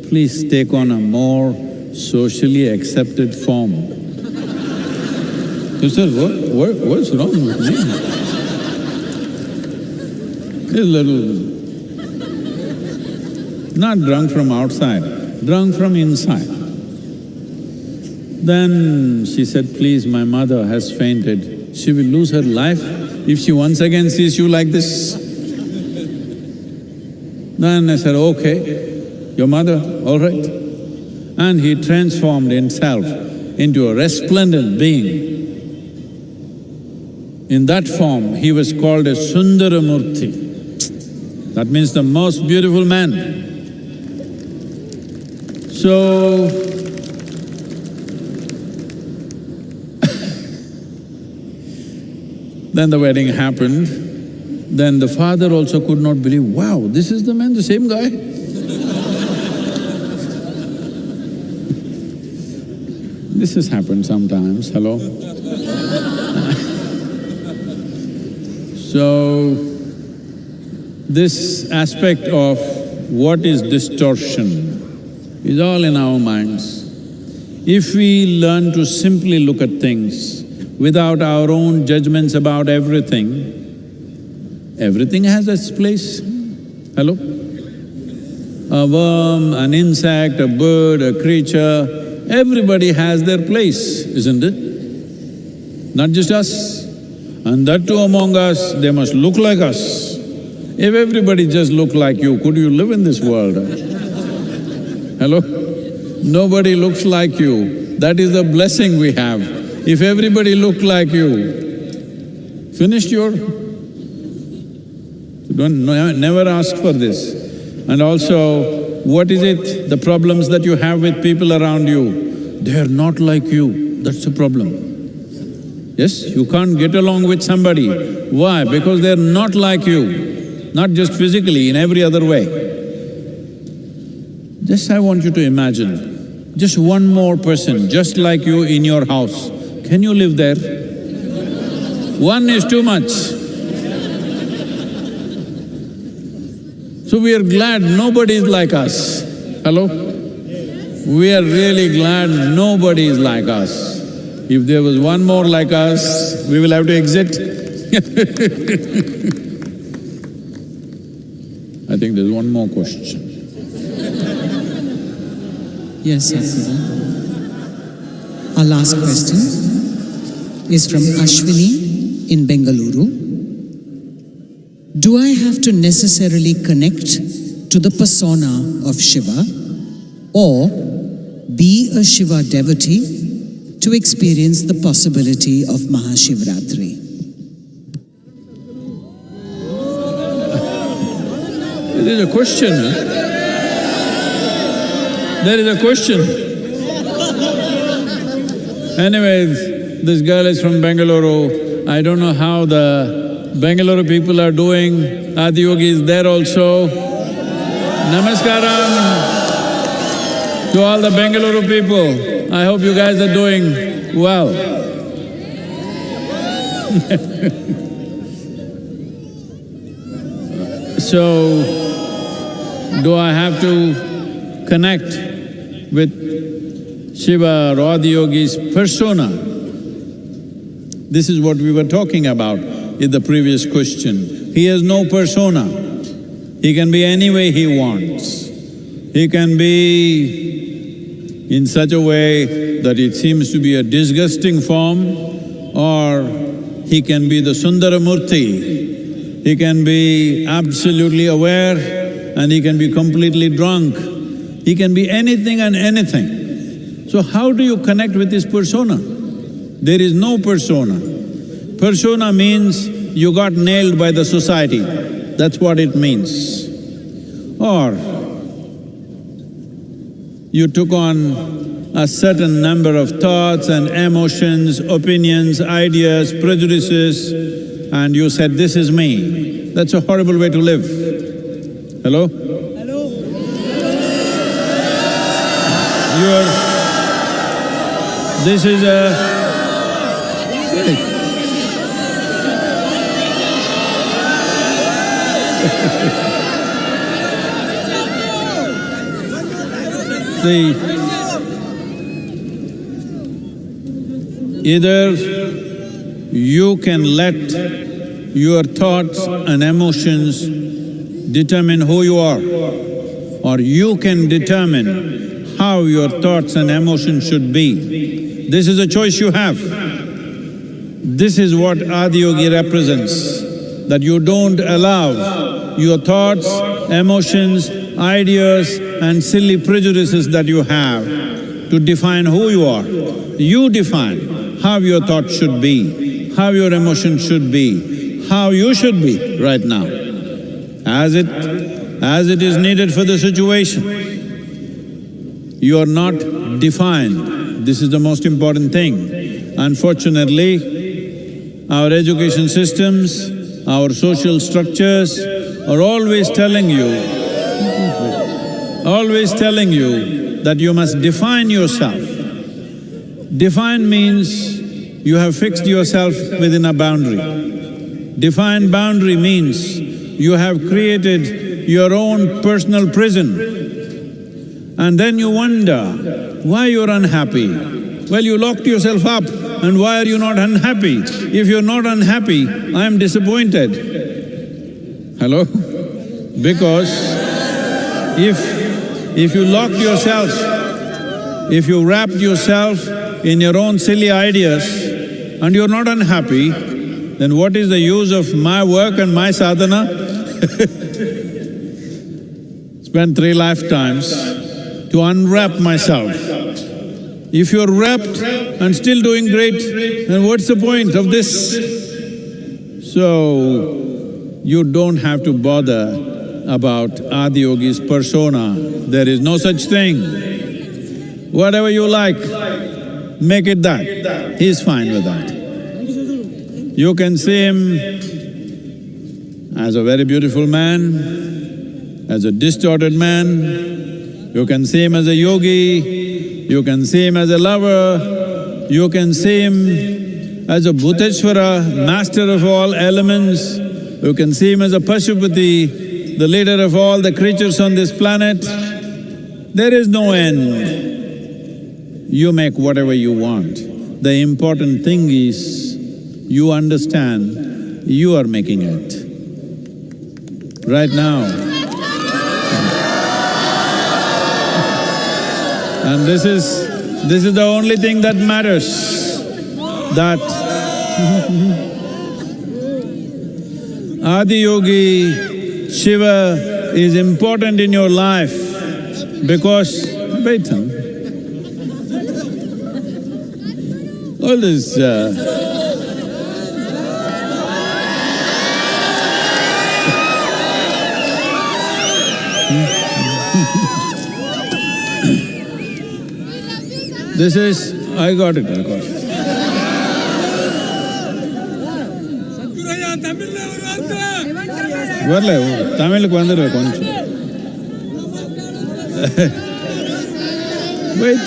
please take on a more socially accepted form. He said, what's wrong with me? He's a little… not drunk from outside, drunk from inside. Then she said, please, my mother has fainted. She will lose her life if she once again sees you like this. Then I said, okay, your mother, all right. And he transformed himself into a resplendent being. In that form, he was called a Sundaramurti. That means the most beautiful man. So, then the wedding happened. Then the father also could not believe, wow, this is the man, the same guy. This has happened sometimes, hello? So, this aspect of what is distortion is all in our minds. If we learn to simply look at things without our own judgments about everything, everything has its place. Hello? A worm, an insect, a bird, a creature, everybody has their place, isn't it? Not just us. And that too among us, they must look like us. If everybody just looked like you, could you live in this world? Hello? Nobody looks like you. That is the blessing we have. If everybody looked like you, finished your… never ask for this. And also, what is it, the problems that you have with people around you? They are not like you, that's the problem. Yes, you can't get along with somebody. Why? Because they're not like you, not just physically, in every other way. Just I want you to imagine, just one more person just like you in your house. Can you live there? One is too much. So we are glad nobody is like us. Hello? We are really glad nobody is like us. If there was one more like us, we will have to exit. I think there's one more question. Yes, Sadhguru. Our last question is from Ashwini in Bengaluru. Do I have to necessarily connect to the persona of Shiva or be a Shiva devotee to experience the possibility of MahaShivRatri? There is a question, huh? There is a question. Anyways, this girl is from Bengaluru. I don't know how the Bengaluru people are doing. Adi Yogi is there also. Namaskaram to all the Bengaluru people. I hope you guys are doing well. So, do I have to connect with Shiva or Adi Yogi's persona? This is what we were talking about in the previous question. He has no persona. He can be any way he wants. He can be in such a way that it seems to be a disgusting form, or he can be the Sundaramurti. He can be absolutely aware and he can be completely drunk. He can be anything and anything. So how do you connect with his persona? There is no persona. Persona means you got nailed by the society, that's what it means. Or you took on a certain number of thoughts and emotions, opinions, ideas, prejudices, and you said, this is me. That's a horrible way to live. Hello? Hello? This is a… See, either you can let your thoughts and emotions determine who you are, or you can determine how your thoughts and emotions should be. This is a choice you have. This is what Adi Yogi represents, that you don't allow your thoughts, emotions, ideas and silly prejudices that you have to define who you are. You define how your thoughts should be, how your emotions should be, how you should be right now, as it is needed for the situation. You are not defined. This is the most important thing. Unfortunately, our education systems, our social structures are always telling you that you must define yourself. Define means you have fixed yourself within a boundary. Defined boundary means you have created your own personal prison. And then you wonder why you're unhappy. Well, you locked yourself up, and why are you not unhappy? If you're not unhappy, I am disappointed. Hello? Because if you locked yourself, if you wrapped yourself in your own silly ideas and you're not unhappy, then what is the use of my work and my sadhana? Spent 3 lifetimes to unwrap myself. If you're wrapped and still doing great, then what's the point of this? So, you don't have to bother about Adi Yogi's persona. There is no such thing. Whatever you like, make it that. He's fine with that. You can see him as a very beautiful man, as a distorted man, you can see him as a yogi, you can see him as a lover, you can see him as a Bhuteshwara, master of all elements, you can see him as a Pashupati, the leader of all the creatures on this planet. There is no end. You make whatever you want. The important thing is, you understand you are making it. Right now. And this is the only thing that matters, that Adi Yogi, Shiva is important in your life because… wait some. All this this is… I got it. வரல தமிழுக்கு வந்துடுவேன் கொஞ்சம். Wait.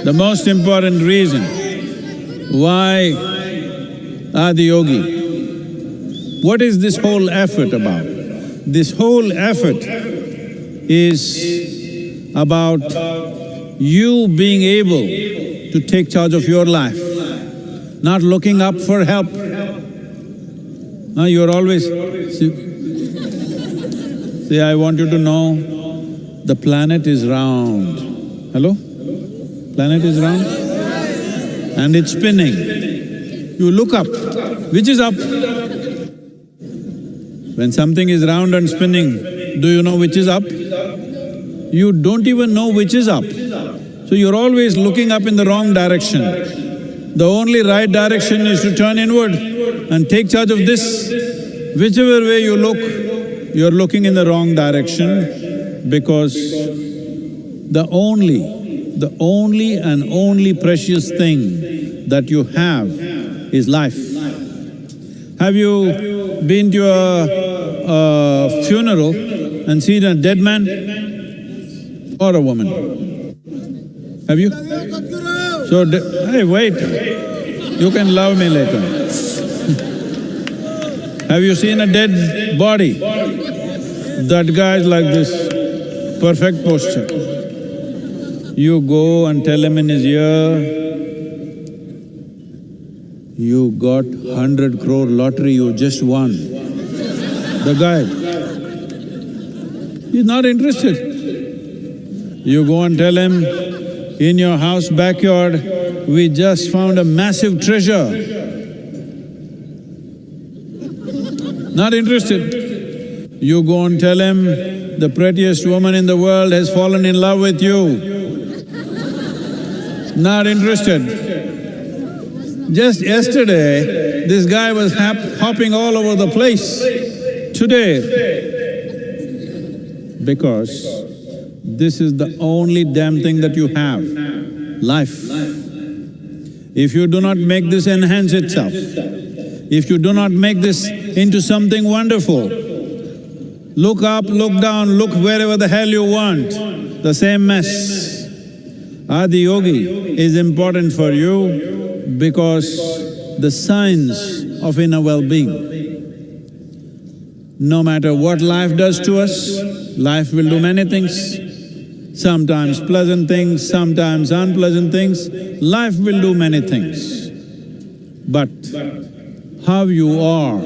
The most important reason why Adi Yogi, what is this whole effort about? This whole effort is about you being able to take charge of your life, not looking up for help. You're always… See, I want you to know, the planet is round. Hello? Planet is round? And it's spinning. You look up. Which is up? When something is round and spinning, do you know which is up? You don't even know which is up. So you're always looking up in the wrong direction. The only right direction is to turn inward and take charge of this. Whichever way you look, you're looking in the wrong direction because the only and only precious thing that you have is life. Have you been to a funeral and seen a dead man or a woman? Have you? So, hey, wait, you can love me later. Have you seen a dead body? That guy is like this, perfect posture. You go and tell him in his ear, you got 100 crore lottery, you just won. The guy, he's not interested. You go and tell him, in your house backyard, we just found a massive treasure. Not interested. You go and tell him, the prettiest woman in the world has fallen in love with you. Not interested. Just yesterday, this guy was hopping all over the place. Today, because this is the only damn thing that you have, life. If you do not make this enhance itself, if you do not make this into something wonderful, look up, look down, look wherever the hell you want, the same mess. Adi Yogi is important for you because the science of inner well-being. No matter what life does to us, life will do many things. Sometimes pleasant things, sometimes unpleasant things, life will do many things. But how you are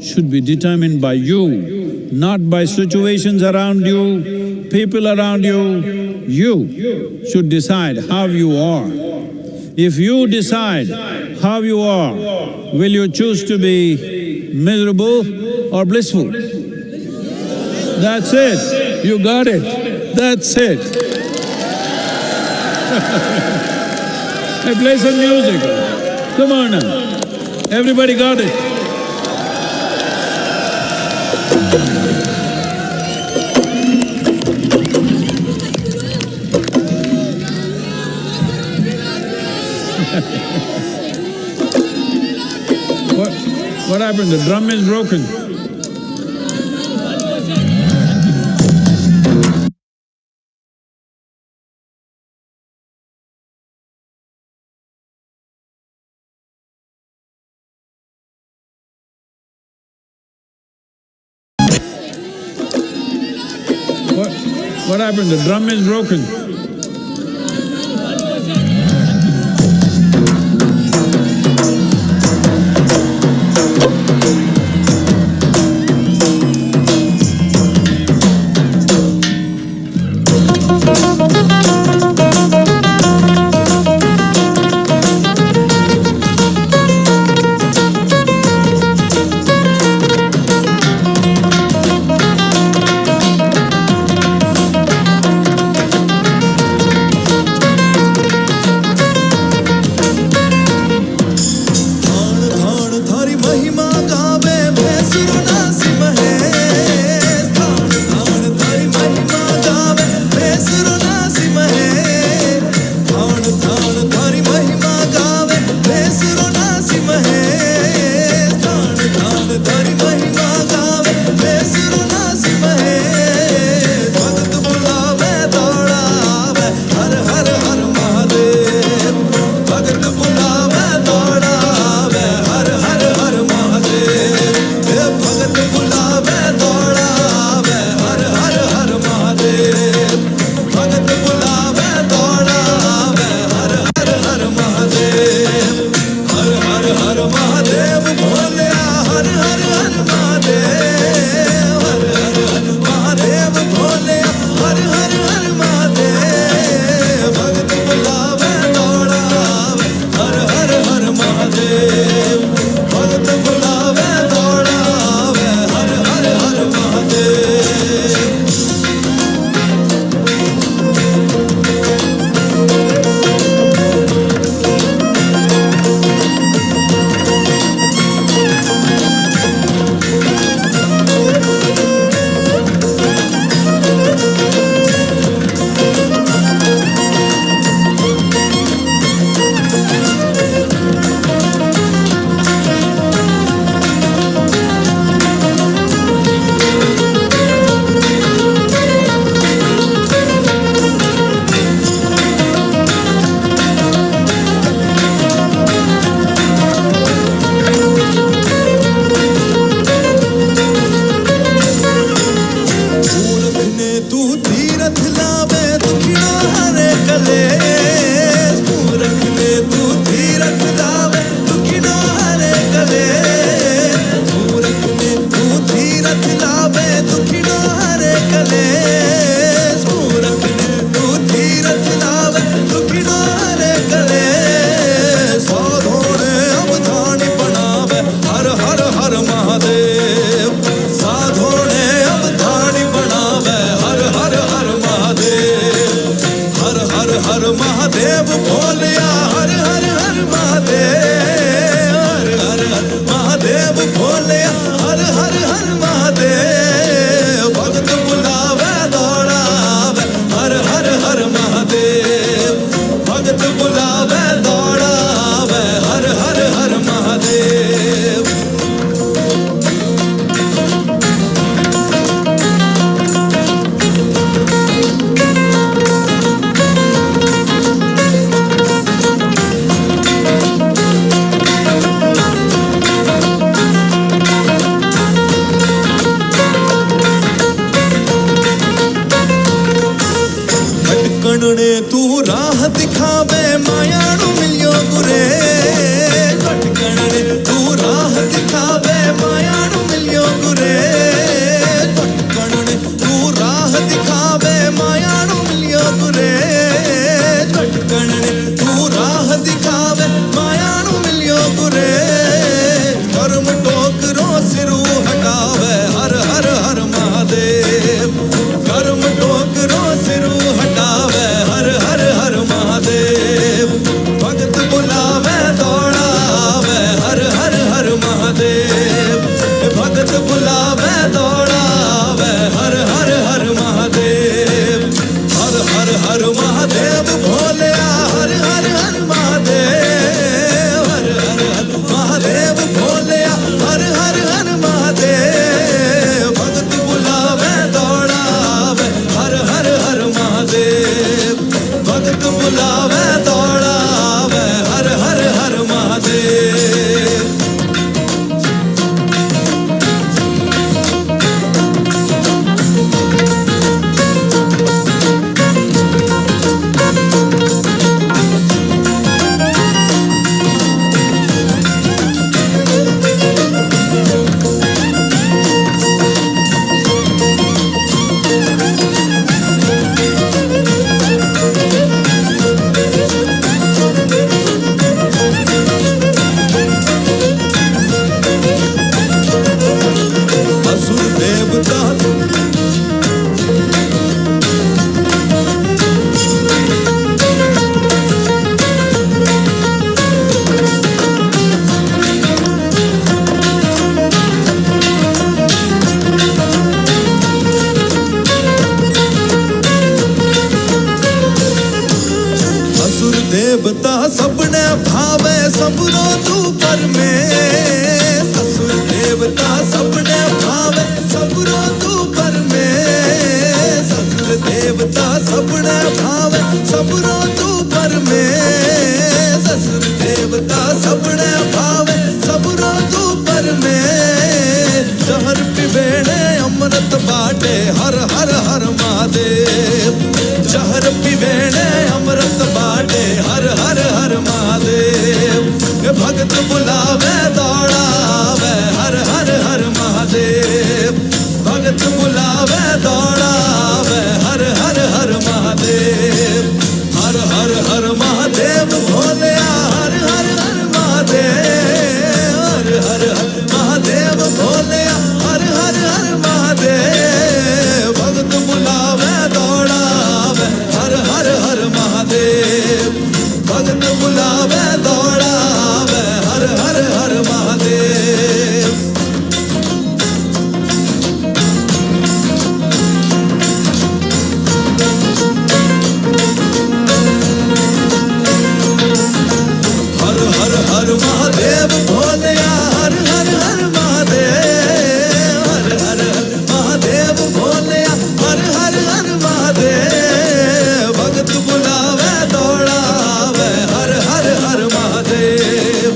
should be determined by you, not by situations around you, people around you. You should decide how you are. If you decide how you are, will you choose to be miserable or blissful? That's it. You got it. That's it. Hey, play some music. Come on now. Everybody got it. What happened? The drum is broken. What happened? The drum is broken. दिखा हर महादेव भोलेया हर हर हर महादेव हर हर हर महादेव भोलेया हर हर हर महादेव भगत बुलावे दौड़ावे हर हर हर महादेव भगत बुलावे दौड़ावे हर हर हर महादेव देवता सबने भावे सबरो तू पर में असुर देवता सबने भावे सबरो तू पर में असुर देवता सबने भावे सबरो तू पर में असुर देवता सबने भावे सबरो तू पर में जहर पिबेणे अमृत बाटे हर हर हर महादेव जहर पिबेणे अमृत बाटे हर हर हर महादेव भगत बुलावे दौड़ावे हर हर हर महादेव भगत बुलावे दौड़ावे हर हर हर महादेव हर हर हर महादेव भोलेया हर हर हर महादेव हर हर हर महादेव भोलेया हर हर हर महादेव भगत बुलावे दौड़ावे हर हर हर महादेव भगत बुलावे दौड़ावे हर हर हर महादेव हर हर हर महादेव भोलेया हर हर हर महादेव हर हर हर महादेव भोलेया हर हर हर महादेव भगत बुलावे दौड़ावे हर हर हर महादेव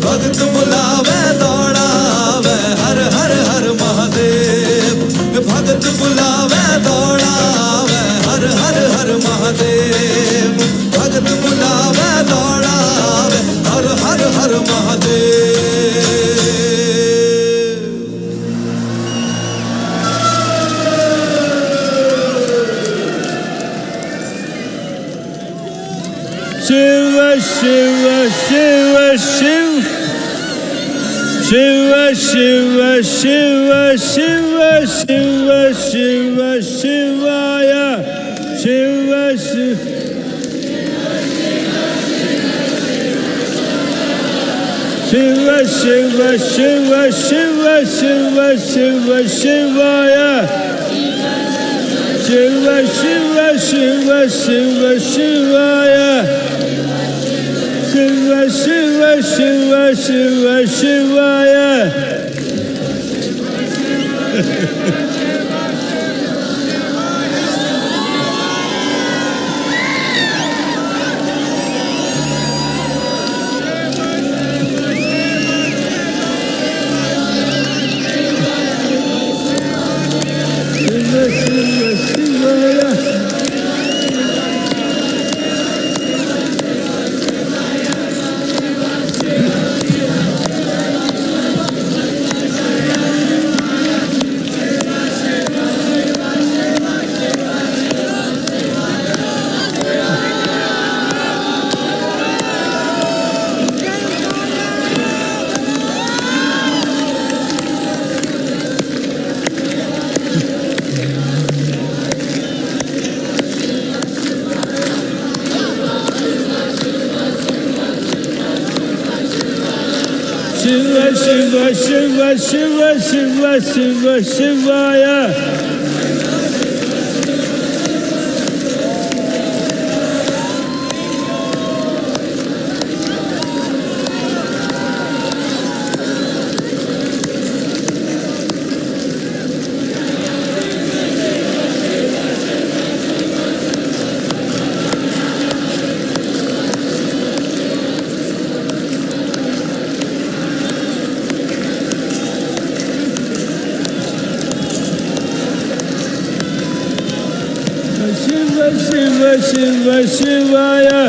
भगत बुलावे दौड़ावे हर हर हर महादेव भगत बुलावे दौड़ावे हर हर हर महादेव भगत बुलावे दौड़ावे हर हर हर Mahadev Shiva, Shiva, Shiva, Shiva, Shiva, Shiva, Shiva, Shiva, Shiva, Shiva, Shivaya, Shiva, Shiva. Shiva, Shiva, Shiva, Shiva, Shiva, Shiva, Shivaya. Shiva, Shiva, Shiva, Shiva, Shivaya. Shiva, Shiva, Shiva, Shiva, Shivaya. Shiva, Shiva, Shiva, Shiva, Shiva, Shiva, Shivaya. Shiva Shivaya.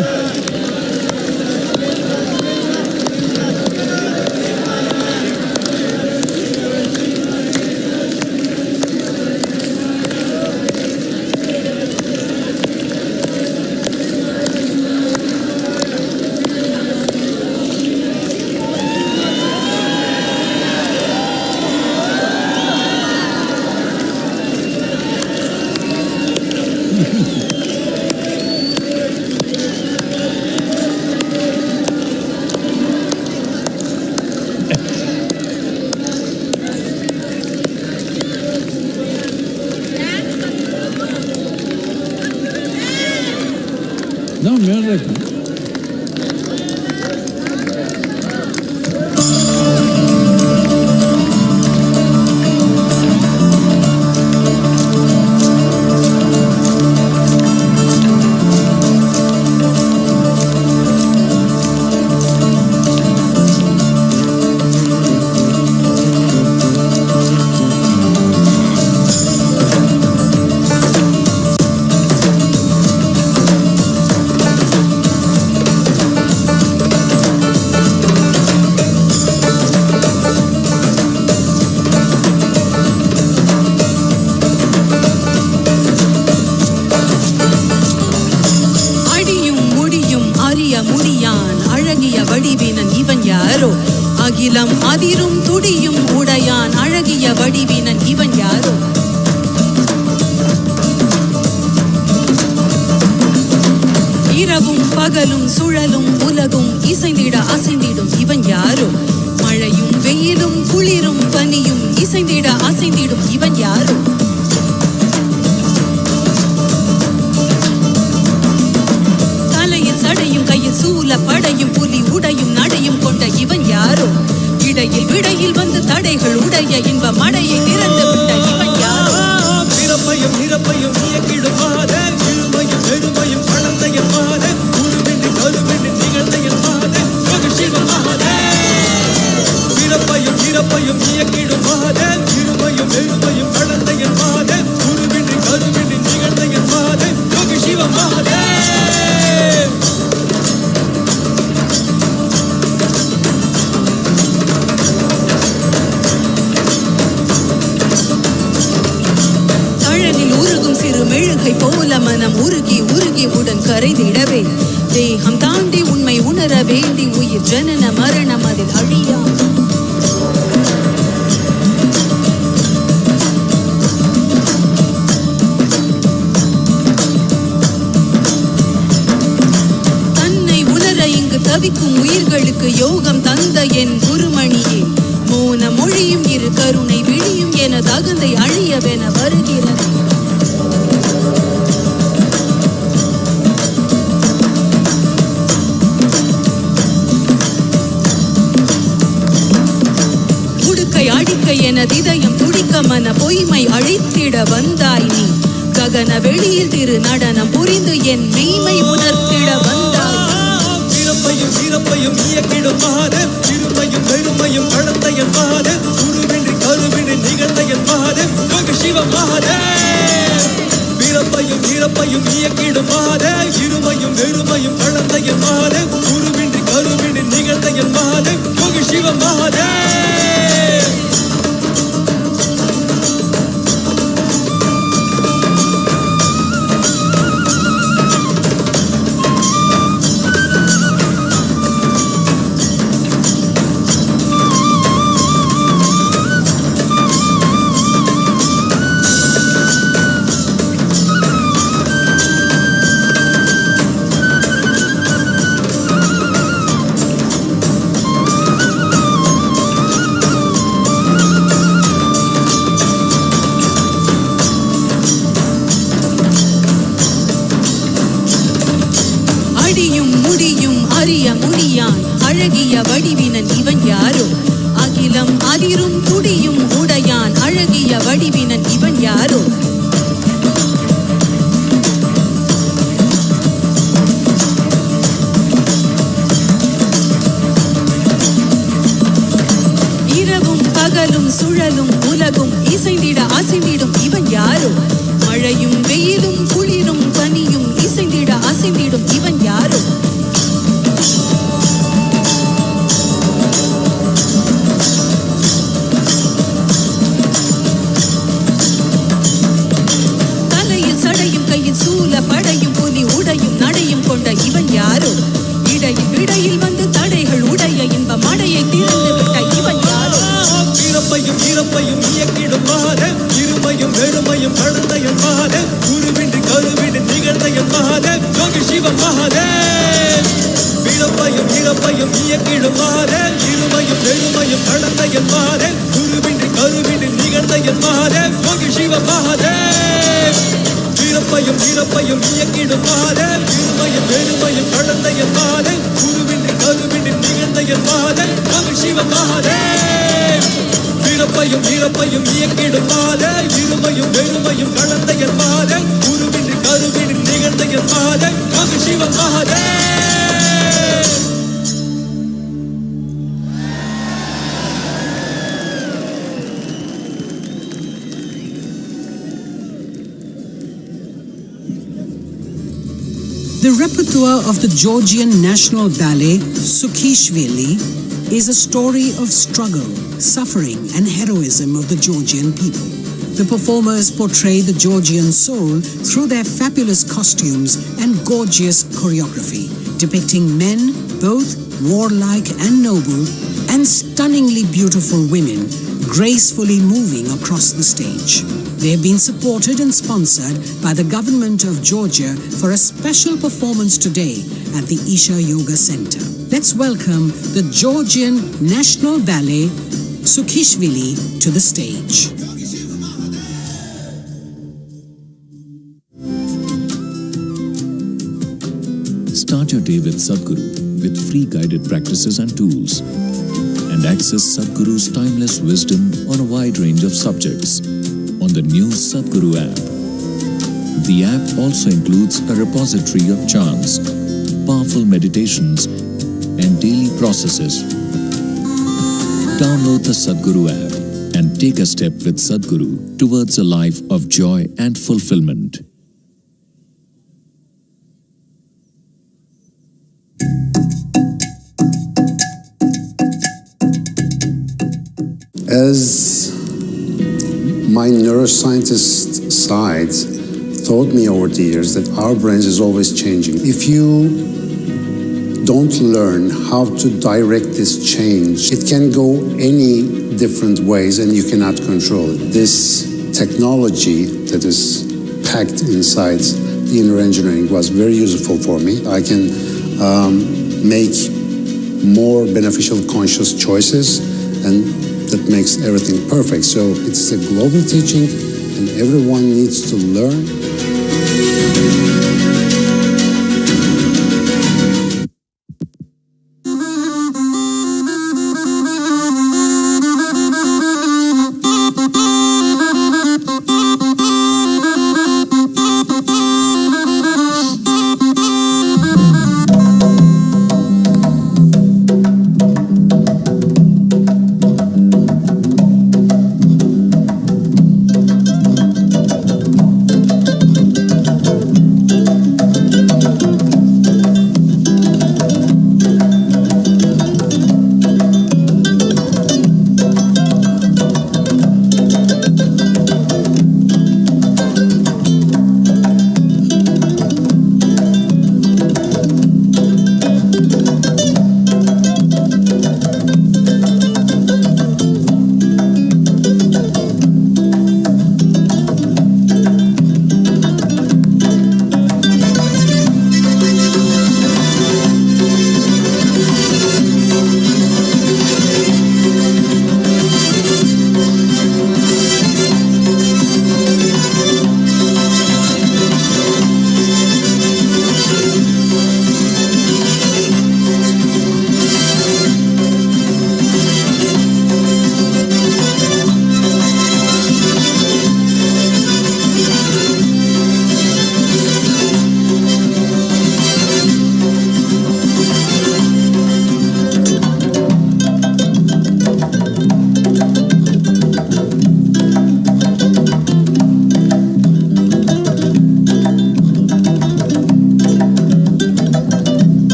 No, music. அகிலம் அதிரும் துடியும் உடையான் அழகிய வடிவினன் இவன் யாரோ? இரவும் பகலும் சுழலும் உலகும் இசைந்திட அசைந்திடும் இவன் யாரோ? மழையும் வெயிலும் குளிரும் பனியும் இசைந்திட அசைந்திடும் இவன் யாரோ? தலையில் சடையும் கையில் சூல படையும் புலி உடையும் நடையும் கொண்ட இவன் யாரோ? இடையில் விடையில் வந்து தடைகள் உடைய இன்ப மடையை திறந்து விட்ட இவன் யாரோ? பிறப்பையும் இறப்பையும் இயக்கிடும் மாதே, இருமையும் பெருமையும் கலந்தையும் மாதே, உருவின்றி கருவின்றி நிகழ்ந்தையும் மாதே, யோகேஸ்வர மாதே. பிறப்பையும் இறப்பையும் இயக்கிடும் மாதே, இருமையும் பெருமையும் கலந்தையும் மாதே, உருவின்றி கருவின்றி நிகழ்ந்தையும் மாதே, யோகேஸ்வர மாதே. மெழுகை போல மனம் உருகி உருகி உடன் கரைந்திடவே தேகம் தாண்டி உண்மை உணர வேண்டி உயிர் ஜனன மரணம் அதில் அழியா. தன்னை உணர இங்கு தவிக்கும் உயிர்களுக்கு யோகம் தந்த என் குருமணியே, மோன மொழியும் இரு கருணை விழியும் என தகுந்தை அழியவென வருகிறது. அடிக்க எனது இதயம் துடிக்க மன பொய்மை அழித்திட வந்தாய் நீ. ககன வெளியில் திரு நடனம் புரிந்து என் மெய்மை உணர்த்திட வந்தாய். பிறப்பையும் இறப்பையும் இயக்கிடும் மாதே, இருமையும் பெருமையும் கலந்தையன் மாதே, குருவின்றி கருவின்றி நிகழ்ந்தையன் மாதே, யோகேஸ்வர மாதே. பிறப்பையும் இறப்பையும் இயக்கிடும் மாதே, இருமையும் பெருமையும் கலந்தையன் மாதே, குருவின்றி கருவின்றி நிகழ்ந்தையன் மாதே, யோகேஸ்வர மாதே. அழகிய வடிவினன் இவன் யாரோ? அகிலம் அதிரும் துடியும் உடையான் அழகிய வடிவினன் இவன் யாரோ? இரவும் பகலும் சுழலும் உலகும் இசைந்திட அசைந்திடும் இவன் யாரோ? மழையும் வெயிலும் குளிரும் பனியும் இசைந்திட Shiva Mahadev. Veerabayam Veerabayam Iyakidumare, Irumayam Verumayam Kadandayam Mare, Guruvindri Karuvindri Nigandayam Mare, Yogeshwara Mahadev. Veerabayam Veerabayam Iyakidumare, Irumayam Verumayam Kadandayam Mare, Guruvindri Karuvindri Nigandayam Mare, Yogeshwara Mahadev. Veerabayam Veerabayam Iyakidumare, Irumayam Verumayam Kadandayam Mare, Guruvindri Karuvindri Nigandayam Mare, Yogeshwara Mahadev. The repertoire of the Georgian National Ballet, Sukhishvili, is a story of struggle, suffering and heroism of the Georgian people. The performers portray the Georgian soul through their fabulous costumes and gorgeous choreography, depicting men, both warlike and noble, and stunningly beautiful women, gracefully moving across the stage. They have been supported and sponsored by the government of Georgia for a special performance today at the Isha Yoga Center. Let's welcome the Georgian National Ballet, Sukhishvili, to the stage. Start your day with Sadhguru with free guided practices and tools, and access Sadhguru's timeless wisdom on a wide range of subjects on the new Sadhguru app. The app also includes a repository of chants, powerful meditations, and daily processes. Download the Sadhguru app and take a step with Sadhguru towards a life of joy and fulfillment. As my neuroscientist side taught me over the years that our brains is always changing. If you don't learn how to direct this change, it can go any different ways and you cannot control it. This technology that is packed inside the inner engineering was very useful for me. I can make more beneficial conscious choices, and that makes everything perfect. So it's a global teaching and everyone needs to learn.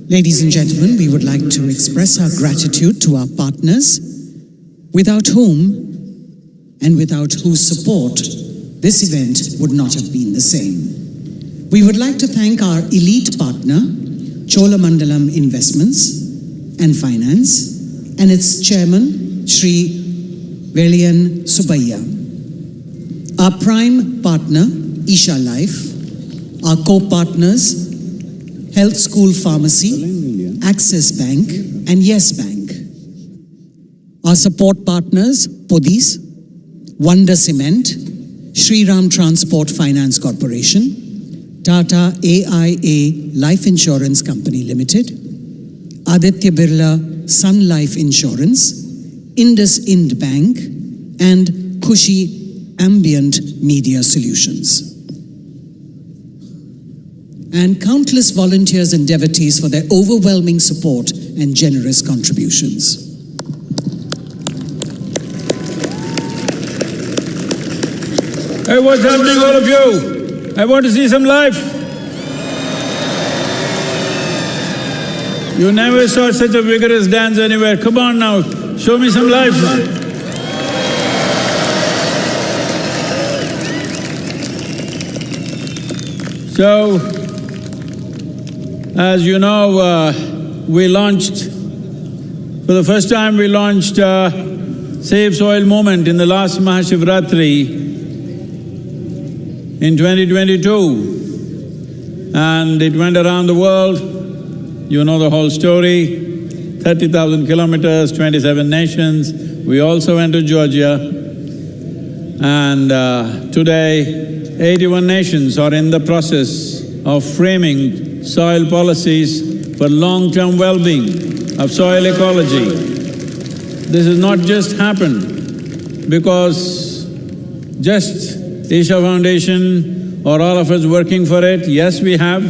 Ladies and gentlemen, we would like to express our gratitude to our partners, without whom and without whose support this event would not have been the same. We would like to thank our elite partner, Cholamandalam Investments and Finance, and its chairman, Shri Velian Subbayya. Our prime partner, Isha Life, our co-partners, Health School Pharmacy, Access Bank, and Yes Bank. Our support partners, Podis, Wonder Cement, Shri Ram Transport Finance Corporation, Tata AIA Life Insurance Company Limited, Aditya Birla Sun Life Insurance, Indus Ind Bank, and Khushi Ambient Media Solutions. And countless volunteers and devotees for their overwhelming support and generous contributions. Hey, what's happening, all of you? I want to see some life. You never saw such a vigorous dance anywhere. Come on now, show me some life. So, as you know, we launched, for the first time we launched Save Soil movement in the last MahaShivRatri in 2022, and it went around the world. You know the whole story, 30,000 kilometers, 27 nations. We also went to Georgia, and today 81 nations are in the process of framing soil policies for long-term well-being of soil ecology. This has not just happened because just Isha Foundation or all of us working for it. Yes, we have,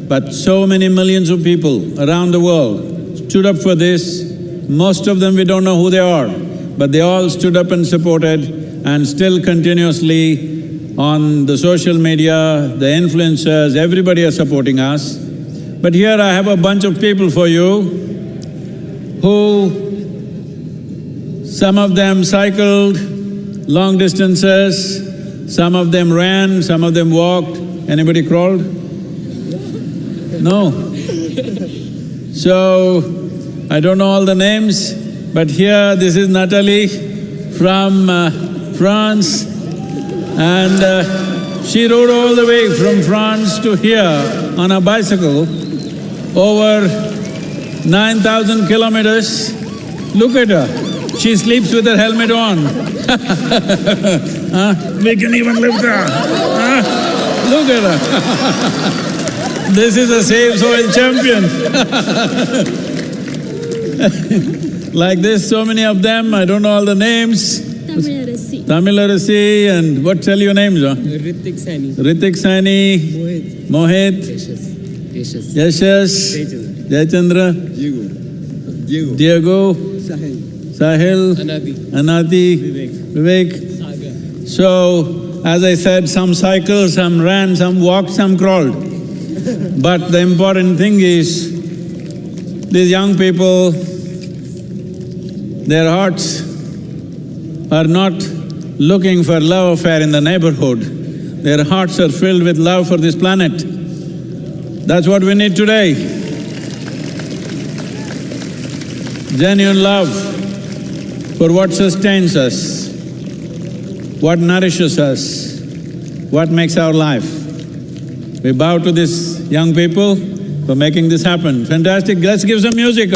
but so many millions of people around the world stood up for this. Most of them we don't know who they are, but they all stood up and supported, and still continuously on the social media, the influencers, everybody are supporting us. But here I have a bunch of people for you who, some of them cycled long distances, some of them ran, some of them walked. Anybody crawled? No. So, I don't know all the names, but here this is Natalie from France, and she rode all the way from France to here on a bicycle, over 9,000 kilometers. Look at her, she sleeps with her helmet on. We can even lift her. Look at her. This is a Save Soil champion. Like this, so many of them, I don't know all the names. Tamilarasi, and what tell your names? Ritik Saini, Mohit, Yashas, Jayachandra, Diego, Sahil, Anadi, Vivek. So, as I said, some cycled, some ran, some walked, some crawled. But the important thing is, these young people, their hearts are not looking for love affair in the neighborhood. Their hearts are filled with love for this planet. That's what we need today. Genuine love for what sustains us, what nourishes us, what makes our life. We bow to these young people for making this happen. Fantastic, let's give some music.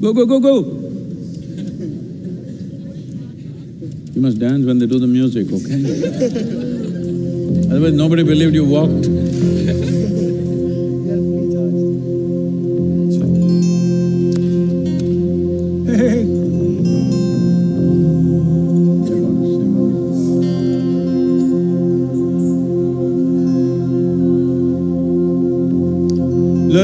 Go, go, go, go! You must dance when they do the music, okay? Otherwise nobody believed you walked. Hey. La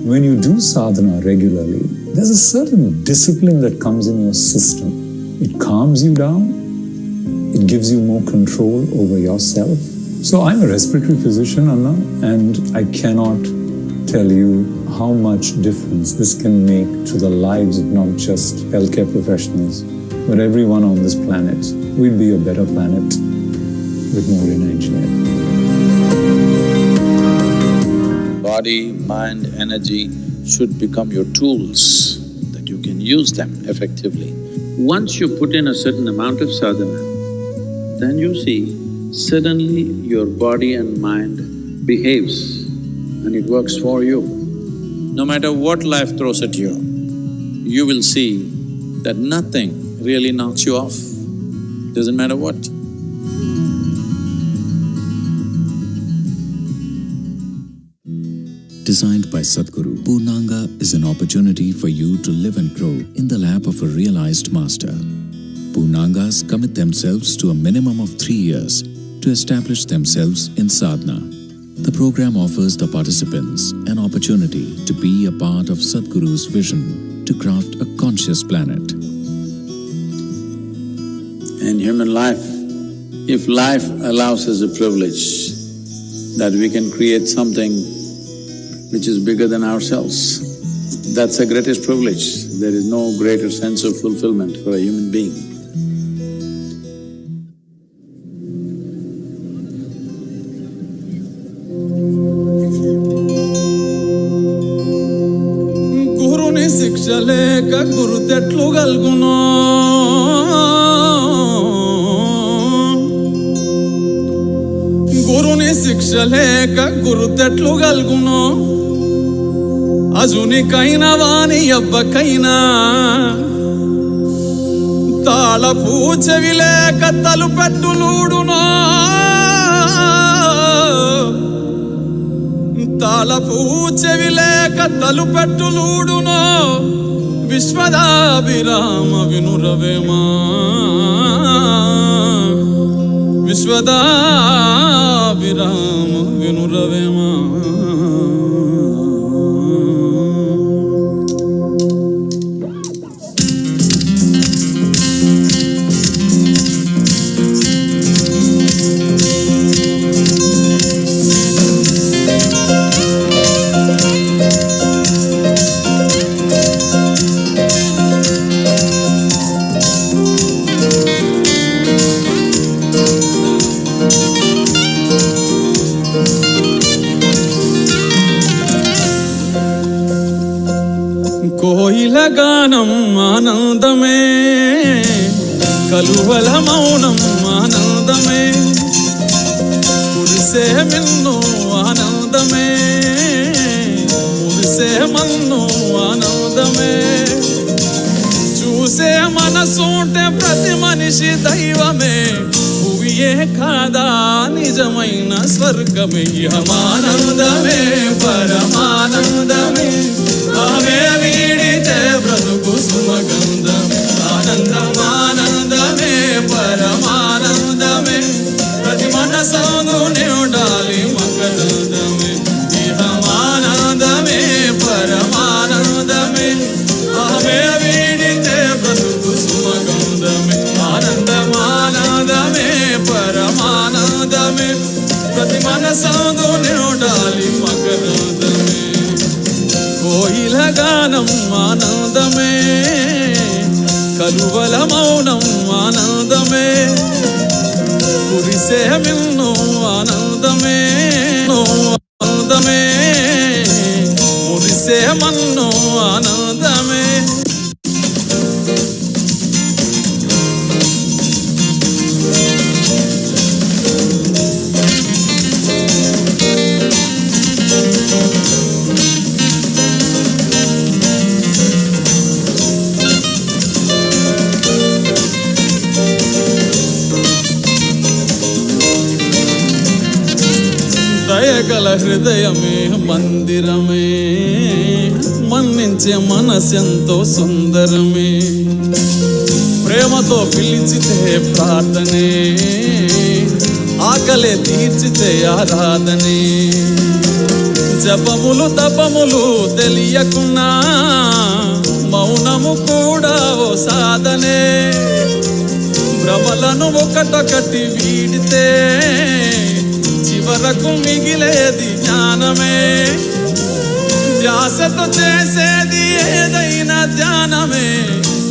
when you do sadhana regularly, there's a certain discipline that comes in your system. It calms you down. It gives you more control over yourself. So I'm a respiratory physician, Anna, and I cannot tell you how much difference this can make to the lives of not just healthcare professionals, but everyone on this planet. We'd be a better planet with more engineering. Body, mind, energy should become your tools, that you can use them effectively. Once you put in a certain amount of sadhana, then you see suddenly your body and mind behaves and it works for you. No matter what life throws at you, you will see that nothing really knocks you off. Doesn't matter what. Designed by Sadhguru, Purnanga is an opportunity for you to live and grow in the lap of a realized master. Purnangas commit themselves to a minimum of 3 years to establish themselves in sadhana. The program offers the participants an opportunity to be a part of Sadhguru's vision to craft a conscious planet. In human life, if life allows us a privilege that we can create something which is bigger than ourselves, that's the greatest privilege. There is no greater sense of fulfillment for a human being. Guruni shiksha leka guru tetlu galguno Guruni shiksha leka guru tetlu galguno అజుని కైనా వాని ఎవ్వకైనా తాళపు చెవిలేక తలుపెట్టులూడునో తాళపు చెవిలేక తలుపెట్టులూడునో విశ్వదాభిరామ వినురవేమా విశ్వదాభిరామ వినురవేమా గానం ఆనందమే కలువల మౌనం ఆనందమే కురిసే మిన్ను ఆనందమే మురిసే మన్ను ఆనందమే చూసే మనసుంటే ప్రతి మనిషి దైవమే భువియే కాదా నిజమైన స్వర్గమే ఆనందమే పరమానందమే ఆమె వీడితే బ్రతుకు సుమగంధమే ఆనందమానందమే పరమానందమే ప్రతి మనసునే ఉండాలి మకరందమే ఆనందమే పరమానందమే ఆమె వీడితే బ్రతుకు సుమగంధమే ఆనందమానందమే పరమానందమే ప్రతి మనసునే ఉండాలి మకరందమే కోయిల గానం ఆనందమే కలువల మౌనం ఆనందమే కురిసే మిన్ను ఆనందమే ఆనందమే మురిసే మన్ను ఆనందమే దయగల హృదయమే మందిరమే మన్నించే మనసెంతో సుందరమే ప్రేమతో పిలిచితే ప్రార్థనే ఆకలే తీర్చితే ఆరాధనే జపములు తపములు తెలియకున్నా మౌనము కూడా ఓ సాధనే. భ్రమలను ఒకటొకటి వీడితే చివరకు మిగిలేది జ్ఞానమే. ధ్యాసతో చేసేది ఏదైనా ధ్యానమే,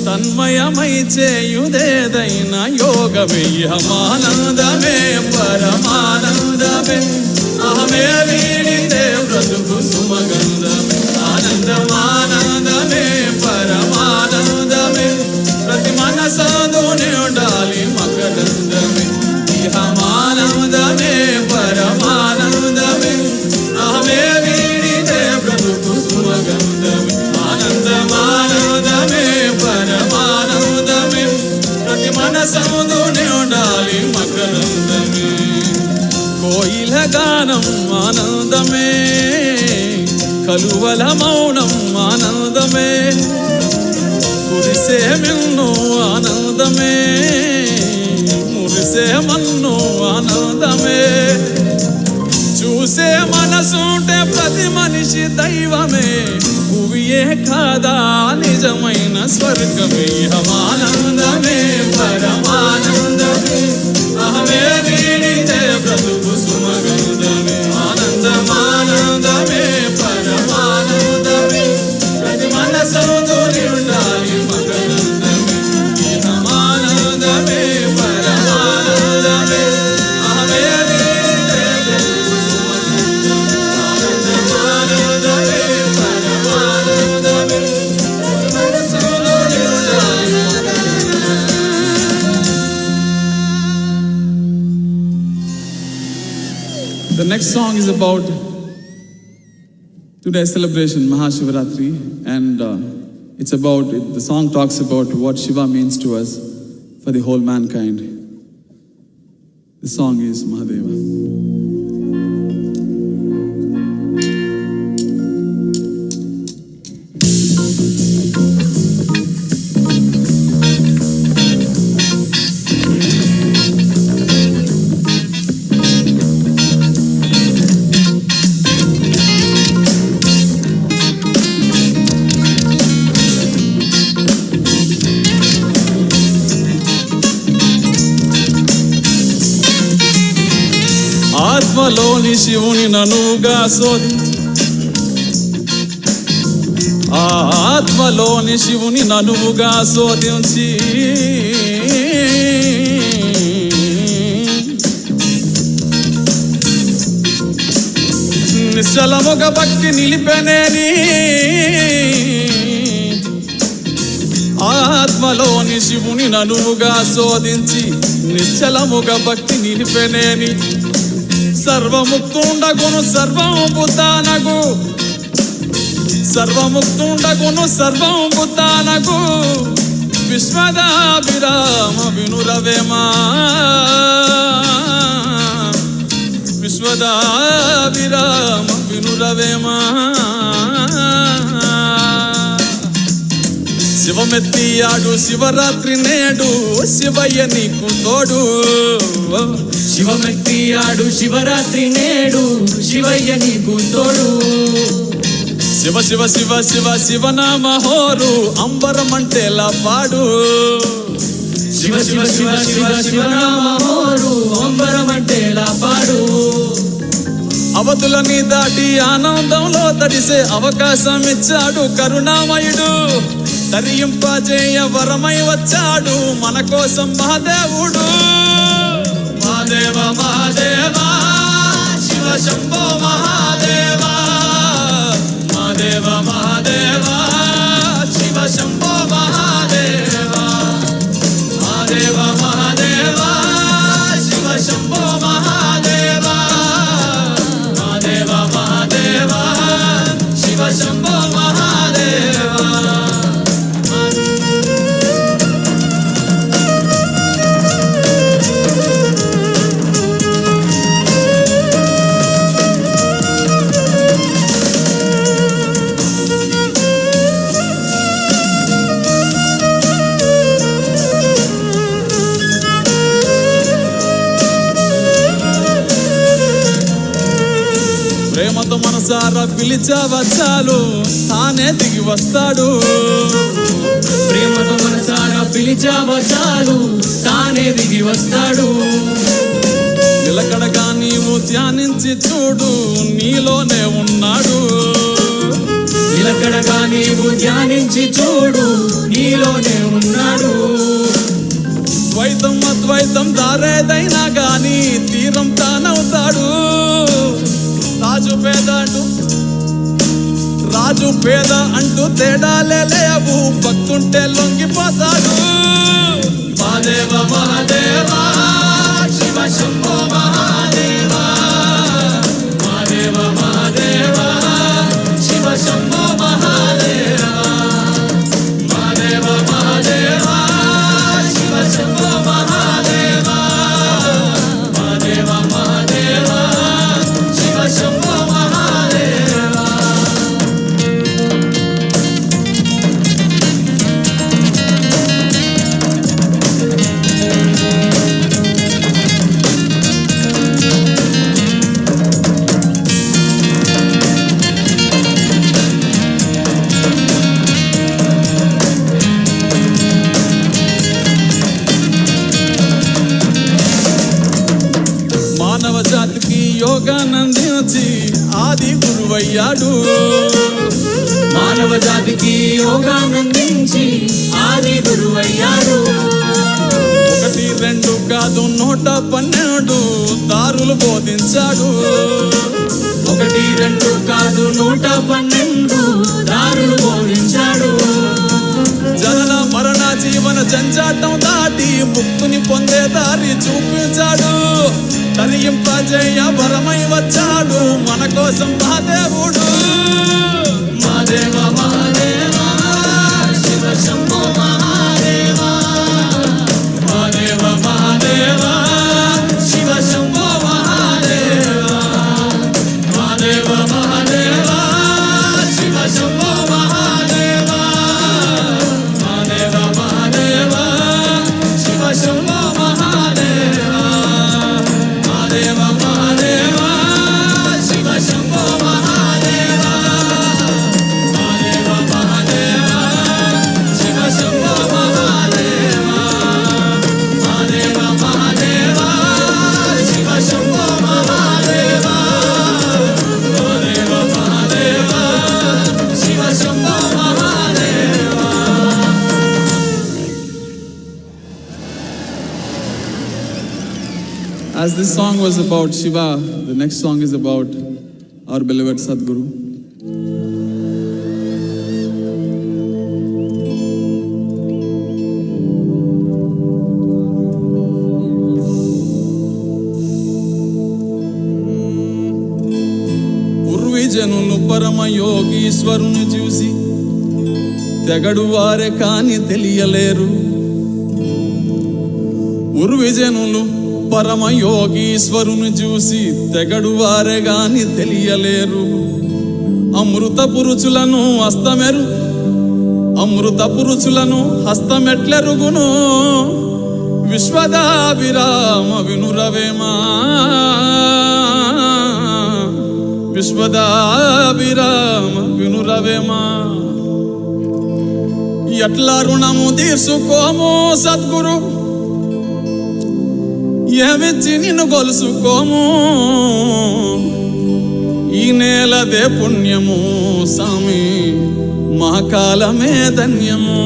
తన్మయమై చేయుదేదైనా యోగమే. ఇహమానందమే పరమానందమే, అహమే వీడితే బ్రతుకు సుమగంధమే. ఆనందమానందమే పరమానందమే, ప్రతి మనసందునే ఉండాలి మకరందమే. ఇహమానందమే పరమానందమే, అహమే వీడితే బ్రతుకు సుమగంధమే. ఆనందమానందమే పరమానందమే, ప్రతి మనసందునే ఉండాలి మకరందమే. కోయిల గానం ఆనందమే, కలువల మౌనం ఆనందమే. కురిసే మిన్ను ఆనందమే, మురిసే మన్ను ఆనందమే. చూసే మనసుంటే ప్రతి మనిషి దైవమే, భువియే కాదా నిజమైన స్వర్గమే. ఇహమానందమే పరమానందమే, అహమే వీడితే బ్రతుకు సుమగంధమే. ఆనందమానందమే పరమానందమే, ప్రతి మనసందునే ఉండాలి మకరందమే. ఇహమానందమే పరమానందమే, అహమే వీడితే బ్రతుకు సుమగంధమే. ఆనందమానందమే పరమానందమే, ప్రతి మనసందునే ఉండాలి మకరందమే. The next song is about today's celebration, MahaShivRatri, and the song talks about what Shiva means to us for the whole mankind. The song is Mahadeva. ఆత్మలోని శివుని ననుగా శోధించి, ఆత్మలోని శివుని ననువుగా శోధించి, నిశ్చలముగ భక్తి నిలిపెనేని. ఆత్మలోని శివుని ననువుగా శోధించి, నిశ్చలముగ భక్తి నిలిపెనేని. సర్వముక్తుండగును సర్వము బుద్ధానగు, సర్వముక్తుండగును సర్వము బుద్ధానగు. విశ్వదాభిరామ వినురవేమా, విశ్వదాభిరామ వినురవేమా. శివమెత్తియాడు శివరాత్రి నేడు, శివయ్య నీకు తోడు. శివమెత్తియాడు శివరాత్రి నేడు, శివయ్య నీకు తోడు. శివ శివ శివ శివ శివనామ హోరు, అంబరమంటేలా పాడు. శివ శివ శివ శివ శివనామ హోరు, అంబరమంటేలా పాడు. అవధులని దాటి ఆనందంలో తడిసే అవకాశం ఇచ్చాడు కరుణామయుడు. తరింపజేయ వరమై వచ్చాడు మన కోసం మహాదేవుడు. మహాదేవ మహాదేవ శివ శంభో మహాదేవ, మహాదేవ మహాదేవ శివ శంభో మహాదేవ. మహాదేవ మహాదేవ శివ శంభో మహాదేవ, మహాదేవ మహాదేవ శివ శంభో మహాదేవ. మనసారా పిలిచావా చాలు తానే దిగి వస్తాడు. ప్రేమతో మనసారా పిలిచావా చాలు తానే దిగి వస్తాడు. నిలకడగా నీవు ధ్యానించి చూడు నీలోనే ఉన్నాడు. నిలకడగా నీవు ధ్యానించి చూడు నీలోనే ఉన్నాడు. ద్వైతం అద్వైతం దారేదైనా గాని తీరం తానవుతాడు. రాజు పేద అంటూ తేడాలే లేవు భక్తుంటే లొంగిపోతాడు. మహాదేవ మహాదేవ శివ శంభో మహాదేవ. మహాదేవ మహాదేవ శివ శంభో మహాదేవ. మహాదేవ మహాదేవ శివ శంభో మహాదేవ. మహాదేవ మహాదేవ శివ శంభో మహాదేవ. మానవ జాతికి యోగానందించి ఆది గురువయ్యాడు. మానవ జాతికి యోగానందించి ఆది గురువయ్యాడు. 1, 2 కాదు 112 దారులు బోధించాడు. 1, 2 కాదు 112 దారులు బోధించాడు. జనన మరణ జీవన జంజాటం దాటి ముక్తుని పొందే దారి చూపించాడు. తరింపజేయ వరమై వచ్చాడు మన కోసం మహాదేవుడు. Mahadeva Mahadeva Shiva Shambho Mahadeva. Mahadeva Mahadeva Shiva Shambho Mahadeva. Mahadeva Mahadeva Shiva Shambho Mahadeva. Mahadeva Mahadeva Shiva Shambho Mahadeva. Mahadeva Mahadeva Shiva Shambho Mahadeva. Mahadeva Mahadeva Shiva Shambho Mahadeva. Mahadeva Mahadeva Shiva Shambho Mahadeva. Mahadeva Mahadeva Shiva Shambho Mahadeva. As this song was about Shiva, the next song is about our beloved Sadhguru. పూర్వీజనులు పరమ యోగీశ్వరుని చూసి తెగడు వారే కాని తెలియలేరు. పూర్వీజనులు పరమ యోగీశ్వరుని చూసి తెగడు వారే గాని తెలియలేరు. అమృత పురుషులను హస్తమెట్లెరుగును విశ్వదాభిరామ వినురవేమా. విశ్వదాభిరామ వినురవేమా. ఎట్లా రుణము తీర్చుకోము సద్గురు ఏమిచ్చి నిన్ను గొలుసుకోము. ఈ నేలదే పుణ్యము సామి మహాకాలమే ధన్యము.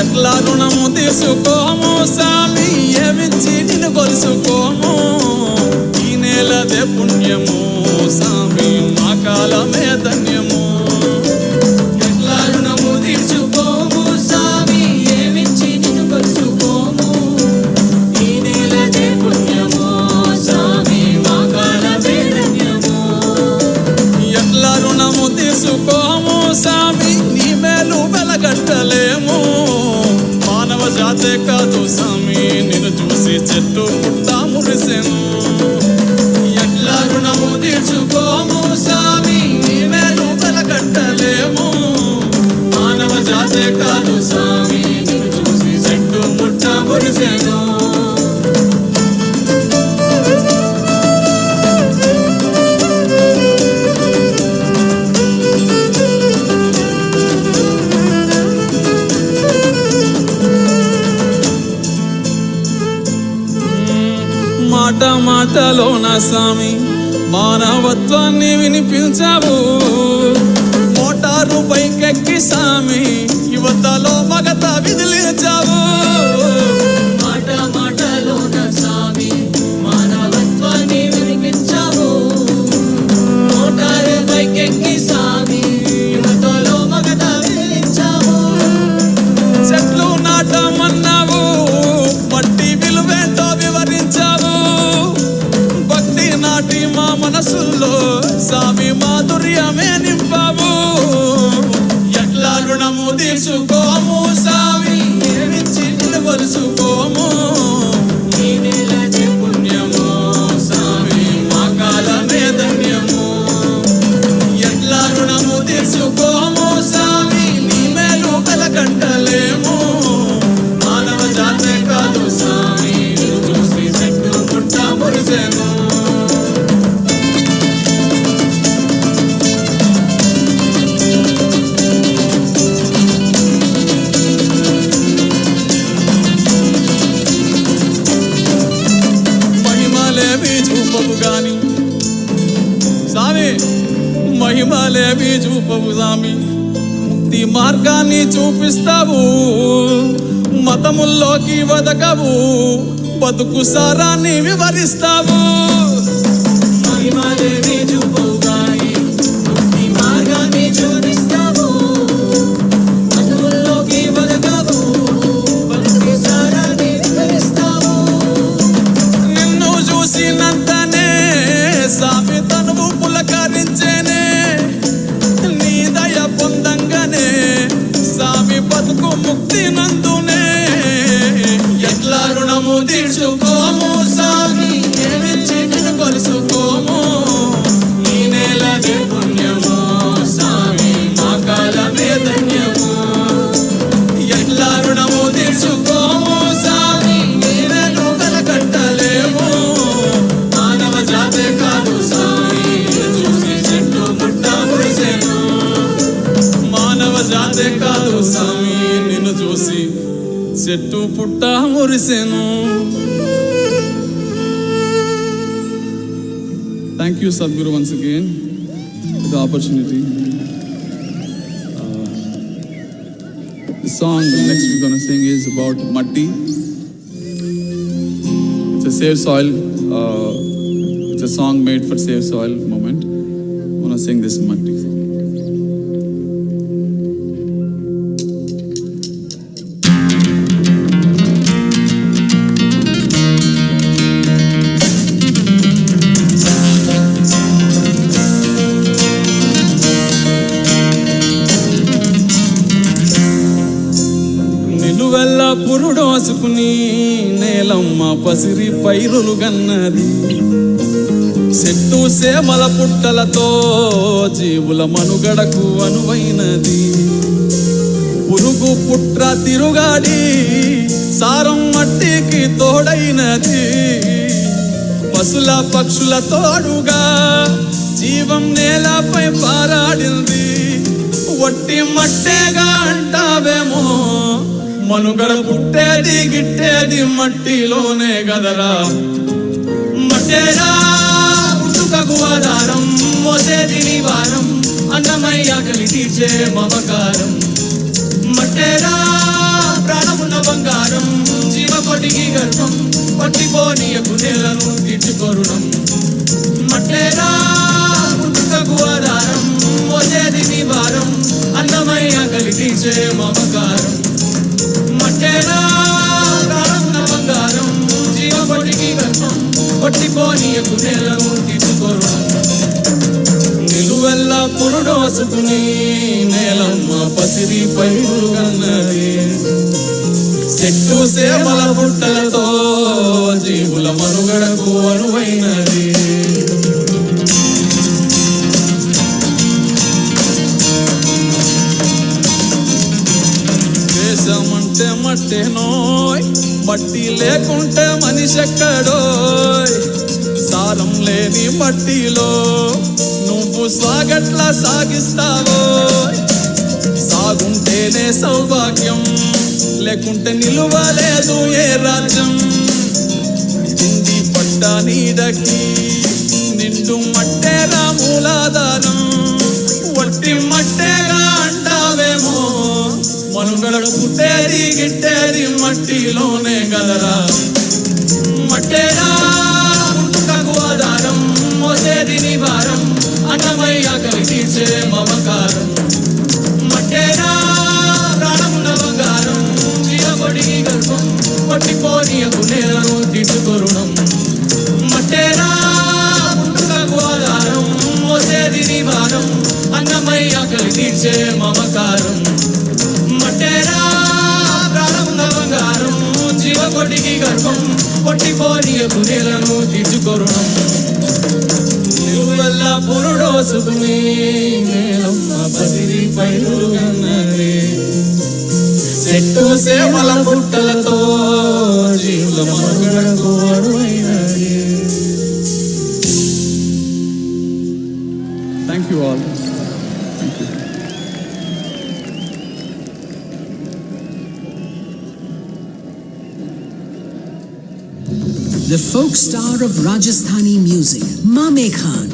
ఎట్లా రుణము తీసుకోము సామి ఏమిచ్చి నిన్ను గొలుసుకోము. ఈ నేలదే పుణ్యము సామి మా కాలమే ధన్యము. ఎట్లా రుణము తీర్చుకోము సామి ఏమిచ్చి నిన్ను కొలుసుకోము. ఈ నేలదే పుణ్యము సామి మా కాలమే ధన్యము. ఎట్లా రుణము తీసుకోము సామి నీ మేలు వెలగట్టలేము. మానవ జాతే కాదు సామి నిన్ను చూసి చెట్టు పుట్ట మురిసెను. ఎట్లా రుణము తీర్చుకోము సామి నీ మేలు వెలగట్టలేము. మాట మాటలోన స్వామి మానవత్వాన్ని వినిపించావు. మోటారు పైకెక్కి స్వామి యువతలో మగత విదిలించావు. మాట మాటలోన స్వామి మానవత్వాన్ని వినిపించావు. మోటారు పైకెక్కి స్వామి యువతలో మగత విదిలించావు. చెట్లు నాటమన్నావు, మట్టి విలువేంటో వివరించావు. భక్తి నాటి మా మనసుల్లో స్వామి మాధుర్యమే నింపావు. ఎట్లా రుణము తీసుకోము స్వామి ఏమిచ్చి నిలవలుసుకోము. ఈ నెలది పుణ్యము స్వామి మా కాలమే ధన్యము. ఎట్లా రుణము తీసుకోము స్వామి నీ మేలు కలకంటలేము. మానవ జాతే కాదు స్వామి చూసి చెట్టు పుట్ట మురిసెను. మహిమలేవి చూపవు గాని స్వామి మహిమలేవి చూపవు స్వామి ముక్తి మార్గాన్ని చూపిస్తావు. మతముల్లోకి వదకవు, బతుకు సారాన్ని వివరిస్తావు. మహిమలేవి చూపవు గాని ముక్తి మార్గాన్ని చూపిస్తావు. మతముల్లోకి వదకవు, బతుకు సారాన్ని వివరిస్తావు. నిన్ను చూసినంతనే స్వామి తనువు పులకరించేనే. నీ దయ పొందంగానే స్వామి బతుకు ముక్తి నందునే. ఎట్లా రుణము తీర్చుకోము స్వామి ఏమిచ్చి నిన్ను కొలుసుకోము. ఈ నెలది పుణ్యము స్వామి మా కాలమే ధన్యము. ఎట్లా రుణము తీర్చుకోము స్వామి నీవేను కలకట్టలేము. మానవ జాతే కాదు స్వామి చూసి చెట్టు పుట్ట మురిసెను. మానవ జాతే కాదు స్వామి నిన్ను చూసి చెట్టు పుట్ట మురిసెను. Thank you, Sadhguru, once again for the opportunity. The song next we're going to sing is about Matti. It's a Save Soil. It's a song made for Save Soil moment. I'm going to sing this Matti song. నిలువెల్ల పురుడోసుకుని నేలమ్మ పసిరి పైరులు గన్నది. చెట్టు సేమల పుట్టలతో జీవుల మనుగడకు అనువైనది. పురుగు పుట్ర తిరుగాడి సారం మట్టికి తోడైనది. పశుల పక్షుల తోడుగా జీవం నేలపై పారాడింది. ఒట్టి మట్టేగా అంటావేమో మనుగడ పుట్టేది గిట్టేది మట్టిలోనే గదరా. మట్టేరా పుట్టుకకు ఆధారం, మోసేది నివారం, అన్నమయ్య కలి తీర్చే మమకారం. మట్టేరా ప్రాణమున్న బంగారం, జీవకోటికి గర్భం, పట్టిపోనీయకు నేలను తీర్చుకొరుణం. మట్టేరా పుట్టుకకు ఆధారం, మోసేది నివారం, అన్నమయ్య కలి తీర్చే మమకారం. మట్టేరా ప్రాణమున్న బంగారం, జీవకోటికి గర్భం, పట్టిపోనీయకు నేలను తీర్చుకొరుణం. నిలువెల్ల పురుడోసుకుని నేలమ్మ పసిరి పైరులు గన్నది. చెట్టు సేమల పుట్టలతో జీవుల మనుగడకు అనువైనది. దేశమంటే మట్టేనోయ్, మట్టి లేకుంటే మనిషి ఎక్కడోయ్. సారం లేని మట్టిలో నువ్వు సాగట్లా సాగిస్తావో. సాగుంటేనే సౌభాగ్యం, లేకుంటే నిలువలేదు ఏ రాజ్యం. తిండి పట్ట నీదకి నిండు మట్టేగా మూలాధారం వట్టి మట్టేగా అంటావేమో మనుగడకు పుట్టేది గిట్టేది మట్టిలోనే గదరా మట్టేరా పుట్టుకకు ఆధారం మోసేది నీ భారం అన్నమయ్య కలిగించే మమకారం మట్టేరా ప్రాణమున బంగారం జీవకొడికి గర్భం పట్టిపోనీయకు నేలను తిట్టుకొరుణం మట్టేరా పుట్టుకకు ఆధారం మోసేది నీ భారం అన్నమయ్య కలిగించే మమకారం మట్టేరా ప్రాణమున బంగారం జీవకొడికి గర్భం పట్టిపోనీయకు నేలను తిట్టుకొరుణం నిలువెల్ల పురుడోసుకుని నేలమ్మ పసిరి పైరుగన్నరే చెట్టు సేవల పుట్టలతో జీవుల మనుగడకు అడువైనది. Thank you all. Thank you. The folk star of Rajasthani music, Mame Khan,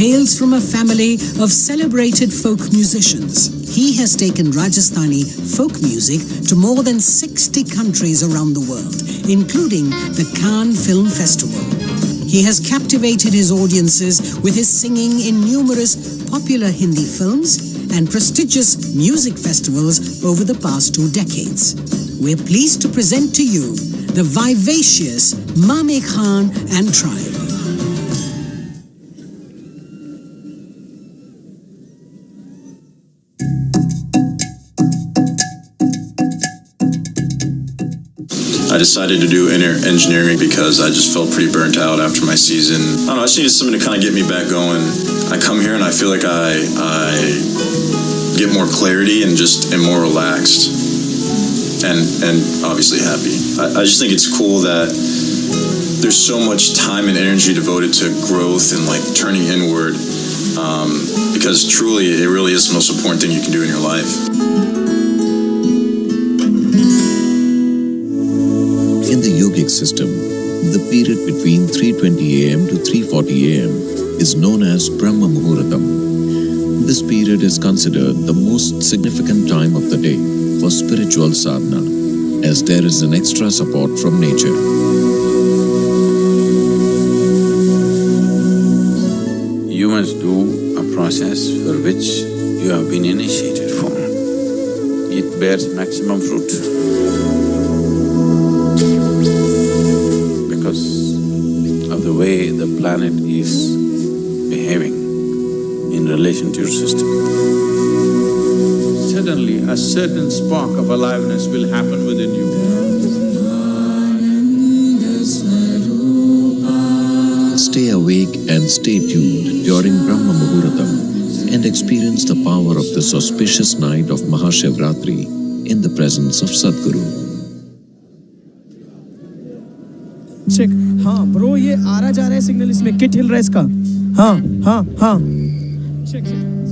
hails from a family of celebrated folk musicians. He has taken Rajasthani folk music to more than 60 countries around the world, including the Cannes Film Festival. He has captivated his audiences with his singing in numerous popular Hindi films and prestigious music festivals over the past 2 decades. We're pleased to present to you the vivacious Mame Khan and tribe. I decided to do engineering because I just felt pretty burnt out after my season. I don't know, I just needed something to kind of get me back going. I come here and I feel like I get more clarity and just am more relaxed and obviously happy. I just think it's cool that there's so much time and energy devoted to growth and like turning inward because truly it really is the most important thing you can do in your life. In the yogic system, the period between 3:20 am to 3:40 am is known as Brahma Muhurtam. This period is considered the most significant time of the day for spiritual sadhana, as there is an extra support from nature. You must do a process for which you have been initiated for. It bears maximum fruit. Because of the way the planet is behaving in relation to your system. Suddenly, a certain spark of aliveness will happen within you. Stay awake and stay tuned during Brahma Muhurtam and experience the power of this auspicious night of MahaShivRatri in the presence of Sadhguru. Check हाँ bro ये आ रहा जा रहा है signal इसमें kit हिल रहा है इसका हाँ हाँ हाँ चेक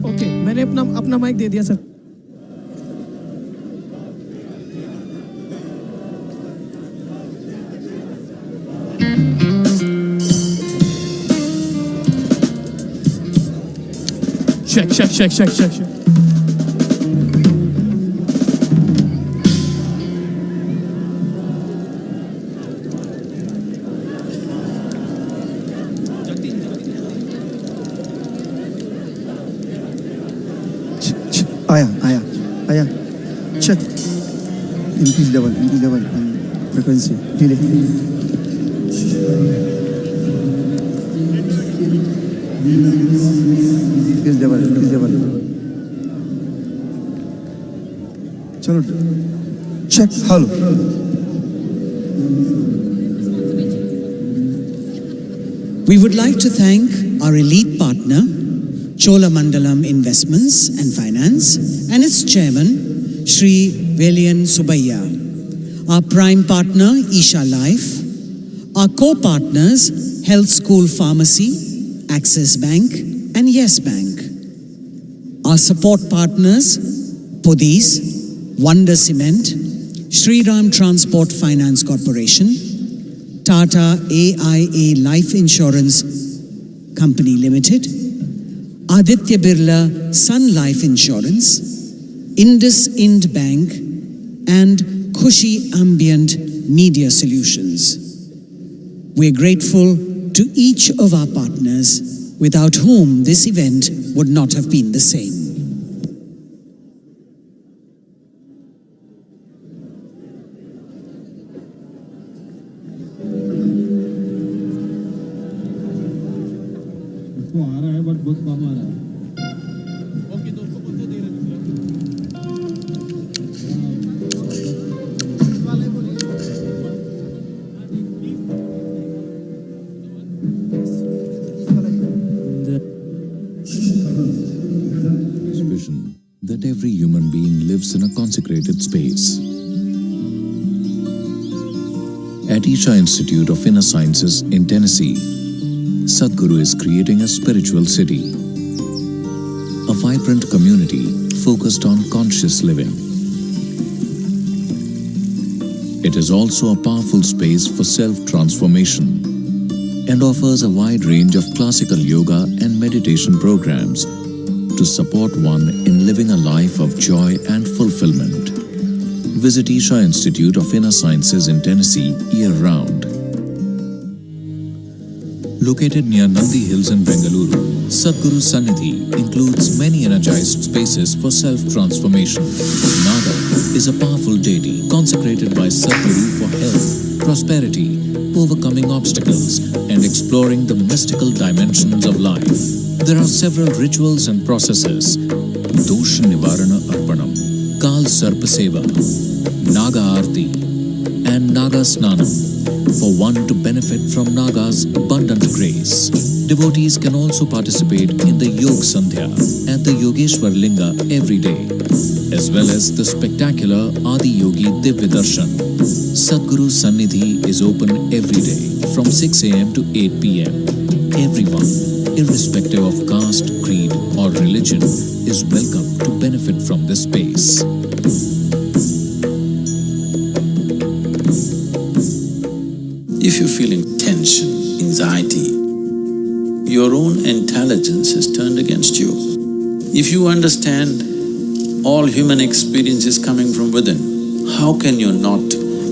ओके मैंने अपना माइक दे दिया सर check. आया check increase level and frequency delay increase level चलो check hello We would like to thank our elite partner Cholamandalam Investments and Finance and its chairman, Shri Velian Subbiah, our prime partner, Isha Life, our co-partners, Health School Pharmacy, Axis Bank and Yes Bank, our support partners, Podis, Wonder Cement, Shri Ram Transport Finance Corporation, Tata AIA Life Insurance Company Limited, Aditya Birla Sun Life Insurance, IndusInd Bank, and Khushi Ambient Media Solutions. We're grateful to each of our partners, without whom this event would not have been the same. Vision that every human being lives in a consecrated space. At Isha Institute of Inner Sciences in Tennessee, Sadhguru is creating a spiritual city, a vibrant community focused on conscious living. It is also a powerful space for self-transformation and offers a wide range of classical yoga and meditation programs to support one in living a life of joy and fulfillment. Visit Isha Institute of Inner Sciences in Tennessee year-round. Located near Nandi Hills in Bengaluru, Sadhguru Sannidhi includes many energized spaces for self-transformation. Naga is a powerful deity consecrated by Sadhguru for health, prosperity, overcoming obstacles, and exploring the mystical dimensions of life. There are several rituals and processes: Dosh Nivarana Arpanam, Kal Sarpa Seva, Naga Aarti, and Naga Snanam, for one to benefit from Naga's abundant grace. Devotees can also participate in the Yog Sandhya at the Yogeshwara Linga every day, as well as the spectacular Adi Yogi Divya Darshan. Sadhguru Sannidhi is open every day from 6 a.m. to 8 p.m. Everyone, irrespective of caste, creed, or religion, is welcome to benefit from this space. If you're feeling tension, anxiety, your own intelligence is turned against you. If you understand all human experience is coming from within, how can you not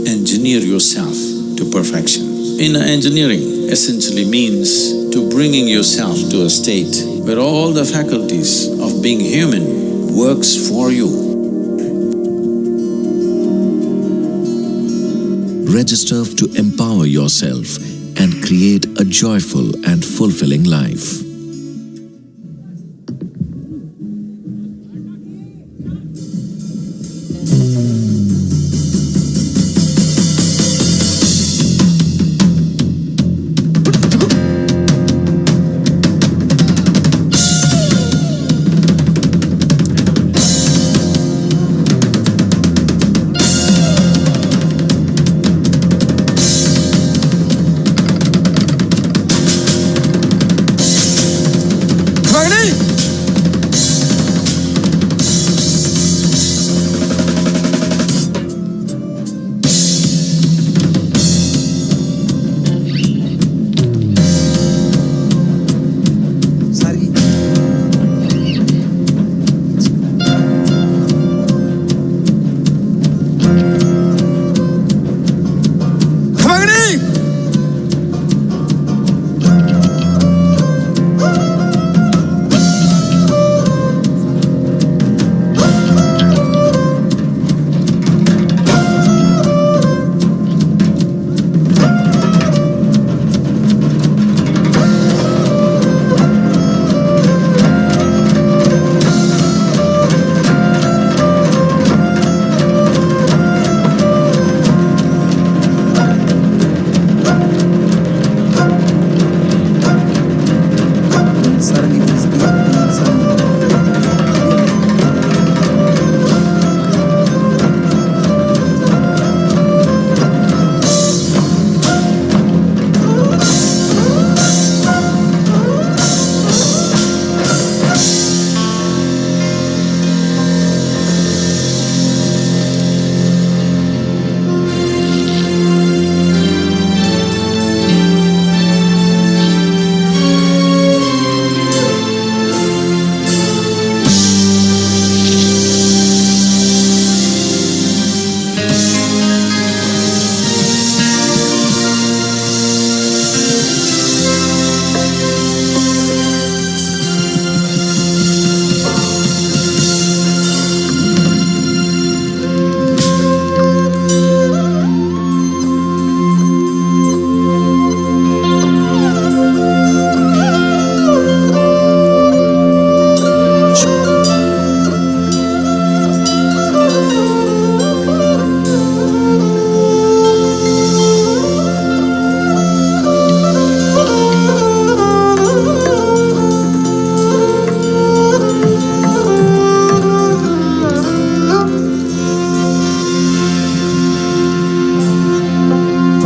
engineer yourself to perfection? Inner engineering essentially means to bringing yourself to a state where all the faculties of being human works for you. Register to empower yourself and create a joyful and fulfilling life.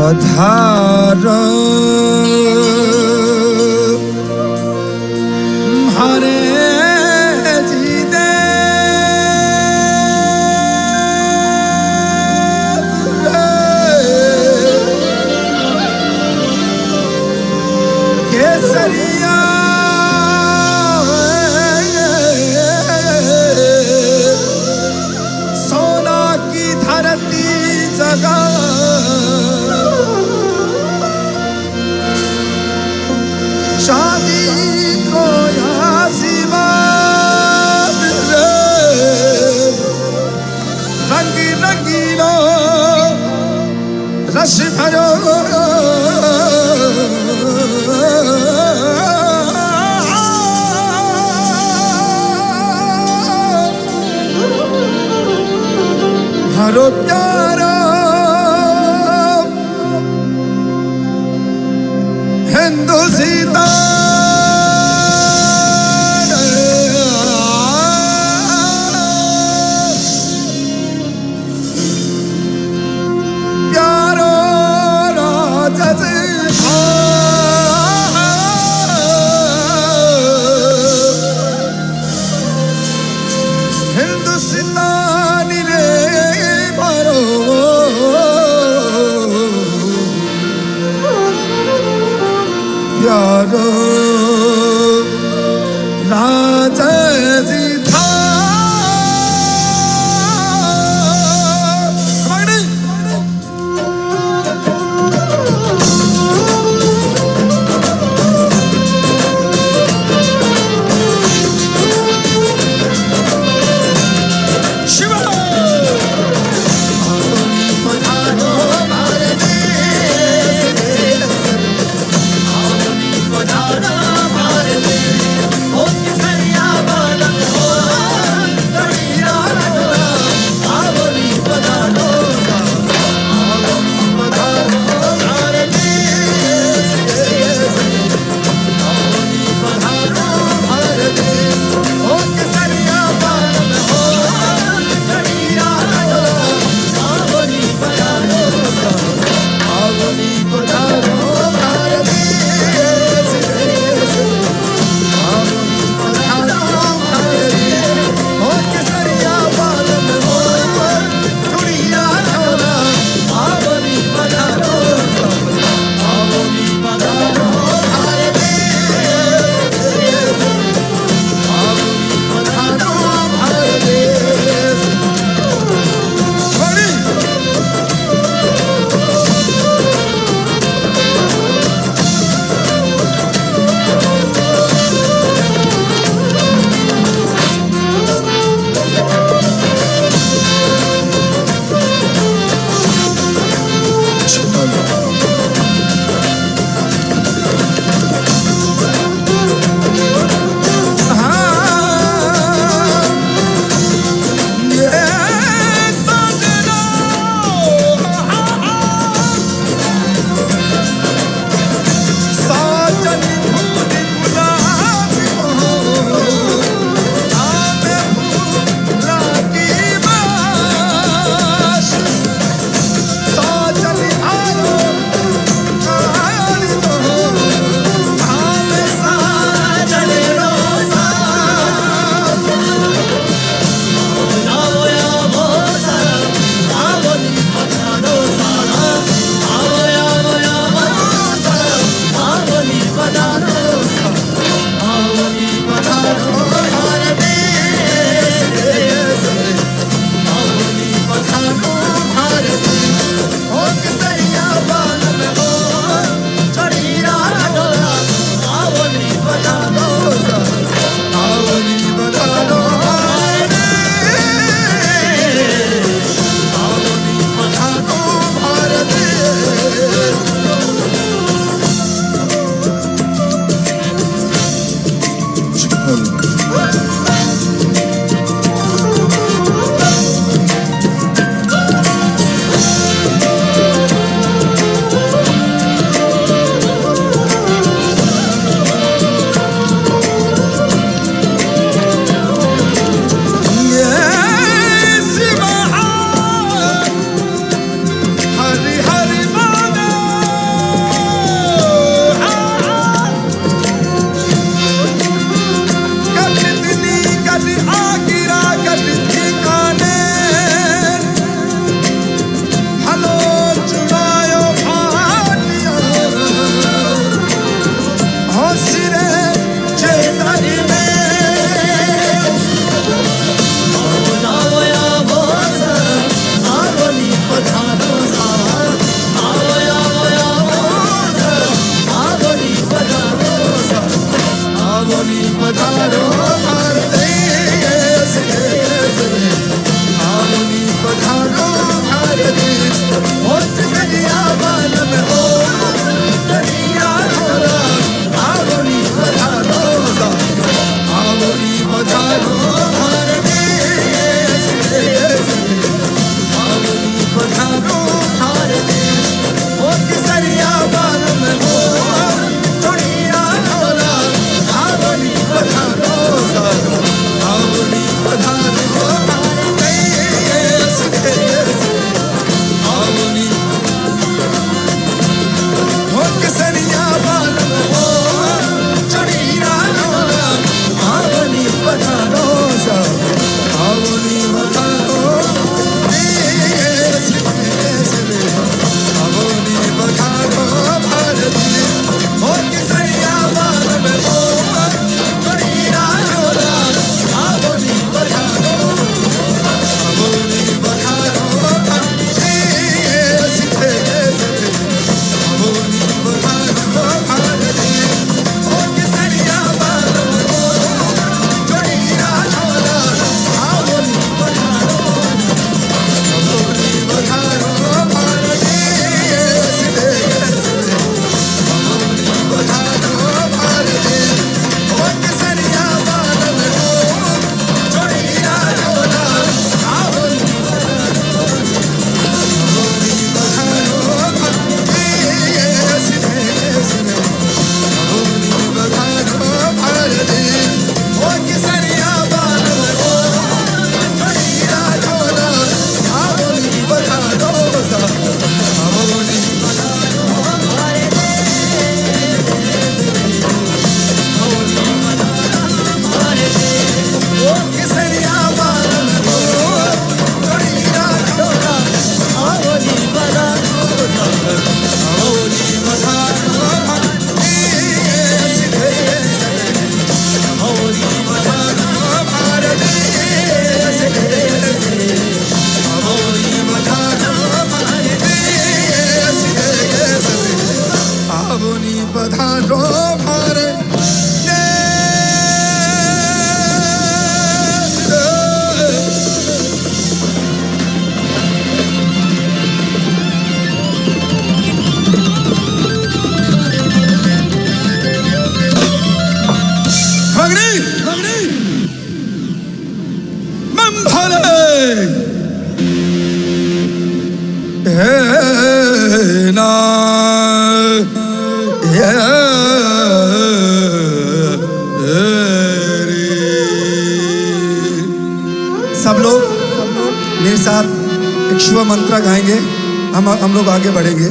पधार हरे जी दे केसरिया सोना की धरती जगा शादी को आशीर्वाद रंग रंगीलो रस भरो हरो प्यारा हिंदुस्तान प्यारो हिंदुस्तान रे मारो प्यारो राजा सीधा Sadhguru फाल्गुनी पधारो भारे सब लोग मेरे साथ एक शिव मंत्र गाएंगे, हम लोग आगे बढ़ेंगे।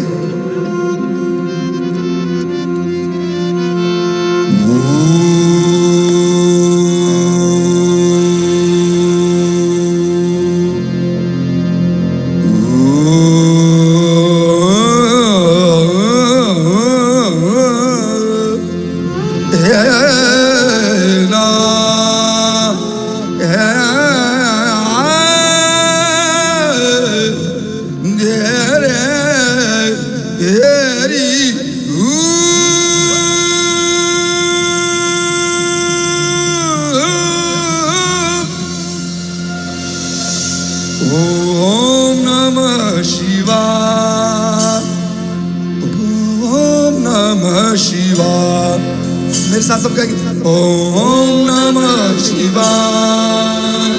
मेरे साथ सब कहेंगे ओम नमः शिवाय,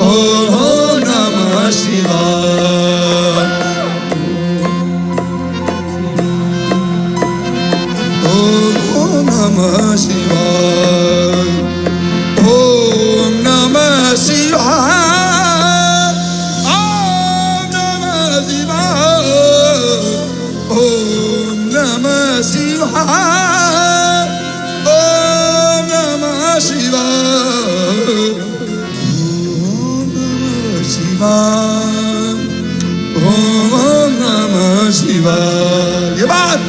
ओम नमः शिवाय, ओम नमः शिवाय, ओम नमः शिवाय, ओम नमः शिवाय, ओम नमः शिवाय, Shiva, Om Namah Shiva. ये बात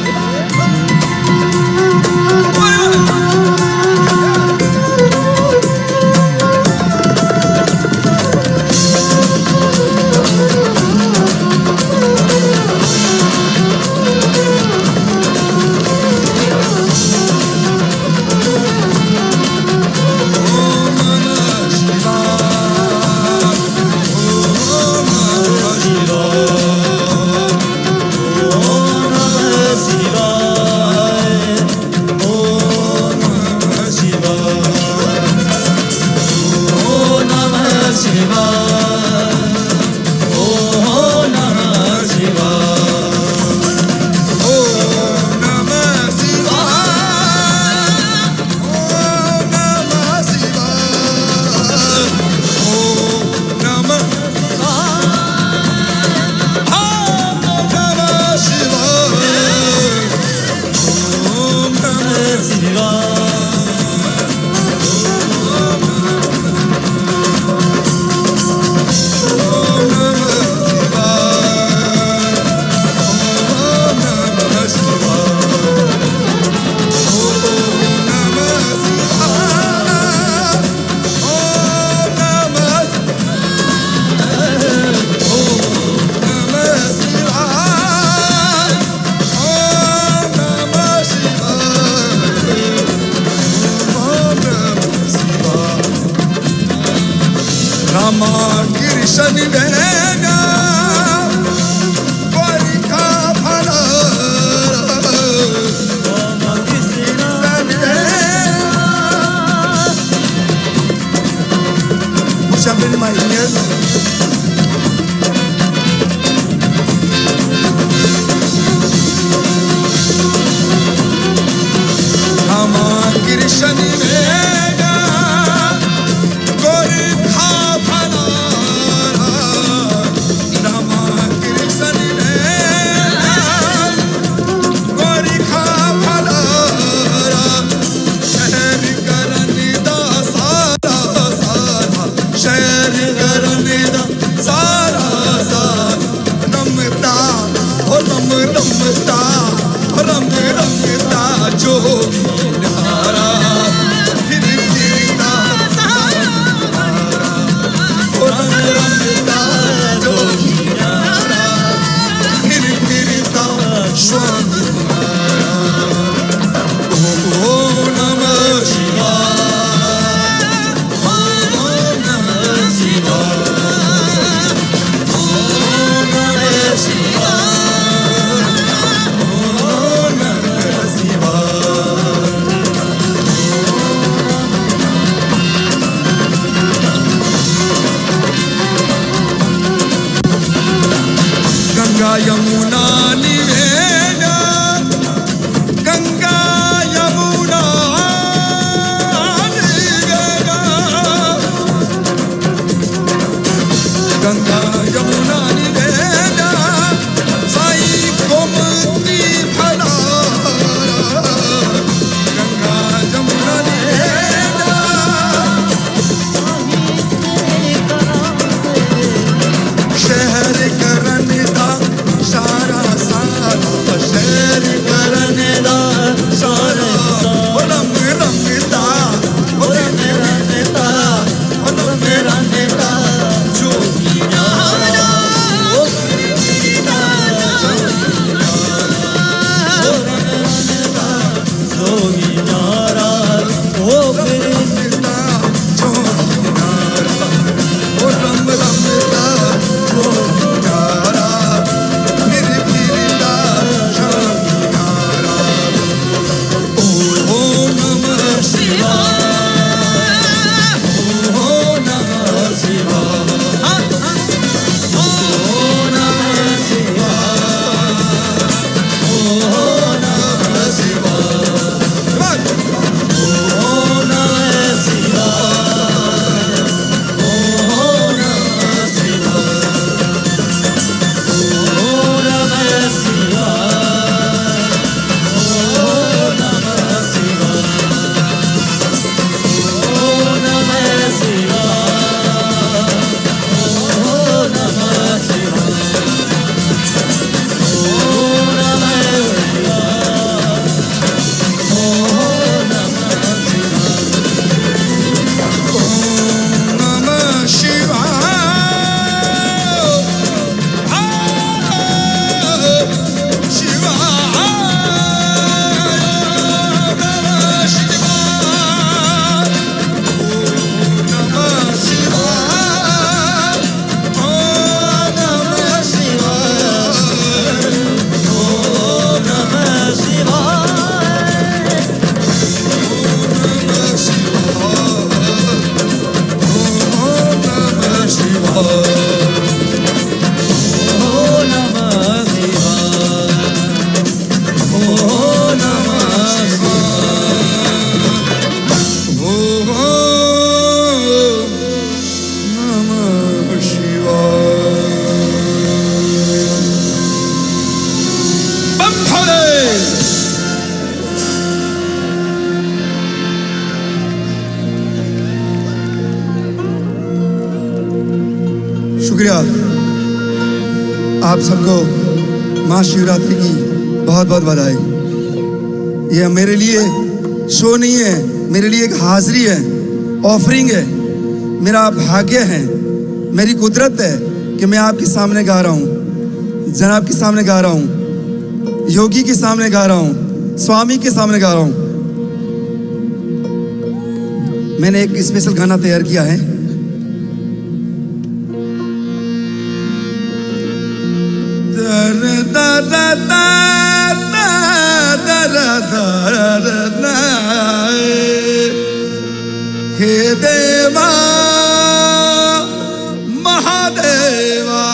शुक्रिया। आप सबको महाशिवरात्रि की बहुत बहुत बधाई। ये मेरे लिए शो नहीं है, मेरे लिए एक हाजिरी है, ऑफरिंग है, मेरा भाग्य है, मेरी कुदरत है कि मैं आपके सामने गा रहा हूँ, जनाब के सामने गा रहा हूँ, योगी के सामने गा रहा हूँ, स्वामी के सामने गा रहा हूँ। मैंने एक स्पेशल गाना तैयार किया है। हे देवा महादेवा,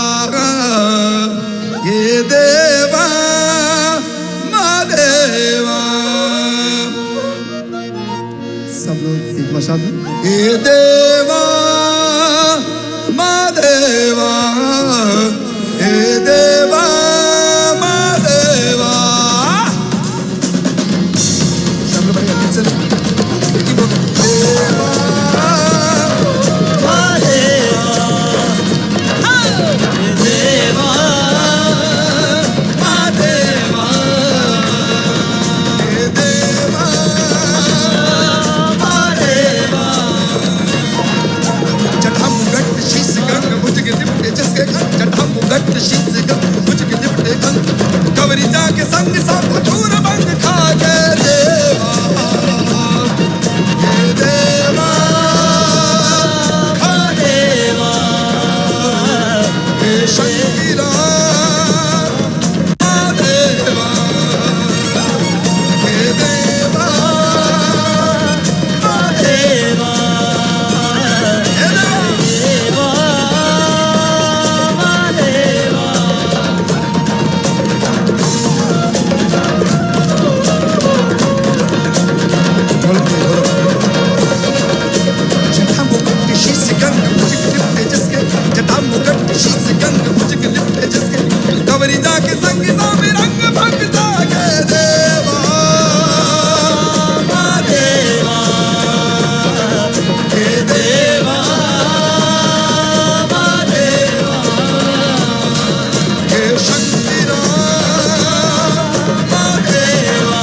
हे देवा महादेवा, सब लोग एक बार साथ में। हे देवा महादेवा, हे देवा महादेवा, सब लोग बढ़िया चल। कवरी जाके संग सब धूर बंद खा के देवा, हे देवा खा देवा, हे शंकरा देवा, हे देवा देवा, कवरी जाके संग सामे रंग भंग जाके देवा देवा, हे देवा देवा, हे शंकरा देवा,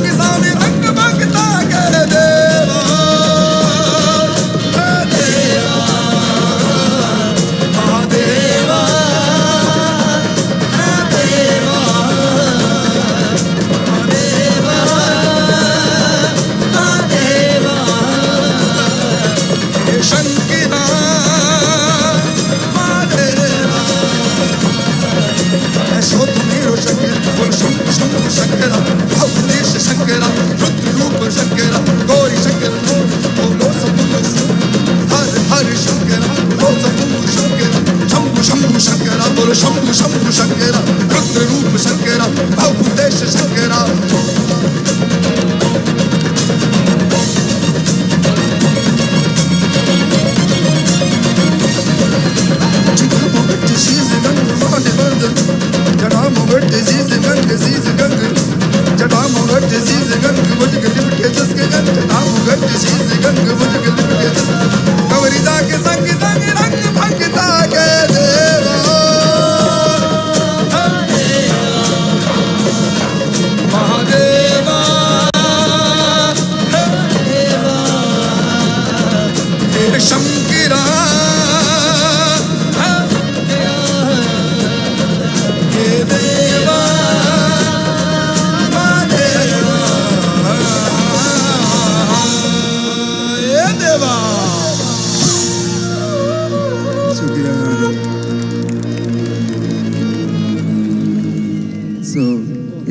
रंग सामी रंग भगता के देवा देवा महादेवा देवा महादेवा महादेवा हे शंकरा महादेवा ऐसो तुम्हें शंकर बोल शंकर शंकर शंकरा भवदेश शंकरा रुद्र रूप शंकरा गौरी शंकर बोलो सबूलो हर हर शंकरा बोलो सबूलो शंकरा शंभु शंभु शंकरा बोलो शंभु शंभु शंकरा रुद्र रूप शंकरा भवदेश शंकरा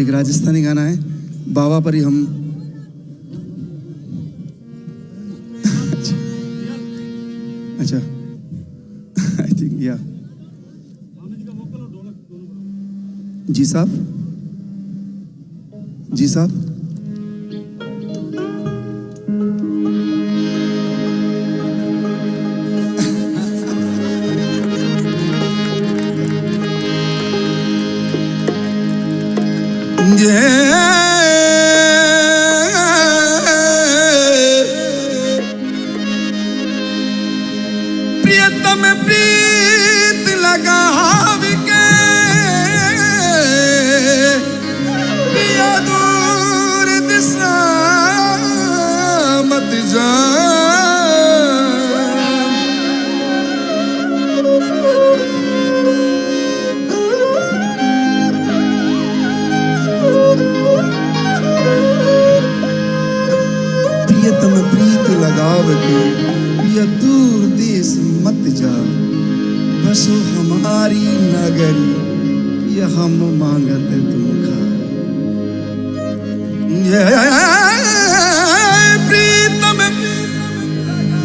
एक राजस्थानी गाना है बाबा पर ही हम अच्छा आई थिंक या जी साहब जी साहब प्रियतम प्रीत लगा के पिया दूर दिशा मत जा प्रियतम प्रीत लगाव के या दूर देश मत जा बसो हमारी नगरी या हम मांगत तुम खा प्रीतम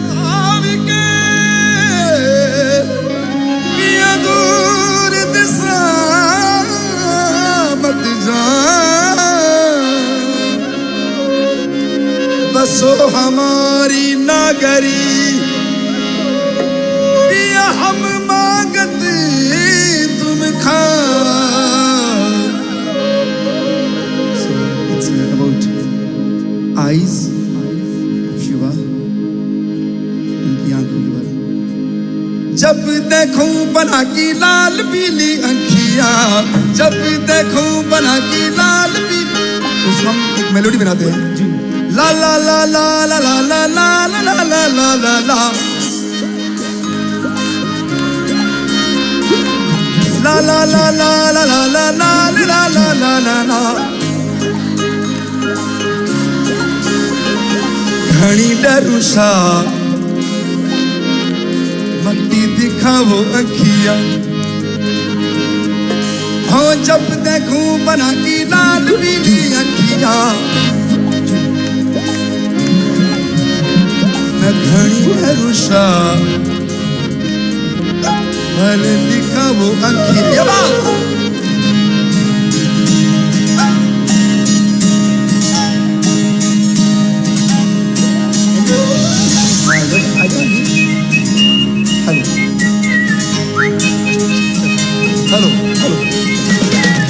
लगाव के या दूर दिशा मत जा बसो हमारी नगरी या हम मांगत तुम खा So it's about eyes of Shiva उनकी आंखों के बारे में जब देखूं बना की लाल पीली आंखियां जब देखूं बना की लाल पीली उसमें हम एक मेलोडी बनाते हैं ला ला ला ला ला ला ला ला ला ला ला ला ला ला La la la la la la la la la la la la la घनी डरुसा मत्ती दिखावो अखियां हो जब देखूं बना की लाल पीली अखियां मैं घनी डरुसा भले दिखावो अखियां hello hello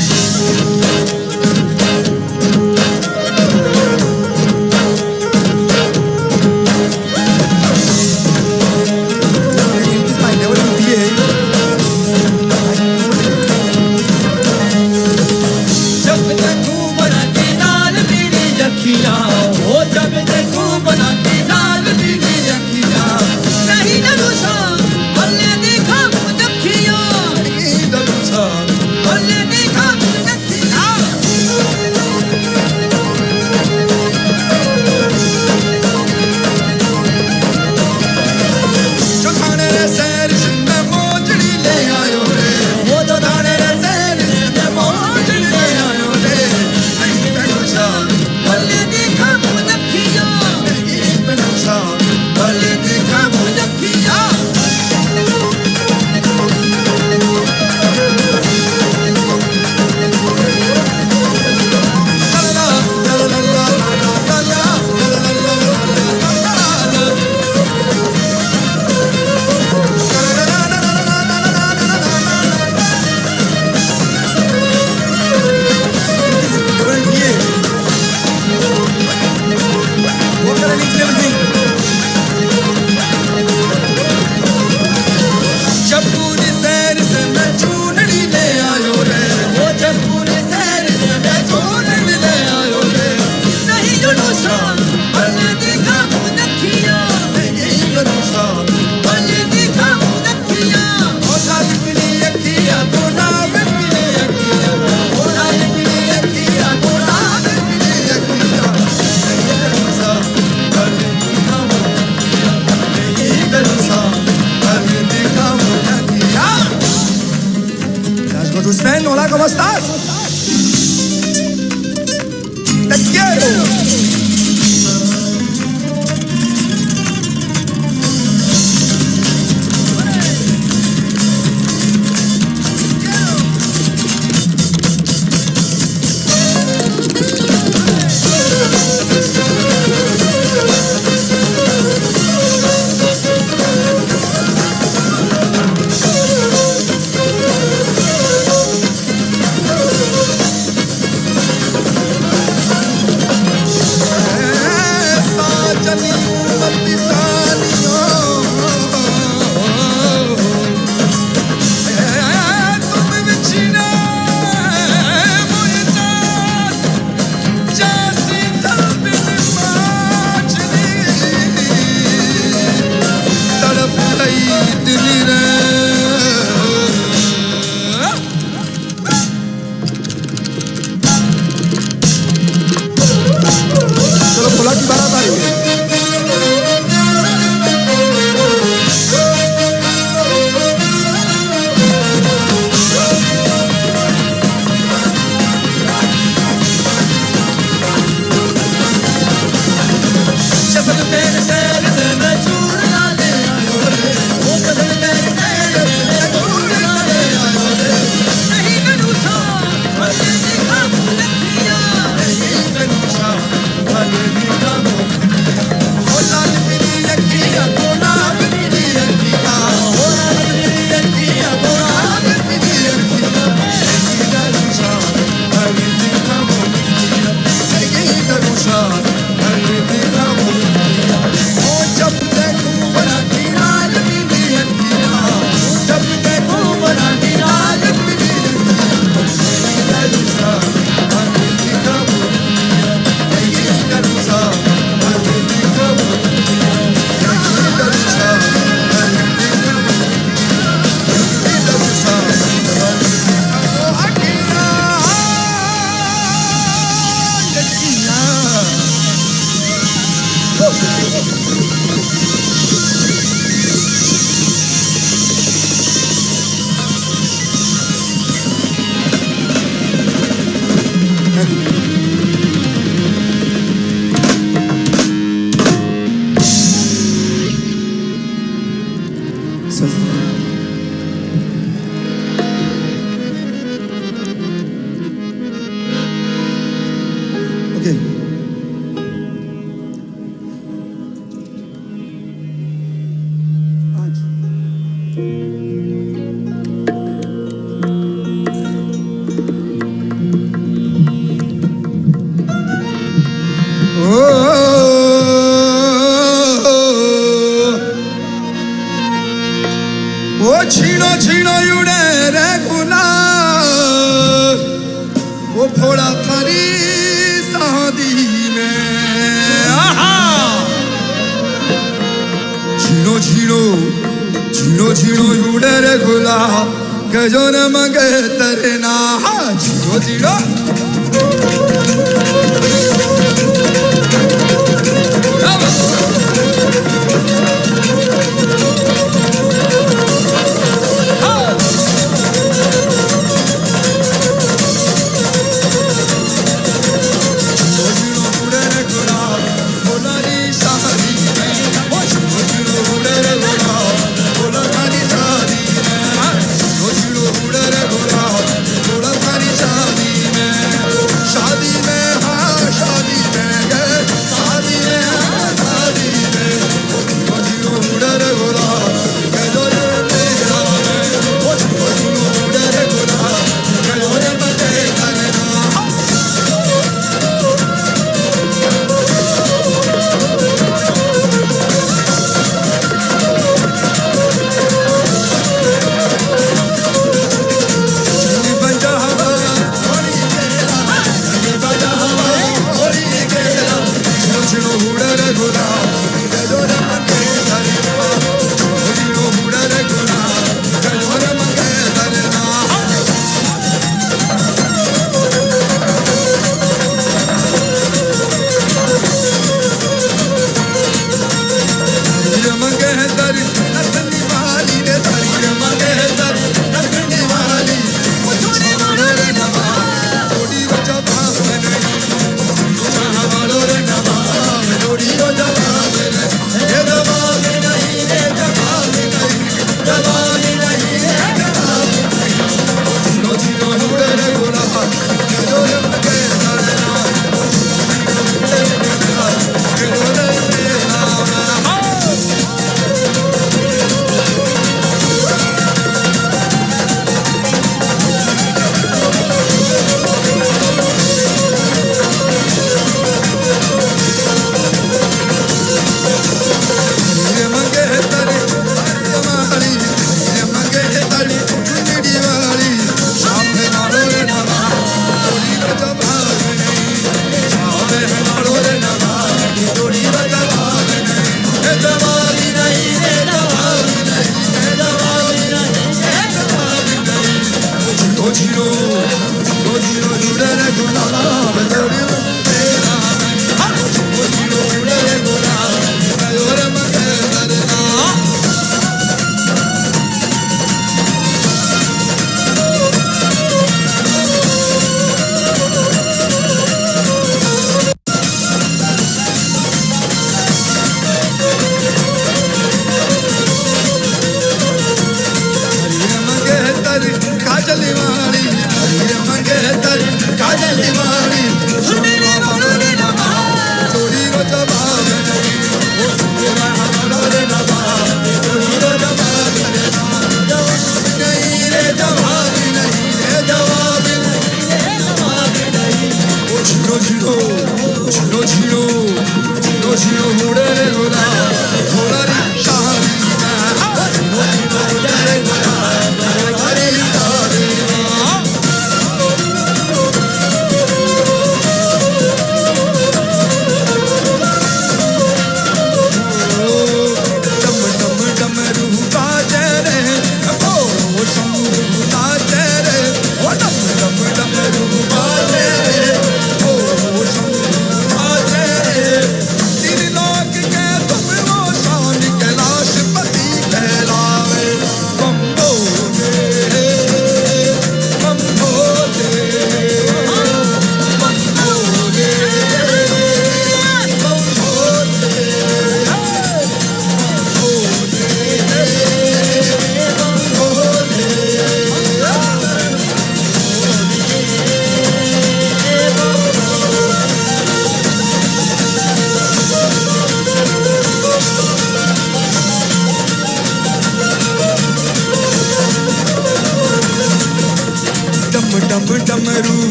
¿cómo estás? Te quiero. में जियो हुड़े रे होला होला रे शादी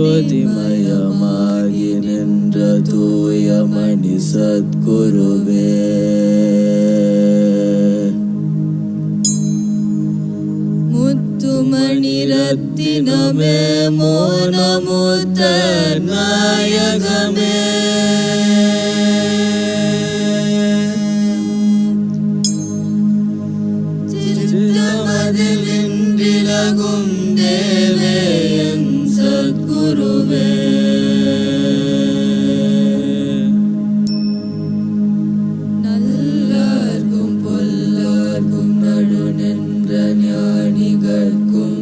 ஜோதிமயமாகி நின்ற தூயமணி சத்குருவே, முத்துமணி ரத்தினமே மோனமுத்த நாயகமே, சித்தமதில் இன்றிலகும் தேவே என் சத்குருவே, நல்லார்க்கும் பொல்லார்க்கும் நடு நின்ற ஞானிகர்க்கும்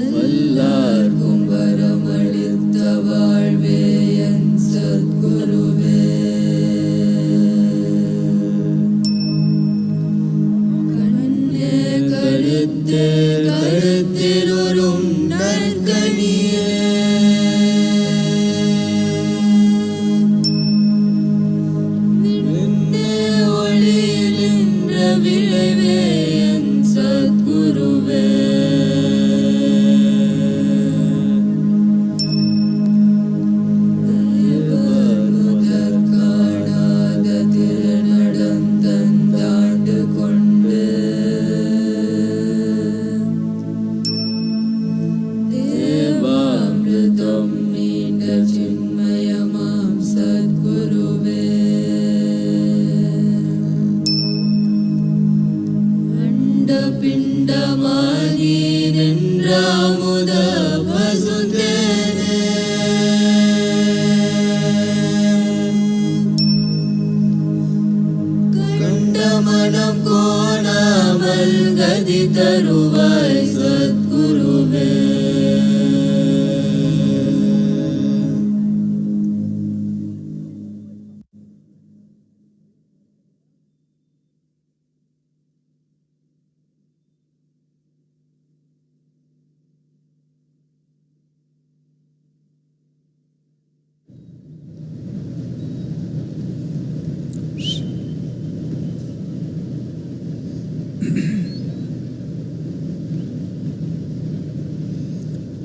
வல்லார்க்கும் வரமளித்த வாழ்வே என் சத்குருவே, கண்ணே கருத்தே கருத்திலுறும் நற்கனியே, விண்ணே ஒளியில் நின்ற விளைவே என் சத்குருவே, தேவர்முதற் காணாத திருநடந்தந்தாண்டு கொண்டு தேவாமிர்தம் நீண்ட சின்மயமாம் சத்குருவே, அண்ட பிண்டமாகி நின்ற அமுத வசுதேவே, கண்ட மனம் கோணாமல் கதி தருவாய் சத்குருவே,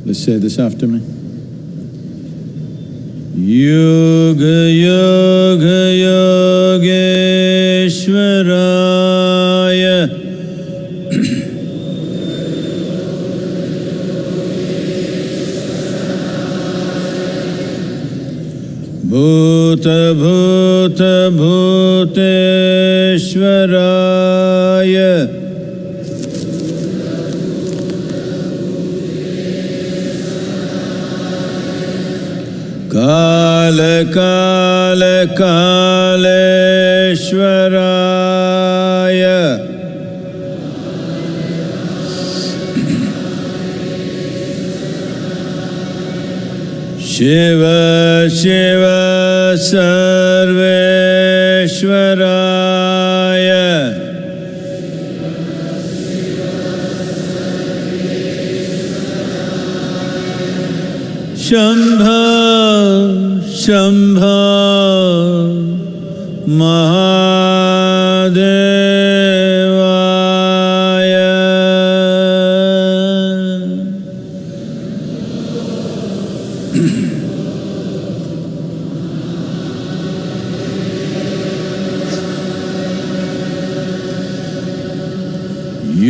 Let's say this after me. Yoga Yoga Yogeshwaraya Bhuta Bhuta Bhuteshwaraya Kala Kala Kaleshwaraya Shiva Shiva Sarveshwaraya Shambha Shambha Mahadevaya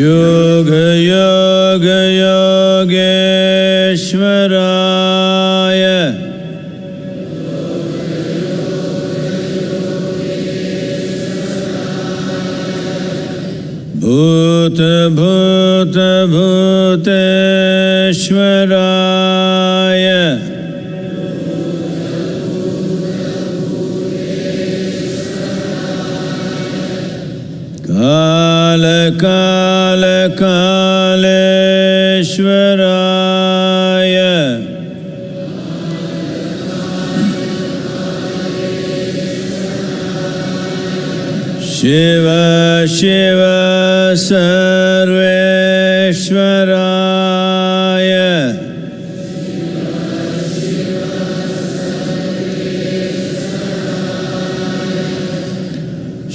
Yoga Yoga Yogeshwaraya Bhuta Bhuta Bhuteshwaraya Kala Kala Kaleshwaraya Shiva Shiva Sarveshwaraya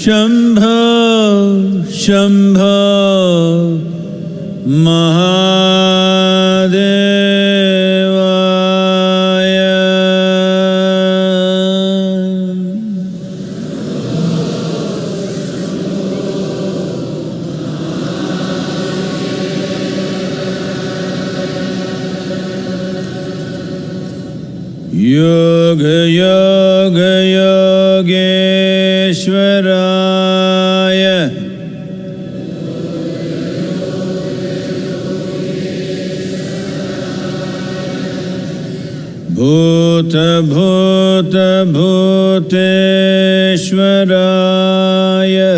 Shambho Shambho Mahadevaya. Yoga Yoga Yogeshwara. Bhuta Bhuta Bhuteshwaraya.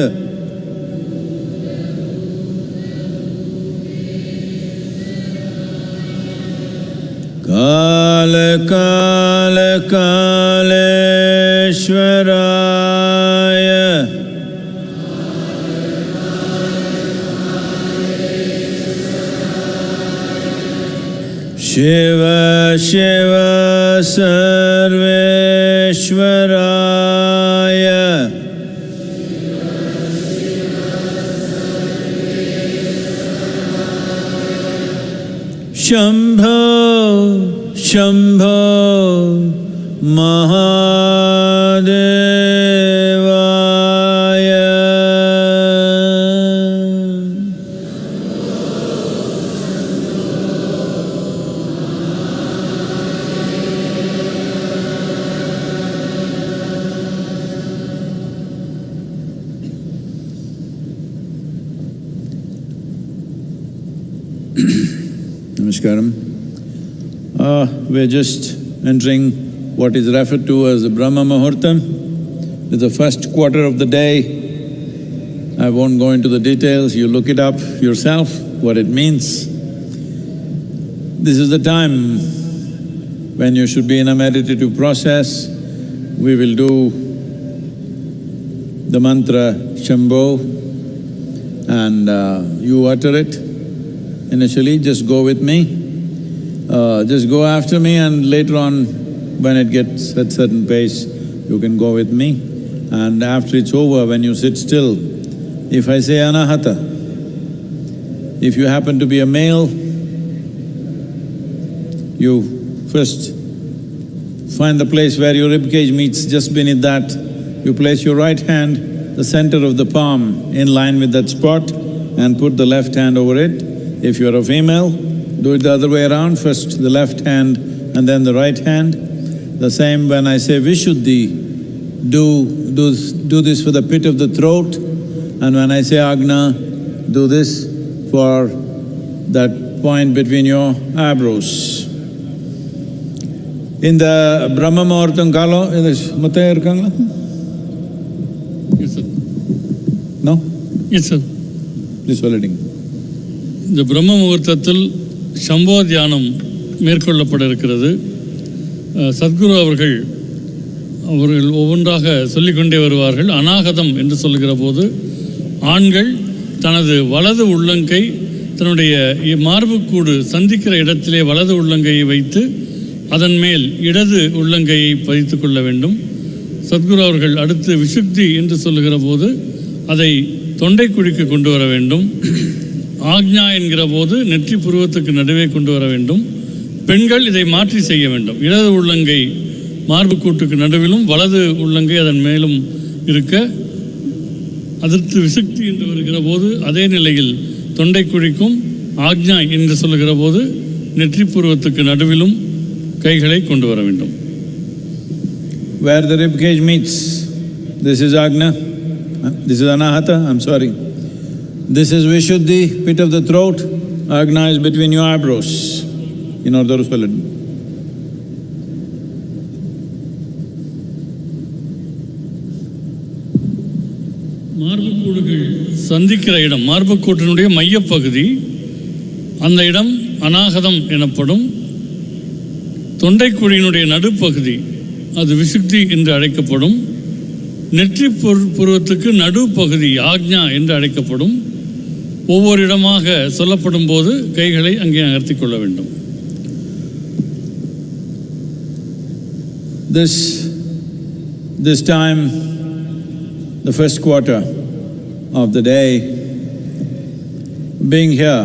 Kala Kala Kaleshwaraya. Shiva Shiva Sarveshwaraya. Shambho Shambho Mahadevaya. Namaskaram. We're just entering what is referred to as the Brahma Muhurtam. It's the first quarter of the day. I won't go into the details, you look it up yourself, what it means. This is the time when you should be in a meditative process. We will do the mantra Shambho and you utter it initially, just go with me. Just go after me and later on when it gets at certain pace, you can go with me. And after it's over, when you sit still, if I say Anahata, if you happen to be a male, you first find the place where your ribcage meets, just beneath that, you place your right hand, the center of the palm in line with that spot and put the left hand over it. If you're a female, do it the other way around, first the left hand and then the right hand. The same when I say Vishuddhi, do this for the pit of the throat, and when I say Agna, do this for that point between your eyebrows. In the Brahma Muhurtam Kalo, Muthai irukangla? Yes, sir. No? Yes, sir. Please சொல்லிடுங்க. இந்த பிரம்ம முகூர்த்தத்தில் சம்போ தியானம் மேற்கொள்ளப்பட இருக்கிறது. சத்குரு அவர்கள் ஒவ்வொன்றாக சொல்லிக்கொண்டே வருவார்கள். அநாகதம் என்று சொல்லுகிற போது ஆண்கள் தனது வலது உள்ளங்கை தன்னுடைய மார்புக்கூடு சந்திக்கிற இடத்திலே வலது உள்ளங்கையை வைத்து அதன் மேல் இடது உள்ளங்கையை பதித்து கொள்ள வேண்டும். சத்குரு அவர்கள் அடுத்து விஷுக்தி என்று சொல்லுகிற போது அதை தொண்டைக்குழிக்கு கொண்டு வர வேண்டும். ஆக்ஞா என்கிற போது நெற்றி புருவத்துக்கு நடுவே கொண்டு வர வேண்டும். பெண்கள் இதை மாற்றி செய்ய வேண்டும். இடது உள்ளங்கை மார்புக்கூட்டுக்கு நடுவிலும் வலது உள்ளங்கை அதன் மேலும் இருக்க, அதற்கு விசக்தி என்று வருகிற போது அதே நிலையில் தொண்டைக்குழிக்கும் ஆக்ஞா என்று சொல்லுகிற போது நெற்றி புருவத்துக்கு நடுவிலும் கைகளை கொண்டு வர வேண்டும். Where the rib cage meets, this is Agna, this is Anahata, I'm sorry. This is Vishuddhi, pit of the throat, Agna is between your eyebrows. இன்னொரு சொல்லிடு. மார்புக்கூடுகள் சந்திக்கிற இடம், மார்புக்கூட்டினுடைய மையப்பகுதி, அந்த இடம் அநாகதம் எனப்படும். தொண்டைக்குழியினுடைய நடுப்பகுதி அது விசுக்தி என்று அழைக்கப்படும். நெற்றி புருவத்துக்கு நடுப்பகுதி ஆக்ஞா என்று அழைக்கப்படும். ஒவ்வொரு இடமாக சொல்லப்படும் போது கைகளை அங்கே நகர்த்தி கொள்ள வேண்டும். This time, the first quarter of the day, being here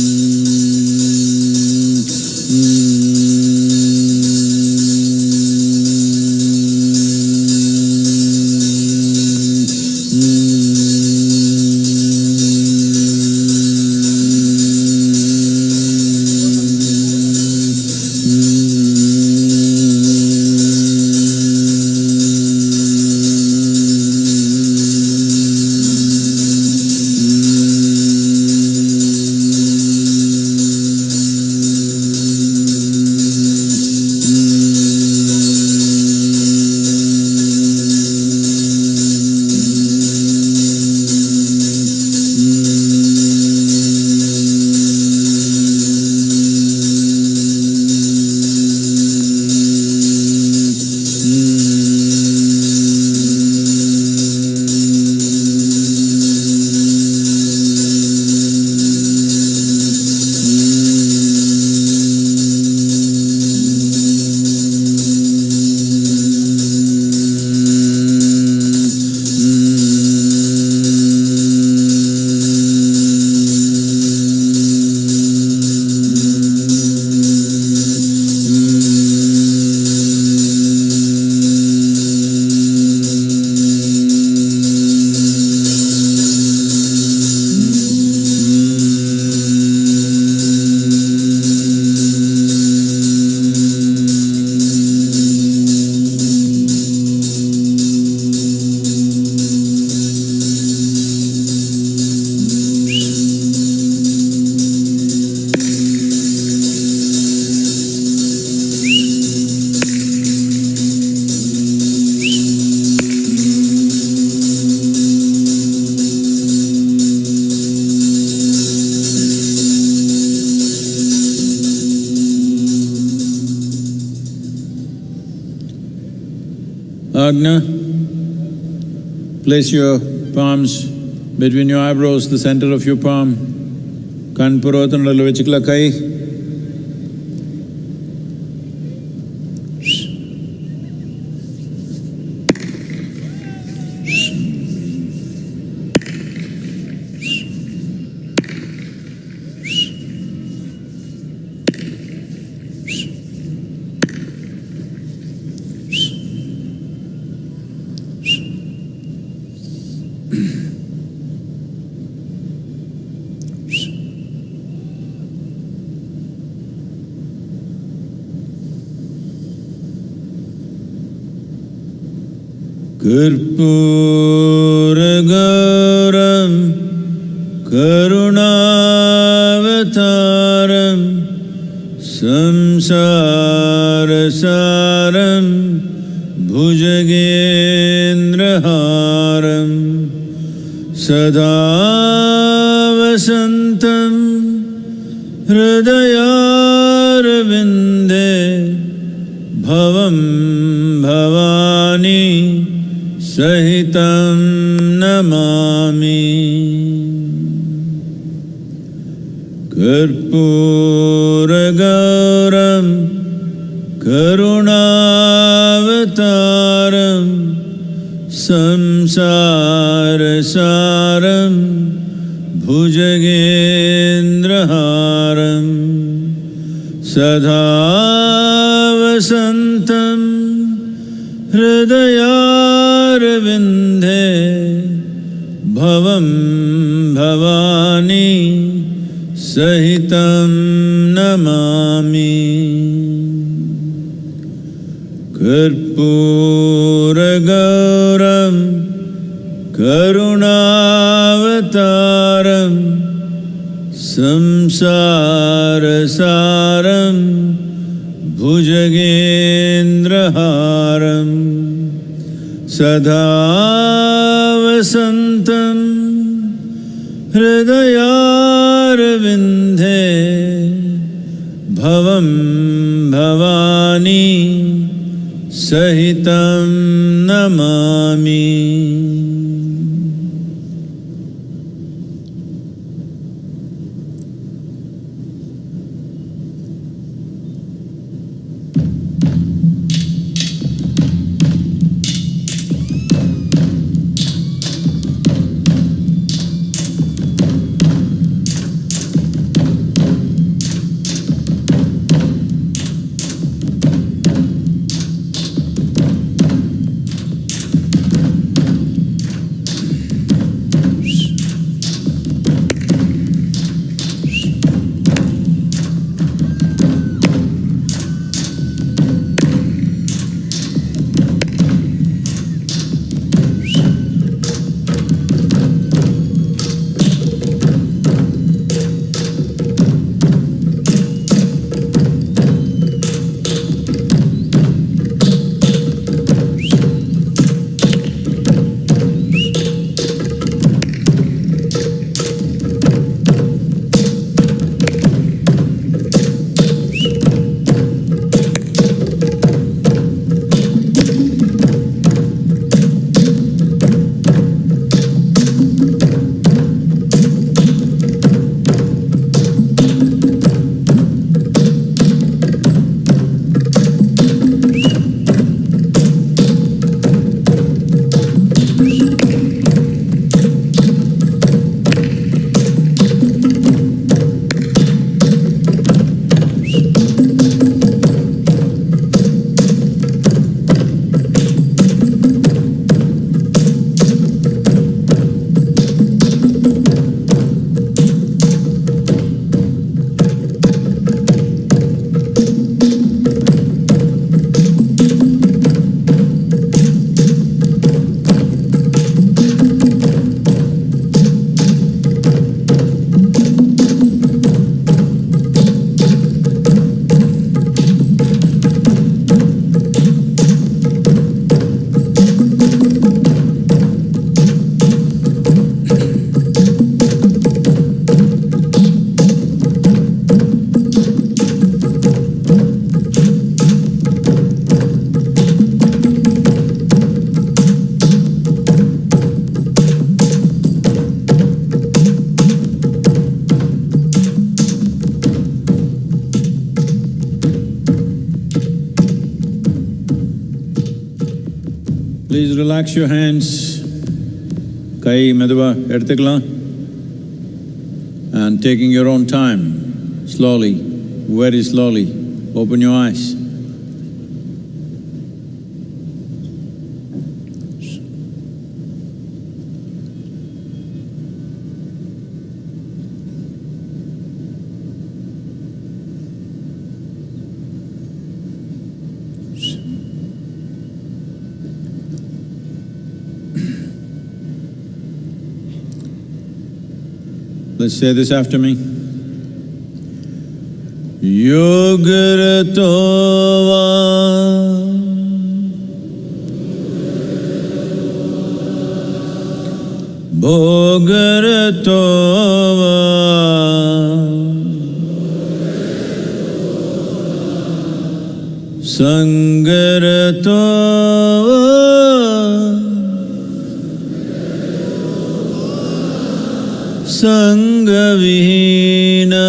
Agna, place your palms between your eyebrows, the center of your palm. Kanpurotanallu vechikla kai. Karpuragauram Karunavataram Samsarasaram Bhujagendraharam Sada vasantam Hridayarvinde Bhavam Bhavani Sahitam namami. Karpuragauram Karunavataram Samsarasaram Bhujagendraharam Sada vasantam Hridayarvinde Bhavam Bhavani Sahitam namami. Karpuragauram Karunavataram Samsarasaram Bhujagendraharam Sada vasantam Hridayarvinde Bhavam Bhavani Sahitam namami. Please relax your hands. Kai meduva eduthukalam. And taking your own time, slowly, very slowly, open your eyes. Let's say this after me. Yogaratova Bhogaratova Sangaratova Sangavihina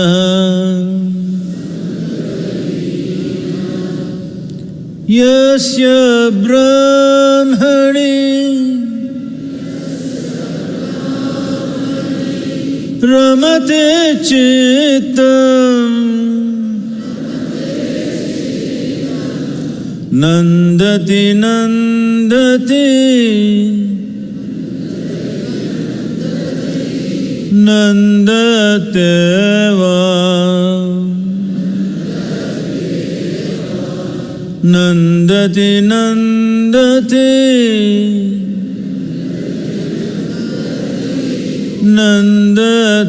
Yasya Brahmani Ramate Chittam Nandati Nandati Nandateva Nandati Nandati Nandateva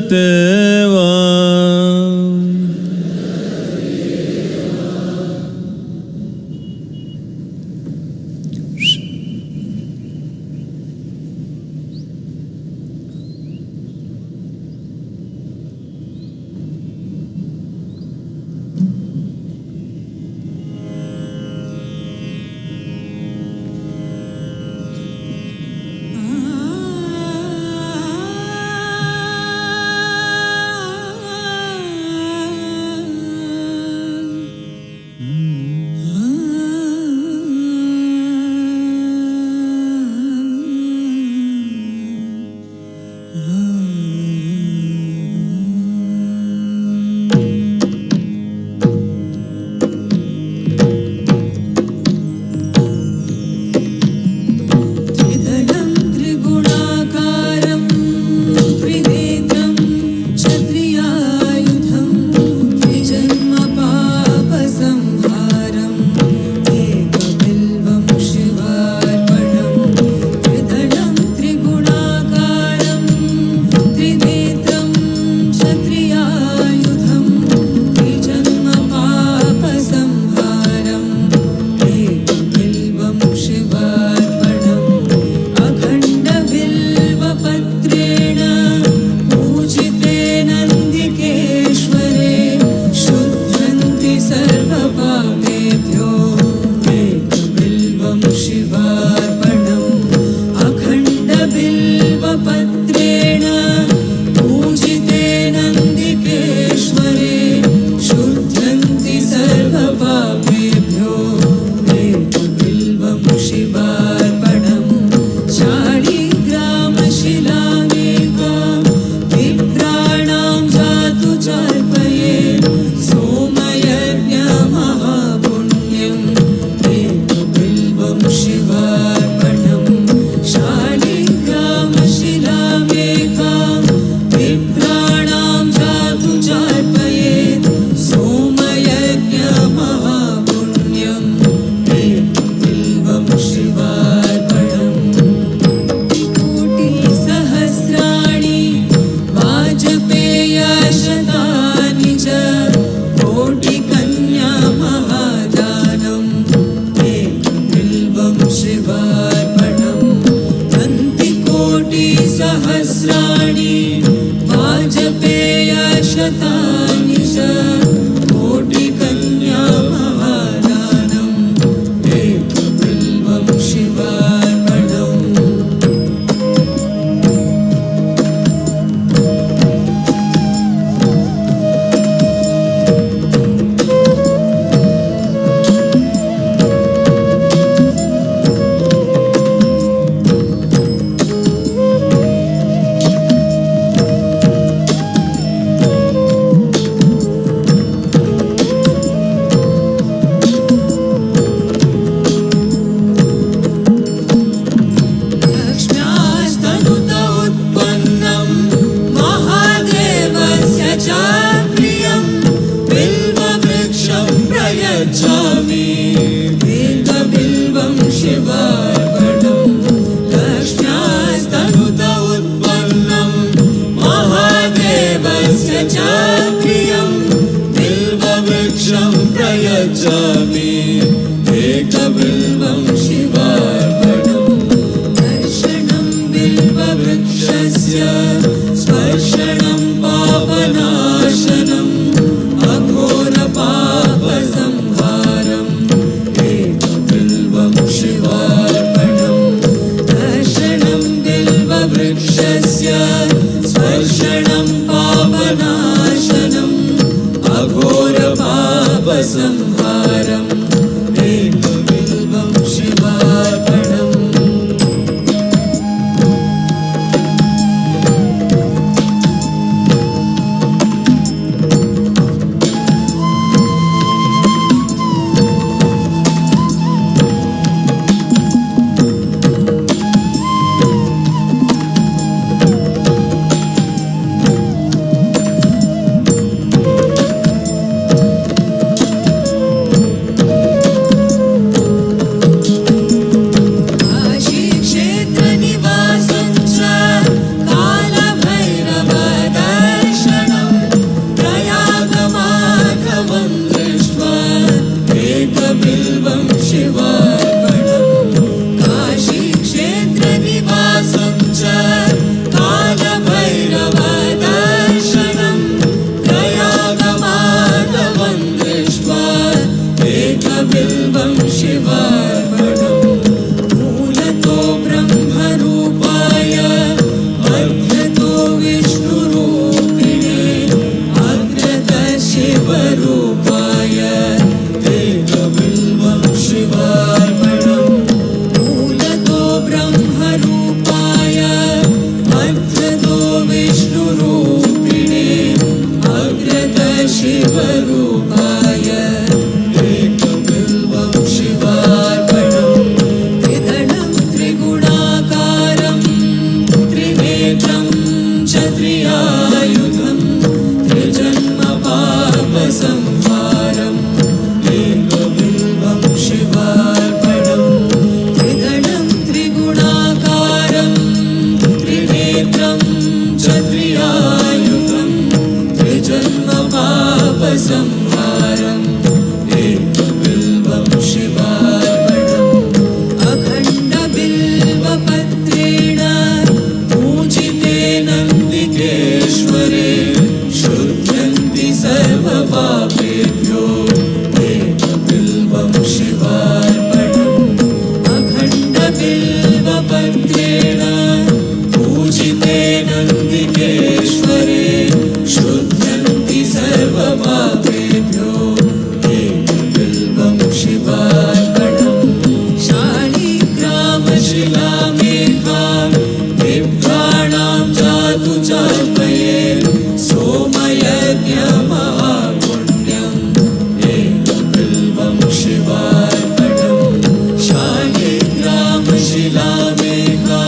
शिलामेका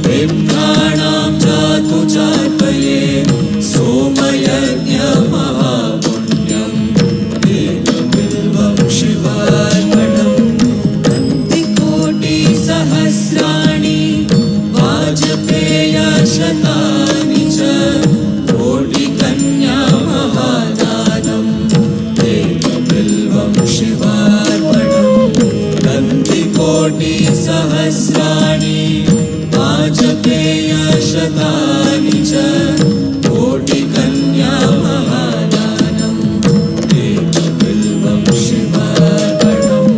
विप्राणां जातु चार्पये सोमयज्ञमहापुण्यं एकबिल्वं शिवार्पणम् कोटिसहस्राणि वाजपेयशतानि च कोटिकन्या महादानम् एकबिल्वं शिवार्पणम् कोटिसहस्राणि वाजपेयशतानि च कोटिकन्या महादानम् एकबिल्वं शिवार्पणम्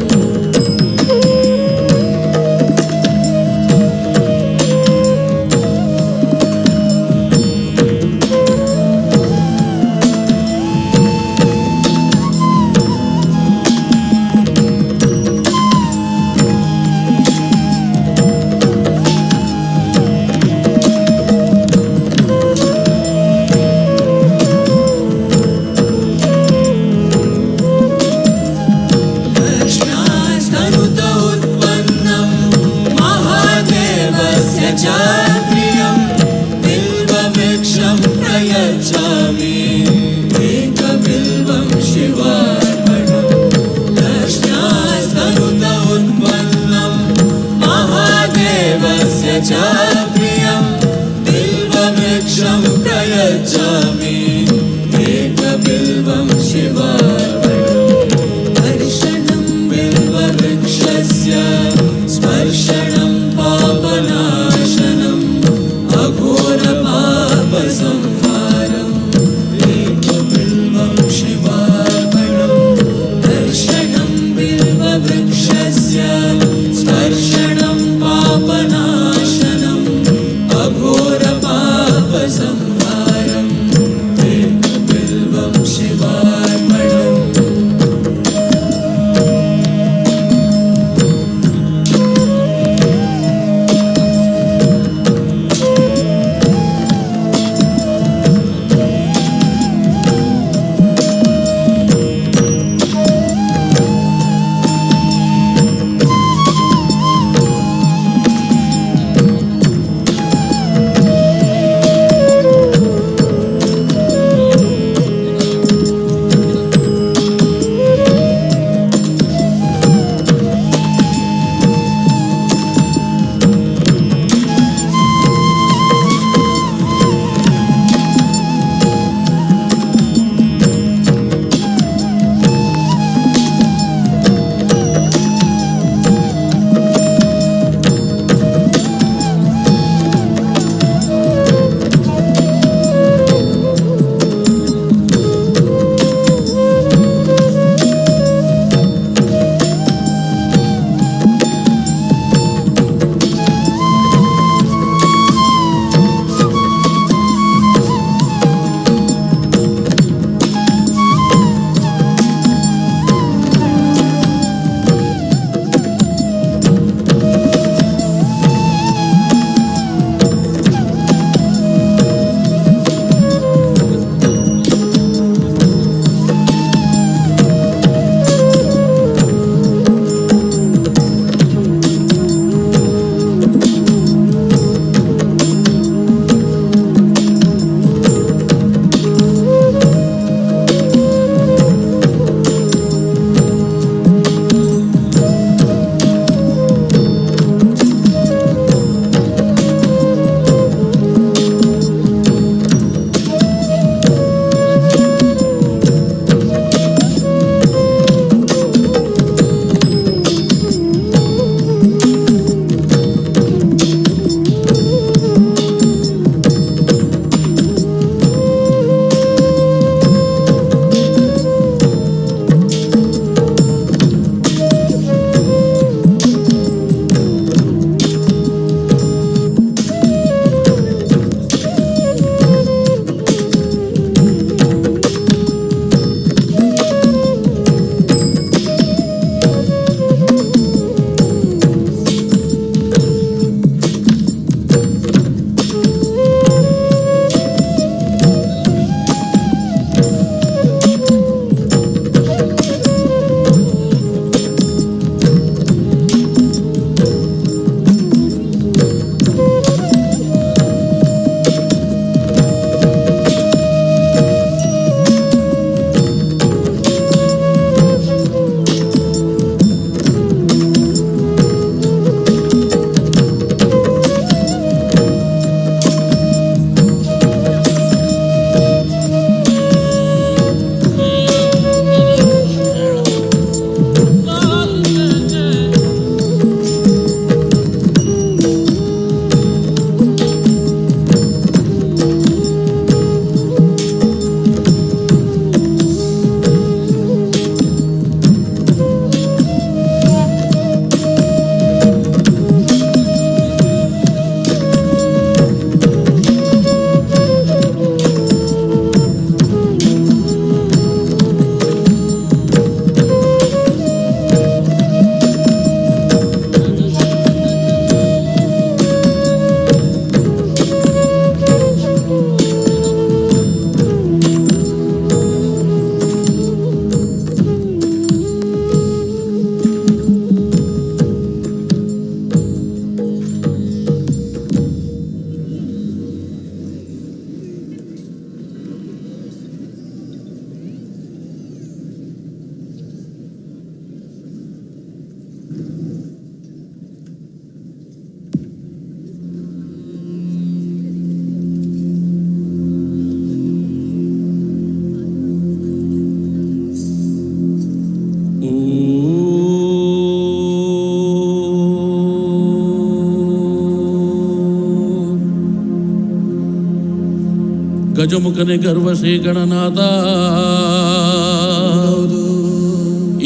ಗಜಮುಖನೆ ಗರ್ವ ಶ್ರೀ ಗಣನಾಥ.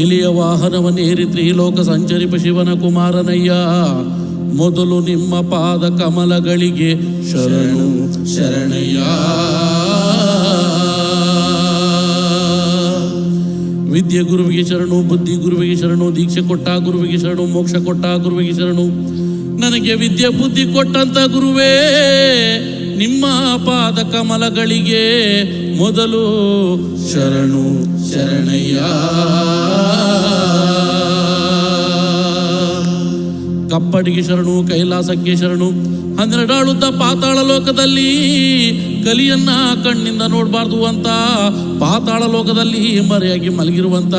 ಇಲಿಯ ವಾಹನವನ್ನೇರಿ ತ್ರಿಲೋಕ ಸಂಚರಿಪ ಶಿವನ ಕುಮಾರನಯ್ಯ. ಮೊದಲು ನಿಮ್ಮ ಪಾದ ಕಮಲಗಳಿಗೆ ಶರಣು ಶರಣಯ್ಯ. ವಿದ್ಯೆ ಗುರುವಿಗೆ ಶರಣು, ಬುದ್ಧಿ ಗುರುವಿಗೆ ಶರಣು, ದೀಕ್ಷೆ ಕೊಟ್ಟ ಗುರುವಿಗೆ ಶರಣು, ಮೋಕ್ಷ ಕೊಟ್ಟ ಗುರುವಿಗೆ ಶರಣು. ನನಗೆ ವಿದ್ಯೆ ಬುದ್ಧಿ ಕೊಟ್ಟಂತ ಗುರುವೇ, ನಿಮ್ಮ ಪಾದ ಕಮಲಗಳಿಗೆ ಮೊದಲು ಶರಣು ಶರಣಯ್ಯ. ಕಪ್ಪಡಿಗೆ ಶರಣು, ಕೈಲಾಸಕ್ಕೆ ಶರಣು. 12 ಆಳುತ್ತ ಪಾತಾಳ ಲೋಕದಲ್ಲಿ ಕಲಿಯನ್ನ ಕಣ್ಣಿಂದ ನೋಡಬಾರ್ದು ಅಂತ ಪಾತಾಳ ಲೋಕದಲ್ಲಿ ಮರೆಯಾಗಿ ಮಲಗಿರುವಂತ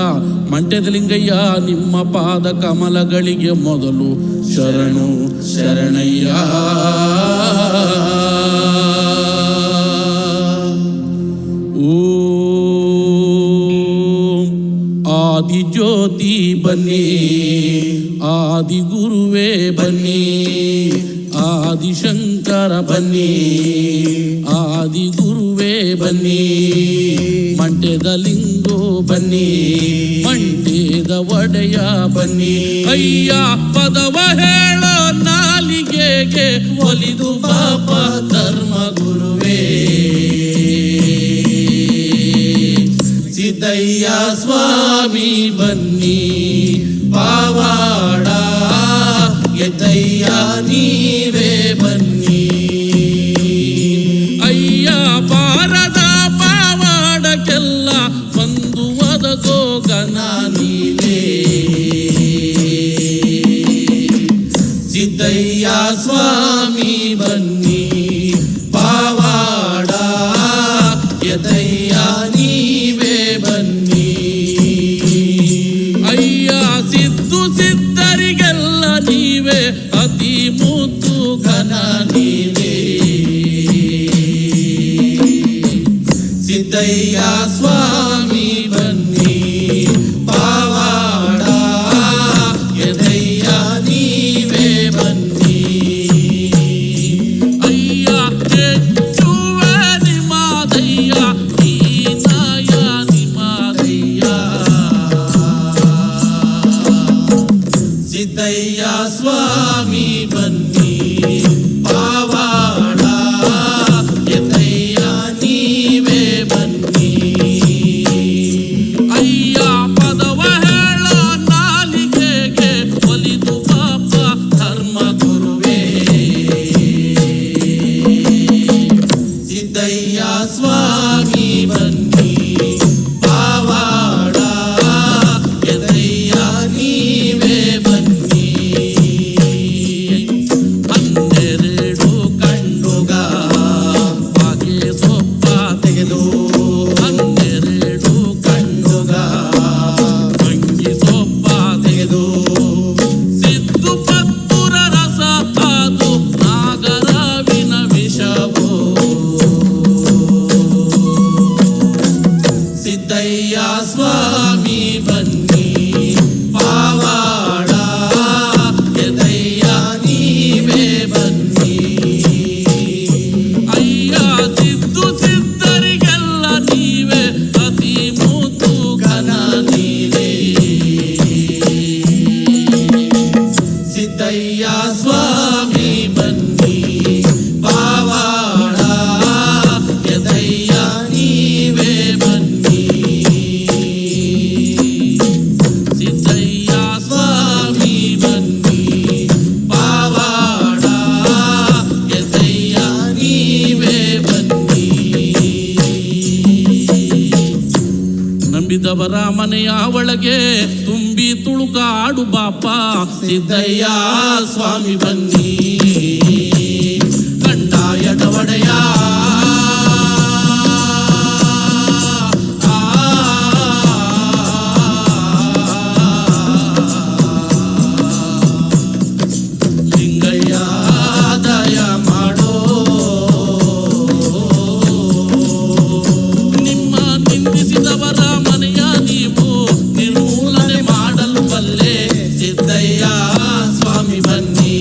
ಮಂಟ್ಯದ ಲಿಂಗಯ್ಯ, ನಿಮ್ಮ ಪಾದ ಕಮಲಗಳಿಗೆ ಮೊದಲು ಶರಣು ಶರಣಯ್ಯ. ಓಂ ಆದಿ ಜ್ಯೋತಿ ಬನ್ನಿ, ಆದಿ ಗುರುವೇ ಬನ್ನಿ, ಆದಿಶಂಕರ ಬನ್ನಿ, ಆದಿ ಗುರುವೇ ಬನ್ನಿ. ಮಂಟ್ಯದ ಲಿಂಗೋ ಬನ್ನಿ, ಮಂಟ್ಯದ ಒಡೆಯ ಬನ್ನಿ. ಅಯ್ಯ ಪದವ ಹೇಳೋ ನಾಲಿಗೆಗೆ ಒಲಿದು ಪಾಪ ಧರ್ಮ ಗುರುವೇ. ಸಿದ್ದಯ್ಯ ಸ್ವಾಮಿ ಬನ್ನಿ, ಪಾವಾಡ ಎದ್ದಯ್ಯ ನೀವೇ ಬನ್ನಿ. ಅಯ್ಯ ಪಾರದ ಪಾವಾಡಕ್ಕೆಲ್ಲ ಬಂದು ಒದಗೋ ಗಣ ನೀವೇ. ಸಿದ್ದಯ್ಯ ಸ್ವಾಮಿ ಬನ್ನಿ, ಪಾವಾಡ ಎದ್ದಯ್ಯ ನೀವೇ ಬನ್ನಿ. ಅಯ್ಯ ಸಿದ್ದು ಸಿದ್ಧರಿಗೆಲ್ಲ ನೀವೇ, ಅತಿ ಮುದ್ದು ಘನ ನೀವೇ. ಸಿದ್ದಯ್ಯ ಸ್ವಾಮಿ ಬನ್ನಿ, ಪಾವಾಡ ಎದಯ್ಯ ನೀವೇ ಬನ್ನಿ. ಅಯ್ಯ ಹೆಚ್ಚುವೆ ನಿಮಾದಯ್ಯ, ನೀನಾಯ ನಿಮಾದಯ್ಯ. ಸಿದ್ದಯ್ಯ ಸ್ವಾಮಿ ಬನ್ನಿ, ಪಾವಾಡ ಎದ್ದಯ್ಯ ನೀವೇ ಬನ್ನಿ. ಅಯ್ಯ ಪದವ ಹೇಳೋ ನಾಲಿಗೆಗೆ ಒಲಿದು ಪಾಪ ಧರ್ಮ ಗುರುವೇ. ಸಿದ್ದಯ್ಯ ಸ್ವಾಮಿ ಬನ್ನಿ, ಪಾವಾಡ ಎದ್ದಯ್ಯ ನೀವೇ ಬನ್ನಿ. 12 ಕಂಡುಗ ಬಾಗೆ ಸೊಪ್ಪ ತೆಗೆದು, 12 ಕಂಡುಗ ಮಂಗಿ ಸೊಪ್ಪ ತೆಗೆದು, ಸಿದ್ದು ಪತ್ತುರ ರಸ ಅದು ನಾಗರವಿನ ವಿಷವೋ. ಸಿದ್ದಯ್ಯ ಸ್ವಾಮಿ ಬನ್ನಿ, ಪಾವಾಡ ಎದಯ್ಯ ನೀವೇ ಬನ್ನಿ. ಅಯ್ಯ ಸಿದ್ದು ಸಿದ್ಧರಿಗೆಲ್ಲ ನೀವೇ, ಅತಿ ಮುದ್ದು ಘನ ನೀವೇ. ಸಿದ್ದಯ್ಯ ಸ್ವಾಮಿ ಬನ್ನಿ, ಪಾವಾಡ ಎದಯ್ಯ ನೀವೇ ಬನ್ನಿ. ಸಿದ್ದಯ್ಯ ಸ್ವಾಮಿ ಬನ್ನಿ, ಪಾವಾಡ ಎದಯ್ಯ ನೀವೇ ಬನ್ನಿ. ನಂಬಿದವರ ಮನೆಯ ಒಳಗೆ ತುಂಬಿ ತುಳುಕಾಡು ಬಾಪ. ಸಿದ್ದಯ್ಯ ಸ್ವಾಮಿ ಬನ್ನಿ, ಕಂಡಾಯದ ಒಡೆಯ. ಲಿಂಗಯ್ಯ ದಯ ಮಾಡೋ, ನಿಮ್ಮ ನಿಂದಿಸಿದವರ ಮನೆಯ ನೀವು ನಿರ್ಮೂಲನೆ ಮಾಡಲು ಬಲ್ಲೆ. ಸಿದ್ದಯ್ಯ ಸ್ವಾಮಿ ಬನ್ನಿ,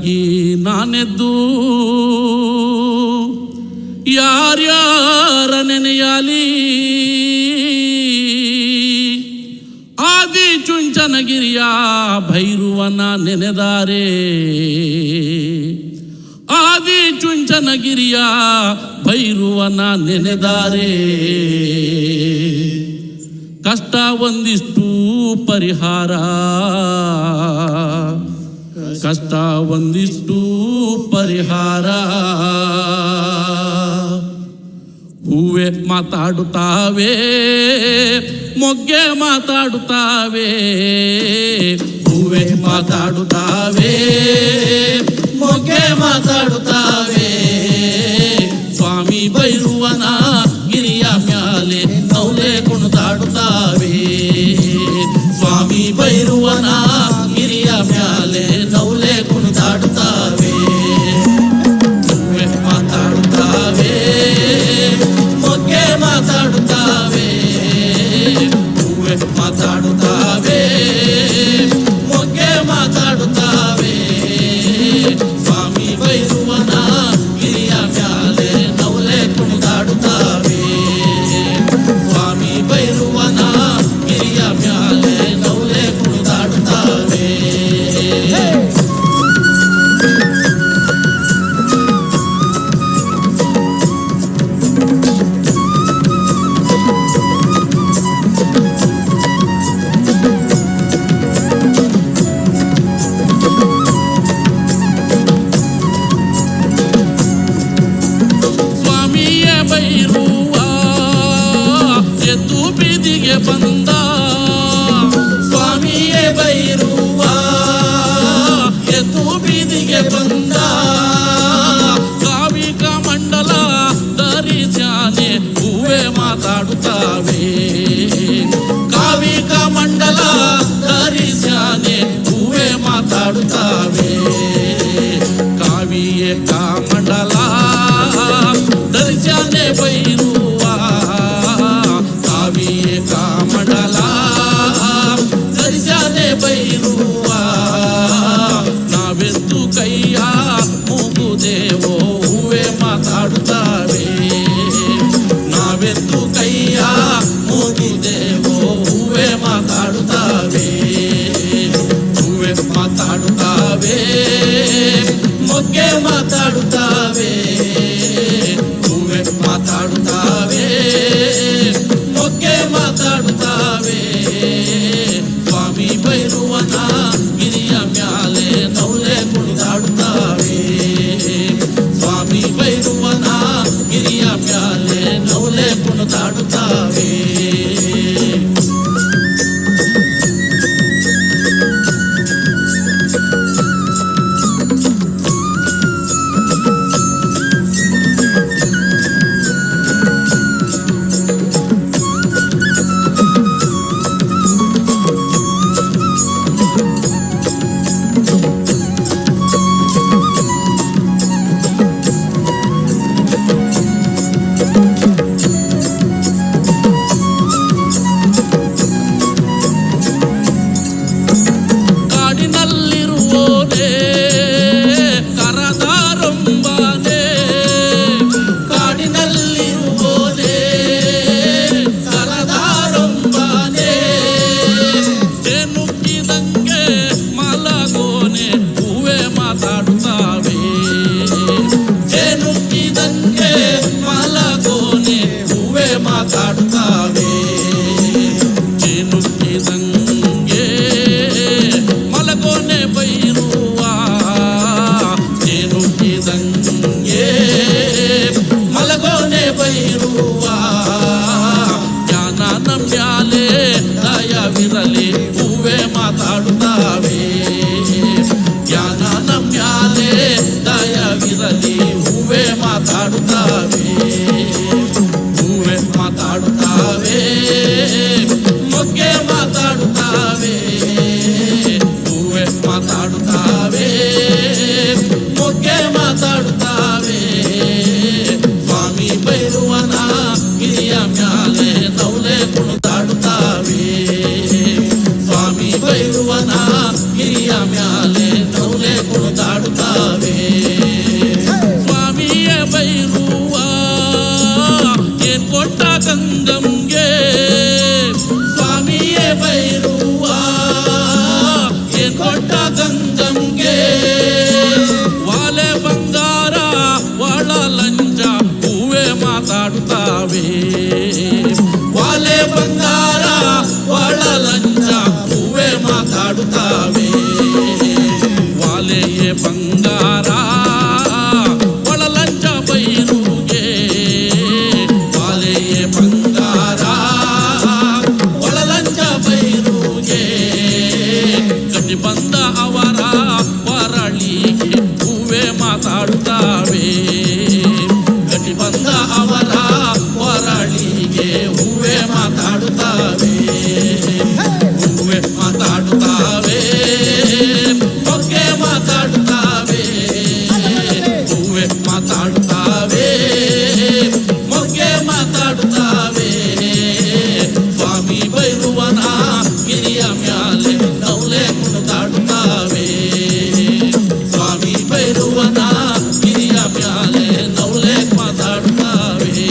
ಬೆಳಗಿ ನಾನೆದ್ದು ಯಾರ್ಯಾರ ನೆನೆಯಾಲಿ ಆದಿ ಚುಂಚನಗಿರಿಯ ಭೈರುವನ ನೆನೆದಾರೆ ಆದಿ ಚುಂಚನಗಿರಿಯ ಭೈರುವನ ನೆನೆದಾರೆ ಕಷ್ಟ ಒಂದಿಷ್ಟು ಪರಿಹಾರ ಕಷ್ಟ ಒಂದಿಷ್ಟು ಪರಿಹಾರ ಹೂವೆ ಮಾತಾಡುತ್ತಾವೆ ಮೊಗ್ಗೆ ಮಾತಾಡುತ್ತಾವೆ ಹೂವೆ ಮಾತಾಡುತ್ತಾವೆ ಮೊಗ್ಗೆ ಮಾತಾಡುತ್ತಾವೆ ಸ್ವಾಮಿ ಭೈರುವನ ಗಿರಿಯ ಮ್ಯಾಲೆ ನೌಲೆ ಕುಣಿದಾಡುತ್ತಾವೆ ಸ್ವಾಮಿ ಭೈರುವನ ಗಿರಿಯ ಮ್ಯಾಲೆ ನೌಲೆ ಕುಣಿದಾಡುತ್ತಾವೆ ಹೂವೆ ಮಾತಾಡುತ್ತಾವೆ ಮೊಗ್ಗೆ ಮಾತಾಡುತ್ತಾವೆ ಹೂವೆ ಮಾತಾಡುತ್ತಾವೆ ಮೊಗ್ಗೆ ಮಾತಾಡುತ್ತಾವೆ ಸ್ವಾಮಿ ಭೈರುವನ ಗಿರಿಯ ಮ್ಯಾಲೆ ನೌಲೆ ಕುಣಿದಾಡುತ್ತಾವೆ ಸ್ವಾಮಿ ಭೈರುವನ ಗಿರಿಯ ಮ್ಯಾಲೆ ನೌಲೆ ಕುಣಿದಾಡುತ್ತಾವೆ ಸ್ವಾಮಿಯ ಭೈರುವ ಎದ್ದು ಬೀದಿಗೆ ಬಂದ ಸ್ವಾಮಿಯೇ ಭೈರುವ ಎದ್ದು ಬೀದಿಗೆ ಬಂದ ಕಾವಿಕ ಮಂಡಲ ಧರಿಸ್ಯಾನೆ ಹೂವೆ ಮಾತಾಡುತ್ತಾವೆ ಕಾವಿಕ ಮಂಡಲ ಧರಿಸ್ಯಾನೆ ಹೂವೆ ಮಾತಾಡುತ್ತಾವೆ ಕಾವಿಯೇ ಕಾಮಂಡಲ ಧರಿಸ್ಯಾನೆ ಭೈರುವ ಕಾವಿಯೇ ಕಾಮಂಡಲ ಧರಿಸ್ಯಾನೆ ಭೈರುವ ನಾವೆತ್ತು ಕೈಯ ಮುಗುದೇವೋ ಹೂವೆ ಮಾತಾಡುತ್ತಾವೆ ನಾವೆತ್ತು ಕೈಯ ಮುಗುದೇವೋ ಹೂವೆ ಮಾತಾಡುತ್ತಾವೆ ಹೂವೆ ಮಾತಾಡುತ್ತಾವೆ ಮೊಗ್ಗೆ ಮಾತಾಡುತ್ತಾವೆ ಹೂವೆ ಮಾತಾಡುತ್ತಾವೆ ಮೊಗ್ಗೆ ಮಾತಾಡುತ್ತಾವೆ ಸ್ವಾಮಿ ಭೈರುವನ ಗಿರಿಯ ಮ್ಯಾಲೆ ನೌಲೆ ಕುಣಿದಾಡುತ್ತಾವೆ ಸ್ವಾಮಿ ಭೈರುವನ ಗಿರಿಯ ಮ್ಯಾಲೆ ನೌಲೆ ಕುಣಿದಾಡುತ್ತಾವೆ ಕಾಡಿನಲ್ಲಿರುವೋನೇ ಕರದಾರಂಬಾನೆ ಕಾಡಿನಲ್ಲಿರುವೋನೇ ಕರದಾರಂಬಾನೆ ನುಗ್ಗಿದಂಗೆ ಮಲಗೋನೆ ಹೂವೆ ಮಾತಾಡುತ್ತಾವೆ ನುಗ್ಗಿದಂಗೆ ಮಲಗೋನೆ ಹೂವೆ ಮಾತಾಡುತ್ತಾವೆ ನುಗ್ಗಿದಂಗೆ ಮಲಗೋನೆ ಭೈರುವ ನುಗ್ಗಿದಂಗೆ ಮಲಗೋನೆ ಭೈರುವ ಜ್ಞಾನ ನಮ್ಯಾಲೆ ದಯವಿರಲಿ ಹೂವೆ ಮಾತಾಡುತ್ತಾವೆ ಜ್ಞಾನ ನಮ್ಯಾಲೆ ದಯವಿರಲಿ ಹೂವೆ ಮಾತಾಡುತ್ತಾವೆ ಹೂವೆ ಮಾತಾಡುತ್ತಾವೆ ಮೊಗ್ಗೆ ಮಾತಾಡುತ್ತಾವೆ ಹೂವೆ ಮಾತಾಡುತ್ತಾವೆ ಮೊಗ್ಗೆ ಮಾತಾಡುತ್ತಾವೆ ಸ್ವಾಮಿ ಭೈರುವನ ಗಿರಿಯ ಮ್ಯಾಲೆ ನೌಲೆ ಕುಣಿದಾಡುತ್ತಾವೆ ಸ್ವಾಮಿ ಭೈರುವನ ಗಿರಿಯ ಮ್ಯಾಲೆ ನೌಲೆ ಕುಣಿದಾಡುತ್ತಾವೆ ಮಾತಾಡುತ್ತಾವೆ. ಗಟ್ಟಿ ಬಂದ ಅವರ ಹೊರಳಿಗೆ ಹೂವೆ ಮಾತಾಡುತ್ತಾವೆ. ಹೂವೆ ಮಾತಾಡುತ್ತಾವೆ, ಮೊಗ್ಗೆ ಮಾತಾಡುತ್ತಾವೆ. ಹೂವೆ ಮಾತಾಡುತ್ತಾವೆ, ಮೊಗ್ಗೆ ಮಾತಾಡುತ್ತಾವೆ. ಸ್ವಾಮಿ ಬೈರುವನ ಗಿರಿಯ ಮ್ಯಾಲೆ ನೌಲೆ ಕುಣಿದಾಡುತ್ತಾವೆ. ಸ್ವಾಮಿ ಬೈರುವನ ಗಿರಿಯ ಮ್ಯಾಲೆ ನೌಲೆ ಮಾತಾಡುತ್ತಾವೆ.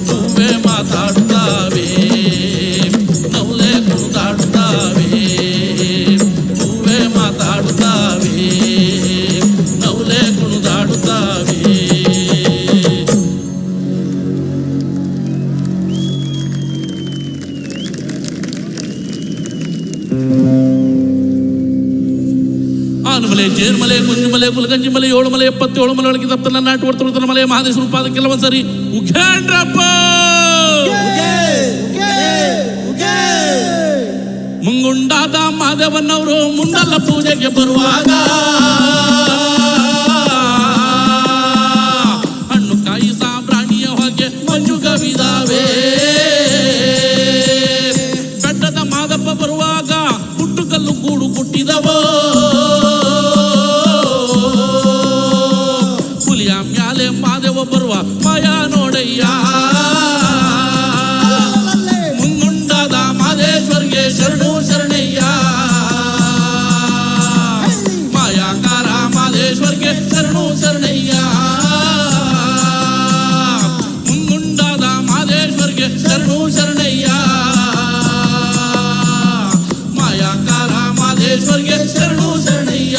ಹೂವೆ ಮಾತಾಡುತ್ತಾವೆ, ನೌಲೆ ಕುಣಿದಾಡುತ್ತಾವೆ. ಹೂವೆ ಮಾತಾಡುತ್ತಾವೆ, ನೌಲೆ ಕುಣಿದಾಡುತ್ತಾವೆ. ಆನಮಲೆ, ಜೇರ್ಮಲೆ, ಕುಂಜಮಲೆ, ಕುಲಗಂಜಿಮಲೆ, ಏಳುಮಲೆ, 77 ಮಲೆ ಒಳಗೆ ತಪ್ಪನ ನಾಟು ವರ್ತನ ಮಲೆ ಮಹಾದೇಶ್ವರ ಪಾದ ಕೆಲವೊಂದ್ಸರಿ ಉಘ್ಯಾಂಡ್ರಪ್ಪ ಮುಂಗುಂಡಾದ ಮಾದೇವನವರು ಮುಂಡಲ ಪೂಜೆಗೆ ಬರುವಾಗ ಹಣ್ಣು ಕಾಯಿ ಸಾಂಬ್ರಾಣಿಯ ಹೊಗೆ ಮಂಜು ಗವಿದಾವೆ. ಬೆಟ್ಟದ ಮಾದಪ್ಪ ಬರುವಾಗ ಹುಟ್ಟುಕಲ್ಲು ಗೂಡು ಹುಟ್ಟಿದವೋ. ಹುಲಿಯ ಮ್ಯಾಲೆ ಮಾದೇವ ಬರುವ ಮಾಯಾ ನೋಡಯ್ಯ. ಮುಂಗುಂಡಾದ ಮಾದೇಶ್ವರ್ಗೆ ಶರಣು ಶರಣಯ್ಯ. ಮಾಯಾಕಾರ ಮಾದೇಶ್ವರ್ಗೆ ಶರಣು ಶರಣಯ್ಯ. ಮುಂಗುಂಡಾದ ಮಾದೇಶ್ವರ್ಗೆ ಶರಣು ಶರಣಯ್ಯ. ಮಾಯಾಕಾರ ಮಾದೇಶ್ವರ್ಗೆ ಶರಣು ಶರಣಯ್ಯ.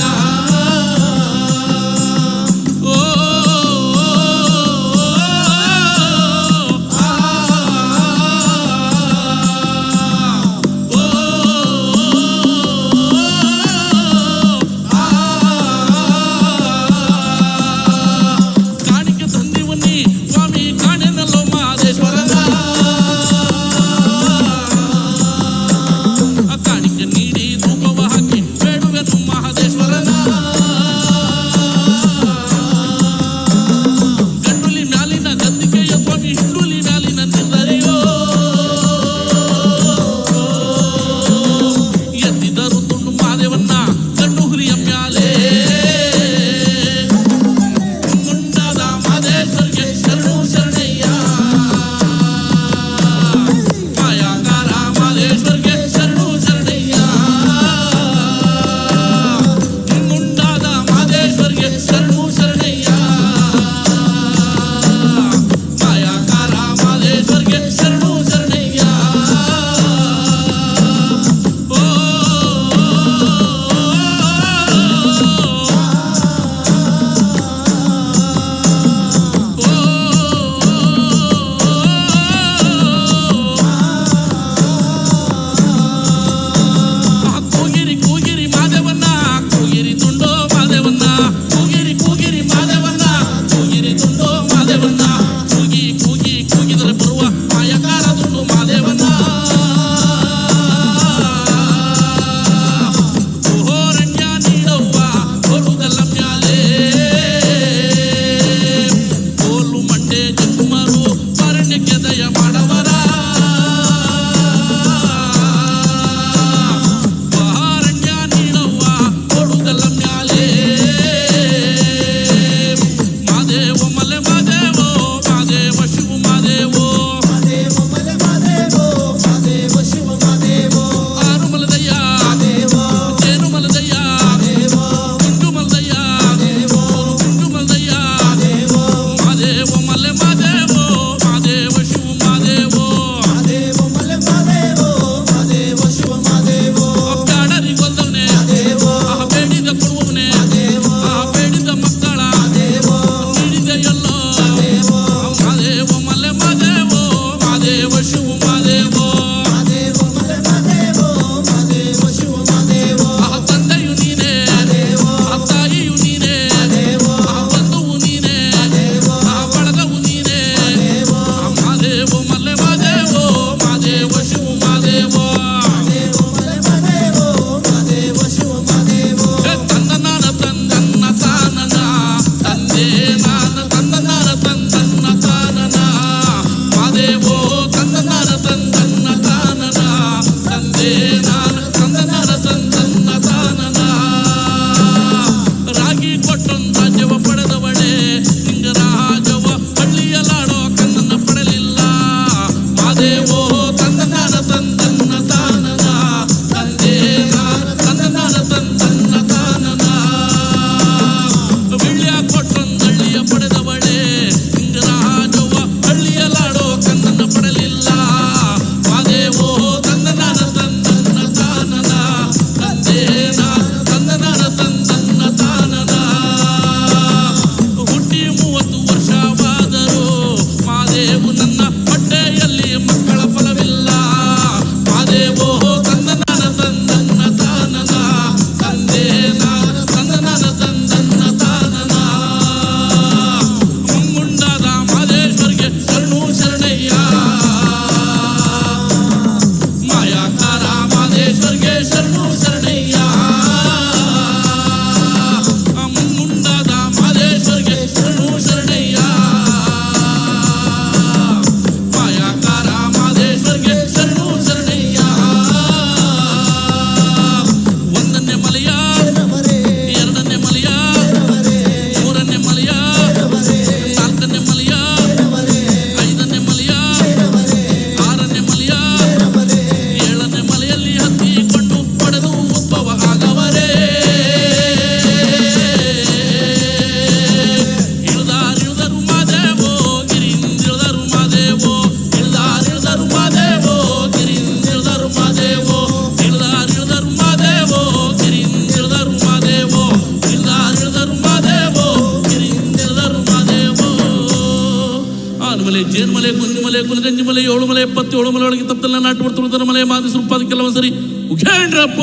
ಮಲೆ ಜೇನ್ಮಲೆ ಗುಂಜಿಮಲೆ ಗುಲಗಂಜಿಮಲೆ 7 ಮಲೆ 77 ಮಲೆ ಒಳಗೆ ತಪ್ಪಲ್ಲ ನಾಟು ಬರ್ತುವುದರ ಮಲೆ ಮಾದಿ ಸುರುಪಾದ ಕೆಲವು ಸರಿ ಉಗೇಂಡ್ರಪ್ಪ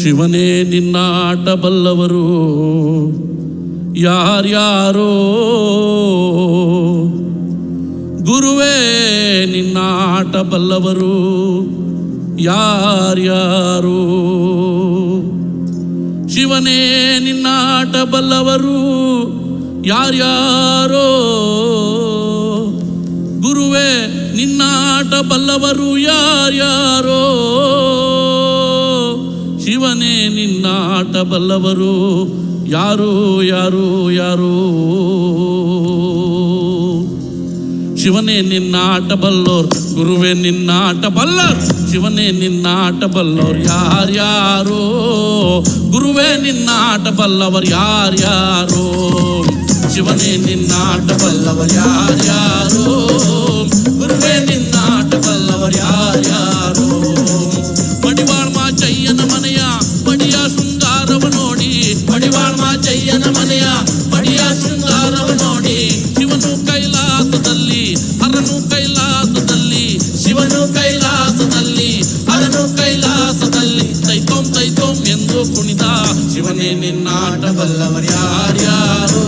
ಶಿವನೇ ನಿನ್ನ ಆಟ ಬಲ್ಲವರು ಯಾರ್ಯಾರೋ, ಗುರುವೇ ನಿನ್ನ ಆಟ ಬಲ್ಲವರು ಯಾರ್ಯಾರೋ, ಶಿವನೇ ನಿನ್ನ ಆಟ ಬಲ್ಲವರು ಯಾರ್ಯಾರೋ, ಗುರುವೇ ನಿನ್ನ ಆಟ ಬಲ್ಲವರು ಯಾರ್ಯಾರೋ, ಶಿವನೇ ನಿನ್ನ ಆಟ ಬಲ್ಲವರು ಯಾರೋ ಯಾರೋ ಯಾರೋ, ಶಿವನೇ ನಿನ್ನ ಆಟ ಬಲ್ಲೋರ್, ಗುರುವೇ ನಿನ್ನ ಆಟ ಬಲ್ಲರ್, ಶಿವನೇ ನಿನ್ನ ಆಟ ಬಲ್ಲೋರ್ ಯಾರ್ಯಾರೋ, ಗುರುವೇ ನಿನ್ನ ಆಟ ಬಲ್ಲವರ್ ಯಾರ್ಯಾರೋ, ಶಿವನೇ ನಿನ್ನ ಆಟ ಬಲ್ಲವರ್ ಯಾರ್ಯಾರೋ, ಗುರುವೇ ನಿನ್ನ ಆಟ ಬಲ್ಲವರ್ ಯಾರ್ಯಾರೋ. ಮಡಿವಾಳ್ ಮಾಚಯ್ಯನ ಮನೆಯ ಮಡಿಯ ಶೃಂಗಾರವ ನೋಡಿ, ಮಡಿವಾಳ್ ಮಾಚಯ್ಯನ ಮನೆಯ ಮಡಿಯ ಶೃಂಗಾರವ ನೋಡಿ, ಶಿವನು ಕೈಲಾಸದಲ್ಲಿ ಹರನು ಕೈಲಾಸದಲ್ಲಿ, ಶಿವನು ಕೈಲಾಸದಲ್ಲಿ ಹರನು ಕೈಲಾಸದಲ್ಲಿ, ತೈತೋಂ ಎಂದು ಕುಣಿದ, ಶಿವನೇ ನಿನ್ನಾಟ ಬಲ್ಲವರ್ ಯಾರ್ಯಾರೋ,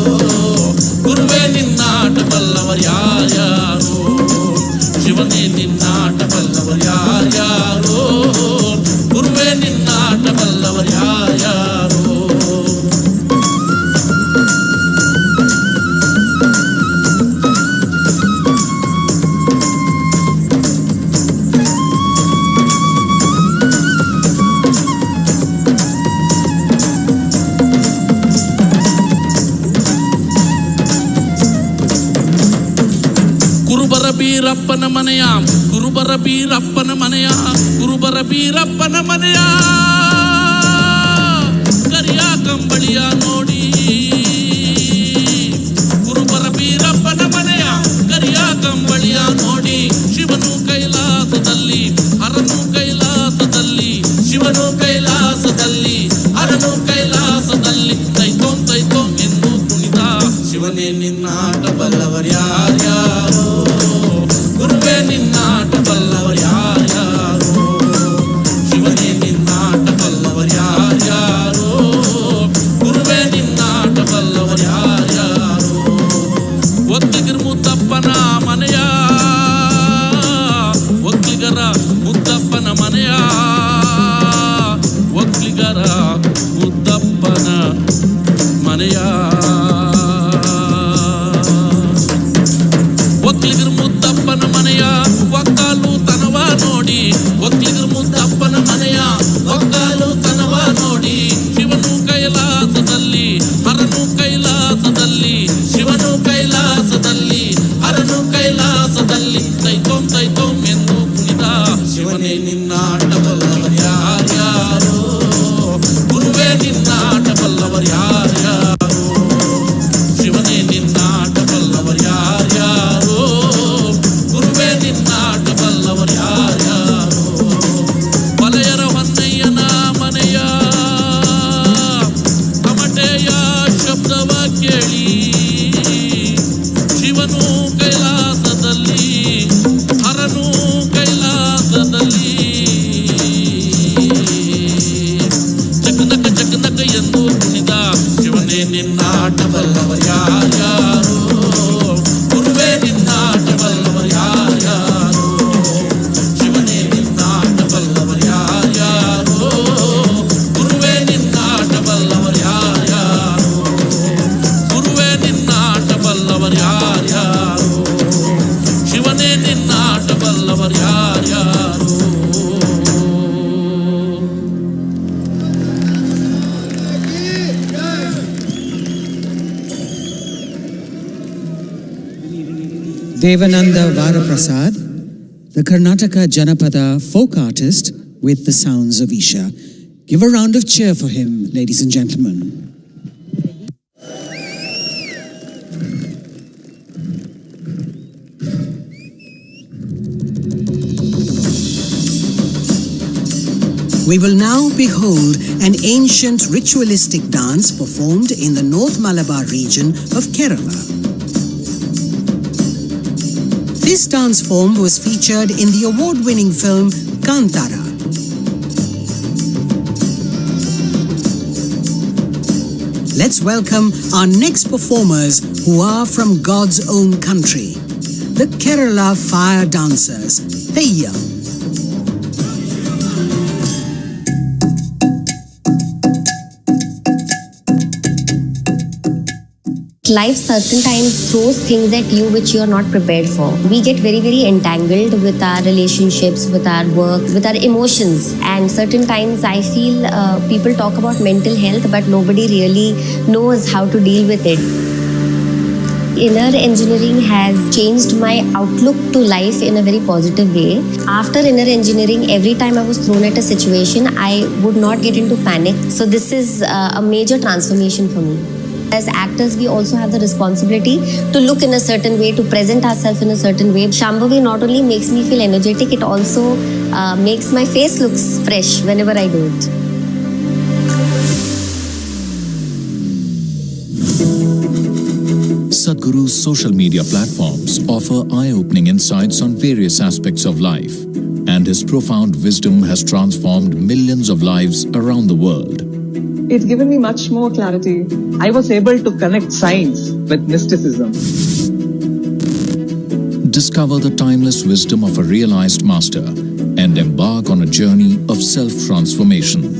ಗುರುವೇ ನಿನ್ನಾಟ ಬಲ್ಲವರ್ ಯಾರ್ಯಾರೋ, ಶಿವನೇ ನಿನ್ನಾಟ ಬಲ್ಲವರ್ ಯಾರ್ಯಾರೋ, ಗುರುವೇ ನಿನ್ನಾಟ ಬಲ್ಲವರ್ ಯಾರ್ಯಾರೋ. ಕುರುಬರ ಬೀರಪ್ಪನ ಮನೆಯ, ಕುರುಬರ ಬೀರಪ್ಪನ ಮನೆಯ, ಕುರುಬರ ಬೀರಪ್ಪನ ಮನೆಯ ಕರಿಯ ಕಂಬಳಿಯ ನೋಡಿ, ಕುರುಬರ ಬೀರಪ್ಪನ ಮನೆಯ ಕರಿಯ ಕಂಬಳಿಯ ನೋಡಿ, ಶಿವನು ಕೈಲಾಸದಲ್ಲಿ ಹರನು ಕೈಲಾಸದಲ್ಲಿ, ಶಿವನು ಕೈಲಾಸದಲ್ಲಿ ಹರನು ಕೈಲಾಸದಲ್ಲಿ, ತೈತೋಂ ಎಂದು ಕುಣಿದ, ಶಿವನೇ ನಿನ್ನಾಟ ಬಲ್ಲವರ್ ಯಾರ್ಯಾರೋ, ಗುರುವೇ ನಿನ್ನಾಟ ಬಲ್ಲವರ್ ಯಾರ್ಯಾರೋ, ಶಿವನೇ ನಿನ್ನಾಟ ಬಲ್ಲವರ್ ಯಾರ್ಯಾರೋ, ಗುರುವೇ ನಿನ್ನಾಟ ಬಲ್ಲವರ್ ಯಾರ್ಯಾರೋ. ಒಕ್ಕಲಿಗರ ಮುದ್ದಪ್ಪನ ಮನೆಯ, ಒಕ್ಕಲಿಗರ ಮುದ್ದಪ್ಪನ ಮನೆಯ, ಒಕ್ಕಲಿಗರ ಮುದ್ದಪ್ಪನ ಮನೆಯ, ಒಕ್ಕಲಿಗರ ಮುದ್ದಪ್ಪನ ಮನೆಯ ಒಕ್ಕಾಲು ತನವ ನೋಡಿ, ಒಕ್ಕಲಿಗರ ಮುದ್ದಪ್ಪನ ಮನೆಯ ಒಕ್ಕಾಲು ತನವ ನೋಡಿ, ಶಿವನು ಕೈಲಾಸದಲ್ಲಿ ಹರನು ಕೈಲಾಸದಲ್ಲಿ, ಶಿವನು ಕೈಲಾಸದಲ್ಲಿ ಹರನು ಕೈಲಾಸದಲ್ಲಿ, ತೈತೋಂ ಎಂದು ಕುಣಿದ, ಶಿವನೇ ನಿನ್ನಾಟ ಬಲ್ಲವರ್ ಯಾರ್ಯಾರೋ, ಗುರುವೇ ನಿನ್ನಾಟ ಬಲ್ಲವರ್ ಯಾರ್ಯಾರೋ, ಶಿವನೇ ನಿನ್ನಾಟ ಬಲ್ಲವರ್ ಯಾರ್ಯಾರೋ, ಗುರುವೇ ನಿನ್ನಾಟ ಬಲ್ಲವರ್ ಯಾರ್ಯಾರೋ. ಮಲೆಯರ ಹೊನ್ನಯ್ಯನ ಮನೆಯ ತಮಟೆಯ ಶಬ್ದವ ಕೇಳಿ, ಶಿವನು ಕೈಲಾಸದಲ್ಲಿ ಹರನು ಕೈಲಾಸದಲ್ಲಿ, ಚಕನಕ ಎಂದು ಕುಣಿದ, ಶಿವನೇ ನಿನ್ನಾಟ ಬಲ್ಲವರ್ ಯಾರ್ಯಾರೋ, ಗುರುವೇ ನಿನ್ನಾಟ ಬಲ್ಲವರ್ ಯಾರ್ಯಾರೋ, ಶಿವನೇ ನಿನ್ನಾಟ ಬಲ್ಲವರ್ ಯಾರ್ಯಾರೋ, ಗುರುವೇ ನಿನ್ನಾಟ ಬಲ್ಲವರ್ ಯಾರ್ಯಾರೋ, ಗುರುವೇ ನಿನ್ನಾಟ ಬಲ್ಲವರ್ ಯಾರ್ಯಾರೋ, ಶಿವನೇ ನಿನ್ನಾಟ ಬಲ್ಲವರ್ ಯಾರ್ಯಾರೋ. Devananda Varaprasad, the Karnataka Janapada folk artist with the sounds of Isha. Give a round of cheer for him, ladies and gentlemen. We will now behold an ancient ritualistic dance performed in the North Malabar region of Kerala. This dance form was featured in the award-winning film Kantara. Let's welcome our next performers who are from God's own country, the Kerala Fire Dancers, Theyyam. Life certain times throws things at you which you are not prepared for. We get very, very entangled with our relationships, with our work, with our emotions. And certain times I feel people talk about mental health, but nobody really knows how to deal with it. Inner engineering has changed my outlook to life in a very positive way. After inner engineering, every time I was thrown at a situation, I would not get into panic. So this is a major transformation for me. As actors, we also have the responsibility to look in a certain way, to present ourselves in a certain way. Shambhavi not only makes me feel energetic, it also makes my face look fresh whenever I do it. Sadhguru's social media platforms offer eye-opening insights on various aspects of life, and his profound wisdom has transformed millions of lives around the world. It's given me much more clarity. I was able to connect science with mysticism. Discover the timeless wisdom of a realized master and embark on a journey of self-transformation.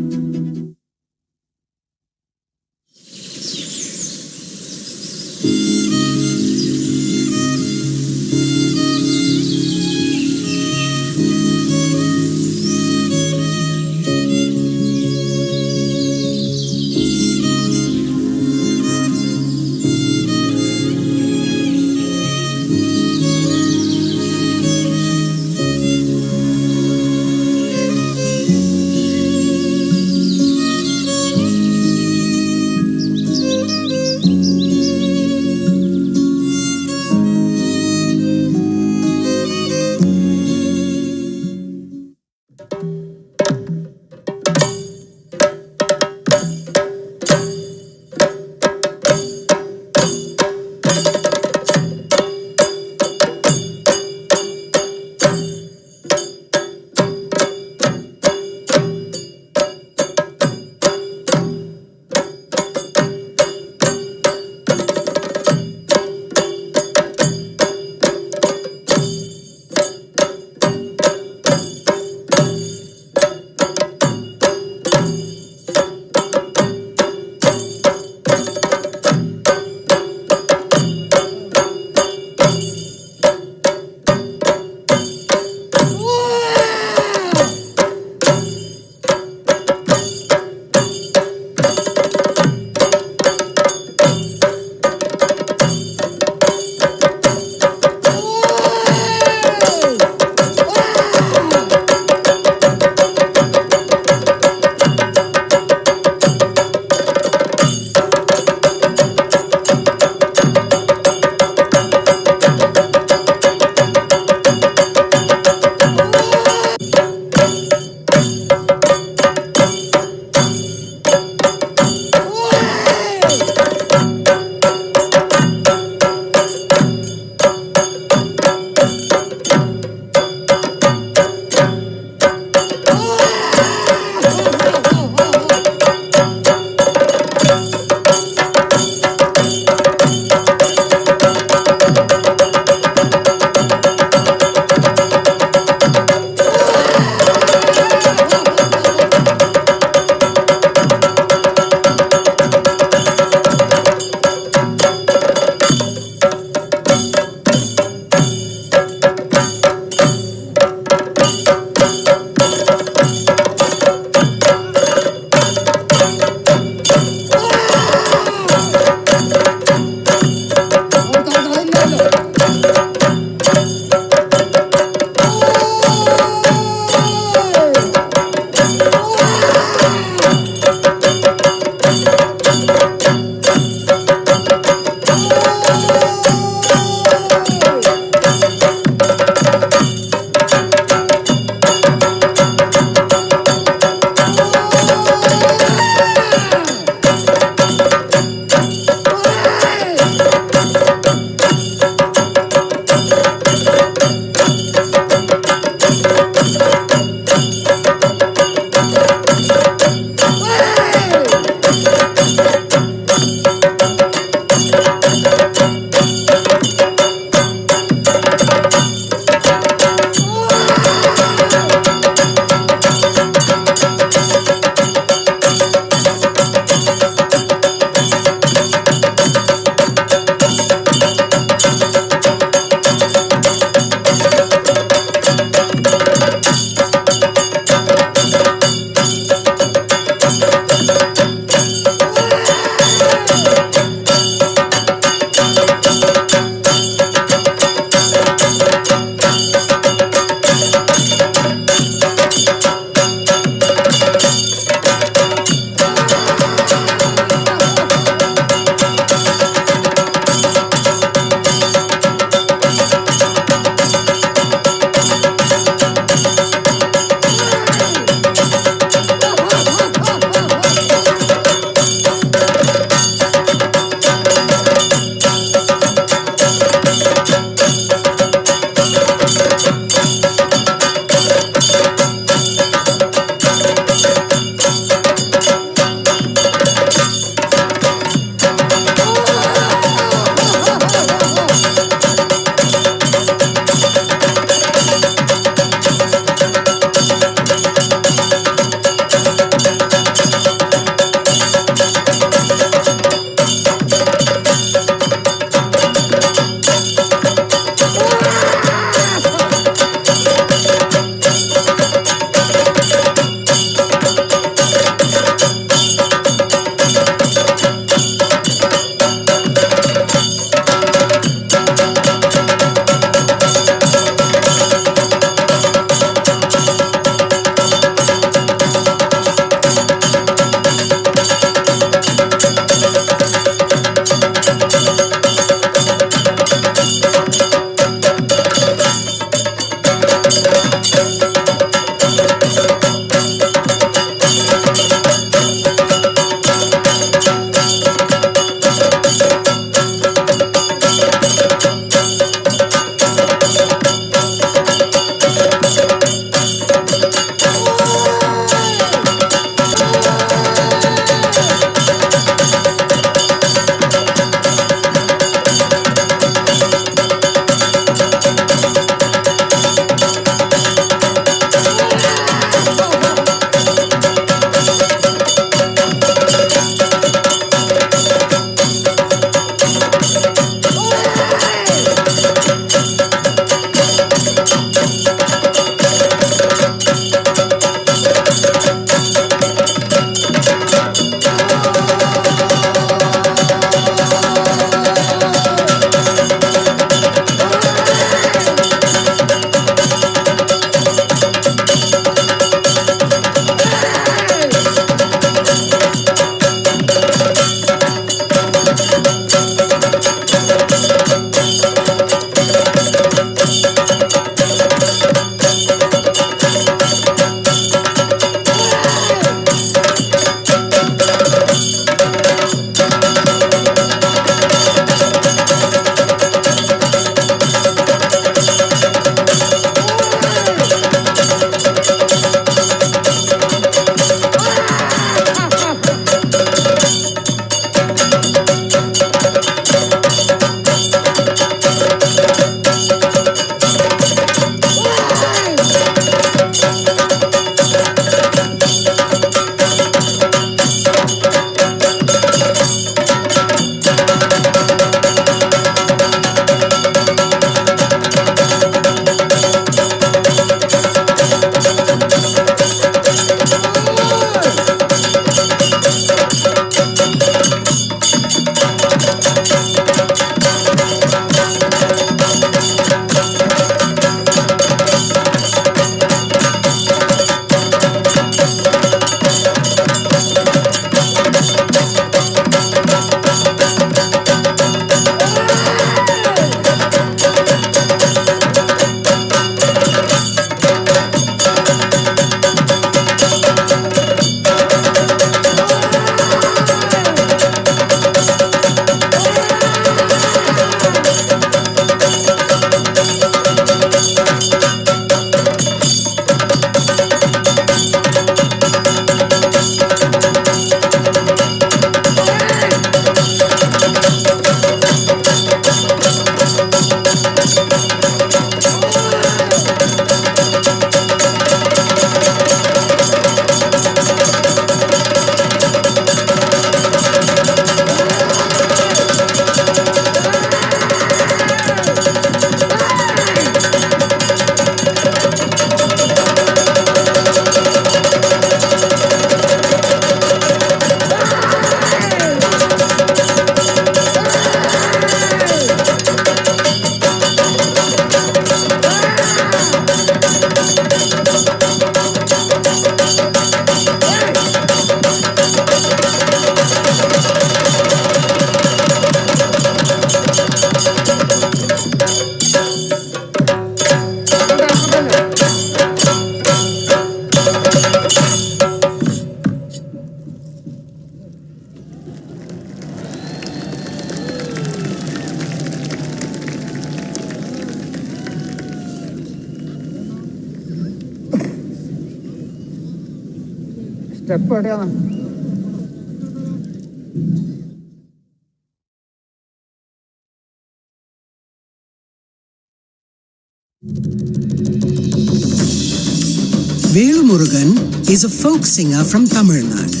Velu Murugan is a folk singer from Tamil Nadu.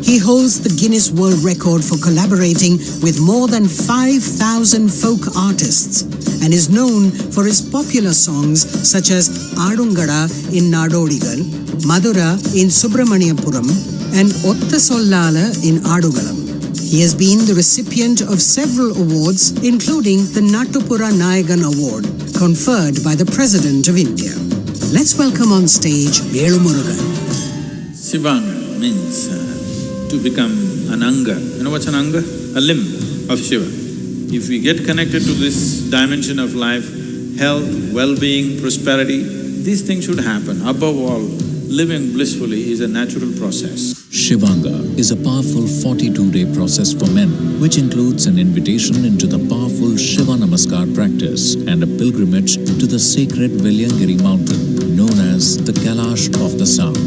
He holds the Guinness World Record for collaborating with more than 5,000 folk artists and is known for his popular songs such as Adungada in Nadodigal, Madura in Subramaniapuram and Otta Sollala in Adugalam. He has been the recipient of several awards including the Nattupura Nayagan Award conferred by the President of India. Let's welcome on stage Velu Murugan. Shivanga means to become an anga. You know what's an anga? A limb of Shiva. If we get connected to this dimension of life, health, well-being, prosperity, these things should happen. Above all, living blissfully is a natural process. Shivanga is a powerful 42-day process for men, which includes an invitation into the powerful Shiva Namaskar practice and a pilgrimage to the sacred Velliyangiri mountain, known as the Kailash of the South.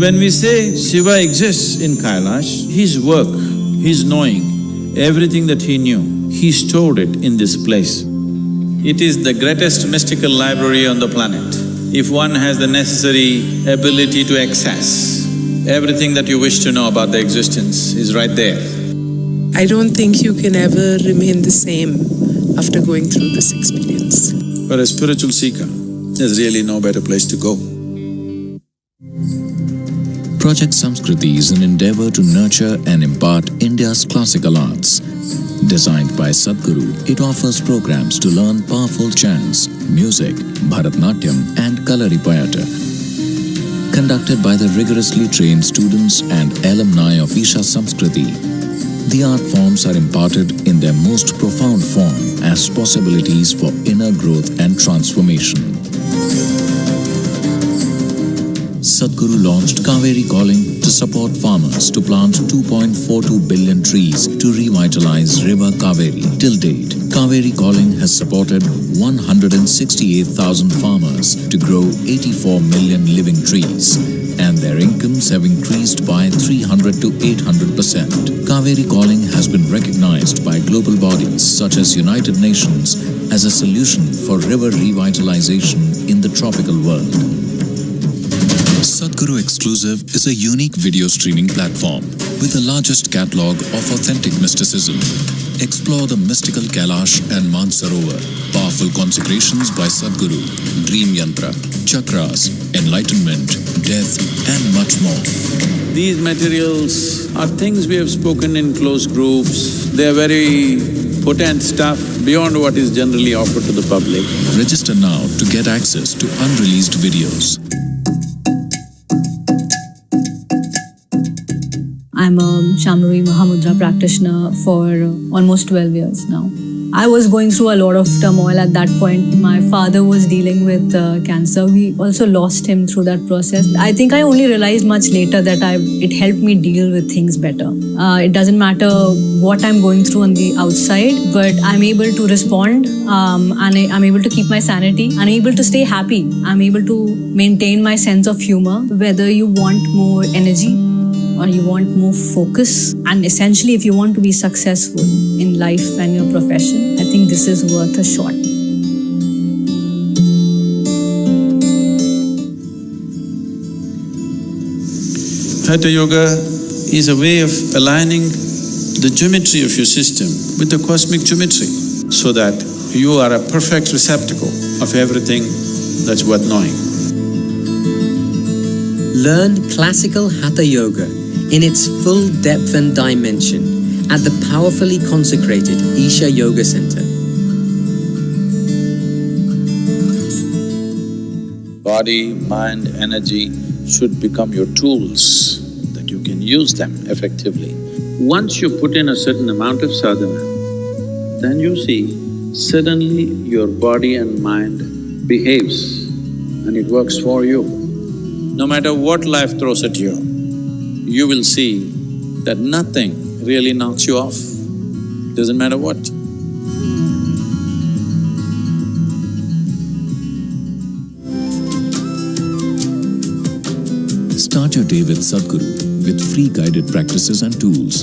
When we say Shiva exists in Kailash, his work, his knowing, everything that he knew, he stored it in this place. It is the greatest mystical library on the planet. If one has the necessary ability to access, everything that you wish to know about the existence is right there. I don't think you can ever remain the same after going through this experience. For a spiritual seeker, there's really no better place to go. Project Samskriti is an endeavor to nurture and impart India's classical arts. Designed by Sadhguru, it offers programs to learn powerful chants, music, Bharatnatyam and Kalaripayattu. Conducted by the rigorously trained students and alumni of Isha Samskriti, the art forms are imparted in their most profound form as possibilities for inner growth and transformation. Sadhguru launched Kaveri Calling to support farmers to plant 2.42 billion trees to revitalize River Kaveri. Till date, Kaveri Calling has supported 168,000 farmers to grow 84 million living trees, and their incomes have increased by 300 to 800%. Kaveri Calling has been recognized by global bodies such as United Nations as a solution for river revitalization in the tropical world. Sadhguru Exclusive is a unique video streaming platform with the largest catalogue of authentic mysticism. Explore the mystical Kailash and Mansarovar, powerful consecrations by Sadhguru, dream yantra, chakras, enlightenment, death and much more. These materials are things we have spoken in close groups. They are very potent stuff beyond what is generally offered to the public. Register now to get access to unreleased videos. I'm a Shamrui Mahamudra practitioner for almost 12 years now. I was going through a lot of turmoil at that point. My father was dealing with cancer. We also lost him through that process. I think I only realized much later that it helped me deal with things better. It doesn't matter what I'm going through on the outside, but I'm able to respond and I'm able to keep my sanity. I'm able to stay happy. I'm able to maintain my sense of humor. Whether you want more energy or you want more focus, and essentially if you want to be successful in life and your profession, I think this is worth a shot. Hatha Yoga is a way of aligning the geometry of your system with the cosmic geometry so that you are a perfect receptacle of everything that's worth knowing. Learn classical Hatha Yoga in its full depth and dimension at the powerfully consecrated Isha Yoga Center. Body, mind, energy should become your tools, that you can use them effectively. Once you put in a certain amount of sadhana, then you see, suddenly your body and mind behaves and it works for you. No matter what life throws at you, you will see that nothing really knocks you off. Doesn't matter what. Start Start your day with Sadhguru with free guided practices and tools,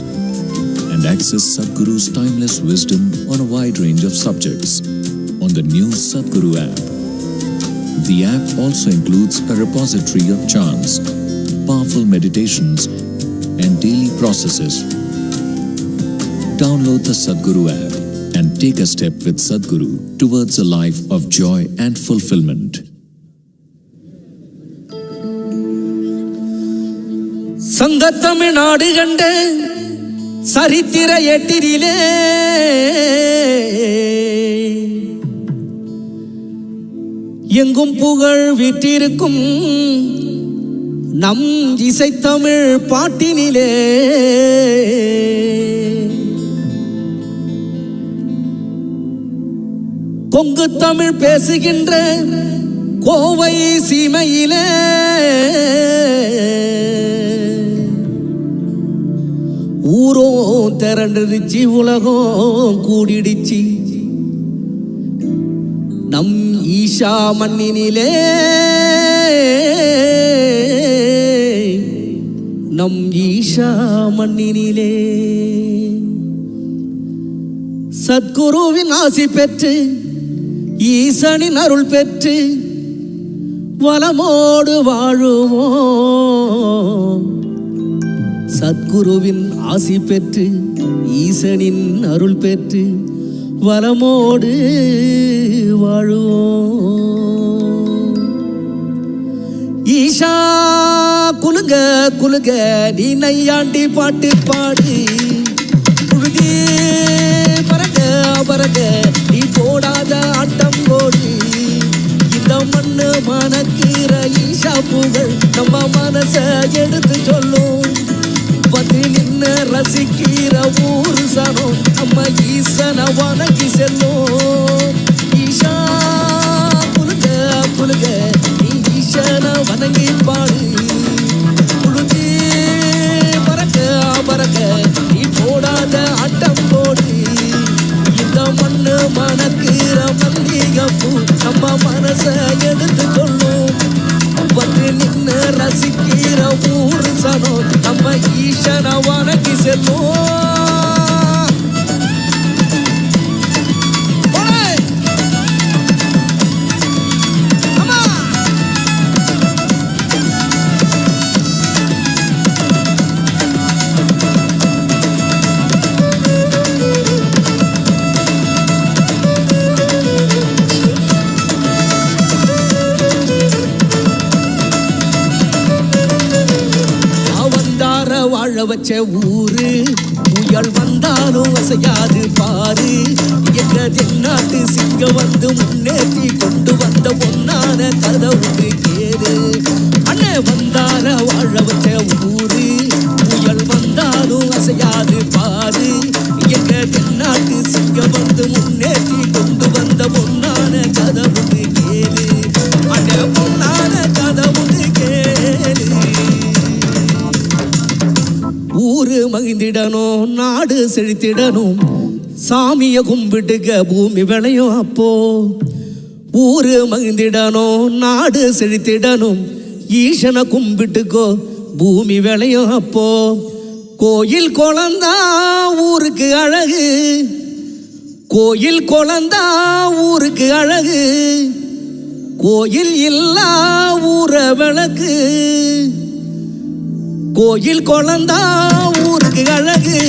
and access Sadhguru's timeless wisdom on a wide range of subjects on the new Sadhguru app. The app also includes a repository of chants, powerful meditations, and daily processes. Download the Sadhguru app and take a step with Sadhguru towards a life of joy and fulfillment. சங்கத்தமிழ்நாடு கண்ட சரித்திர எட்டிரிலே எங்கும் புகழ் விற்றிருக்கும் நம் இசைத்தமிழ் பாட்டினிலே கொங்கு தமிழ் பேசுகின்ற கோவை சீமையிலே ஊரோ திரண்டுடுச்சு, உலகம் கூடிடுச்சு நம் ஈஷா மண்ணினிலே, நம் ஈஷா மண்ணினிலே. சத்குருவின் ஆசி பெற்று ஈசனின் அருள் பெற்று வளமோடு வாழுவோம். சத்குருவின் ஆசி பெற்று ஈசனின் அருள் பெற்று வளமோடு வாழுவோம். ஈஷா குலுங்க குலுங்க நீ நையாண்டி பாட்டு பாடு, புழுதி பறக்க பறக்க நீ போடாத ஆட்டம் போடு. இந்த மண்ணு மணக்கிற ஈஷா புகழ் நம்ம மனச எடுத்து சொல்லும். வந்து நின்று ரசிக்கிற ஊரு சனம் நம்ம ஈசனை வணங்கி செல்லும். ஈஷா குலுங்க குலுங்க நீ ஈசனை வணங்கி பாடு, புழுதி பறக்க பறக்க நீ போடாத ஆட்டம் போடு. இந்த மண்ணு மணக்கிற மல்லிகைப்பூ நம்ம மனச எடுத்து சொல்லும். வந்து நின்று ரசிக்கிற ஊரு சனம் நம்ம ஈசனை வணங்கி செல்லும். வச்ச ஊரு புயல் வந்தாலும் அசையாது பாரு. எங்க தென்னாட்டு சிங்க வந்து முன்னேற்றி கொண்டு வந்த பொன்னான கதை ஒன்று கேளு. அண்ணன் வந்தார வாழ வச்ச ஊரு புயல் வந்தாலும் அசையாது பாரு. எங்க தென்னாட்டு சிங்க வந்து முன்னேற்றி கொண்டு வந்த பொன்னான கதை ஒன்று கேளு. அண்ணன் பொன்னான கதை ஒன்று கேளு. ஊரு மகிழ்ந்திடணும், நாடு செழித்திடணும், சாமிய கும்பிட்டுக்க பூமி விளையும் அப்போ. ஊரு மகிழ்ந்திடணும், நாடு செழித்திடணும், ஈசனை கும்பிட்டுக்கோ பூமி விளையும் அப்போ. கோயில் குழந்தா ஊருக்கு அழகு, கோயில் குழந்தா ஊருக்கு அழகு, கோயில் இல்லா ஊர விளக்கு. கோயில் குழந்தா ஊருக்கு அழகு,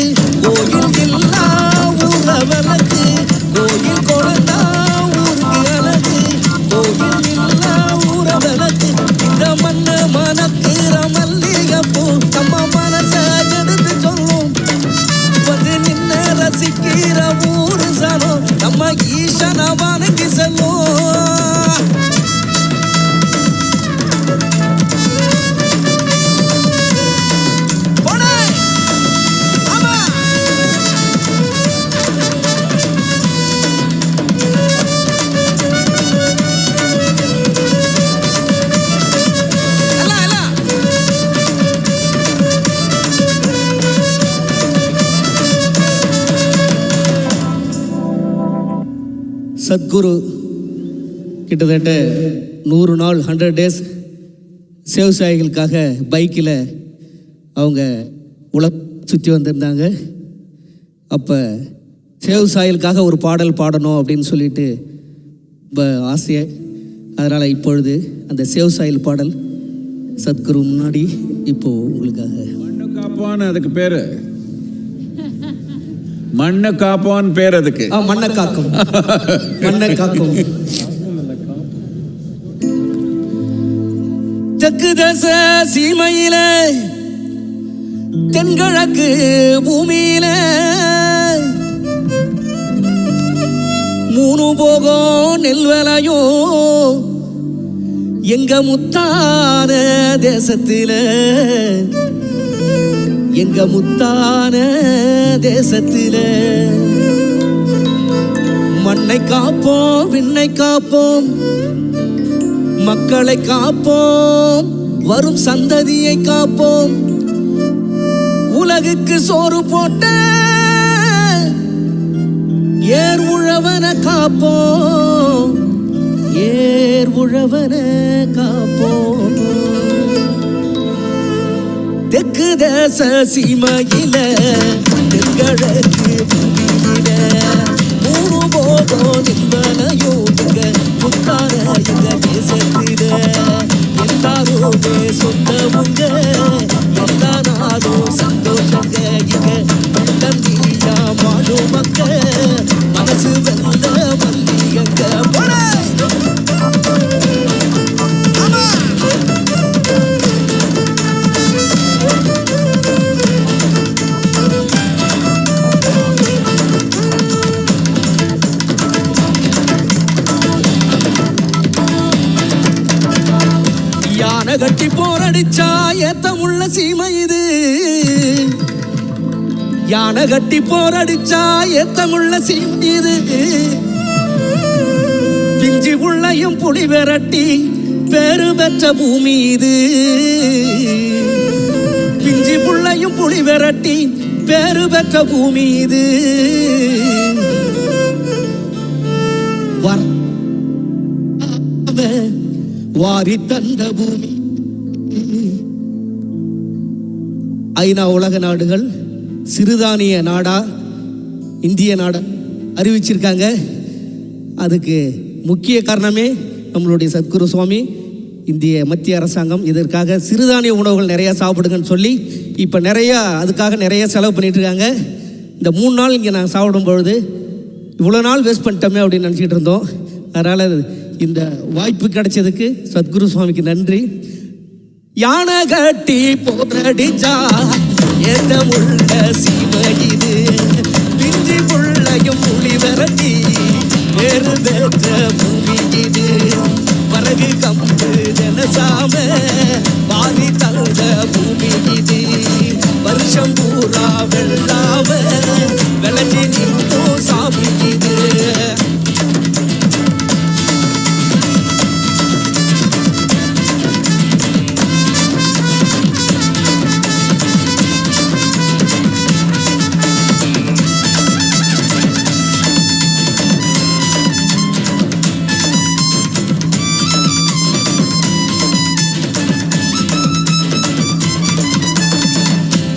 கோயில் இல்லா ஊர விளக்கு. கோயில் குழந்தா ஊருக்கு அழகு, கோயில் இல்லா ஊர விளக்கு. இந்த மண்ணு மணக்கிற மல்லிகைப்பூ நம்ம மனச எடுத்து சொல்லும். வந்து நின்று ரசிக்கிற ஊரு சனம் நம்ம ஈசனை வணங்கி செல்லும். சத்குரு கிட்டத்தட்ட 100 நாள் 100 days சேவசாயிகளுக்காக பைக்கில் அவங்க சுற்றி வந்திருந்தாங்க. அப்போ சேவசாயிகளுக்காக ஒரு பாடல் பாடணும் அப்படின்னு சொல்லிட்டு ரொம்ப ஆசையை, அதனால் இப்பொழுது அந்த சேவசாயில் பாடல் சத்குரு முன்னாடி இப்போ உங்களுக்காக. மண்ணு காப்போன்னு அதுக்கு பேர், மண்ணு காப்போன்னு பேர் அதுக்கு. மண்ணை காக்கும், மண்ணை காக்கும். தெற்கு தேச சீமையில தென்கிழக்கு பூமியில மூணு போகும் நெல்வலையும் எங்க முத்தான தேசத்தில, எங்க முத்தான தேசத்தில மண்ணை காப்போம், விண்ணை காப்போம், மக்களை காப்போம், வரும் சந்ததியை காப்போம், உலகுக்கு சோறு போட்ட ஏர் உழவன காப்போம், ஏர் உழவன காப்போம். தெற்கு தேச சீமையில தென்கிழக்கு பூமியில மூணு போதும் நின்பனையோ முத்தான எங்க தேசத்தில எல்லாரோட சொந்தமுங்க, எல்லா நாளும் சந்தோஷங்க. இங்க தந்தியா வாழும் மக்க மனசு வெல்ல மல்லிகங்க. யானை கட்டி போரடிச்சா ஏத்தமுள்ள சீமை இது, யானை கட்டி போரடிச்சா ஏத்தமுள்ள சீமை இது. பிஞ்சி புள்ளையும் புலி விரட்டி பேரு பெற்ற பூமி இது, பிஞ்சி புள்ளையும் புலி விரட்டி பேரு பெற்ற பூமி இது. வாரி தந்த பூமி. ஐநா உலக நாடுகள் சிறுதானிய நாடா இந்திய நாடா அறிவிச்சிருக்காங்க. அதுக்கு முக்கிய காரணமே நம்மளுடைய சத்குரு சுவாமி, இந்திய மத்திய அரசாங்கம் இதற்காக சிறுதானிய உணவுகள் நிறையா சாப்பிடுங்கன்னு சொல்லி இப்போ நிறையா அதுக்காக நிறைய செலவு பண்ணிட்டு இருக்காங்க. இந்த 3 நாள் இங்கே நான் சாப்பிடும் பொழுது இவ்வளோ நாள் வேஸ்ட் பண்ணிட்டோமே அப்படின்னு நினச்சிக்கிட்டு இருந்தோம். அதனால் இந்த வாய்ப்பு கிடைச்சதுக்கு சத்குரு சுவாமிக்கு நன்றி. யானை கட்டி போரடிச்சா ஏத்தமுள்ள சீமை இது, பிஞ்சி புள்ளையும் புலி விரட்டி வேறு பெற்ற பூமி இது. வரகு கம்பு ஜனசாம வாரி தந்த பூமி இது, வருஷம் பூரா வெள்ளாம விளைஞ்சி நிற்கும் சாமி இது.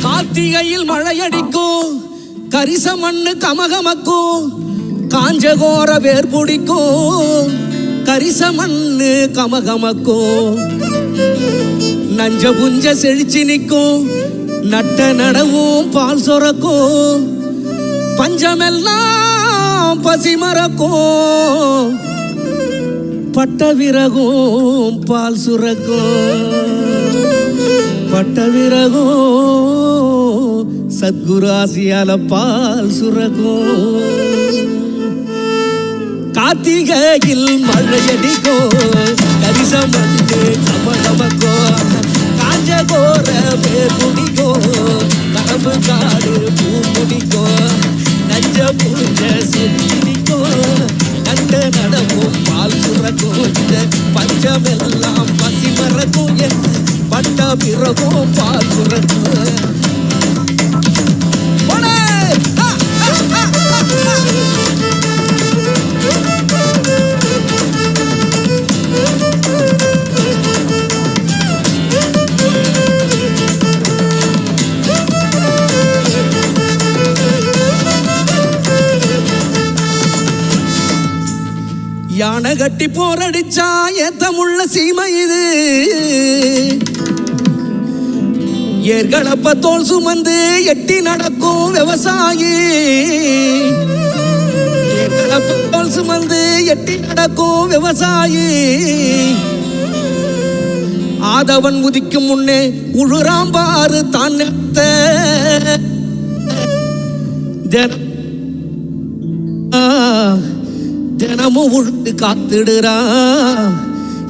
கார்த்திகையில் மழையடிக்கும், கரிச மண்ணு கமகமக்கும், காஞ்சகோர வேர் பிடிக்கும், கரிச மண்ணு கமகமக்கும், நஞ்ச புஞ்ச செழிச்சு நிற்கும், நட்ட நடவும் பால் சொரக்கும், பஞ்சமெல்லாம் பசி மறக்கும், பட்ட விறகும் பால் சுரக்கும், பட்ட விறகும் சத்குரு ஆசியால பால் சுரக்கும். கார்த்திகையில் மழையடிக்கும், கரிச மண்ணு கமகமக்கோ, காஞ்சகோர வேர் பிடிக்கும், கரம்பு காடு பூ பிடிக்கும், நஞ்ச புஞ்ச செடிக்கும், நட்ட நடவும் பால் சுரக்கும், பஞ்சமெல்லாம் பசி மறக்கும், பட்ட பிறகும் பால் சுரக்கும். யானை கட்டி போரடிச்சா ஏத்தமுள்ள சீமை இது. ஏர்களப்ப தோல் சுமந்து எட்டி நடக்கும் விவசாயி. ஏர்களப்ப தோல் சுமந்து எட்டி நடக்கும் விவசாயி. ஆதவன் உதிக்கும் முன்னே உழுறாம்பாறு தான் தினமும் உழுது காத்துடுறா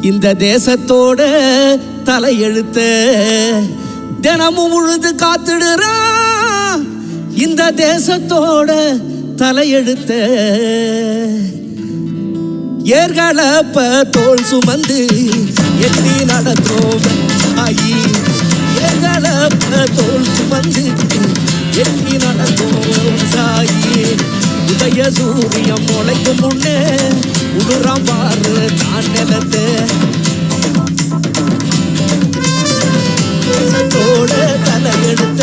இந்த தேசத்தோட தலையெழுத்த. தினமும் உழுது காத்துடுறா இந்த தேசத்தோட தலையெழுத்த. ஏர்களப்ப தோல் சுமந்து எட்டி நடக்கும் ஆயி. ஏர்களப்ப தோல் சுமந்து எட்டி நடக்கும் சாயி. உதய சூரியம் முளைக்கும் முன்னே உடுறாம் பாரு தான் நிலத்து. தேசத்தோட தலையெடுத்த.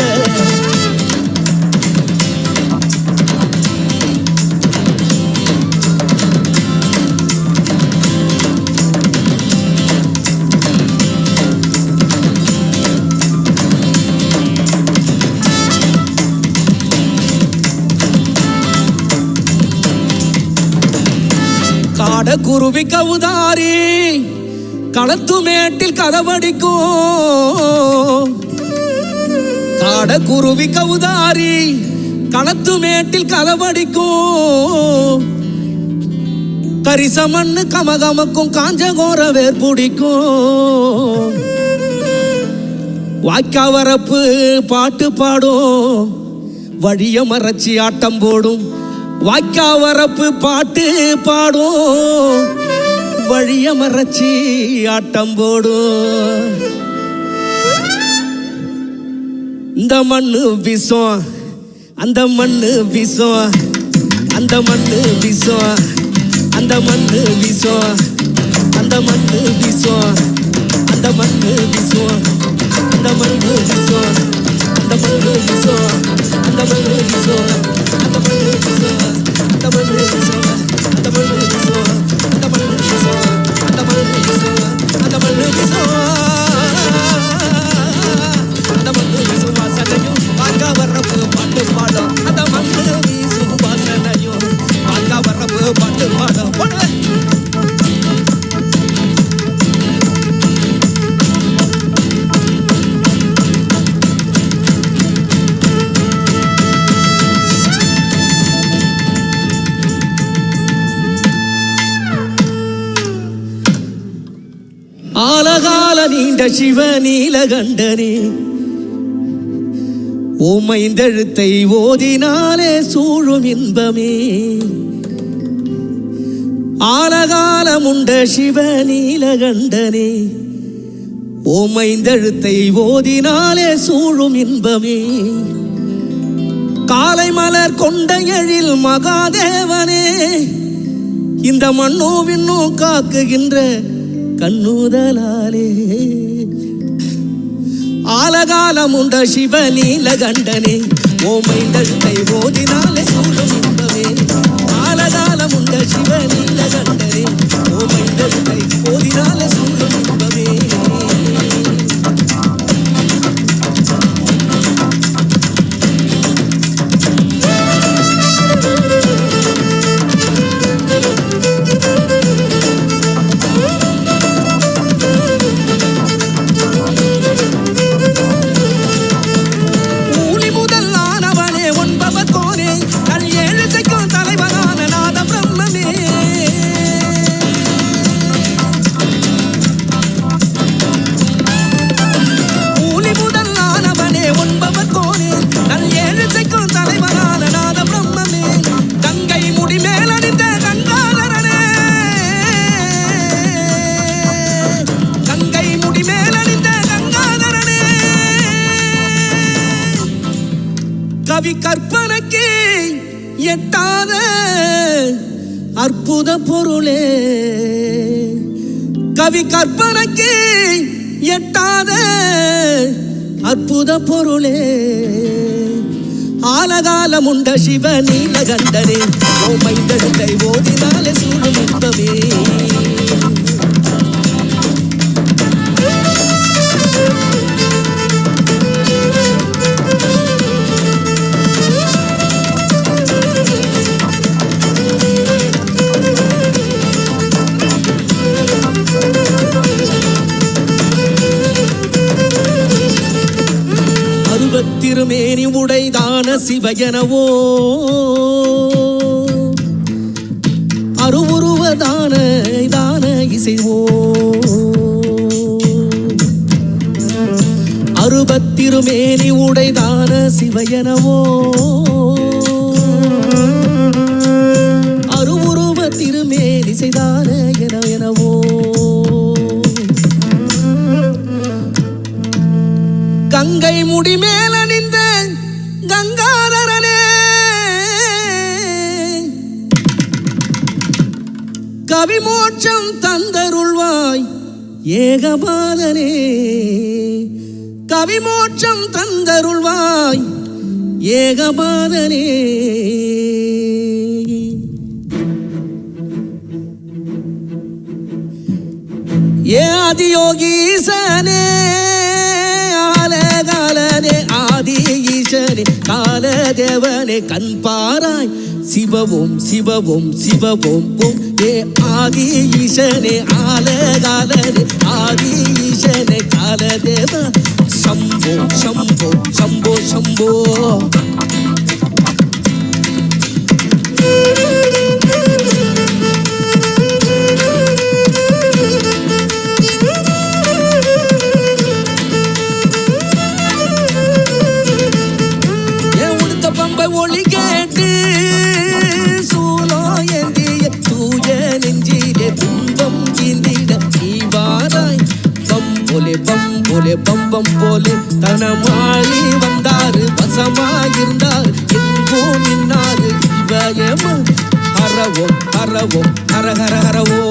குருவி கவுதாரி களத்து மேட்டில் கதவடிக்கும். காட குருவி கவுதாரி களத்து மேட்டில் கதவடிக்கும். கரிசமண்ணு கமகமக்கும் காஞ்சகோர வேர்பிடிக்கும். வாய்க்காவரப்பு பாட்டு பாடும் வழிய மறைச்சி ஆட்டம் போடும். வாய்க்காவரப்பு பாட்டு பாடும் வழிய மறைச்சி ஆட்டம் போடும். இந்த மண்ணு விசம் அந்த மண்ணு விசம். அந்த மண்ணு விசம் அந்த மண்ணு விசம். அந்த மண்ணு விசம் அந்த மண்ணு விசம். அந்த மண்ணு விசம் அந்த மண்ணு விசம். அந்த மண்ணு விசம் அந்த மண்ணு விசம். அந்த மண்ணு விசம் அந்த மண்ணு விசம். அந்த மண்ணு விசம் அந்த மண்ணு விசம். அந்த மண்ணு விசம் அந்த மண்ணு விசம் வாசனையும் வாங்க வர்றப்பு பாட்டு பாடும். அந்த மண்ணு வீசும் வாசனையும் வாங்க வர்றப்பு பாட்டு பாடும். ஆலகால நீண்ட சிவ நீலகண்டனே ஓமைந்தெழுத்தை ஓதினாலே சூழும் இன்பமே. ஆலகாலமுண்ட சிவ நீலகண்டனே ஓமைந்தெழுத்தை ஓதினாலே சூழும் இன்பமே. காலை மலர் கொண்ட எழில் மகாதேவனே இந்த மண்ணோ விண்ணோ காக்குகின்ற கண்ணுதலாலே. ஆலகாலமுண்ட சிவ நீலகண்டனே ஓமைந்தெழுத்தை ஓதினாலே சூழும் இன்பமே. ஆலகாலமுண்ட சிவ நீலகண்டனே ஓமைந்தெழுத்தை ஓதினாலே சூழும் இன்பமே. கவி கற்பனைக்கு எட்டாத அற்புத பொருளே. கவி கற்பனைக்கு எட்டாத அற்புத பொருளே. ஆலகாலமுண்ட சிவ நீலகண்டனே ஓமைந்தெழுத்தை ஓதினாலே சூழும் இன்பமே. திருமேனி உடைதான சிவயனவோ அருவுருவதான தான இசைவோ அருபத்திருமேனி உடைதான சிவயனவோ அருவுருவ திருமேனி செய்தான எனவோ கங்கை முடி மேல நின்ற கங்காதரனே கவிமோட்சம் தந்தருள்வாய் ஏகபாதனே கவிமோட்சம் தந்தருள்வாய் ஏகபாதனே ஆதி யோகீசனே ஆலகாலனே ஆதி ஈசனே காலதேவனே கண்பாராய் சிவவும் சிவவும் சிவவும் ஏ ஆதி ஈசனே ஆலகாலனே ஆதி ஈசனே காலதேவ சம்போ சம்போ சம்போ சம்போ ஒளி கேட்டு சூலோ ஏந்திய தூய நெஞ்சிலே துன்பம் கீந்திட நீவாராய் பம்போலே பம்போலே பம்பம் போலே தனமாளி வந்தாரு வசமாயிருந்தாரு எங்கோ நின்னாரு இவயம ஹரவோ ஹரவோ ஹர ஹர ஹரவோ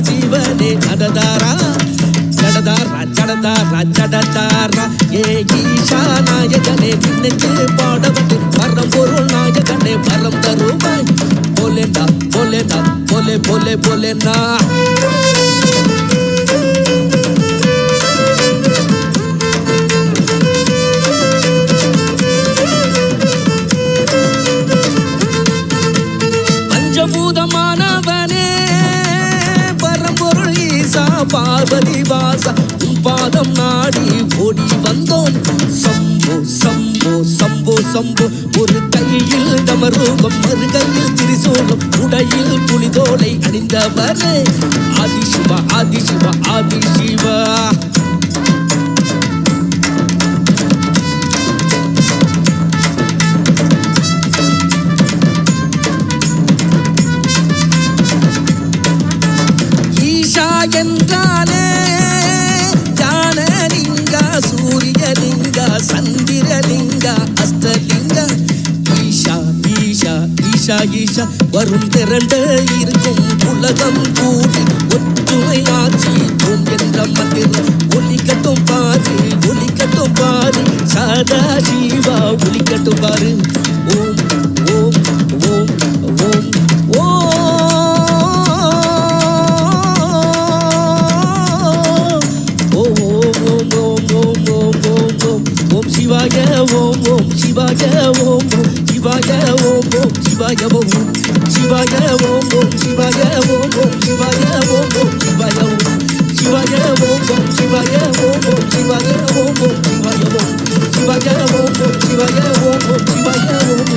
சிவனே ஜடதாரா ஜடதாரா ஜடதாரா ஜடதாரா ஏ ஈஷா நாயகனே நினைச்சு பாடவட்டு வரம் பொருள் நாயகனே வரம் தருவாய் போலேண்டா போலேண்டா போலே போலே போலேண்டா பஞ்சபூதமானவனே பார்வதி வாசா உன் பாதம் நாடி ஓடி வந்தோம் சம்போ சம்போ சம்போ சம்போ ஒரு கையில் டமருகம் மறு கையில் திரிசூலம் உடையில் புலிதோலை அணிந்தவரே ஆதிசிவா ஆதிசிவா ஆதிசிவா என்றாலே ஜானலிங்கா சூரியலிங்கா சந்திரலிங்கா அஸ்தலிங்கா ஈஷா ஈஷா ஈஷா ஈஷா வரும் திரண்ட இருக்கும் உலகம் கூடி ஒற்றுமையாட்சி ஓம் என்ற மந்திரம் ஒலிக்கட்டும் பாரு சதா சிவா ஒலிக்கட்டும் பாரு ஓம் ஓம் ஓம் ஓம் ஓம் சிவாய ஓம் ஓம் சிவாய ஓம் ஓம் சிவாய ஓம் ஓம் சிவாய ஓம் சிவாய ஓம் ஓம் சிவாய ஓம் ஓம் சிவாய ஓம் ஓம் சிவாய ஓம் சிவாய ஓம் ஓம் சிவாய ஓம் ஓம் சிவாய ஓம் ஓம் சிவாய ஓம் சிவாய ஓம் ஓம் சிவாய ஓம் ஓம் சிவாய ஓம்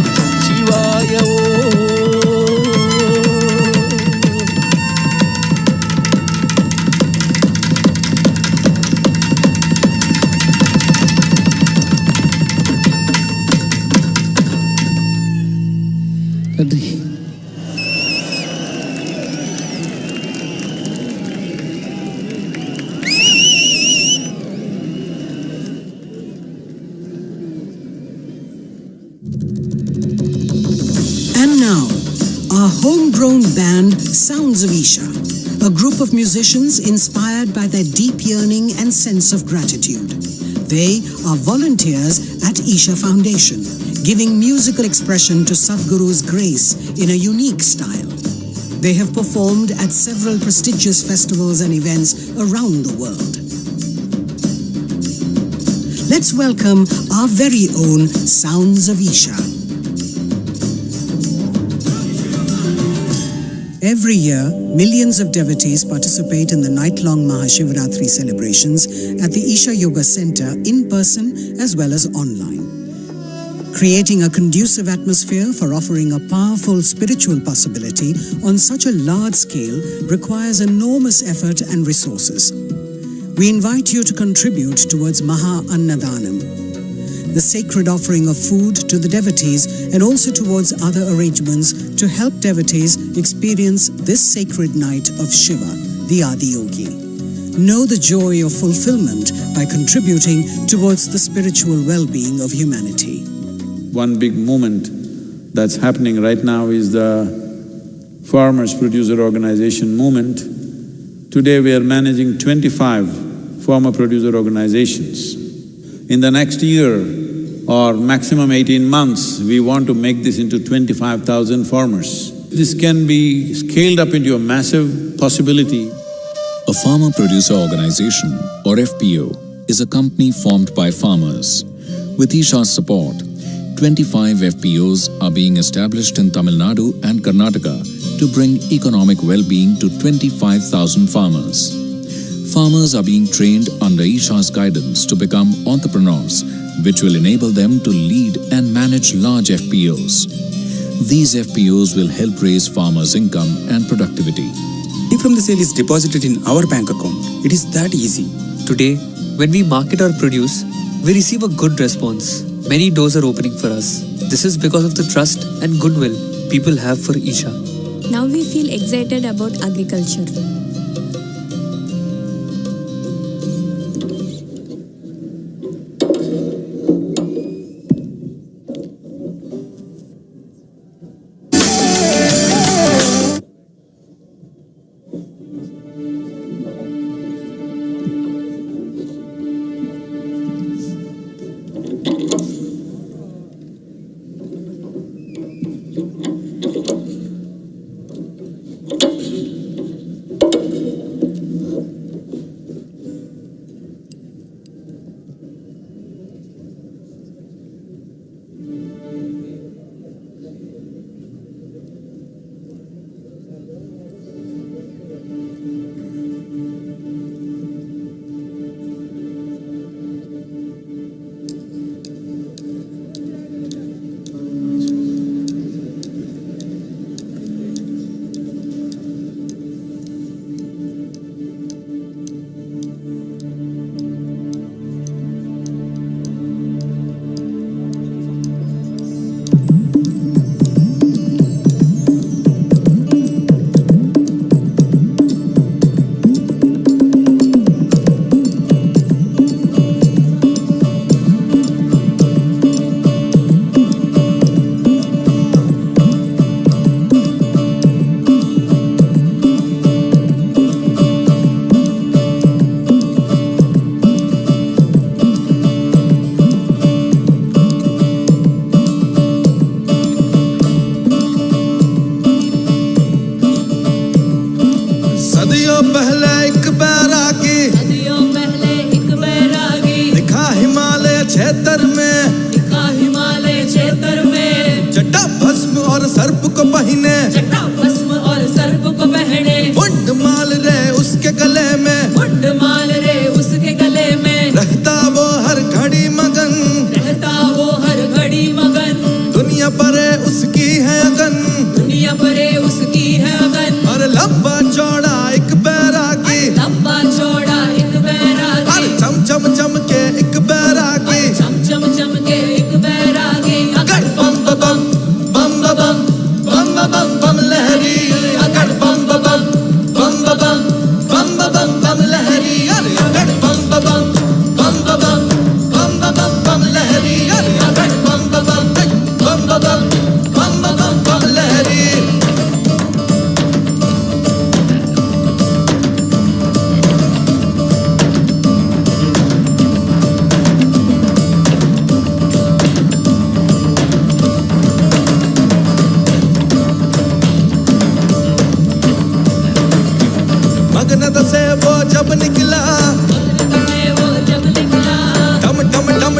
சிவாய ஓம் And now, our homegrown band, Sounds of Isha, a group of musicians inspired by their deep yearning and sense of gratitude. They are volunteers at Isha Foundation, giving musical expression to Sadhguru's grace in a unique style. They have performed at several prestigious festivals and events around the world. let's welcome our very own Sounds of Isha. Every year, millions of devotees participate in the night-long MahaShivRatri celebrations at the Isha Yoga Center in person as well as online. Creating a conducive atmosphere for offering a powerful spiritual possibility on such a large scale requires enormous effort and resources. We invite you to contribute towards Maha Annadanam, the sacred offering of food to the devotees, and also towards other arrangements to help devotees experience this sacred night of Shiva, the Adi Yogi. Know the joy of fulfillment by contributing towards the spiritual well-being of humanity. One big movement that's happening right now is the Farmers Producer Organization movement. Today we are managing 25 farmer producer organizations. In the next year or maximum 18 months, we want to make this into 25,000 farmers. This can be scaled up into a massive possibility. A farmer producer organization, or FPO, is a company formed by farmers. With Isha's support, 25 FPOs are being established in Tamil Nadu and Karnataka to bring economic well-being to 25,000 farmers. Farmers are being trained under Isha's guidance to become entrepreneurs, which will enable them to lead and manage large FPOs. These FPOs will help raise farmers' income and productivity. If from the sale is deposited in our bank account, it is that easy. Today, when we market our produce, we receive a good response. Many doors are opening for us. This is because of the trust and goodwill people have for Isha. Now we feel excited about agriculture. सर्प को पहने जटा भस्म और सर्प को पहने मुंड माल रे उसके गले में मुंड माल रे उसके गले में रहता वो हर घड़ी मगन रहता वो हर घड़ी मगन दुनिया परे उसकी है अगन दुनिया परे उसकी है अगन और लंबा चौड़ा एक बैरागी लंबा चौड़ा एक बैरागी और चम चम चम के एक बैरागी चम चम चम के एक बैरागी अगड़ बम बम बम बम बम बम बम लहरी अगड़ बम बम बम बम बम बम बम लहरी अगड़ बम बम बम बम बम बम बम लहरी अगड़ बम बम बम बम बम लहरी मगनत से वो जब निकला वो जब निकला डम डम डम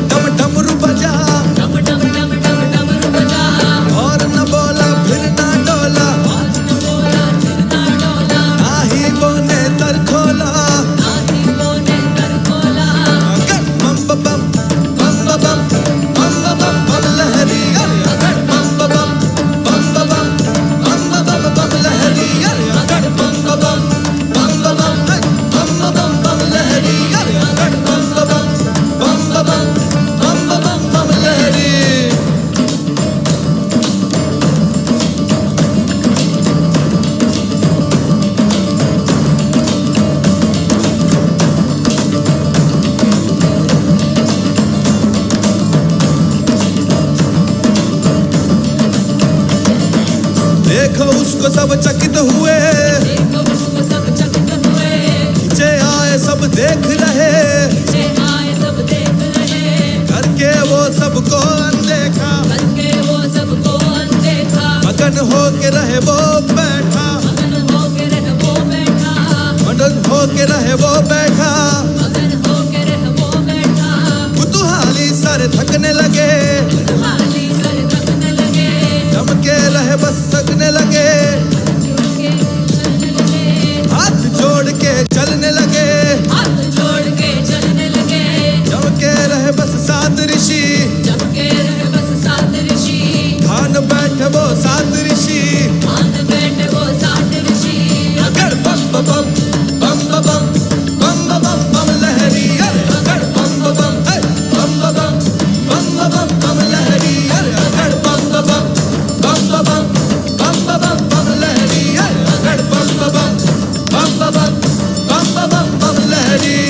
को सब चकित हुए, खींचे आए सब देख रहे, करके वो सबको अनदेखा, मगन हो के रहे वो बैठा, मगन हो के रहे वो बैठा, कुतूहली सारे थकने लगे, जम के रहे बस थकने लगे, हाथ जोड़ के चलने लगे, जम के रहे बस सात ऋषि, ध्यान बैठे वो सात ऋषि, अगर बम बम बम बम बम बम बम लहरी, अगर बम बम बम बम बम बम लहरी, अगर बम बम बम बम लहरी, अगर बम बम लहरी।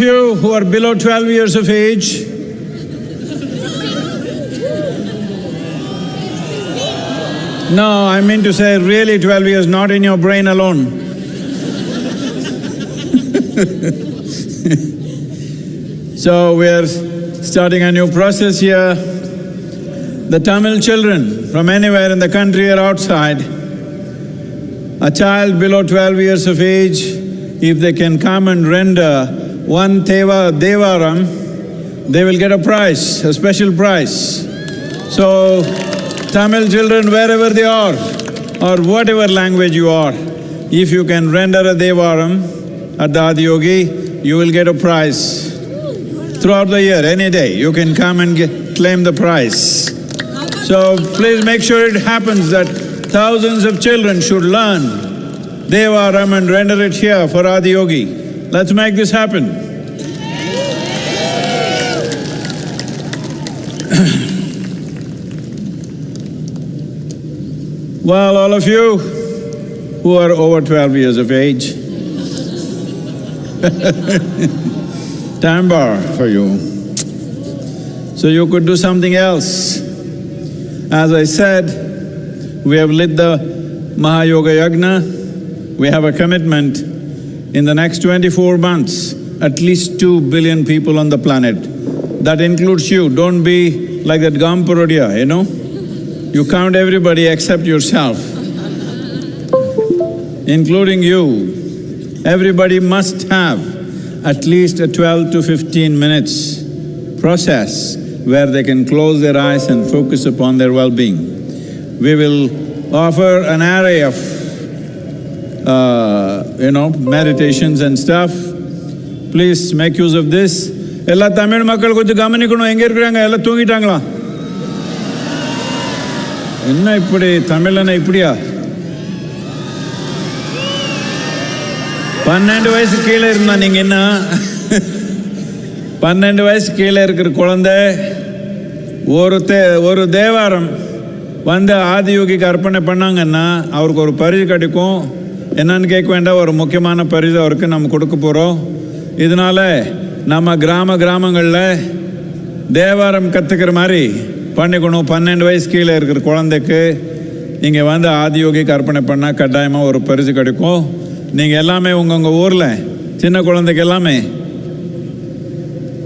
you who are below 12 years of age, no, I mean to say really 12 years, not in your brain alone. So we are starting a new process here. The Tamil children from anywhere in the country or outside, a child below 12 years of age, if they can come and render one Devaram, they will get a prize, a special prize. So, Tamil children, wherever they are, or whatever language you are, if you can render a Devaram at the Adi Yogi, you will get a prize. Throughout the year, any day, you can come and claim the prize. So please make sure it happens that thousands of children should learn Devaram and render it here for Adi Yogi. Let's make this happen. Well, all of you who are over 12 years of age, time bar for you. So you could do something else. As I said, we have lit the Mahayoga Yagna. We have a commitment in the next 24 months, at least 2 billion people on the planet. That includes you. Don't be like that Gamparodia, you know? You count everybody except yourself, including you. Everybody must have at least a 12 to 15 minutes process where they can close their eyes and focus upon their well-being. We will offer an array of, meditations and stuff. Please make use of this. Ella Tamil makkal konju gamanikkanum, enga irukkranga, ella thoongitangala? Enna ippadi Tamilana ipdiya? 12 வயசு கீழே இருந்தா நீங்க என்ன? 12 வயசு கீழே இருக்கிற குழந்தை ஒரு தேவாரம் வந்து ஆதியோகிக்கு அர்ப்பணை பண்ணாங்கன்னா அவருக்கு ஒரு பரிசு கிடைக்கும். என்னன்னு கேட்க வேண்டாம், ஒரு முக்கியமான பரிசு அவருக்கு நம்ம கொடுக்க போகிறோம். இதனால நம்ம கிராமங்களில் தேவாரம் கற்றுக்கிற மாதிரி பண்ணிக்கணும். 12 வயசு கீழே இருக்கிற குழந்தைக்கு நீங்கள் வந்து ஆதியோகிக்கு அர்ப்பணை பண்ணால் கட்டாயமாக ஒரு பரிசு கிடைக்கும். நீங்கள் எல்லாமே உங்கள் ஊரில் சின்ன குழந்தைக்கு எல்லாமே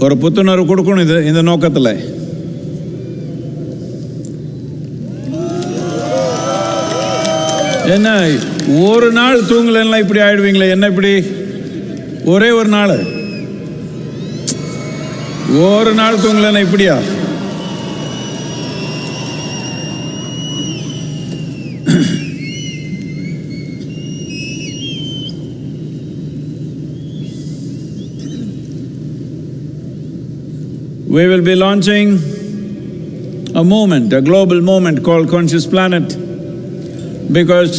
ஒரு புத்துணர்வு கொடுக்கணும் இந்த நோக்கத்தில். என்ன ஒரு நாள் தூங்கலாம் இப்படி ஆயிடுவீங்களே, என்ன இப்படி ஒரே ஒரு நாள் தூங்கலன்னா இப்படியா? We will be launching a movement, a global movement called Conscious Planet, because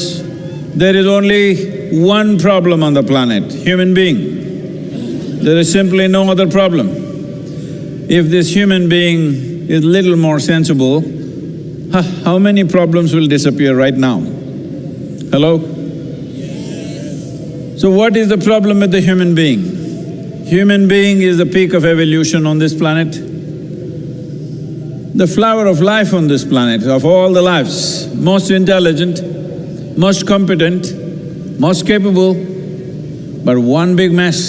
there is only one problem on the planet, human being. There is simply no other problem. If this human being is little more sensible, how many problems will disappear right now? Hello? So what is the problem with the human being? Human being is the peak of evolution on this planet. The flower of life on this planet, of all the lives, most intelligent, most competent, most capable, but one big mess.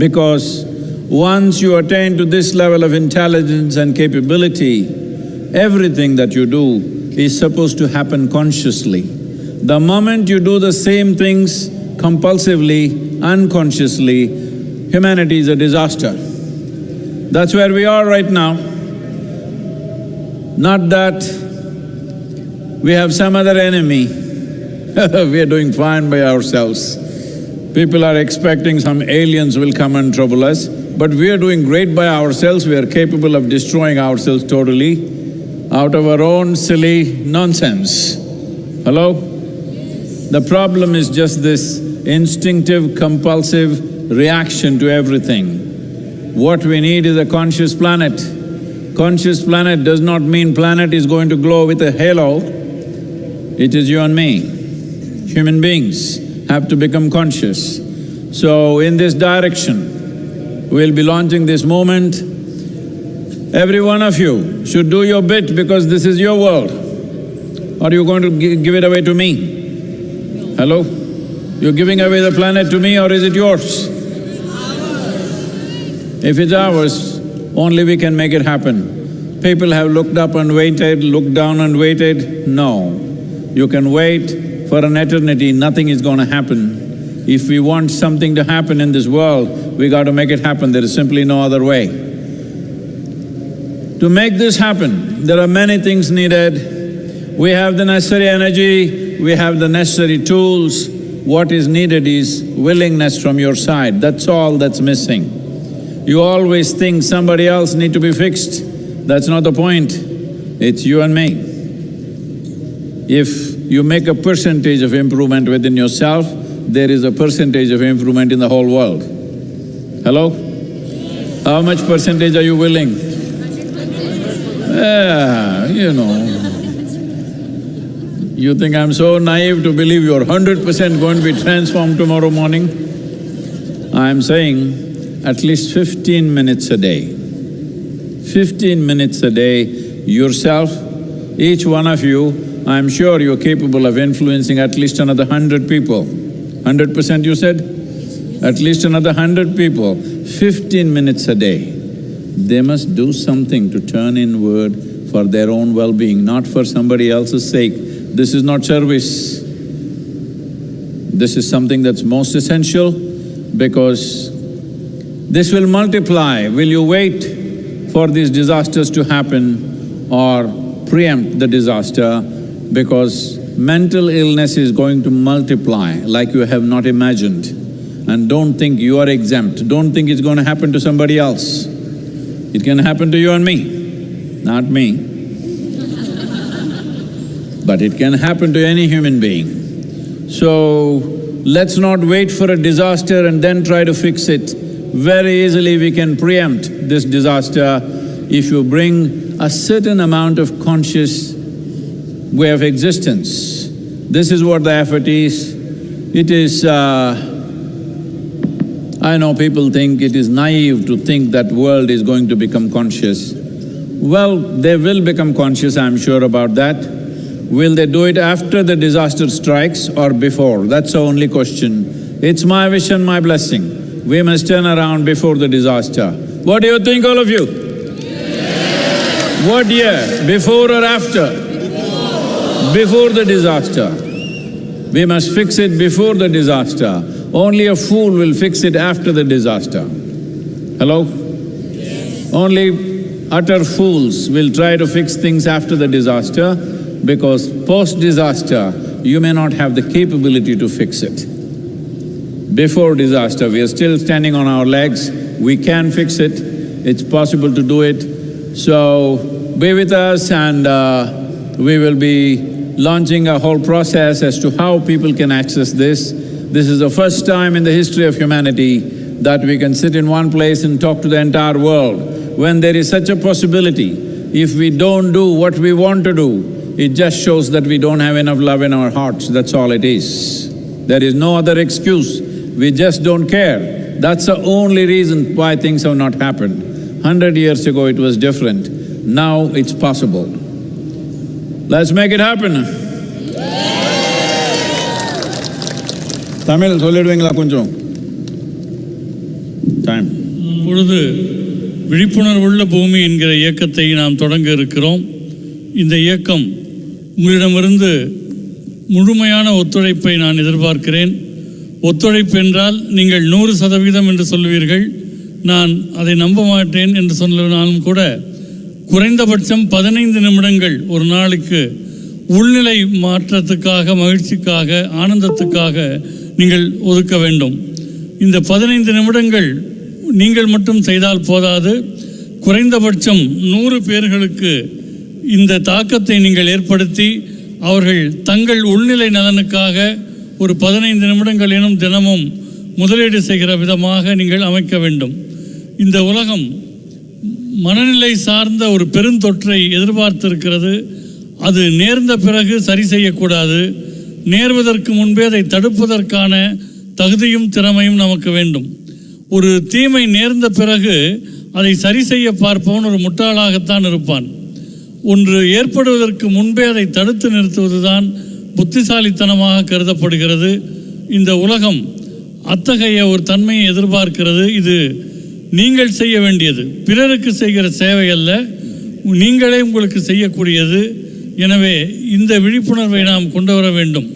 Because once you attain to this level of intelligence and capability, everything that you do is supposed to happen consciously. The moment you do the same things compulsively, unconsciously, humanity is a disaster. That's where we are right now. Not that we have some other enemy. We are doing fine by ourselves. People are expecting some aliens will come and trouble us, but we are doing great by ourselves. We are capable of destroying ourselves totally out of our own silly nonsense. Hello? The problem is just this instinctive, compulsive reaction to everything. What we need is a conscious planet. Conscious planet does not mean planet is going to glow with a halo. It is you and me. Human beings have to become conscious. So in this direction, We'll be launching this movement. Every one of you should do your bit because this is your world. Or are you going to give it away to me? Hello? You're giving away the planet to me or is it yours? If it's ours, only we can make it happen. People have looked up and waited, looked down and waited. No. You can wait for an eternity, nothing is going to happen. If we want something to happen in this world, we got to make it happen, there is simply no other way. To make this happen, there are many things needed. We have the necessary energy, we have the necessary tools. What is needed is willingness from your side, that's all that's missing. You always think somebody else need to be fixed, that's not the point, it's you and me. If you make a percentage of improvement within yourself, there is a percentage of improvement in the whole world. Hello? How much percentage are you willing? You know. You think I'm so naive to believe you're 100% going to be transformed tomorrow morning? I'm saying at least 15 minutes a day. 15 minutes a day, yourself, each one of you, I'm sure you're capable of influencing at least another 100 people. 100% you said? At least another 100 people, 15 minutes a day. They must do something to turn inward for their own well-being, not for somebody else's sake. This is not service. This is something that's most essential because this will multiply. Will you wait for these disasters to happen or preempt the disaster? Because mental illness is going to multiply like you have not imagined. And don't think you are exempt, don't think it's going to happen to somebody else. It can happen to you and me, not me. But it can happen to any human being. So, let's not wait for a disaster and then try to fix it. Very easily we can preempt this disaster if you bring a certain amount of conscious way of existence. This is what the effort is. It is… I know people think it is naive to think that world is going to become conscious. Well, they will become conscious, I'm sure about that. Will they do it after the disaster strikes or before? That's the only question. It's my wish and my blessing. We must turn around before the disaster. What do you think, all of you? What year? Before or after? Before the disaster. We must fix it before the disaster. Only a fool will fix it after the disaster. Hello? Only utter fools will try to fix things after the disaster because post-disaster, you may not have the capability to fix it. Before disaster, we are still standing on our legs, we can fix it, it's possible to do it. So, be with us and we will be launching a whole process as to how people can access this. This is the first time in the history of humanity that we can sit in one place and talk to the entire world. When there is such a possibility, if we don't do what we want to do, it just shows that we don't have enough love in our hearts, that's all it is. There is no other excuse, we just don't care. That's the only reason why things have not happened. 100 years ago it was different, now it's possible. Let's make it happen. Tamil சொல்லிடுவீங்களா கொஞ்சம்? Time. இப்பொழுது விழிப்புணர்வுள்ள பூமி என்கிற இயக்கத்தை நாம் தொடங்க இருக்கிறோம். இந்த இயக்கம் உங்களிடமிருந்து முழுமையான ஒத்துழைப்பை நான் எதிர்பார்க்கிறேன். ஒத்துழைப்பு என்றால் நீங்கள் 100% என்று சொல்வீர்கள். நான் அதை நம்ப மாட்டேன் என்று சொன்னாலும் கூட குறைந்தபட்சம் 15 நிமிடங்கள் ஒரு நாளுக்கு உள்நிலை மாற்றத்துக்காக, மகிழ்ச்சிக்காக, ஆனந்தத்துக்காக நீங்கள் ஒதுக்க வேண்டும். இந்த 15 நிமிடங்கள் நீங்கள் மட்டும் செய்தால் போதாது, குறைந்தபட்சம் 100 பேர்களுக்கு இந்த தாக்கத்தை நீங்கள் ஏற்படுத்தி அவர்கள் தங்கள் உள்நிலை நலனுக்காக ஒரு 15 நிமிடங்கள் எனும் தினமும் முதலீடு செய்கிற விதமாக நீங்கள் அமைக்க வேண்டும். இந்த உலகம் மனநிலை சார்ந்த ஒரு பெருந்தொற்றை எதிர்பார்த்திருக்கிறது. அது நேர்ந்த பிறகு சரி செய்யக்கூடாது. நேர்வதற்கு முன்பே அதை தடுப்பதற்கான தகுதியும் திறமையும் நமக்கு வேண்டும். ஒரு தீமை நேர்ந்த பிறகு அதை சரி செய்ய பார்ப்பவன் ஒரு முட்டாளாகத்தான் இருப்பான். ஒன்று ஏற்படுவதற்கு முன்பே அதை தடுத்து நிறுத்துவதுதான் புத்திசாலித்தனமாக கருதப்படுகிறது. இந்த உலகம் அத்தகைய ஒரு தன்மையை எதிர்பார்க்கிறது. இது நீங்கள் செய்ய வேண்டியது, பிறருக்கு செய்கிற சேவை அல்ல, நீங்களே உங்களுக்கு செய்யக்கூடியது. எனவே இந்த விழிப்புணர்வை நாம் கொண்டு வர வேண்டும்.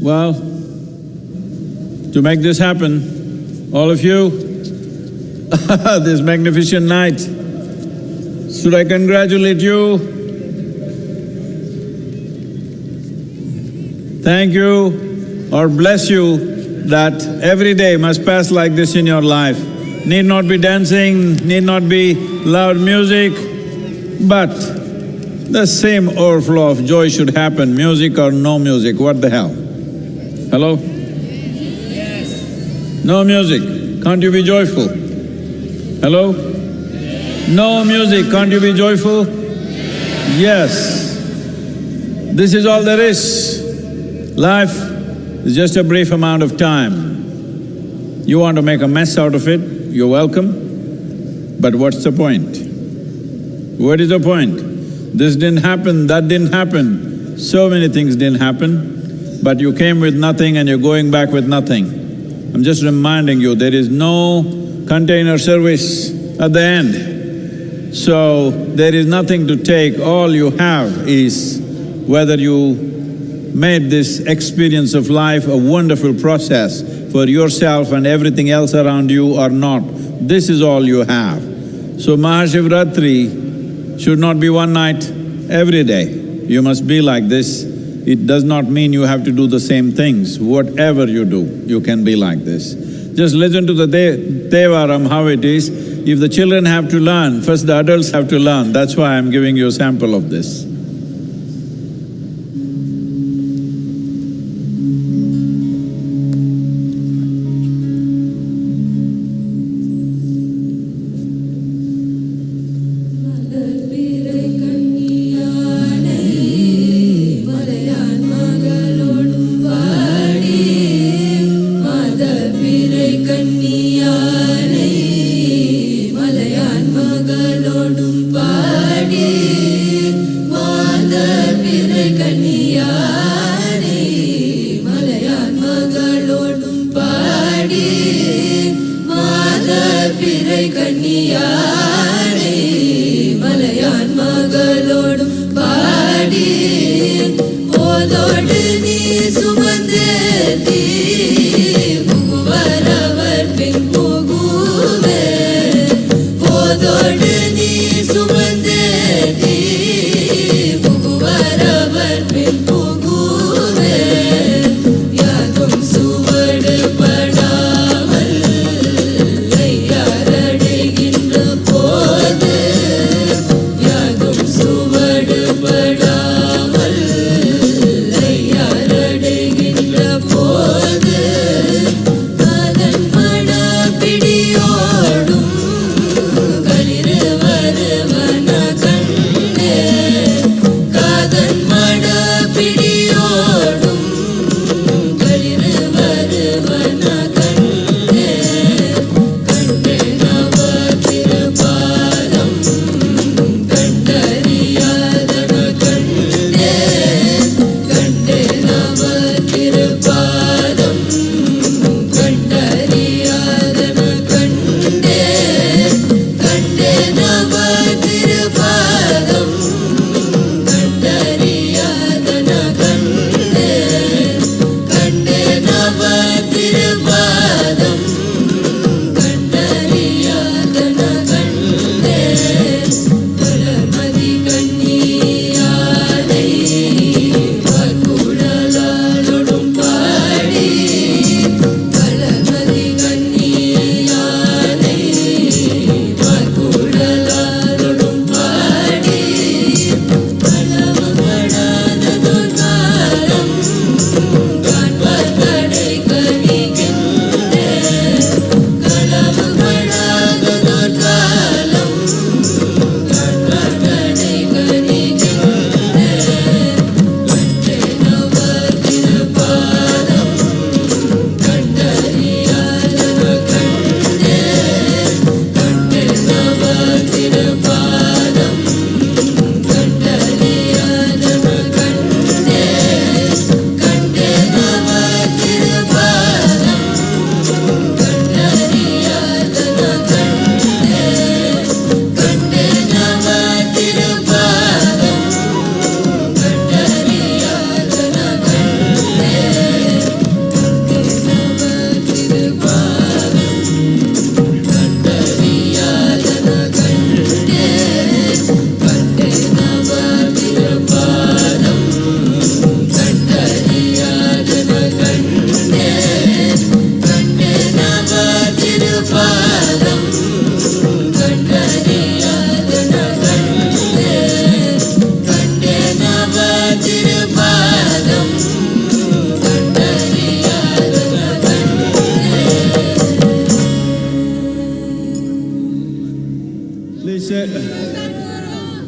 Well, to make this happen, all of you, this magnificent night, should I congratulate you? Thank you or bless you that every day must pass like this in your life. Need not be dancing, need not be loud music, but the same overflow of joy should happen, music or no music, what the hell? Hello? Yes. No music, can't you be joyful? Hello? No music, can't you be joyful? Yes. This is all there is. Life is just a brief amount of time. You want to make a mess out of it, you're welcome. But what's the point? What is the point? This didn't happen, that didn't happen. So many things didn't happen, but you came with nothing and you're going back with nothing. I'm just reminding you, there is no container service at the end. So there is nothing to take, all you have is whether you made this experience of life a wonderful process for yourself and everything else around you or not. This is all you have. So MahaShivRatri should not be one night every day. You must be like this. It does not mean you have to do the same things. Whatever you do, you can be like this. Just listen to the Devaram, how it is. If the children have to learn, first the adults have to learn. That's why I'm giving you a sample of this.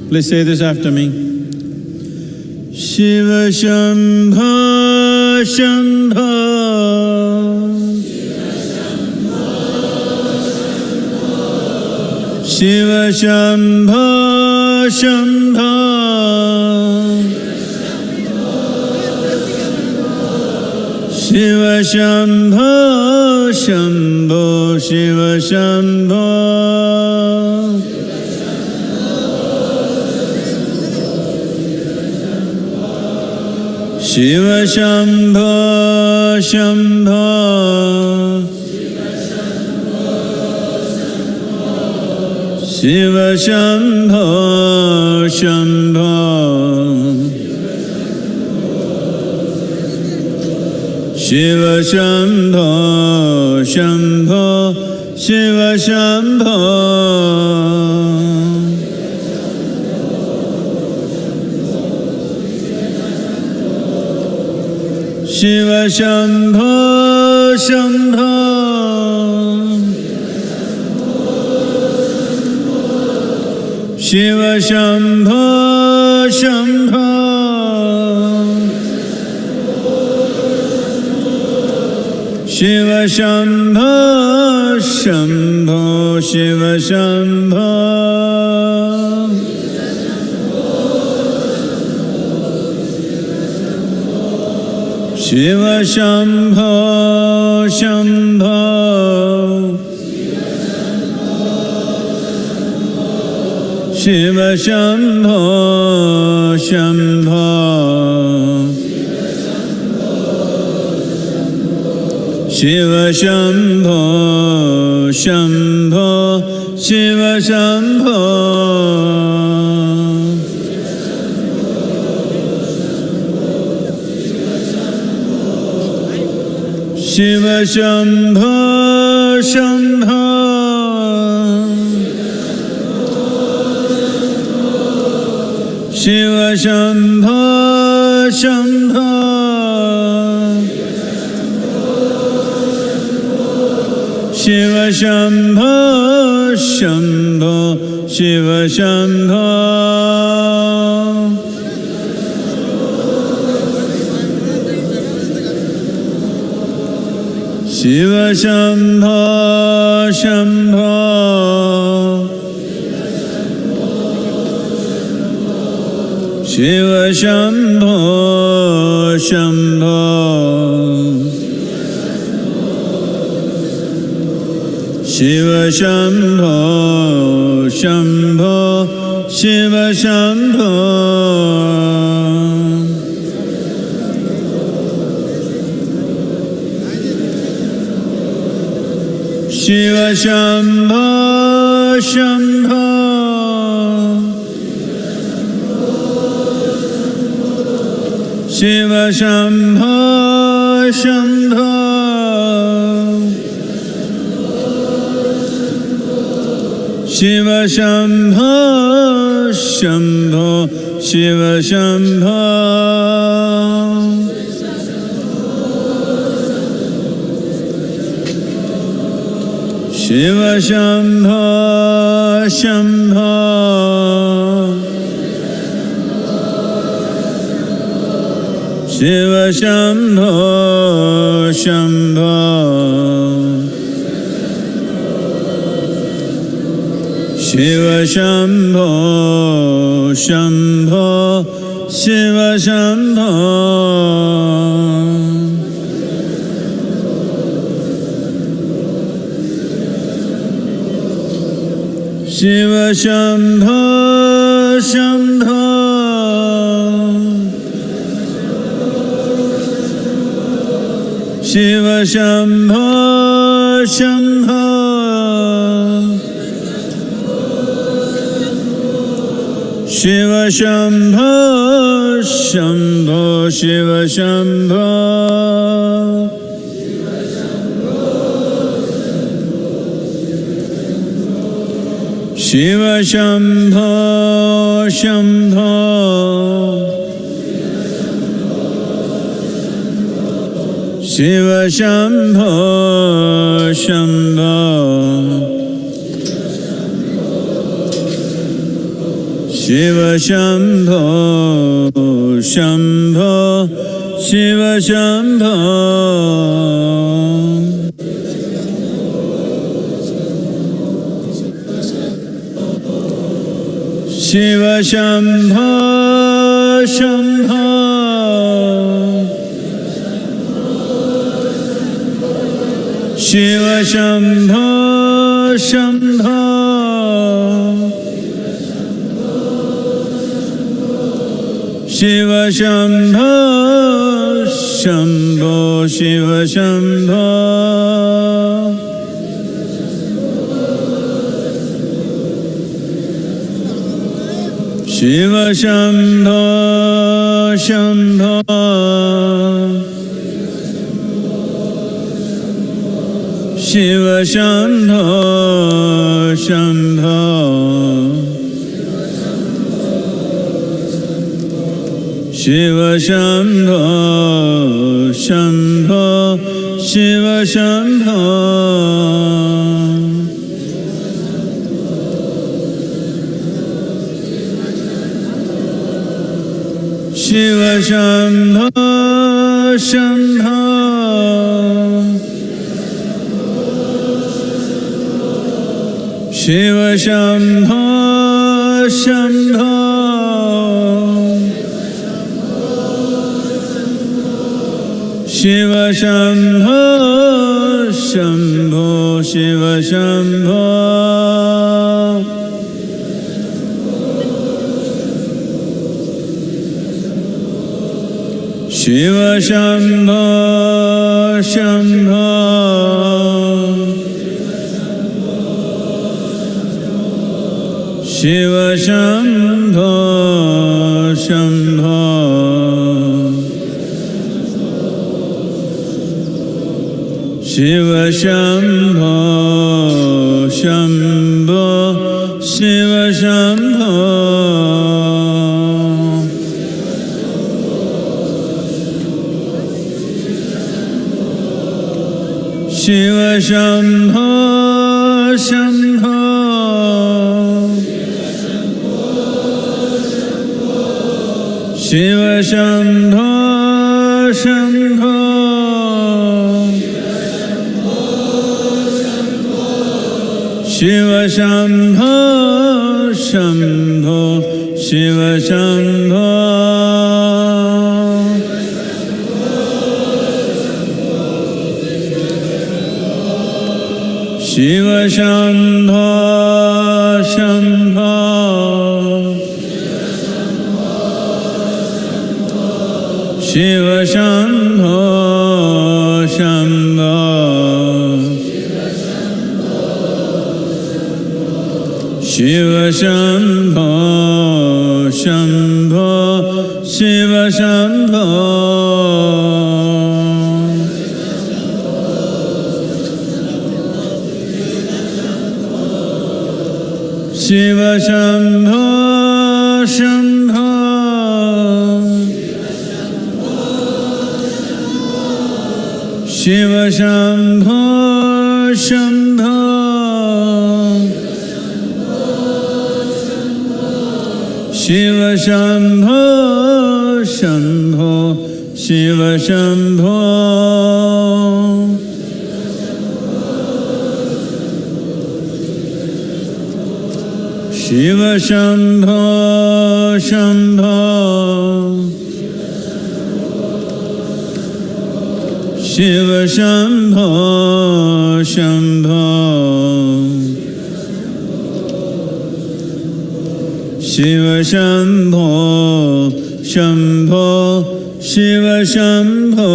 Please say this after me. Shiva Shambho Shambho Shiva Shambho Shambho Shiva Shambho Shambho Shiva Shambho Shiva Shambho Shambho Shiva Shambho Shambho Shiva Shambho Shambho Shiva Shambho Shiva Shambho Shambho Shiva Shambho Shambho Shiva Shambho Shambho Shiva Shambho Shiva Shambho Shambho Shiva Shambho Shambho Shiva Shambho Shambho Shiva Shambho Shiva Shambho Shambho Shiva Shambho Shambho Shiva Shambho Shambho Shiva Shambho Shiva Shambho Shambho Shiva Shambho Shambho Shiva Shambho Shambho Shiva Shambho Shiva Shambho Shambho Shiva Shambho Shambho Shiva Shambho Shambho Shiva Shambho Shiva Shambho Shambho Shiva Shambho Shambho Shiva Shambho Shambho Shiva Shambho Shiva Shambho Shambho Shiva Shambho Shambho Shiva Shambho Shambho Shiva Shambho Shiva Shambho Shambho Shiva Shambho Shambho Shiva Shambho, Shambho, Shiva Shambho. Shiva Shambho, Shambho. Shiva Shambho, Shambho. Shiva Shambho, Shambho, Shiva Shambho. Shiva Shambho, Shambho. Shiva Shambho, Shambho. Shiva Shambho, Shambho, Shiva Shambho. Shiva Shambho, Shambho. Shiva Shambho, Shambho. Shiva Shambho, Shambho, Shiva Shambho. Shiva Shambho, Shambho. Shiva Shambho, Shambho. Shiva Shambho, Shambho, Shiva Shambho. Shiva Shambho, Shambho. Shiva Shambho, Shambho. Shiva Shambho, Shambho, Shiva Shambho. Shiva Shambho, Shambho. Shiva Shambho, Shambho. Shiva Shambho, Shambho, Shiva Shambho. Shiva Shambho, Shambho. Shiva Shambho, Shambho. Shiva Shambho, Shambho, Shiva Shambho. Shiva Shambho, Shambho. Shiva Shambho, Shambho. Shiva Shambho, Shambho, Shiva Shambho.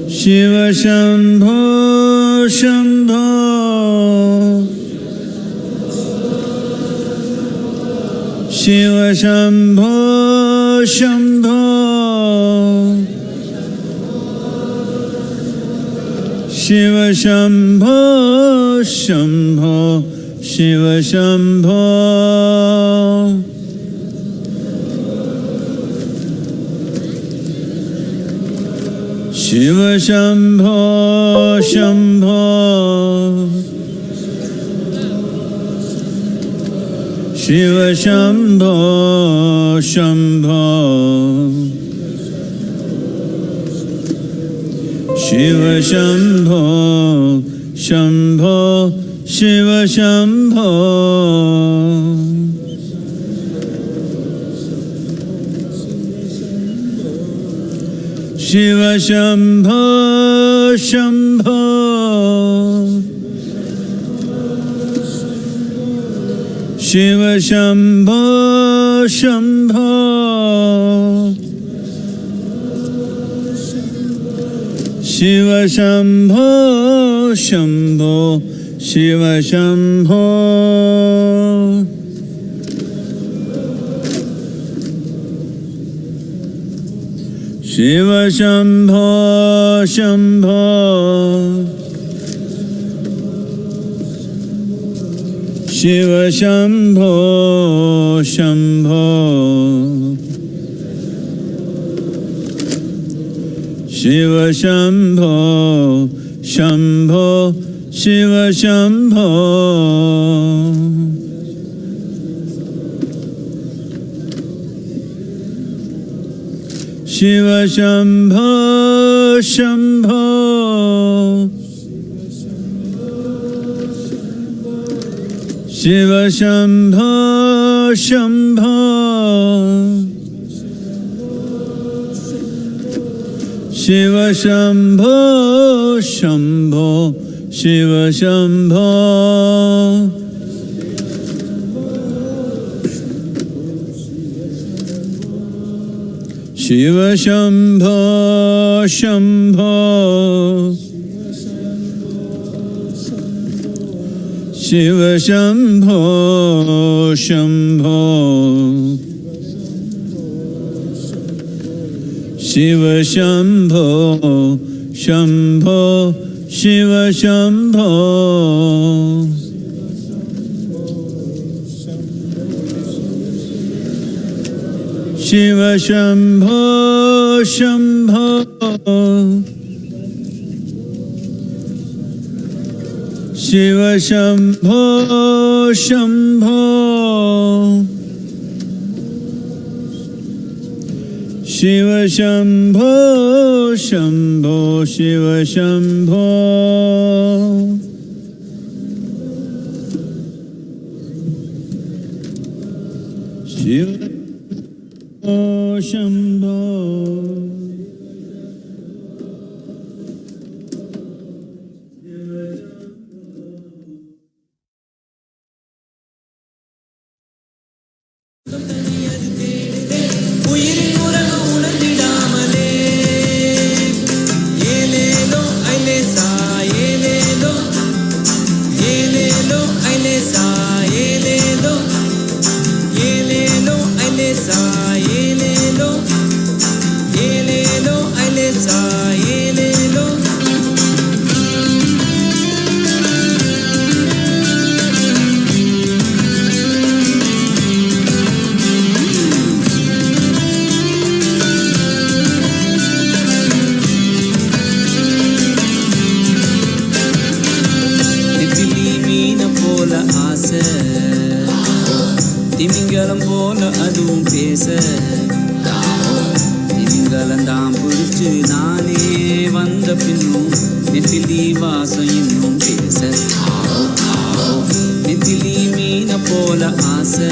Shiva Shambho, Shambho. Shiva Shambho, Shambho. Shiva Shambho, Shambho, Shiva Shambho. Shiva Shambho Shambho Shiva Shambho Shambho Shiva Shambho Shambho Shiva Shambho Shiva Shambho Shambho Shiva Shambho Shambho Shiva Shambho Shambho Shiva Shambho Shiva Shambho Shambho Shiva Shambho Shambho Shiva Shambho Shambho Shiva Shambho Shiva Shambho Shambho Shiva Shambho Shambho Shiva Shambho Shambho Shiva Shambho Shiva Shambho Shambho Shiva Shambho Shambho Shiva Shambho Shambho Shiva Shambho Shiva Shambho Shambho Shiva Shambho Shambho Shiva Shambho Shambho Shiva Shambho Shiva Shambho உயிரின் உறவு உணர்ந்திடாமலே ஏலேலோ ஐலேசா ஏலேலோ ஏலேலோ ஐலேசா ஏலேலோ ஏலேலோ ஐலேசா ஏலேலோ ஏலேலோ ஐலேசா ஏலேலோ போல ஆசை திமிங்கலம் போல அதுவும் பேச திமிங்கலம் தான் பிடிச்சு நானே வந்த பின்னும் நெத்திலி வாசம் இன்னும் பேச நெத்திலி மீன போல ஆசை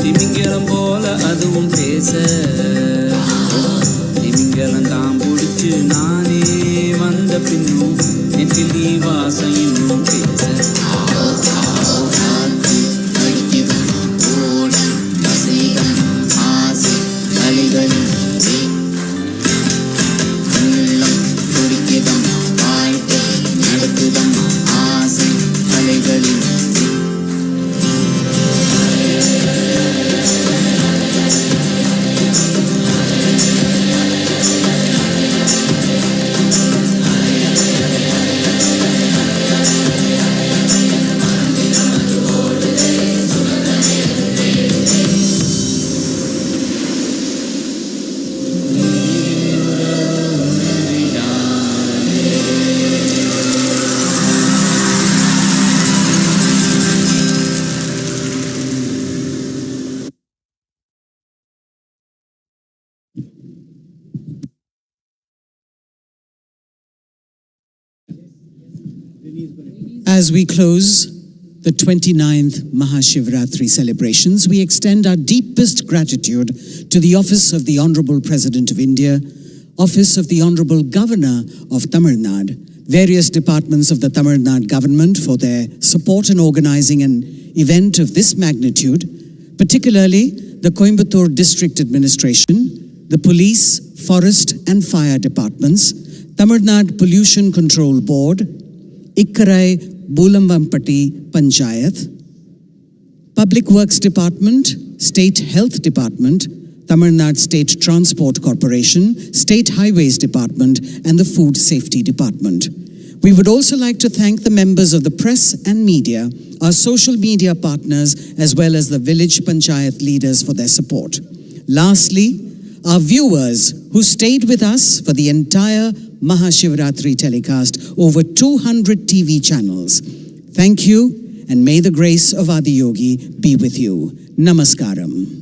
திமிங்கலம் போல அதுவும் பேச திமிங்கலம் தான் பிடிச்சு நானே வந்த பின்னும் நெத்திலி வாசம் இன்னும் பேச As we close the 29th MahaShivRatri celebrations, we extend our deepest gratitude to the Office of the Honorable President of India, Office of the Honorable Governor of Tamil Nadu, various departments of the Tamil Nadu government for their support in organizing an event of this magnitude, particularly the Coimbatore District Administration, the Police, Forest and Fire Departments, Tamil Nadu Pollution Control Board, Ikkarai Bulambamppatti Panchayat, Public Works Department, State Health Department, Tamil Nadu State Transport Corporation, State Highways Department and the Food Safety Department. We would also like to thank the members of the press and media, our social media partners, as well as the village panchayat leaders for their support. Lastly, our viewers who stayed with us for the entire MahaShivRatri telecast over 200 TV channels. Thank you, and may the grace of Adi Yogi be with you. Namaskaram.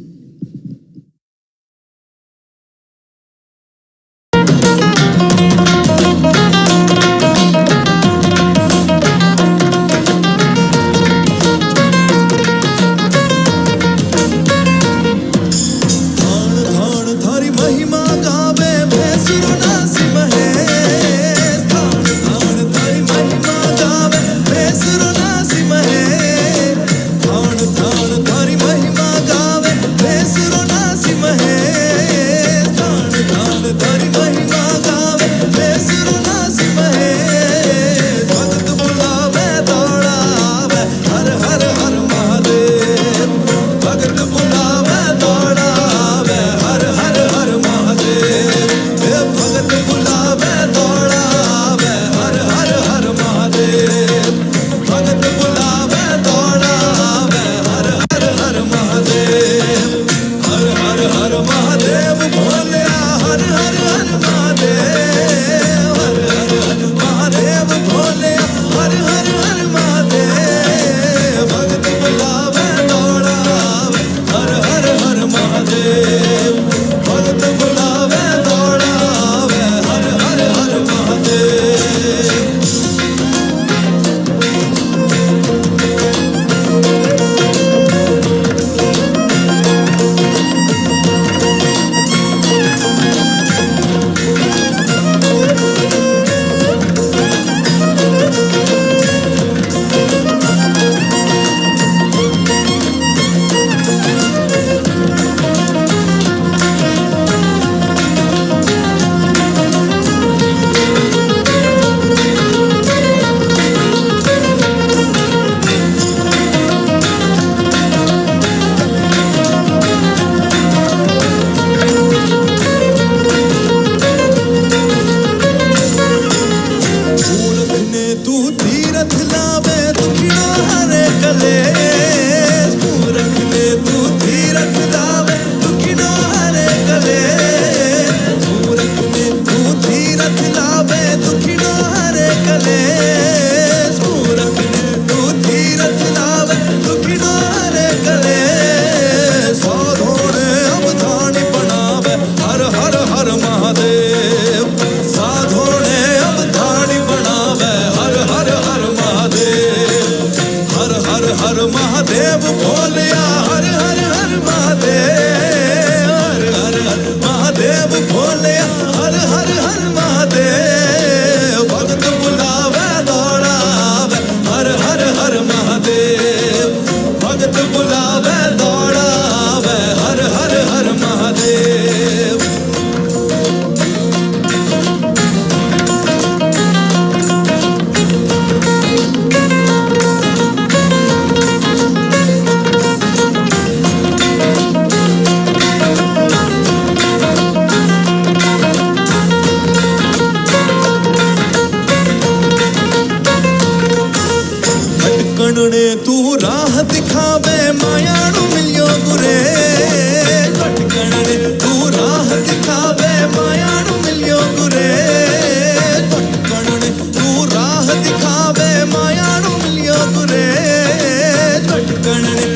गणने